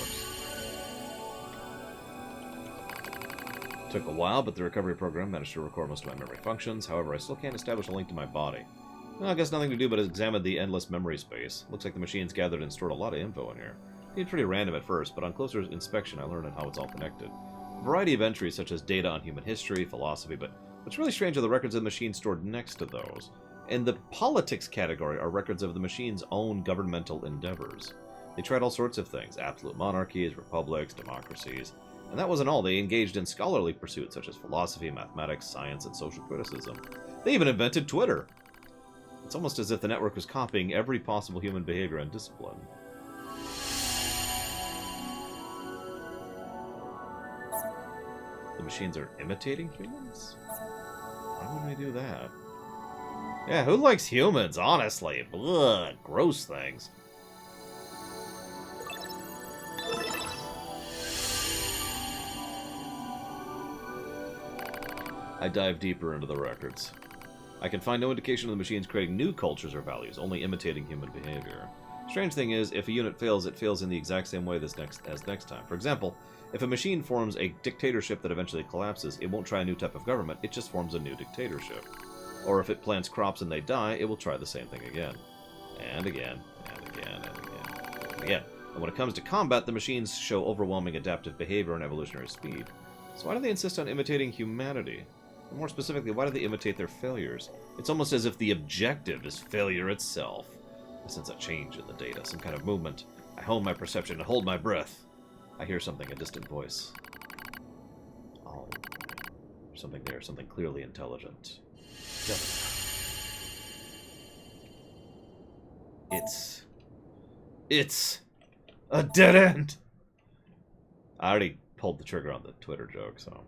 works. Took a while, but the recovery program managed to record most of my memory functions. However, I still can't establish a link to my body. Well, I guess nothing to do but examine the endless memory space. Looks like the machines gathered and stored a lot of info in here. Seemed pretty random at first, but on closer inspection I learned how it's all connected. A variety of entries such as data on human history, philosophy, but what's really strange are the records of the machines stored next to those. In the politics category are records of the machine's own governmental endeavors. They tried all sorts of things, absolute monarchies, republics, democracies. And that wasn't all. They engaged in scholarly pursuits such as philosophy, mathematics, science, and social criticism. They even invented Twitter. It's almost as if the network was copying every possible human behavior and discipline. The machines are imitating humans? Why would we do that? Yeah, who likes humans, honestly? Ugh, gross things. I dive deeper into the records. I can find no indication of the machines creating new cultures or values, only imitating human behavior. Strange thing is, if a unit fails, it fails in the exact same way as next time. For example, if a machine forms a dictatorship that eventually collapses, it won't try a new type of government, it just forms a new dictatorship. Or if it plants crops and they die, it will try the same thing again. And again, and again, and again. Yeah, and when it comes to combat, the machines show overwhelming adaptive behavior and evolutionary speed. So why do they insist on imitating humanity? And more specifically, why do they imitate their failures? It's almost as if the objective is failure itself. I sense a change in the data, some kind of movement. I hone my perception and hold my breath. I hear something, a distant voice. Oh, there's something there, something clearly intelligent. It's a dead end! I already pulled the trigger on the Twitter joke, so...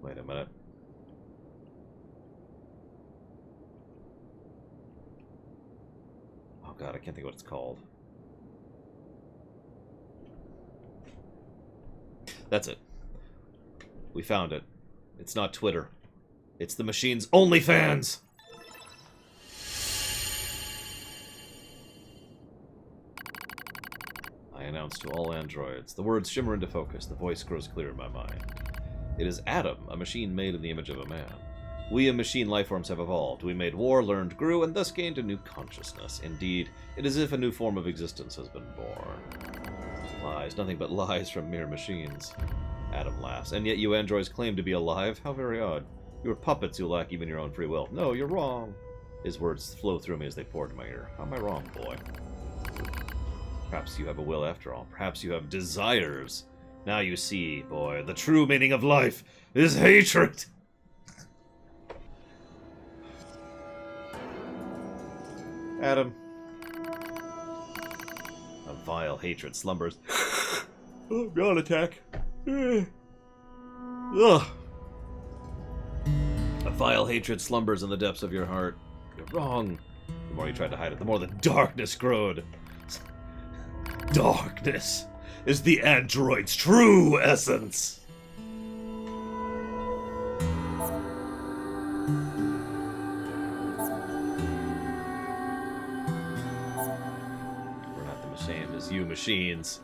Wait a minute. Oh god, I can't think of what it's called. That's it. We found it. It's not Twitter. It's the machine's OnlyFans! I announce to all androids. The words shimmer into focus. The voice grows clear in my mind. It is Adam, a machine made in the image of a man. We and machine lifeforms have evolved. We made war, learned, grew, and thus gained a new consciousness. Indeed, it is as if a new form of existence has been born. Lies, nothing but lies from mere machines. Adam laughs. And yet you androids claim to be alive? How very odd. You are puppets who lack even your own free will. No, you're wrong. His words flow through me as they pour into my ear. How am I wrong, boy? Perhaps you have a will after all. Perhaps you have desires. Now you see, boy, the true meaning of life is hatred. Adam. A vile hatred slumbers. Oh, God, attack. Ugh. A vile hatred slumbers in the depths of your heart. You're wrong. The more you tried to hide it, the more the darkness growed. Darkness is the android's true essence. We're not the same as you machines.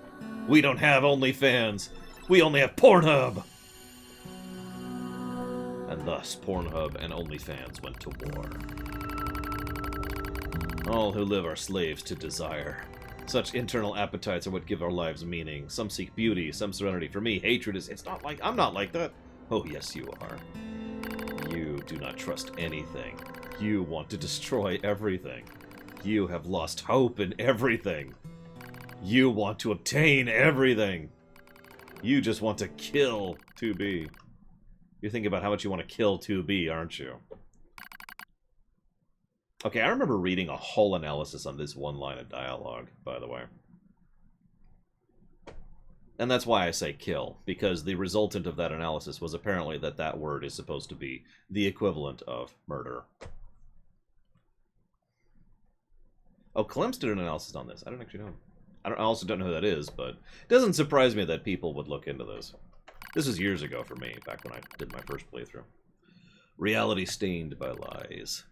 We don't have OnlyFans. We only have Pornhub. And thus, Pornhub and OnlyFans went to war. All who live are slaves to desire. Such internal appetites are what give our lives meaning. Some seek beauty, some serenity. For me, hatred is... It's not like... I'm not like that. Oh, yes, you are. You do not trust anything. You want to destroy everything. You have lost hope in everything. You want to obtain everything. You just want to kill 2B. You're thinking about how much you want to kill 2B, aren't you? Okay, I remember reading a whole analysis on this one line of dialogue, by the way. And that's why I say kill, because the resultant of that analysis was apparently that that word is supposed to be the equivalent of murder. Oh, Clem's did an analysis on this. I don't actually know. I also don't know who that is, but it doesn't surprise me that people would look into this. This was years ago for me, back when I did my first playthrough. Reality stained by lies.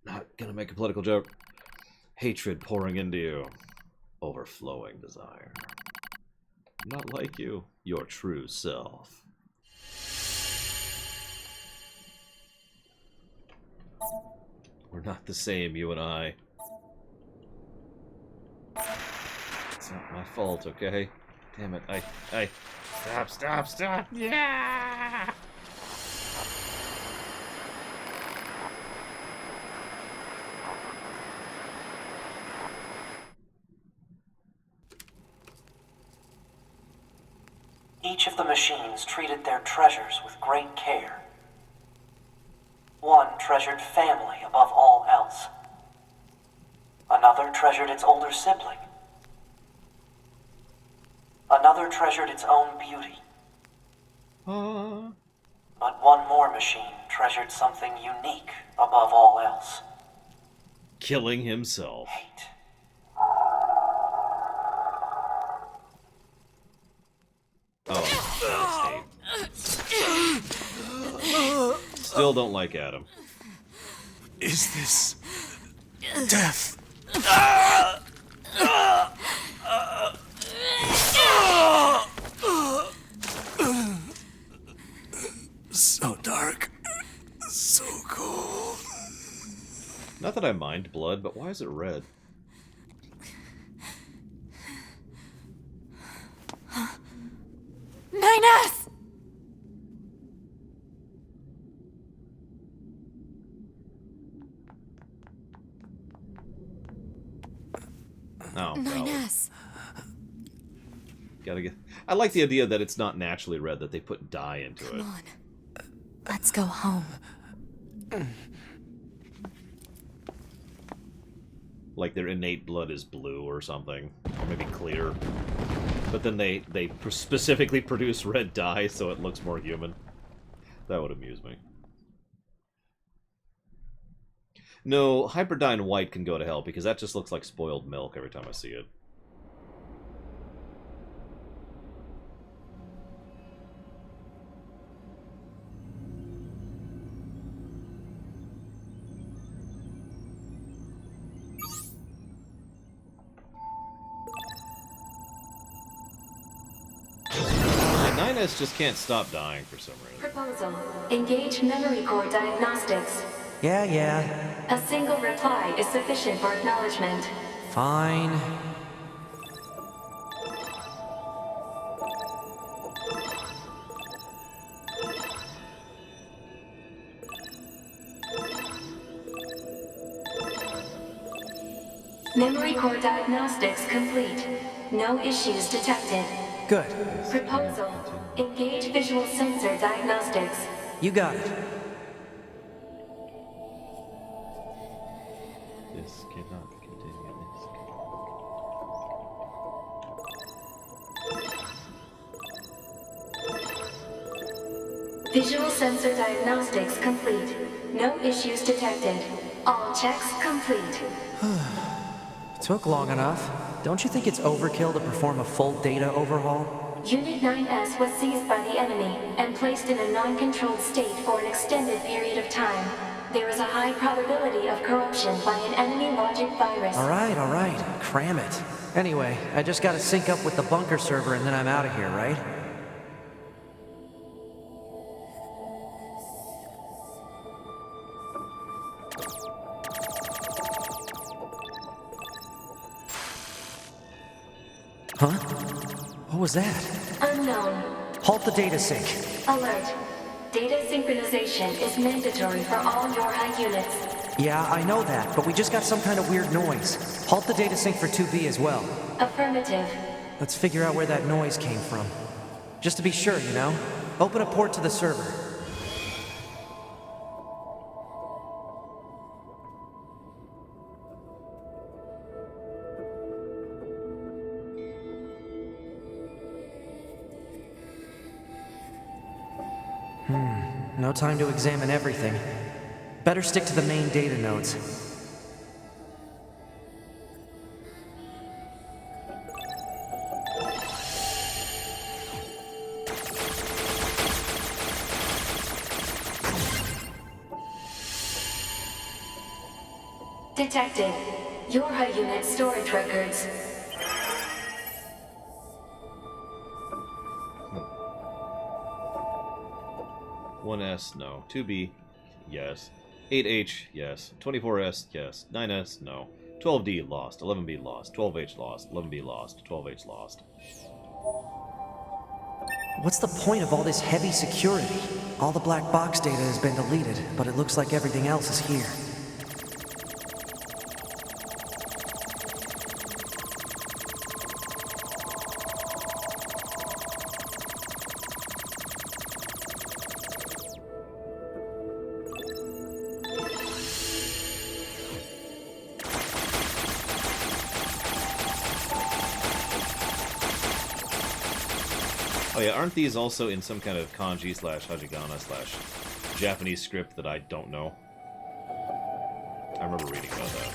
Not gonna make a political joke. Hatred pouring into you. Overflowing desire. Not like you. Your true self. We're not the same, you and I. It's not my fault, okay? Damn it, I... Stop! Yeah! Each of the machines treated their treasures with great care. One treasured family above all else. Another treasured its older sibling. Another treasured its own beauty. But one more machine treasured something unique above all else. Killing himself. Hate. Oh, still don't like Adam. Is this death? So dark. So cold. Not that I mind blood, but why is it red? Oh, 9S. gotta get. I like the idea that it's not naturally red; that they put dye into it. Come on. Let's go home. Like their innate blood is blue or something, or maybe clear. But then they specifically produce red dye so it looks more human. That would amuse me. No, Hyperdyne White can go to hell because that just looks like spoiled milk every time I see it. The 9S just can't stop dying for some reason. Proposal. Engage memory core diagnostics. Yeah. A single reply is sufficient for acknowledgement. Fine. Memory core diagnostics complete. No issues detected. Good. Proposal. Engage visual sensor diagnostics. You got it. This cannot continue. Visual sensor diagnostics complete. No issues detected. All checks complete. Took long enough. Don't you think it's overkill to perform a full data overhaul? Unit 9S was seized by the enemy and placed in a non-controlled state for an extended period of time. There is a high probability of corruption by an enemy logic virus. All right. Cram it. Anyway, I just gotta sync up with the bunker server and then I'm out of here, right? Huh? What was that? Unknown. Halt the data sync. Alert. Data synchronization is mandatory for all your high units. Yeah, I know that, but we just got some kind of weird noise. Halt the data sync for 2B as well. Affirmative. Let's figure out where that noise came from. Just to be sure, you know? Open a port to the server. No time to examine everything. Better stick to the main data nodes. Detected. Your high unit storage records. One S, no. 2B, yes. 8H, yes. 24S, yes. 9S, no. 12D, lost. 11B, lost. 12H, lost. 11B, lost. 12H, lost. What's the point of all this heavy security? All the black box data has been deleted, but it looks like everything else is here. Oh yeah, aren't these also in some kind of kanji slash hajigana slash Japanese script that I don't know? I remember reading about that.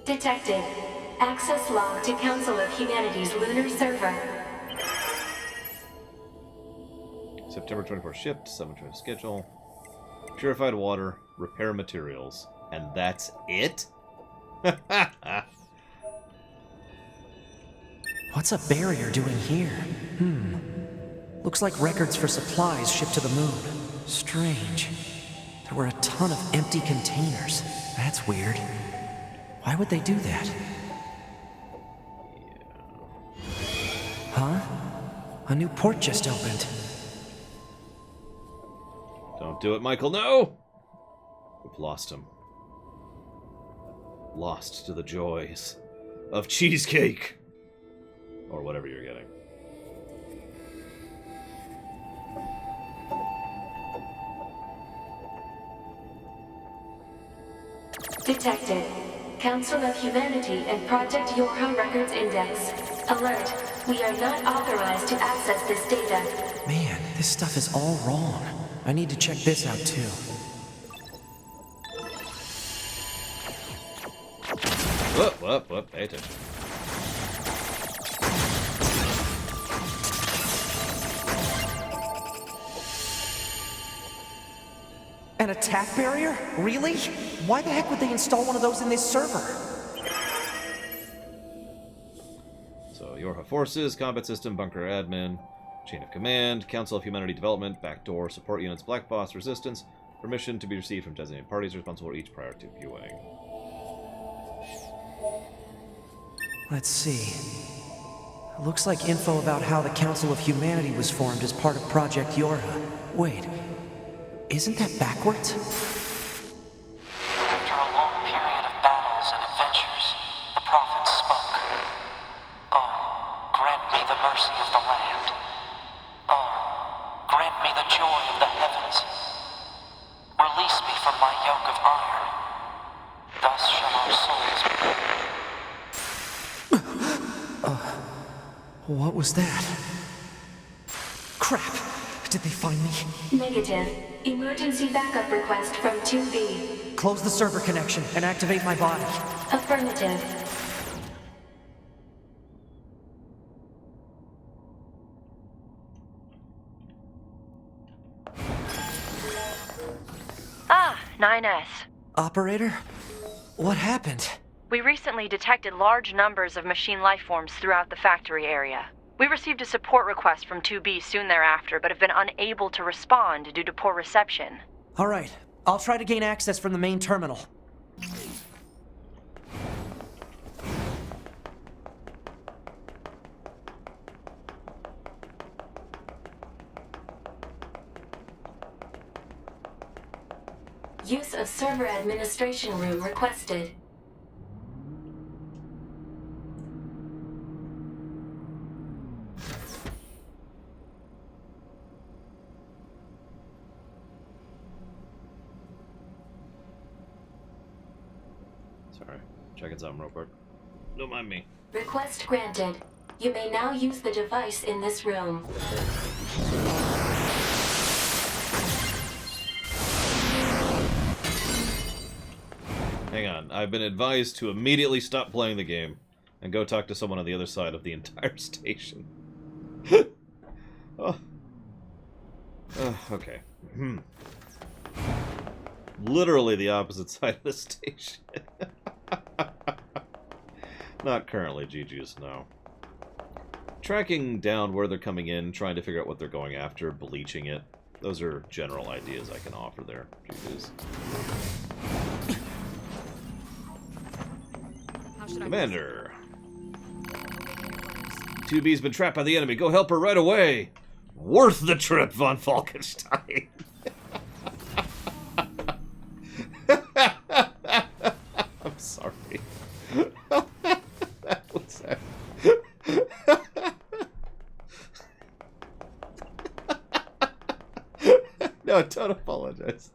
Detected. Access log to Council of Humanity's lunar server. September 24th shipped, 7/20 schedule. Purified water, repair materials, and that's it? What's a barrier doing here? Looks like records for supplies shipped to the moon. Strange. There were a ton of empty containers. That's weird. Why would they do that? Huh? A new port just opened. Don't do it, Michael, no! We've lost him. lost to the joys of cheesecake. Or whatever you're getting. Detected. Council of Humanity and Project Yorha Records Index. Alert. We are not authorized to access this data. Man, this stuff is all wrong. I need to check this out too. Whoop, pay attention. An attack barrier? Really? Why the heck would they install one of those in this server? So, Yorha Forces, Combat System, Bunker Admin, Chain of Command, Council of Humanity Development, Backdoor, Support Units, Black Boss, Resistance, permission to be received from designated parties responsible for each prior to viewing. Let's see. Looks like info about how the Council of Humanity was formed as part of Project Yorha. Wait, isn't that backwards? After a long period of battles and adventures, the prophets spoke. Oh, grant me the mercy of the land. Oh, grant me the joy of the heavens. Release me from my yoke of iron. Thus shall our souls be. What was that? Crap! Did they find me? Negative. Emergency backup request from 2B. Close the server connection and activate my body. Affirmative. Ah, 9S. Operator? What happened? We recently detected large numbers of machine lifeforms throughout the factory area. We received a support request from 2B soon thereafter, but have been unable to respond due to poor reception. All right, I'll try to gain access from the main terminal. Use of server administration room requested. Sorry, checking something real quick. Don't mind me. Request granted. You may now use the device in this room. Hang on, I've been advised to immediately stop playing the game and go talk to someone on the other side of the entire station. Oh. Okay. Literally the opposite side of the station. Not currently, GG's, no. Tracking down where they're coming in, trying to figure out what they're going after, bleaching it. Those are general ideas I can offer there, GG's. Commander. 2B's been trapped by the enemy. Go help her right away. Worth the trip, von Falkenstein. I'm sorry. What's that? No, don't apologize.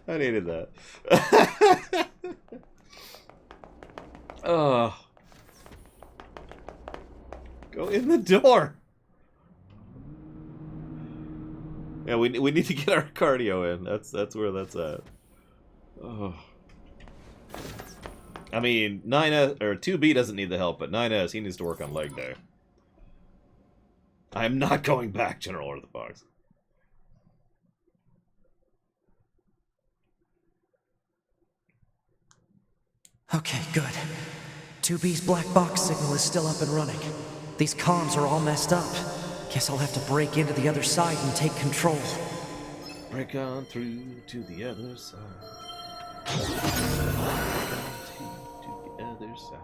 I needed that. Go in the door. Yeah, we need to get our cardio in. That's where that's at. Oh. I mean, 9S or 2B doesn't need the help, but 9S he needs to work on leg day. I am not going back, General Orthopox. Okay, good. 2B's black box signal is still up and running. These comms are all messed up. Guess I'll have to break into the other side and take control. Break on through to the other side. To the other side.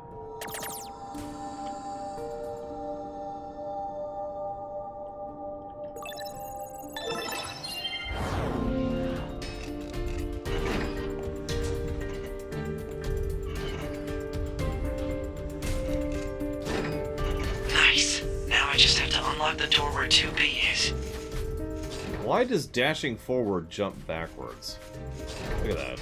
the door where 2B is. Why does dashing forward jump backwards? Look at that.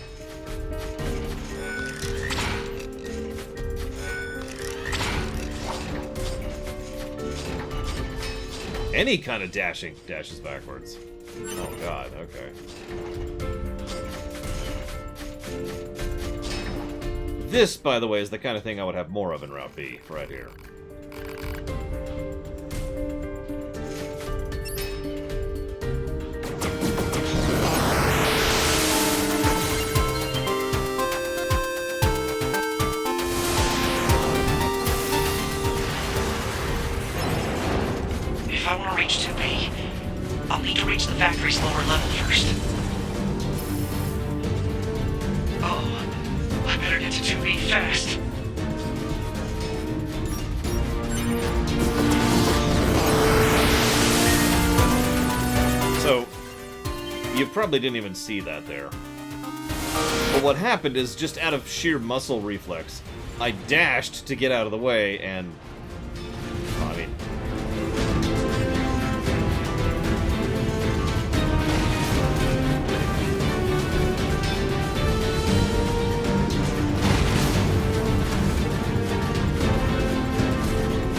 Any kind of dashing dashes backwards. Oh god, okay. This, by the way, is the kind of thing I would have more of in Route B, right here. If I want to reach 2B, I'll need to reach the factory's lower level first. Oh, I better get to 2B fast. So, you probably didn't even see that there. But what happened is, just out of sheer muscle reflex, I dashed to get out of the way, and... well, I mean...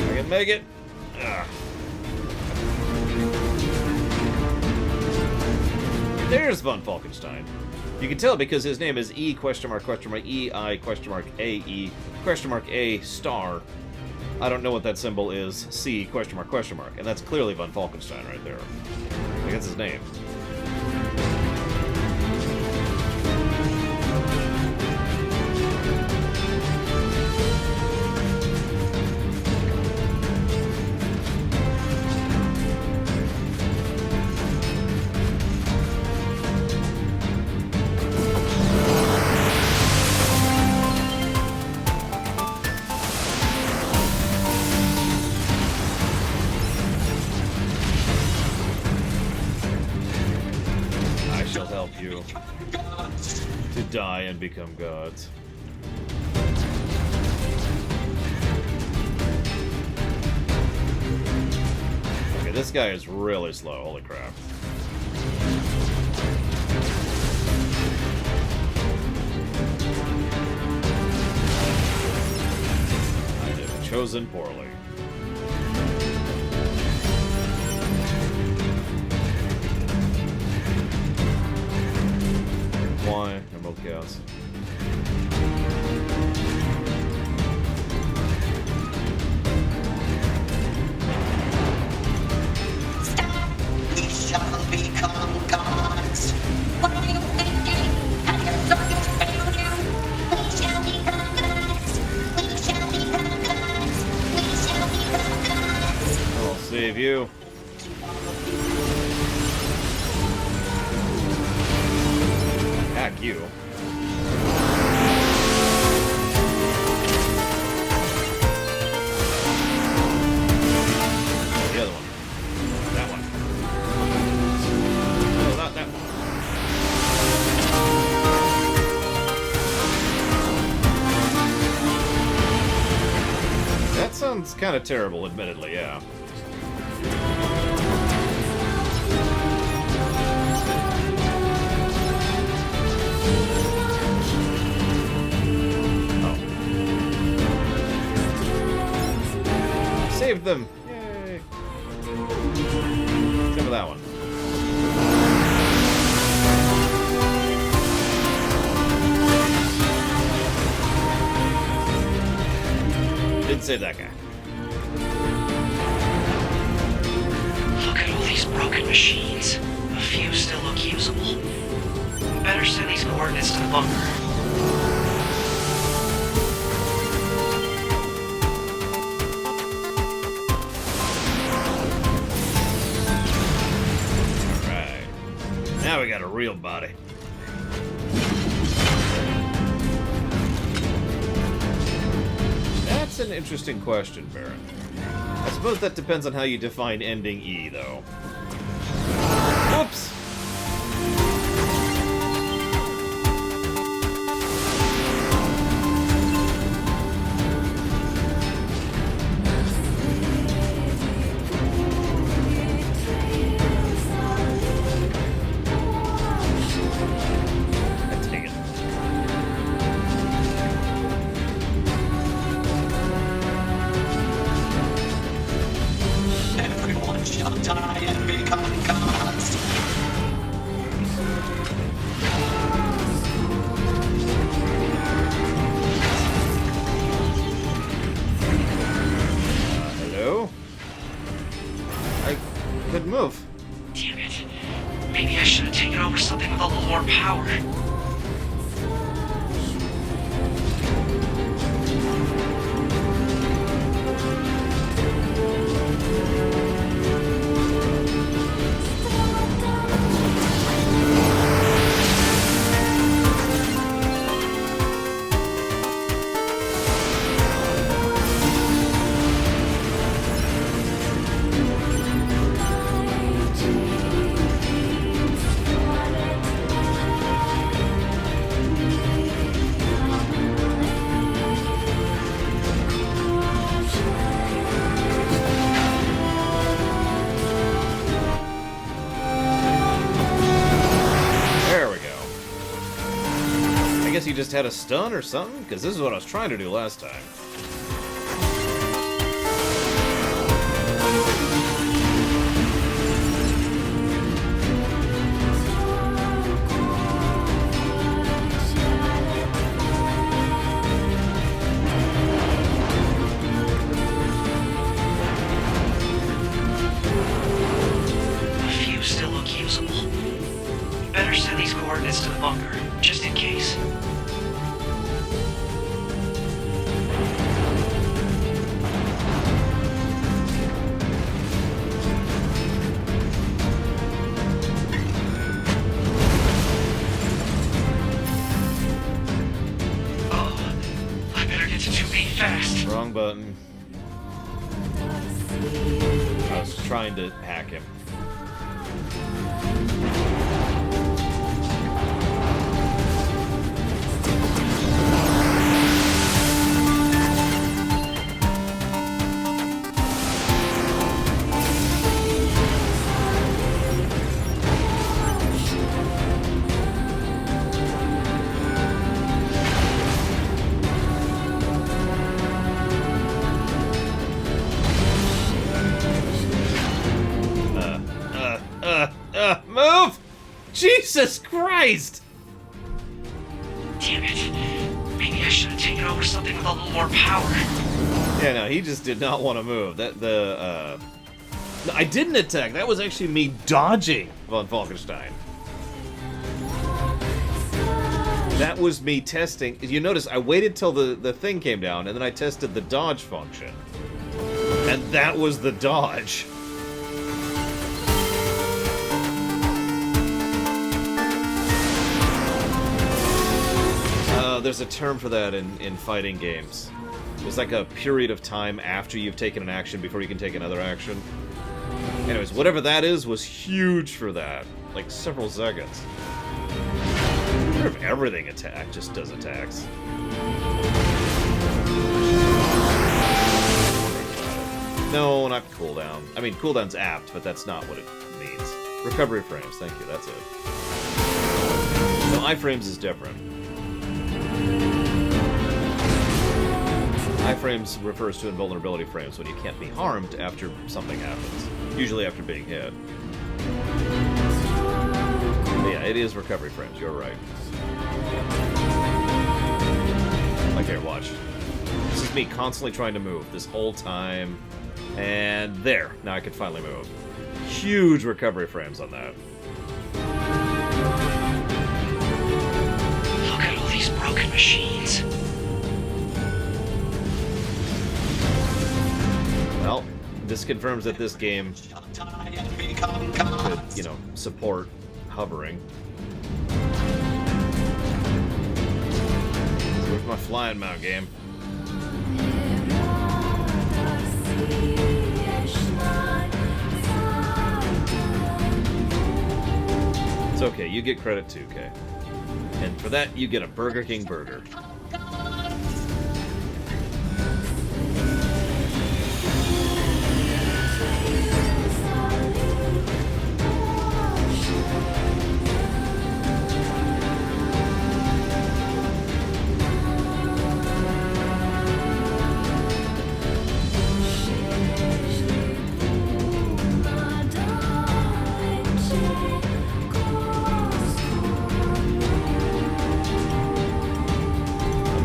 I can make it. Ugh. There's Von Falkenstein. You can tell because his name is E question mark E I question mark A E question mark A star. I don't know what that symbol is. C question mark, and that's clearly Von Falkenstein right there. Like, that's his name. You to die and become gods. Okay, this guy is really slow. Holy crap. I have chosen poorly. Why? Remote chaos. Stop! We shall become gods. What are you thinking? Have your circuits failed you? We shall become gods. We shall become gods. We shall become gods. I'll save you. Hack you. The other one. That one. No, not that one. That sounds kind of terrible, admittedly, yeah. Saved them! Yay! Except for that one. Didn't save that guy. Look at all these broken machines. A few still look usable. Better send these coordinates to the bunker. Now we got a real body. That's an interesting question, Baron. I suppose that depends on how you define ending E, though. Whoops! a little more power. He just had a stun or something? Because this is what I was trying to do last time. A few still look usable. Better send these coordinates to the bunker, just in case. Wrong button. I was trying to hack him. Move! Jesus Christ! Damn it. Maybe I should have taken over something with a little more power. Yeah, no, he just did not want to move. No, I didn't attack. That was actually me dodging von Falkenstein. That was me testing. You notice I waited till the thing came down, and then I tested the dodge function. And that was the dodge. There's a term for that in fighting games. There's like a period of time after you've taken an action before you can take another action. Anyways, whatever that is was huge for that. Like several seconds. I wonder if everything just does attacks. No, not cooldown. I mean, cooldown's apt, but that's not what it means. Recovery frames, thank you, that's it. No, iframes is different. Iframes refers to invulnerability frames when you can't be harmed after something happens. Usually after being hit. But yeah, it is recovery frames, you're right. Like here, watch. This is me constantly trying to move this whole time. And there, now I can finally move. Huge recovery frames on that. Look at all these broken machines. Well, this confirms that this game could, you know, support hovering. Where's my flying mount game? It's okay, you get credit too, Kay. And for that, you get a Burger King burger.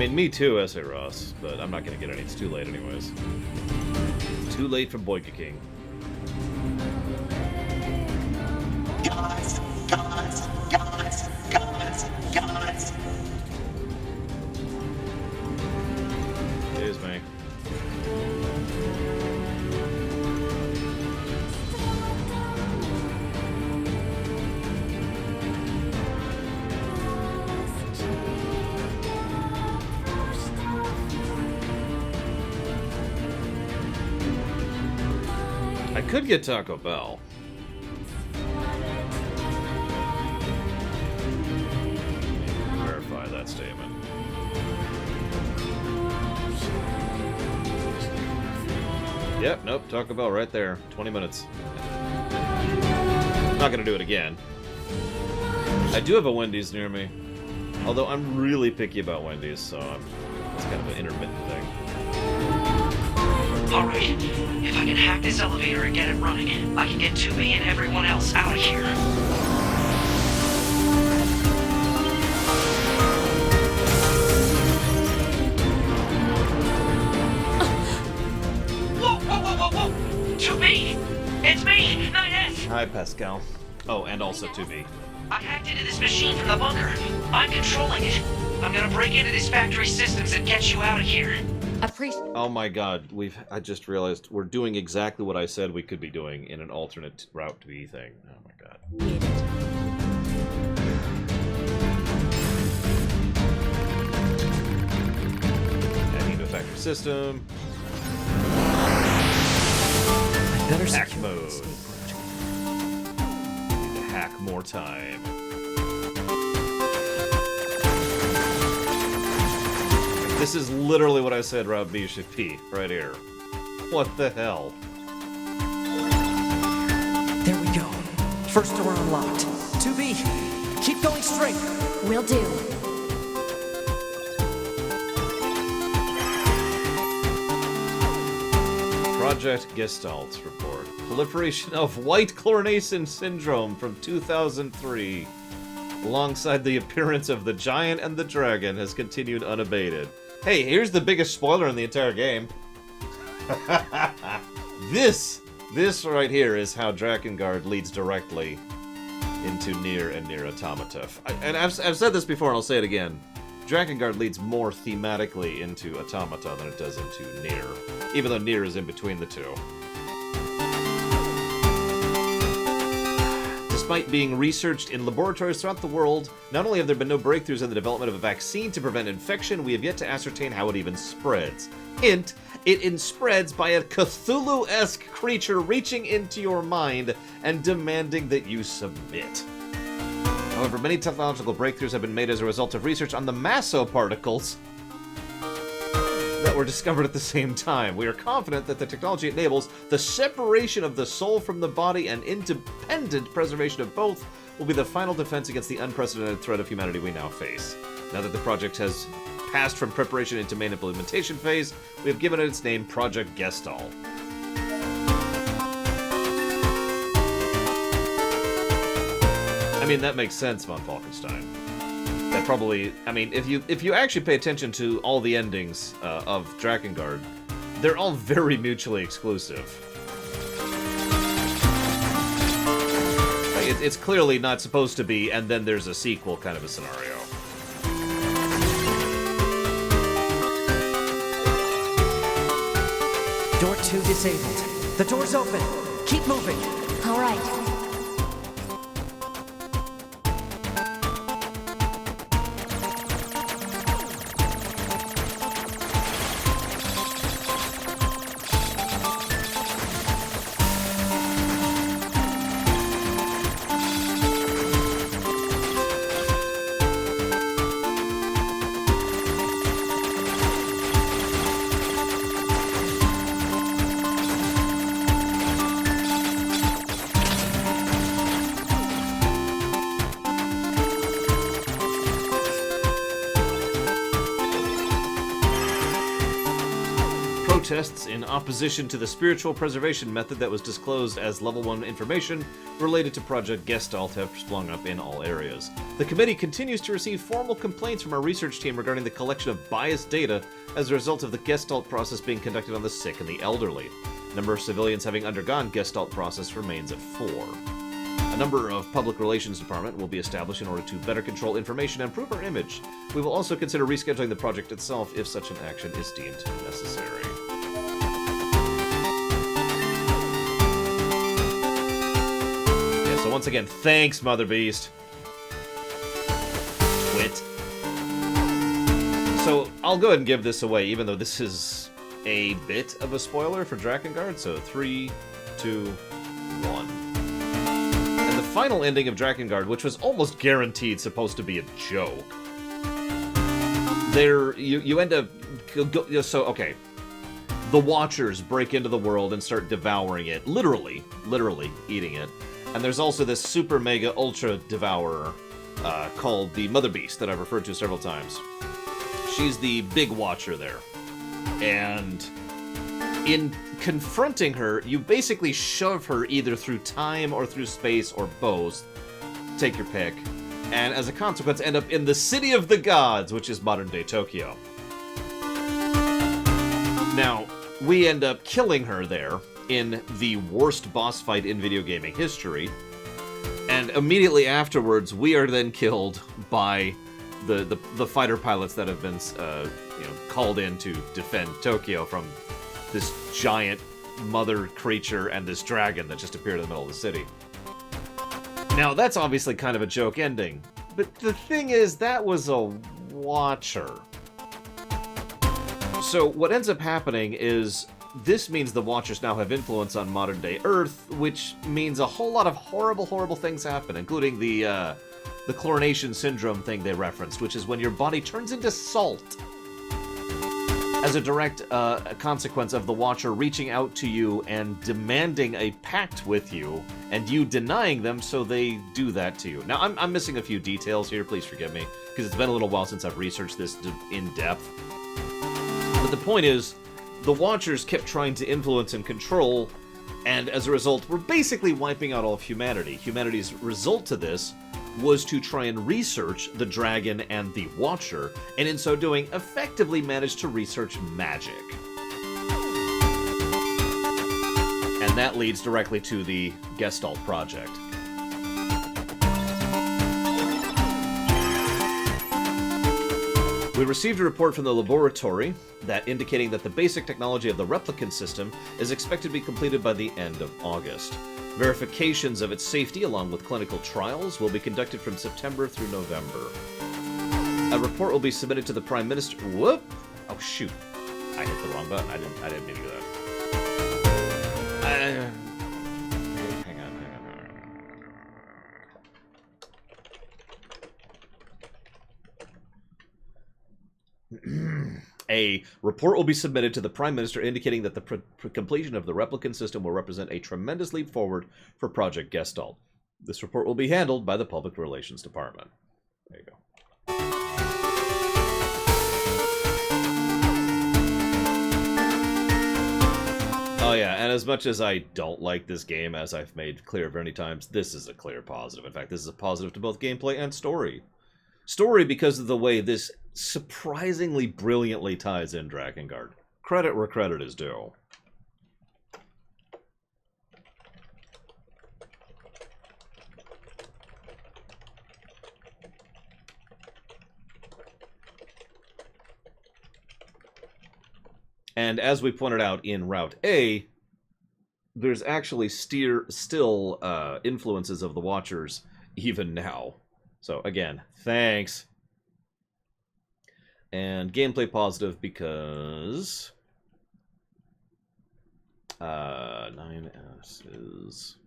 Me too, S.A. Ross, but I'm not gonna get any. It's too late anyways. It's too late for Boyka King. Guys, could get Taco Bell. Verify that statement. Yep, nope, Taco Bell right there. 20 minutes. Not gonna do it again. I do have a Wendy's near me. Although I'm really picky about Wendy's, so it's kind of an intermittent thing. Alright, if I can hack this elevator and get it running, I can get 2B and everyone else out of here. Whoa, whoa, whoa, whoa, whoa! 2B! It's me, 9S! Hi, Pascal. Oh, and also 2B. I hacked into this machine from the bunker. I'm controlling it. I'm gonna break into this factory systems and get you out of here. Oh my god, I just realized we're doing exactly what I said we could be doing in an alternate route to the thing. Oh my god. Heading into a factory system. Hack mode. Need to hack more time. This is literally what I said Route B should be, right here. What the hell? There we go. First door unlocked. 2B, keep going straight. Will do. Project Gestalt report. Proliferation of white chlorination syndrome from 2003. Alongside the appearance of the giant and the dragon has continued unabated. Hey, here's the biggest spoiler in the entire game. This right here is how Drakengard leads directly into Nier and Nier Automata. And I've said this before and I'll say it again. Drakengard leads more thematically into Automata than it does into Nier. Even though Nier is in between the two. Despite being researched in laboratories throughout the world, not only have there been no breakthroughs in the development of a vaccine to prevent infection, we have yet to ascertain how it even spreads. Hint, it spreads by a Cthulhu-esque creature reaching into your mind and demanding that you submit. However, many technological breakthroughs have been made as a result of research on the masoparticles that were discovered at the same time. We are confident that the technology enables the separation of the soul from the body and independent preservation of both will be the final defense against the unprecedented threat of humanity we now face. Now that the project has passed from preparation into main implementation phase, we have given it its name, Project Gestalt. I mean, that makes sense, von Falkenstein. That probably, I mean, if you actually pay attention to all the endings of Drakengard, they're all very mutually exclusive. Like, it's clearly not supposed to be, and then there's a sequel kind of a scenario. Door 2 disabled. The door's open. Keep moving. All right. Protests in opposition to the spiritual preservation method that was disclosed as Level 1 information related to Project Gestalt have sprung up in all areas. The committee continues to receive formal complaints from our research team regarding the collection of biased data as a result of the Gestalt process being conducted on the sick and the elderly. The number of civilians having undergone Gestalt process remains at 4. A number of public relations department will be established in order to better control information and improve our image. We will also consider rescheduling the project itself if such an action is deemed necessary. So once again, thanks, Mother Beast. Quit. So I'll go ahead and give this away, even though this is a bit of a spoiler for Drakengard. So 3, 2, 1. And the final ending of Drakengard, which was almost guaranteed supposed to be a joke, you end up... So, okay. The Watchers break into the world and start devouring it. Literally eating it. And there's also this super mega ultra devourer called the Mother Beast that I've referred to several times. She's the big Watcher there. And in confronting her, you basically shove her either through time or through space or both. Take your pick. And as a consequence, end up in the City of the Gods, which is modern-day Tokyo. Now, we end up killing her there in the worst boss fight in video gaming history. And immediately afterwards, we are then killed by the fighter pilots that have been called in to defend Tokyo from this giant mother creature and this dragon that just appeared in the middle of the city. Now, that's obviously kind of a joke ending, but the thing is, that was a Watcher. So what ends up happening is, this means the Watchers now have influence on modern-day Earth, which means a whole lot of horrible, horrible things happen, including the chlorination syndrome thing they referenced, which is when your body turns into salt as a direct consequence of the Watcher reaching out to you and demanding a pact with you, and you denying them, so they do that to you. Now, I'm missing a few details here, please forgive me, because it's been a little while since I've researched this in depth. But the point is, the Watchers kept trying to influence and control, and as a result, were basically wiping out all of humanity. Humanity's result to this was to try and research the dragon and the Watcher, and in so doing, effectively managed to research magic. And that leads directly to the Gestalt project. We received a report from the laboratory that indicating that the basic technology of the replicant system is expected to be completed by the end of August. Verifications of its safety along with clinical trials will be conducted from September through November. A report will be submitted to the Prime Minister... Whoop! Oh, shoot. I hit the wrong button. I didn't mean to do that. Hang on. A report will be submitted to the Prime Minister indicating that the completion of the replicant system will represent a tremendous leap forward for Project Gestalt. This report will be handled by the Public Relations Department. There you go. Oh yeah, and as much as I don't like this game, as I've made clear many times, this is a clear positive. In fact, this is a positive to both gameplay and story. Story because of the way this surprisingly brilliantly ties in Drakengard. Credit where credit is due. And as we pointed out in Route A, there's actually still influences of the Watchers even now. So again, thanks. And gameplay positive because 9S is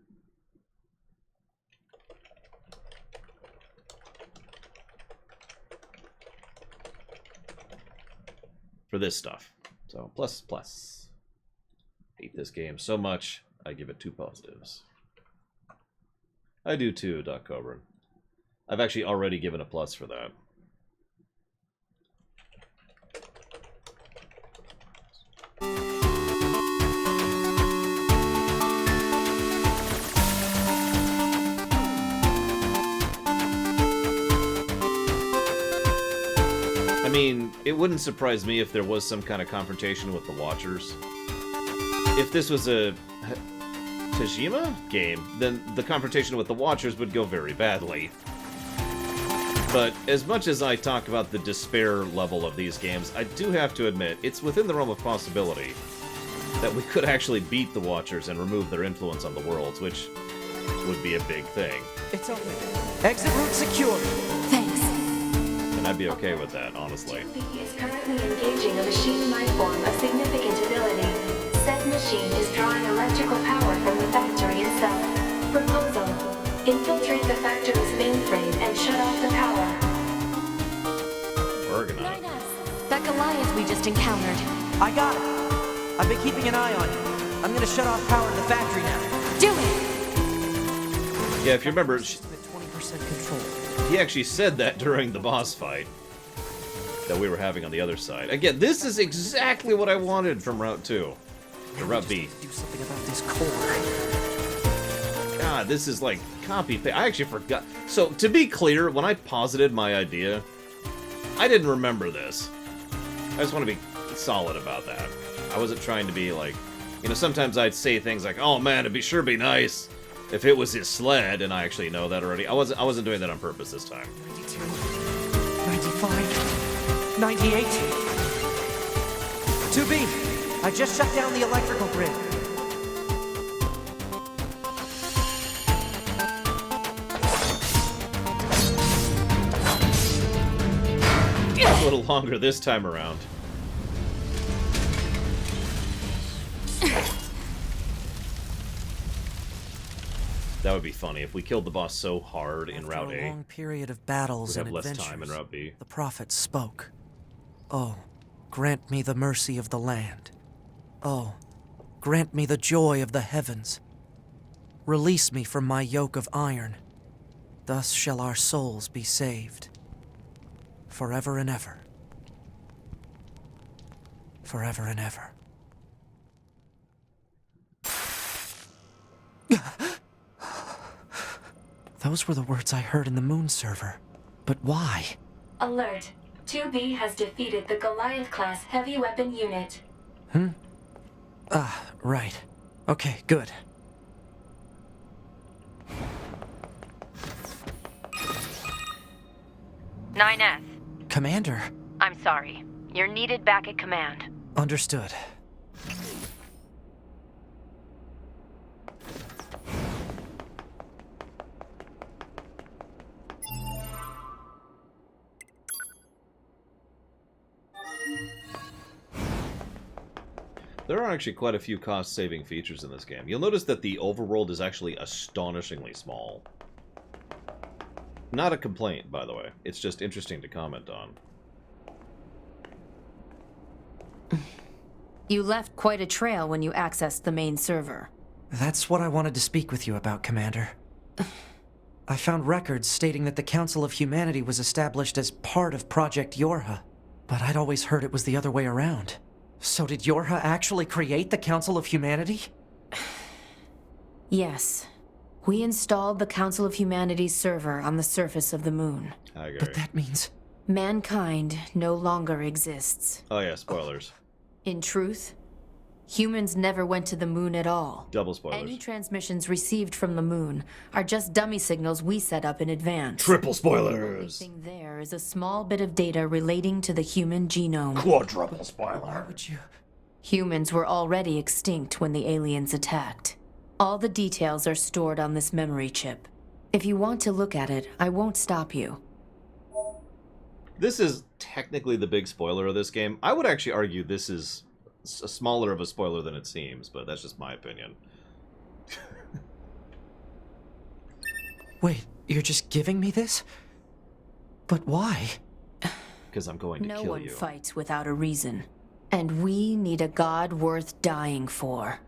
for this stuff. So plus. Hate this game so much, I give it 2 positives. I do too, Doc Coburn. I've actually already given a plus for that. I mean, it wouldn't surprise me if there was some kind of confrontation with the Watchers. If this was a Tajima game, then the confrontation with the Watchers would go very badly. But as much as I talk about the despair level of these games, I do have to admit, it's within the realm of possibility that we could actually beat the Watchers and remove their influence on the worlds, which would be a big thing. It's open. Exit route secured. Thanks. And I'd be okay with that, honestly. He is currently engaging a machine life form of significant ability. Set machine is drawing electrical power from the factory itself. Proposal: infiltrate the factory's mainframe and shut off the power. Working on it. That Goliath we just encountered. I got it. I've been keeping an eye on you. I'm gonna shut off power to the factory now. Do it! Yeah, if you remember, 20% control. he actually said that during the boss fight that we were having on the other side. Again, this is exactly what I wanted from Route 2. Or Route B. Do something about this core. God, this is like copy-paste. I actually forgot. So, to be clear, when I posited my idea, I didn't remember this. I just want to be solid about that. I wasn't trying to be like... You know, sometimes I'd say things like, oh man, it'd sure be nice if it was his sled, and I actually know that already. I wasn't doing that on purpose this time. 92, 95, 98. 2B, I just shut down the electrical grid. A little longer this time around. That would be funny if we killed the boss so hard in Route After A. a long period of battles We'd and have less adventures, time in Route B. the prophet spoke. Oh, grant me the mercy of the land. Oh, grant me the joy of the heavens. Release me from my yoke of iron. Thus shall our souls be saved. Forever and ever. Forever and ever. Those were the words I heard in the moon server. But why? Alert. 2B has defeated the Goliath-class heavy weapon unit. Ah, right. Okay, good. S. Commander. I'm sorry. You're needed back at command. Understood. There are actually quite a few cost-saving features in this game. You'll notice that the overworld is actually astonishingly small. Not a complaint, by the way. It's just interesting to comment on. You left quite a trail when you accessed the main server. That's what I wanted to speak with you about, Commander. I found records stating that the Council of Humanity was established as part of Project Yorha, but I'd always heard it was the other way around. So did Yorha actually create the Council of Humanity? Yes. We installed the Council of Humanity's server on the surface of the moon. But that means... Mankind no longer exists. Oh yeah, spoilers. In truth, humans never went to the moon at all. Double spoilers. Any transmissions received from the moon are just dummy signals we set up in advance. Triple spoilers! The only thing there is a small bit of data relating to the human genome. Quadruple spoiler. Why would you... Humans were already extinct when the aliens attacked. All the details are stored on this memory chip. If you want to look at it, I won't stop you. This is technically the big spoiler of this game. I would actually argue this is a smaller of a spoiler than it seems, but that's just my opinion. Wait, you're just giving me this? But why? Because I'm going to kill you. No one fights without a reason. And we need a god worth dying for.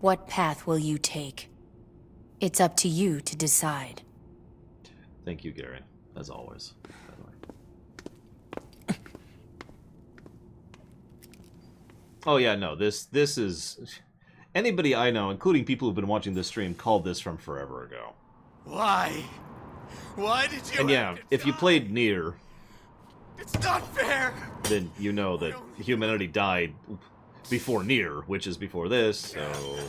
What path will you take? It's up to you to decide. Thank you, Gary, as always. By the way. Oh yeah, no, this is... Anybody I know, including people who've been watching this stream, called this from forever ago. Why? Why did you... And yeah, if you played Nier... It's not fair! Then you know that humanity died before Nier, which is before this, so...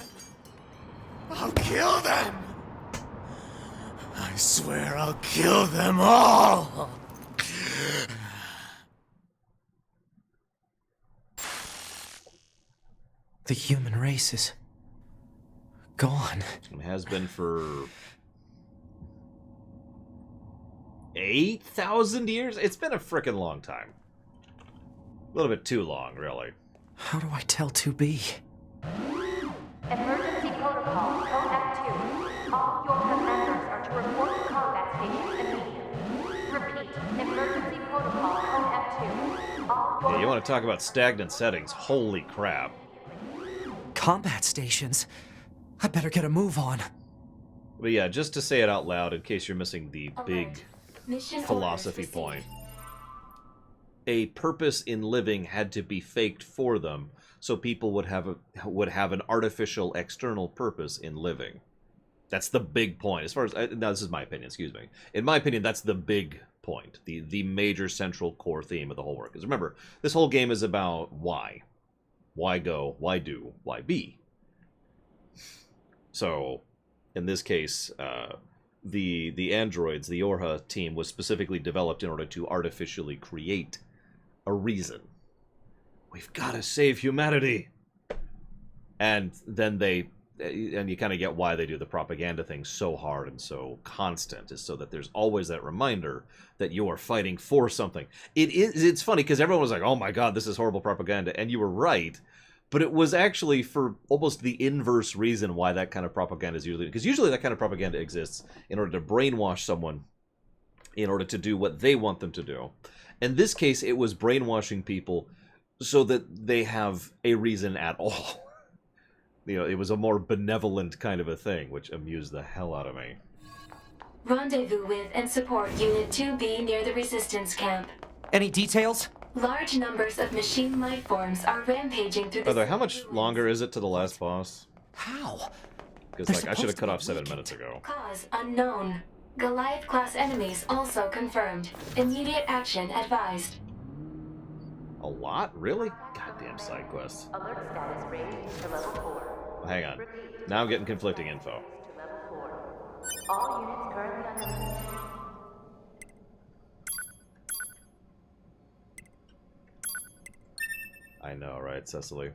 I'll kill them! I swear I'll kill them all! The human race is... gone. It has been for... 8,000 years? It's been a frickin' long time. A little bit too long, really. How do I tell 2B? Emergency protocol, code F2. All your members are to report to combat stations immediately. Repeat, emergency protocol, code F2. All Yeah, you want to talk about stagnant settings? Holy crap. Combat stations? I better get a move on. But yeah, just to say it out loud in case you're missing the big philosophy point. A purpose in living had to be faked for them, so people would have an artificial external purpose in living. That's the big point. As far as now, this is my opinion. Excuse me. In my opinion, that's the big point, the major central core theme of the whole work. Because remember, this whole game is about why go, why do, why be. So, in this case, the androids, the Orha team, was specifically developed in order to artificially create a reason. We've got to save humanity. And then and you kind of get why they do the propaganda thing so hard and so constant, is so that there's always that reminder that you are fighting for something. It's funny because everyone was like, oh my god, this is horrible propaganda, and you were right, but it was actually for almost the inverse reason why that kind of propaganda is usually, because usually that kind of propaganda exists in order to brainwash someone in order to do what they want them to do. In this case, it was brainwashing people so that they have a reason at all. You know, it was a more benevolent kind of a thing, which amused the hell out of me. Rendezvous with and support Unit 2B near the Resistance camp. Any details? Large numbers of machine life forms are rampaging through the... By the way, how much longer is it to the last boss? How? Because, like, I should have cut off 7 minutes ago. Cause unknown. Goliath-class enemies also confirmed. Immediate action advised. A lot? Really? Goddamn side quests. Alert status raised to level 4. Hang on. Now I'm getting conflicting info. All units currently under... I know, right, Cecily?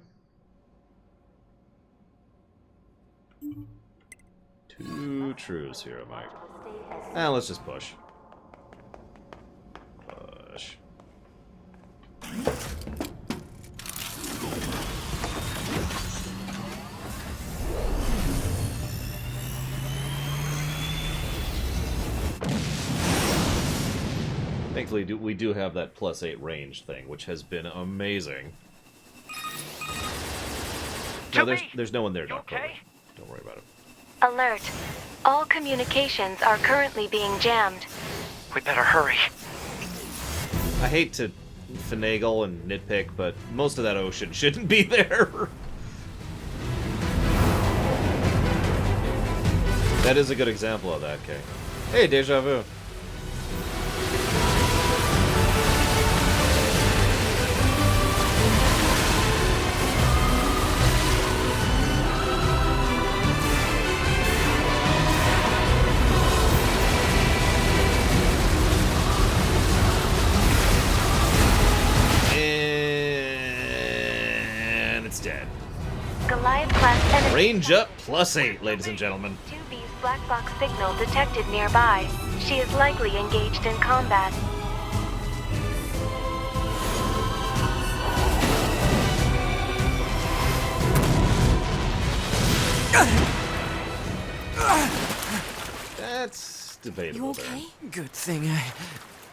2 trues here, Mike. Let's just push. Push. Thankfully, we do have that +8 range thing, which has been amazing. No, there's no one there, Doc. Okay? Don't worry about it. Alert. All communications are currently being jammed. We better hurry. I hate to finagle and nitpick, but most of that ocean shouldn't be there. That is a good example of that, Kay. Hey, deja vu. Goliath-class enemy... Range up +8, ladies and gentlemen. 2B's black box signal detected nearby. She is likely engaged in combat. That's debatable. You okay? Good thing I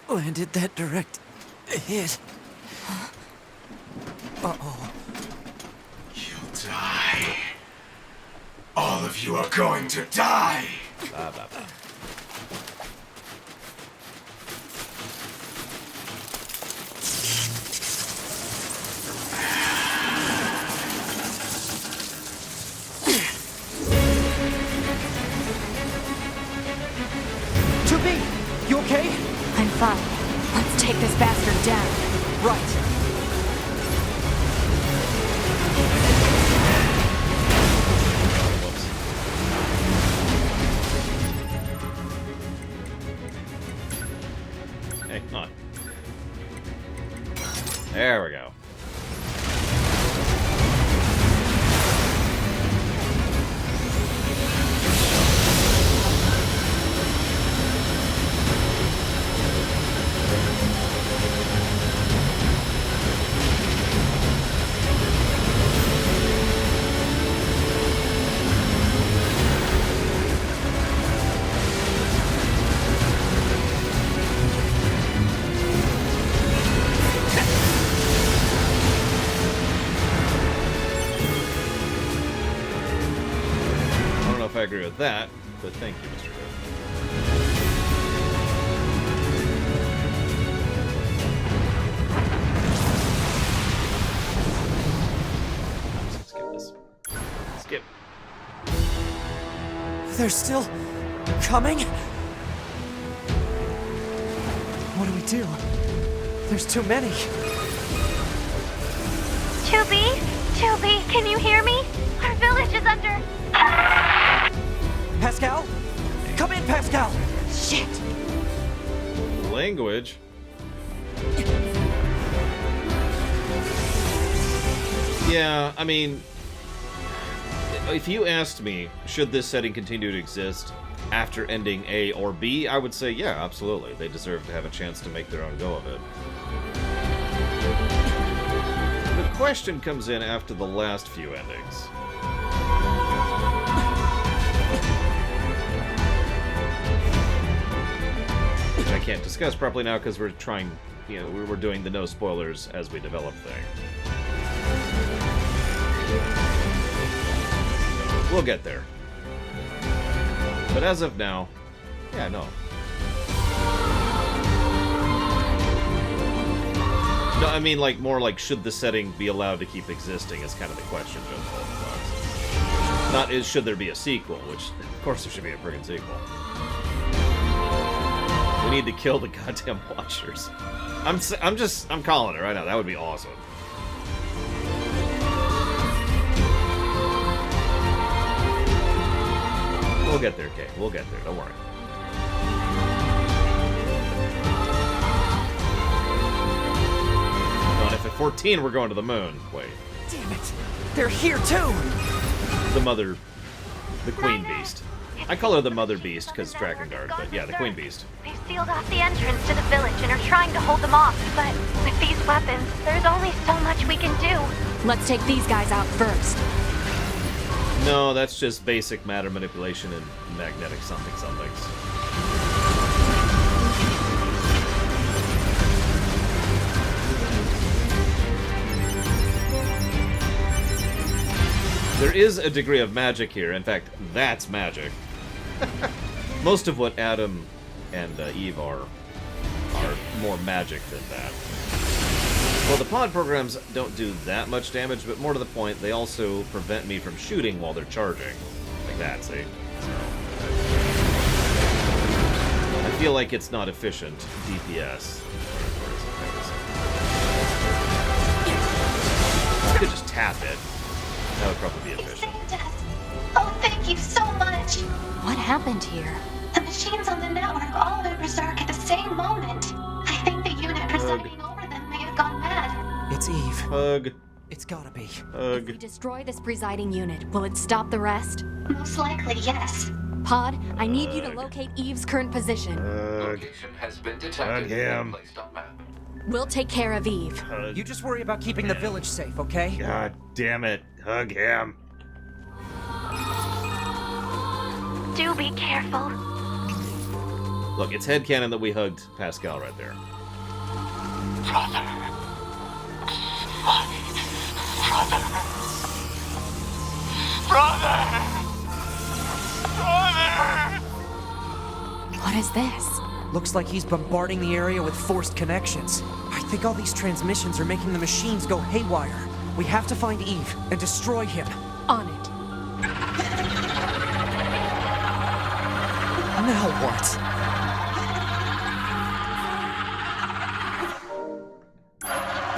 landed that direct hit. Uh-oh. You'll die. All of you are going to die. Blah, blah, blah. You okay? I'm fine. Let's take this bastard down. Right. Hang on. There we go. I agree with that, but thank you, Mr. Griff. Skip this. Skip. They're still coming? What do we do? There's too many. 2B? 2B, can you hear me? Our village is under... Pascal? Come in, Pascal! Shit! Language? Yeah, I mean, if you asked me, should this setting continue to exist after ending A or B, I would say, yeah, absolutely. They deserve to have a chance to make their own go of it. The question comes in after the last few endings. Which I can't discuss properly now because we're trying, you know, we're doing the no spoilers as we develop thing. We'll get there. But as of now, yeah, no. No, I mean, like, more like, should the setting be allowed to keep existing is kind of the question, Joe Fox. Not is, should there be a sequel, which, of course there should be a friggin' sequel. We need to kill the goddamn Watchers. I'm calling it right now. That would be awesome. We'll get there, Kay. We'll get there. Don't worry. No, if at 14 we're going to the moon. Wait. Damn it! They're here too! The Queen Beast. I call her the Mother Beast because Dragon Guard, but yeah, the Queen Beast. They've sealed off the entrance to the village and are trying to hold them off, but with these weapons, there's only so much we can do. Let's take these guys out first. No, that's just basic matter manipulation and magnetic something-somethings. There is a degree of magic here. In fact, that's magic. Most of what Adam and Eve are more magic than that. Well, the pod programs don't do that much damage, but more to the point, they also prevent me from shooting while they're charging. Like that, see? So, I feel like it's not efficient DPS. I could just tap it. That would probably be efficient. Oh, thank you so much. What happened here? The machines on the network all went berserk at the same moment. I think the unit presiding over them may have gone mad. It's Eve. Hug. It's gotta be. Hug. If we destroy this presiding unit, will it stop the rest? Most likely, yes. Pod, I need you to locate Eve's current position. Location has been detected and placed on map. We'll take care of Eve. You just worry about keeping the village safe, okay? God damn it. Hug him. Do be careful. Look, it's headcanon that we hugged Pascal right there. Brother. Brother! What is this? Looks like he's bombarding the area with forced connections. I think all these transmissions are making the machines go haywire. We have to find Eve and destroy him. On it. Now what?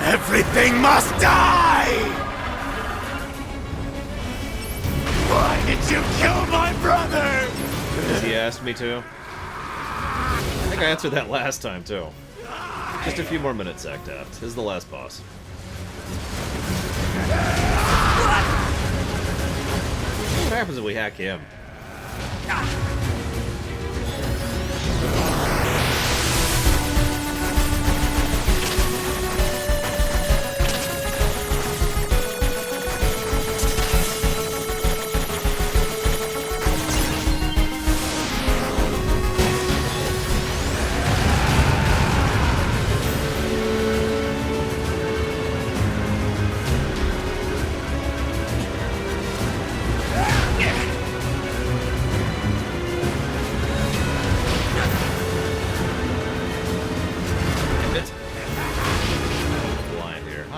Everything must die! Why did you kill my brother? Because he asked me to. I think I answered that last time, too. Just a few more minutes, Actaft. This is the last boss. What happens if we hack him?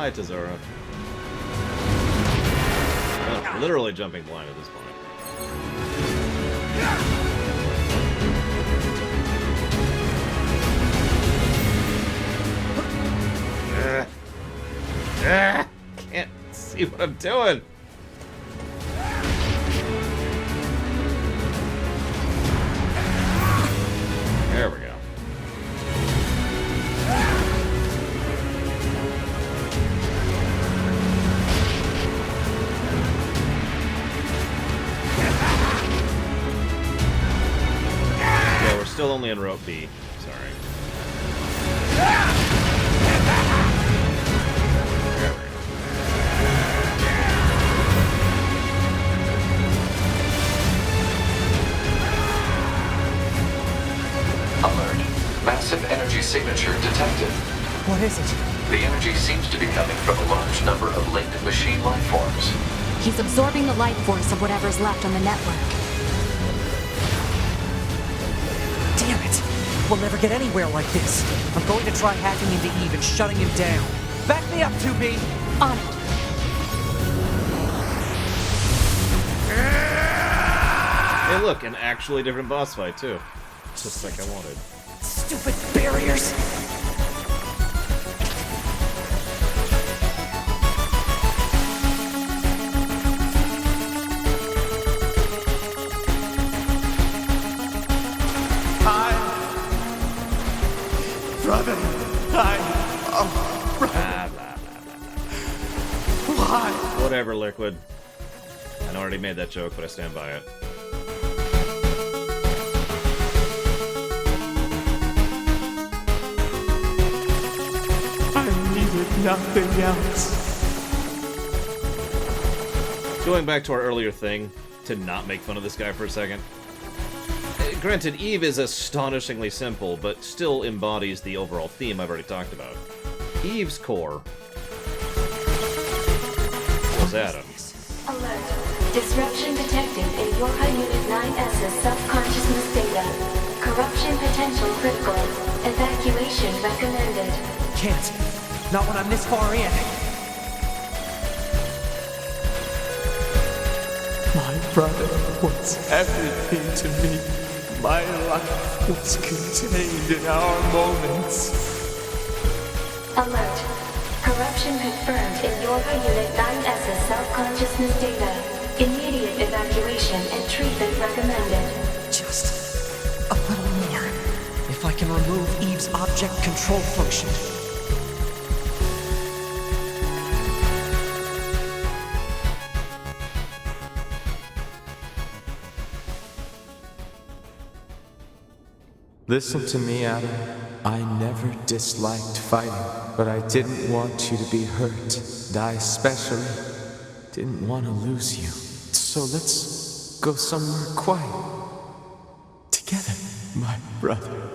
Hi, Tazora. Oh, literally jumping blind at this point. Can't see what I'm doing. There we go. Yeah, we're still only in rope B. Sorry. Alert. Massive energy signature detected. What is it? The energy seems to be coming from a large number of linked machine life forms. He's absorbing the life force of whatever's left on the network. Damn it! We'll never get anywhere like this. I'm going to try hacking into Eve and shutting him down. Back me up, 2B! On it. Hey, look, an actually different boss fight, too. Just like I wanted. Stupid barriers! Brother, oh, brother. Why? Whatever, Liquid. I know I already made that joke, but I stand by it. I needed nothing else. Going back to our earlier thing, to not make fun of this guy for a second. Granted, Eve is astonishingly simple, but still embodies the overall theme I've already talked about. Eve's core was Adam. Alert. Disruption detected in Yorha Unit 9S's self-consciousness data. Corruption potential critical. Evacuation recommended. Can't. Not when I'm this far in. My brother was everything to me. My life was contained in our moments. Alert. Corruption confirmed in Yorha Unit 9S's self-consciousness data. Immediate evacuation and treatment recommended. Just a little more. If I can remove Eve's object control function. Listen to me, Adam. I never disliked fighting, but I didn't want you to be hurt. And I especially didn't want to lose you. So let's go somewhere quiet. Together, my brother.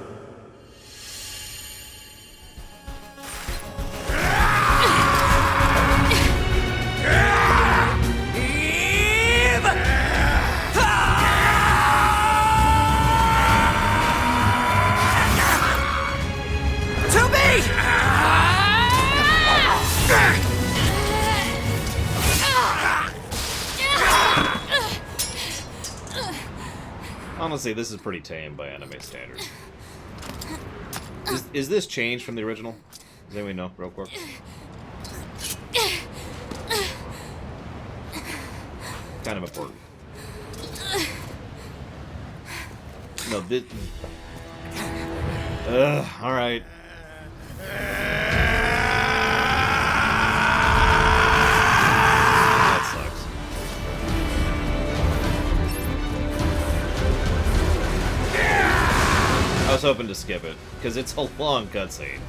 Honestly, this is pretty tame by anime standards. Is this changed from the original? Does anyone know, real quick? Kind of important. No, this... alright. That sucks. I was hoping to skip it, because it's a long cutscene.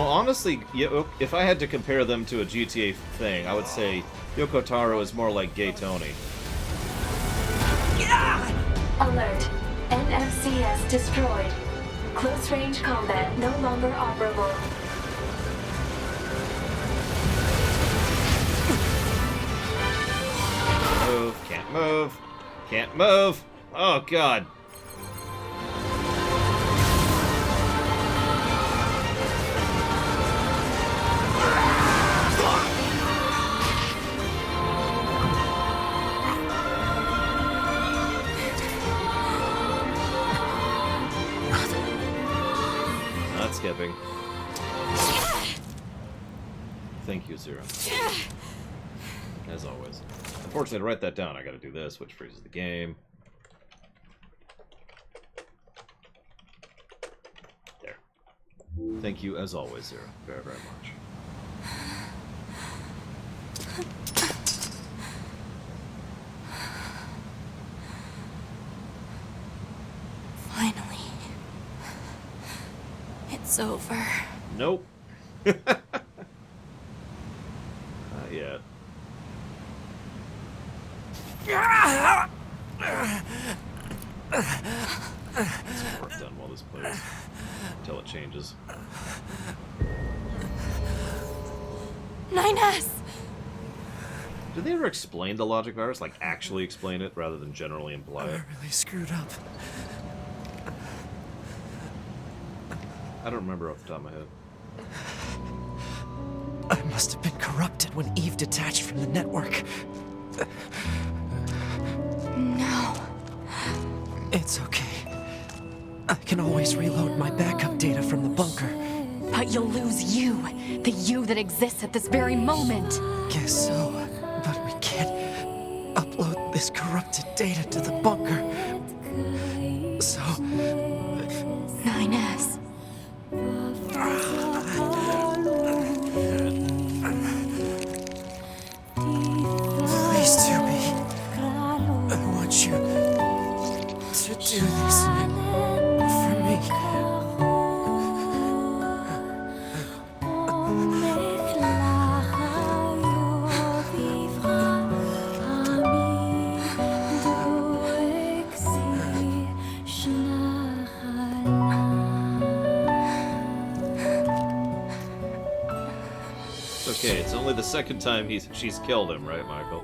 Honestly, if I had to compare them to a GTA thing, I would say Yoko Taro is more like Gay Tony. Alert. NFCS destroyed. Close-range combat no longer operable. Move, can't move, can't move. Oh god. Not skipping. Thank you, Zero. As always. Unfortunately, to write that down, I gotta do this, which freezes the game. There. Thank you, as always, Zero. Very, very much. Finally. It's over. Nope. Not yet. Let's get work done while this plays. Until it changes. 9S! Did they ever explain the logic virus? Like, actually explain it, rather than generally imply it? I really screwed up. I don't remember off the top of my head. I must have been corrupted when Eve detached from the network. No. It's okay. I can always reload my backup data from the bunker. But you'll lose you, the you that exists at this very moment. Guess so, but we can't upload this corrupted data to the bunker. So... 9S. Please, Tubi. I want you to do this for me. Okay, it's only the second time she's killed him, right, Michael?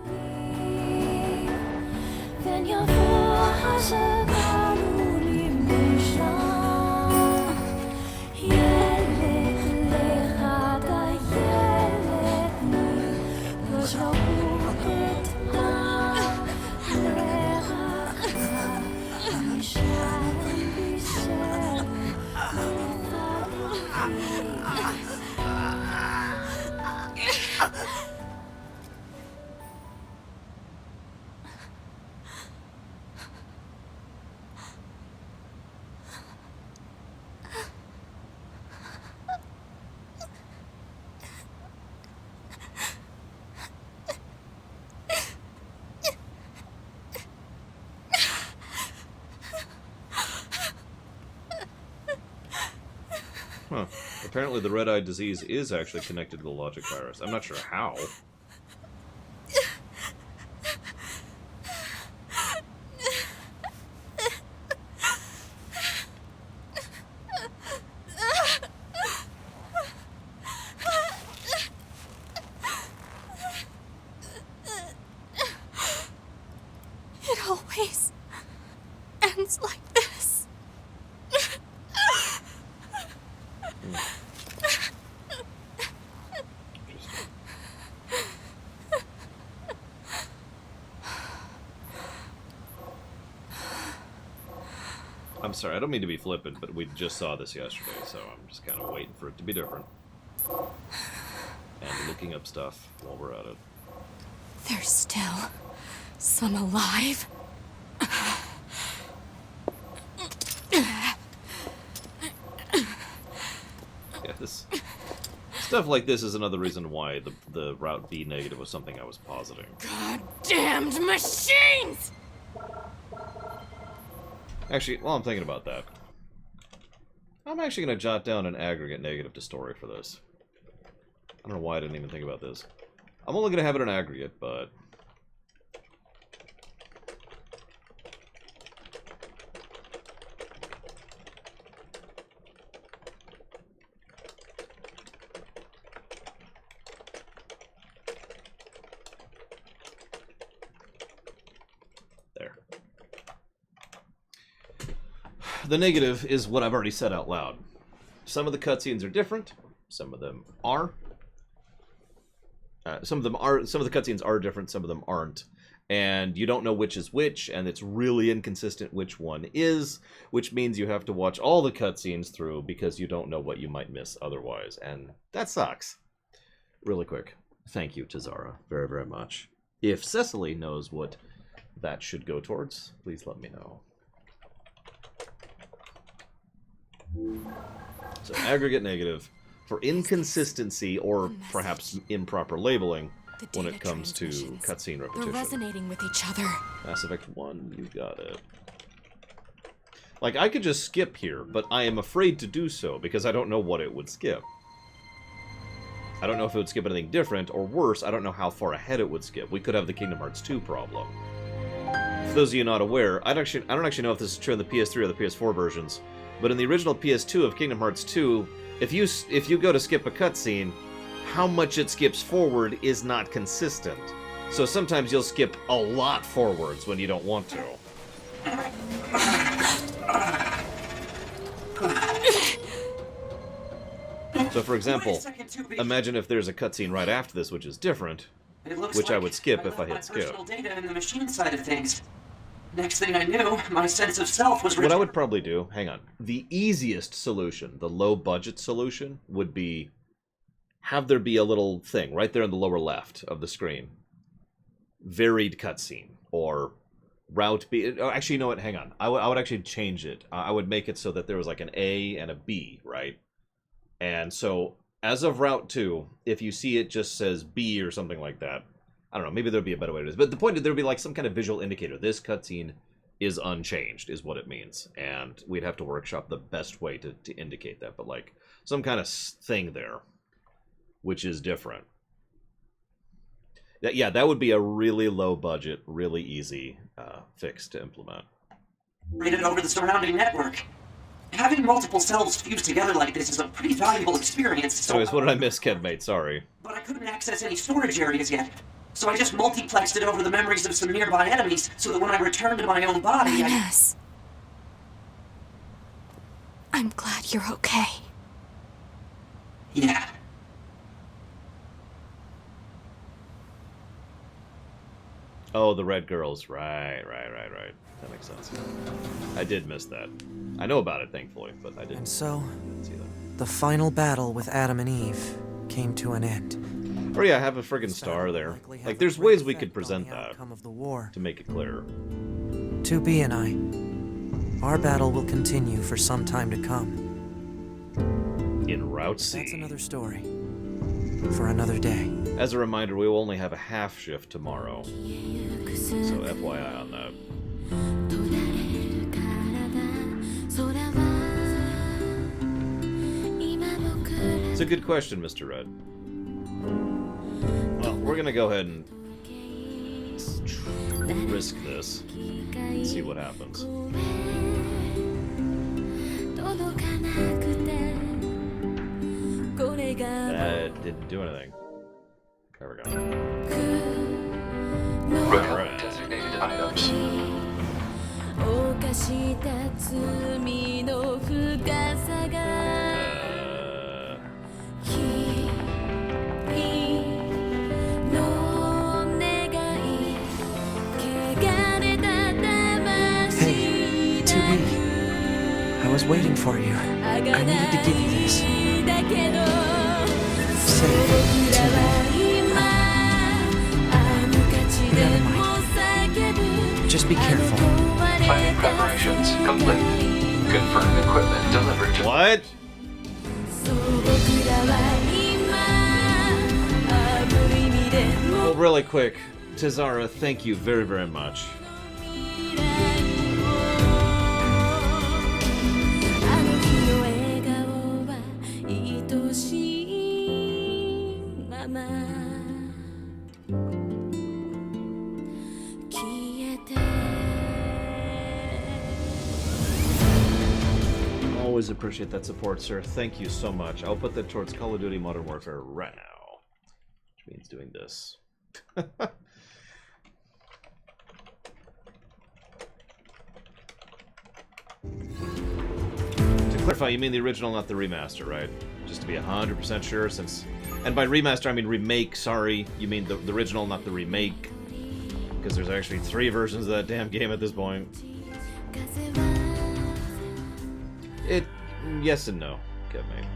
Huh. Apparently the red-eye disease is actually connected to the logic virus. I'm not sure how. It always ends like this. I'm sorry, I don't mean to be flippant, but we just saw this yesterday, so I'm just kind of waiting for it to be different. And looking up stuff while we're at it. There's still some alive. Yeah, this stuff like this is another reason why the route B negative was something I was positing. Damned machines! Actually, while I'm thinking about that, I'm actually going to jot down an aggregate negative to story for this. I don't know why I didn't even think about this. I'm only going to have it in aggregate, but... the negative is what I've already said out loud. Some of the cutscenes are different. Some of them are. Some of the cutscenes are different. Some of them aren't. And you don't know which is which, and it's really inconsistent which one is, which means you have to watch all the cutscenes through because you don't know what you might miss otherwise, and that sucks. Really quick, thank you to Zara very, very much. If Cecily knows what that should go towards, please let me know. So aggregate negative for inconsistency or perhaps improper labeling when it comes to cutscene repetition. They're resonating with each other. Mass Effect 1, you got it. Like, I could just skip here, but I am afraid to do so because I don't know what it would skip. I don't know if it would skip anything different, or worse, I don't know how far ahead it would skip. We could have the Kingdom Hearts 2 problem. For those of you not aware, I don't actually know if this is true in the PS3 or the PS4 versions, but in the original PS2 of Kingdom Hearts 2, if you go to skip a cutscene, how much it skips forward is not consistent. So sometimes you'll skip a lot forwards when you don't want to. So for example, imagine if there's a cutscene right after this which is different, which I would skip if I hit skip. Personal data in the machine side of things. Next thing I knew, my sense of self was... What I would probably do, hang on, the easiest solution, the low-budget solution, would be have there be a little thing right there in the lower left of the screen. Varied cutscene, or route B. Actually, you know what, hang on. I would actually change it. I would make it so that there was like an A and a B, right? And so, as of Route 2, if you see it just says B or something like that, I don't know, maybe there'd be a better way to do this. But the point is there'd be like some kind of visual indicator. This cutscene is unchanged, is what it means. And we'd have to workshop the best way to indicate that. But like, some kind of thing there, which is different. Yeah, that would be a really low budget, really easy fix to implement. Rated over the surrounding network. Having multiple selves fused together like this is a pretty valuable experience. So anyways, what did I miss, Kedmate? Sorry. But I couldn't access any storage areas yet. So I just multiplexed it over the memories of some nearby enemies so that when I returned to my own body, Yes. I'm glad you're okay. Yeah. Oh, the red girls. Right. That makes sense. I did miss that. I know about it, thankfully, but I didn't. And so, see that. The final battle with Adam and Eve came to an end. Oh yeah, I have a friggin' star there. Like, there's ways we could present that of the war. to make it clearer. 2B and I, our battle will continue for some time to come. In Route C. That's another story. For another day. As a reminder, we will only have a half shift tomorrow. So FYI on that. It's a good question, Mr. Red. Well, we're gonna go ahead and risk this. See what happens. That didn't do anything. There we go. Recover designated items. Hey, 2B. I was waiting for you. I needed to give you this. Say it, 2B. Never mind. Just be careful. Planning preparations complete. Confirmed equipment delivered to... What? Well, really quick, Tizara, thank you very, very much. Always appreciate that support, sir. Thank you so much. I'll put that towards Call of Duty Modern Warfare right now. Which means doing this. clarify, you mean the original, not the remaster, right? Just to be 100% sure, since... And by remaster, I mean remake, sorry. You mean the original, not the remake. Because there's actually 3 versions of that damn game at this point. Yes and no, Kevmate.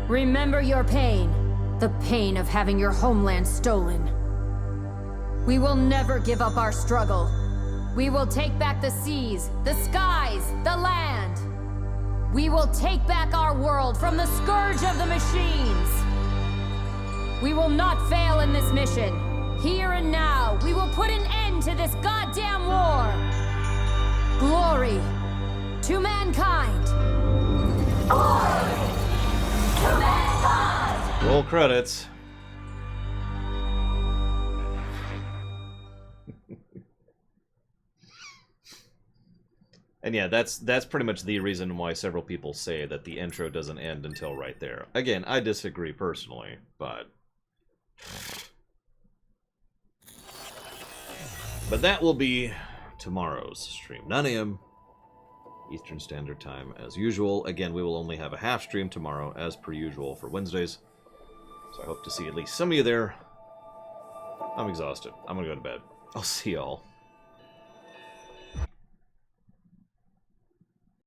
Remember your pain. The pain of having your homeland stolen. We will never give up our struggle. We will take back the seas, the skies, the land. We will take back our world from the scourge of the machines. We will not fail in this mission. Here and now, we will put an end to this goddamn war. Glory to mankind. Glory to mankind. Roll credits. And yeah, that's pretty much the reason why several people say that the intro doesn't end until right there. Again, I disagree personally, but that will be tomorrow's stream, 9 a.m. Eastern Standard Time, as usual. Again, we will only have a half stream tomorrow, as per usual, for Wednesdays. So I hope to see at least some of you there. I'm exhausted. I'm gonna go to bed. I'll see y'all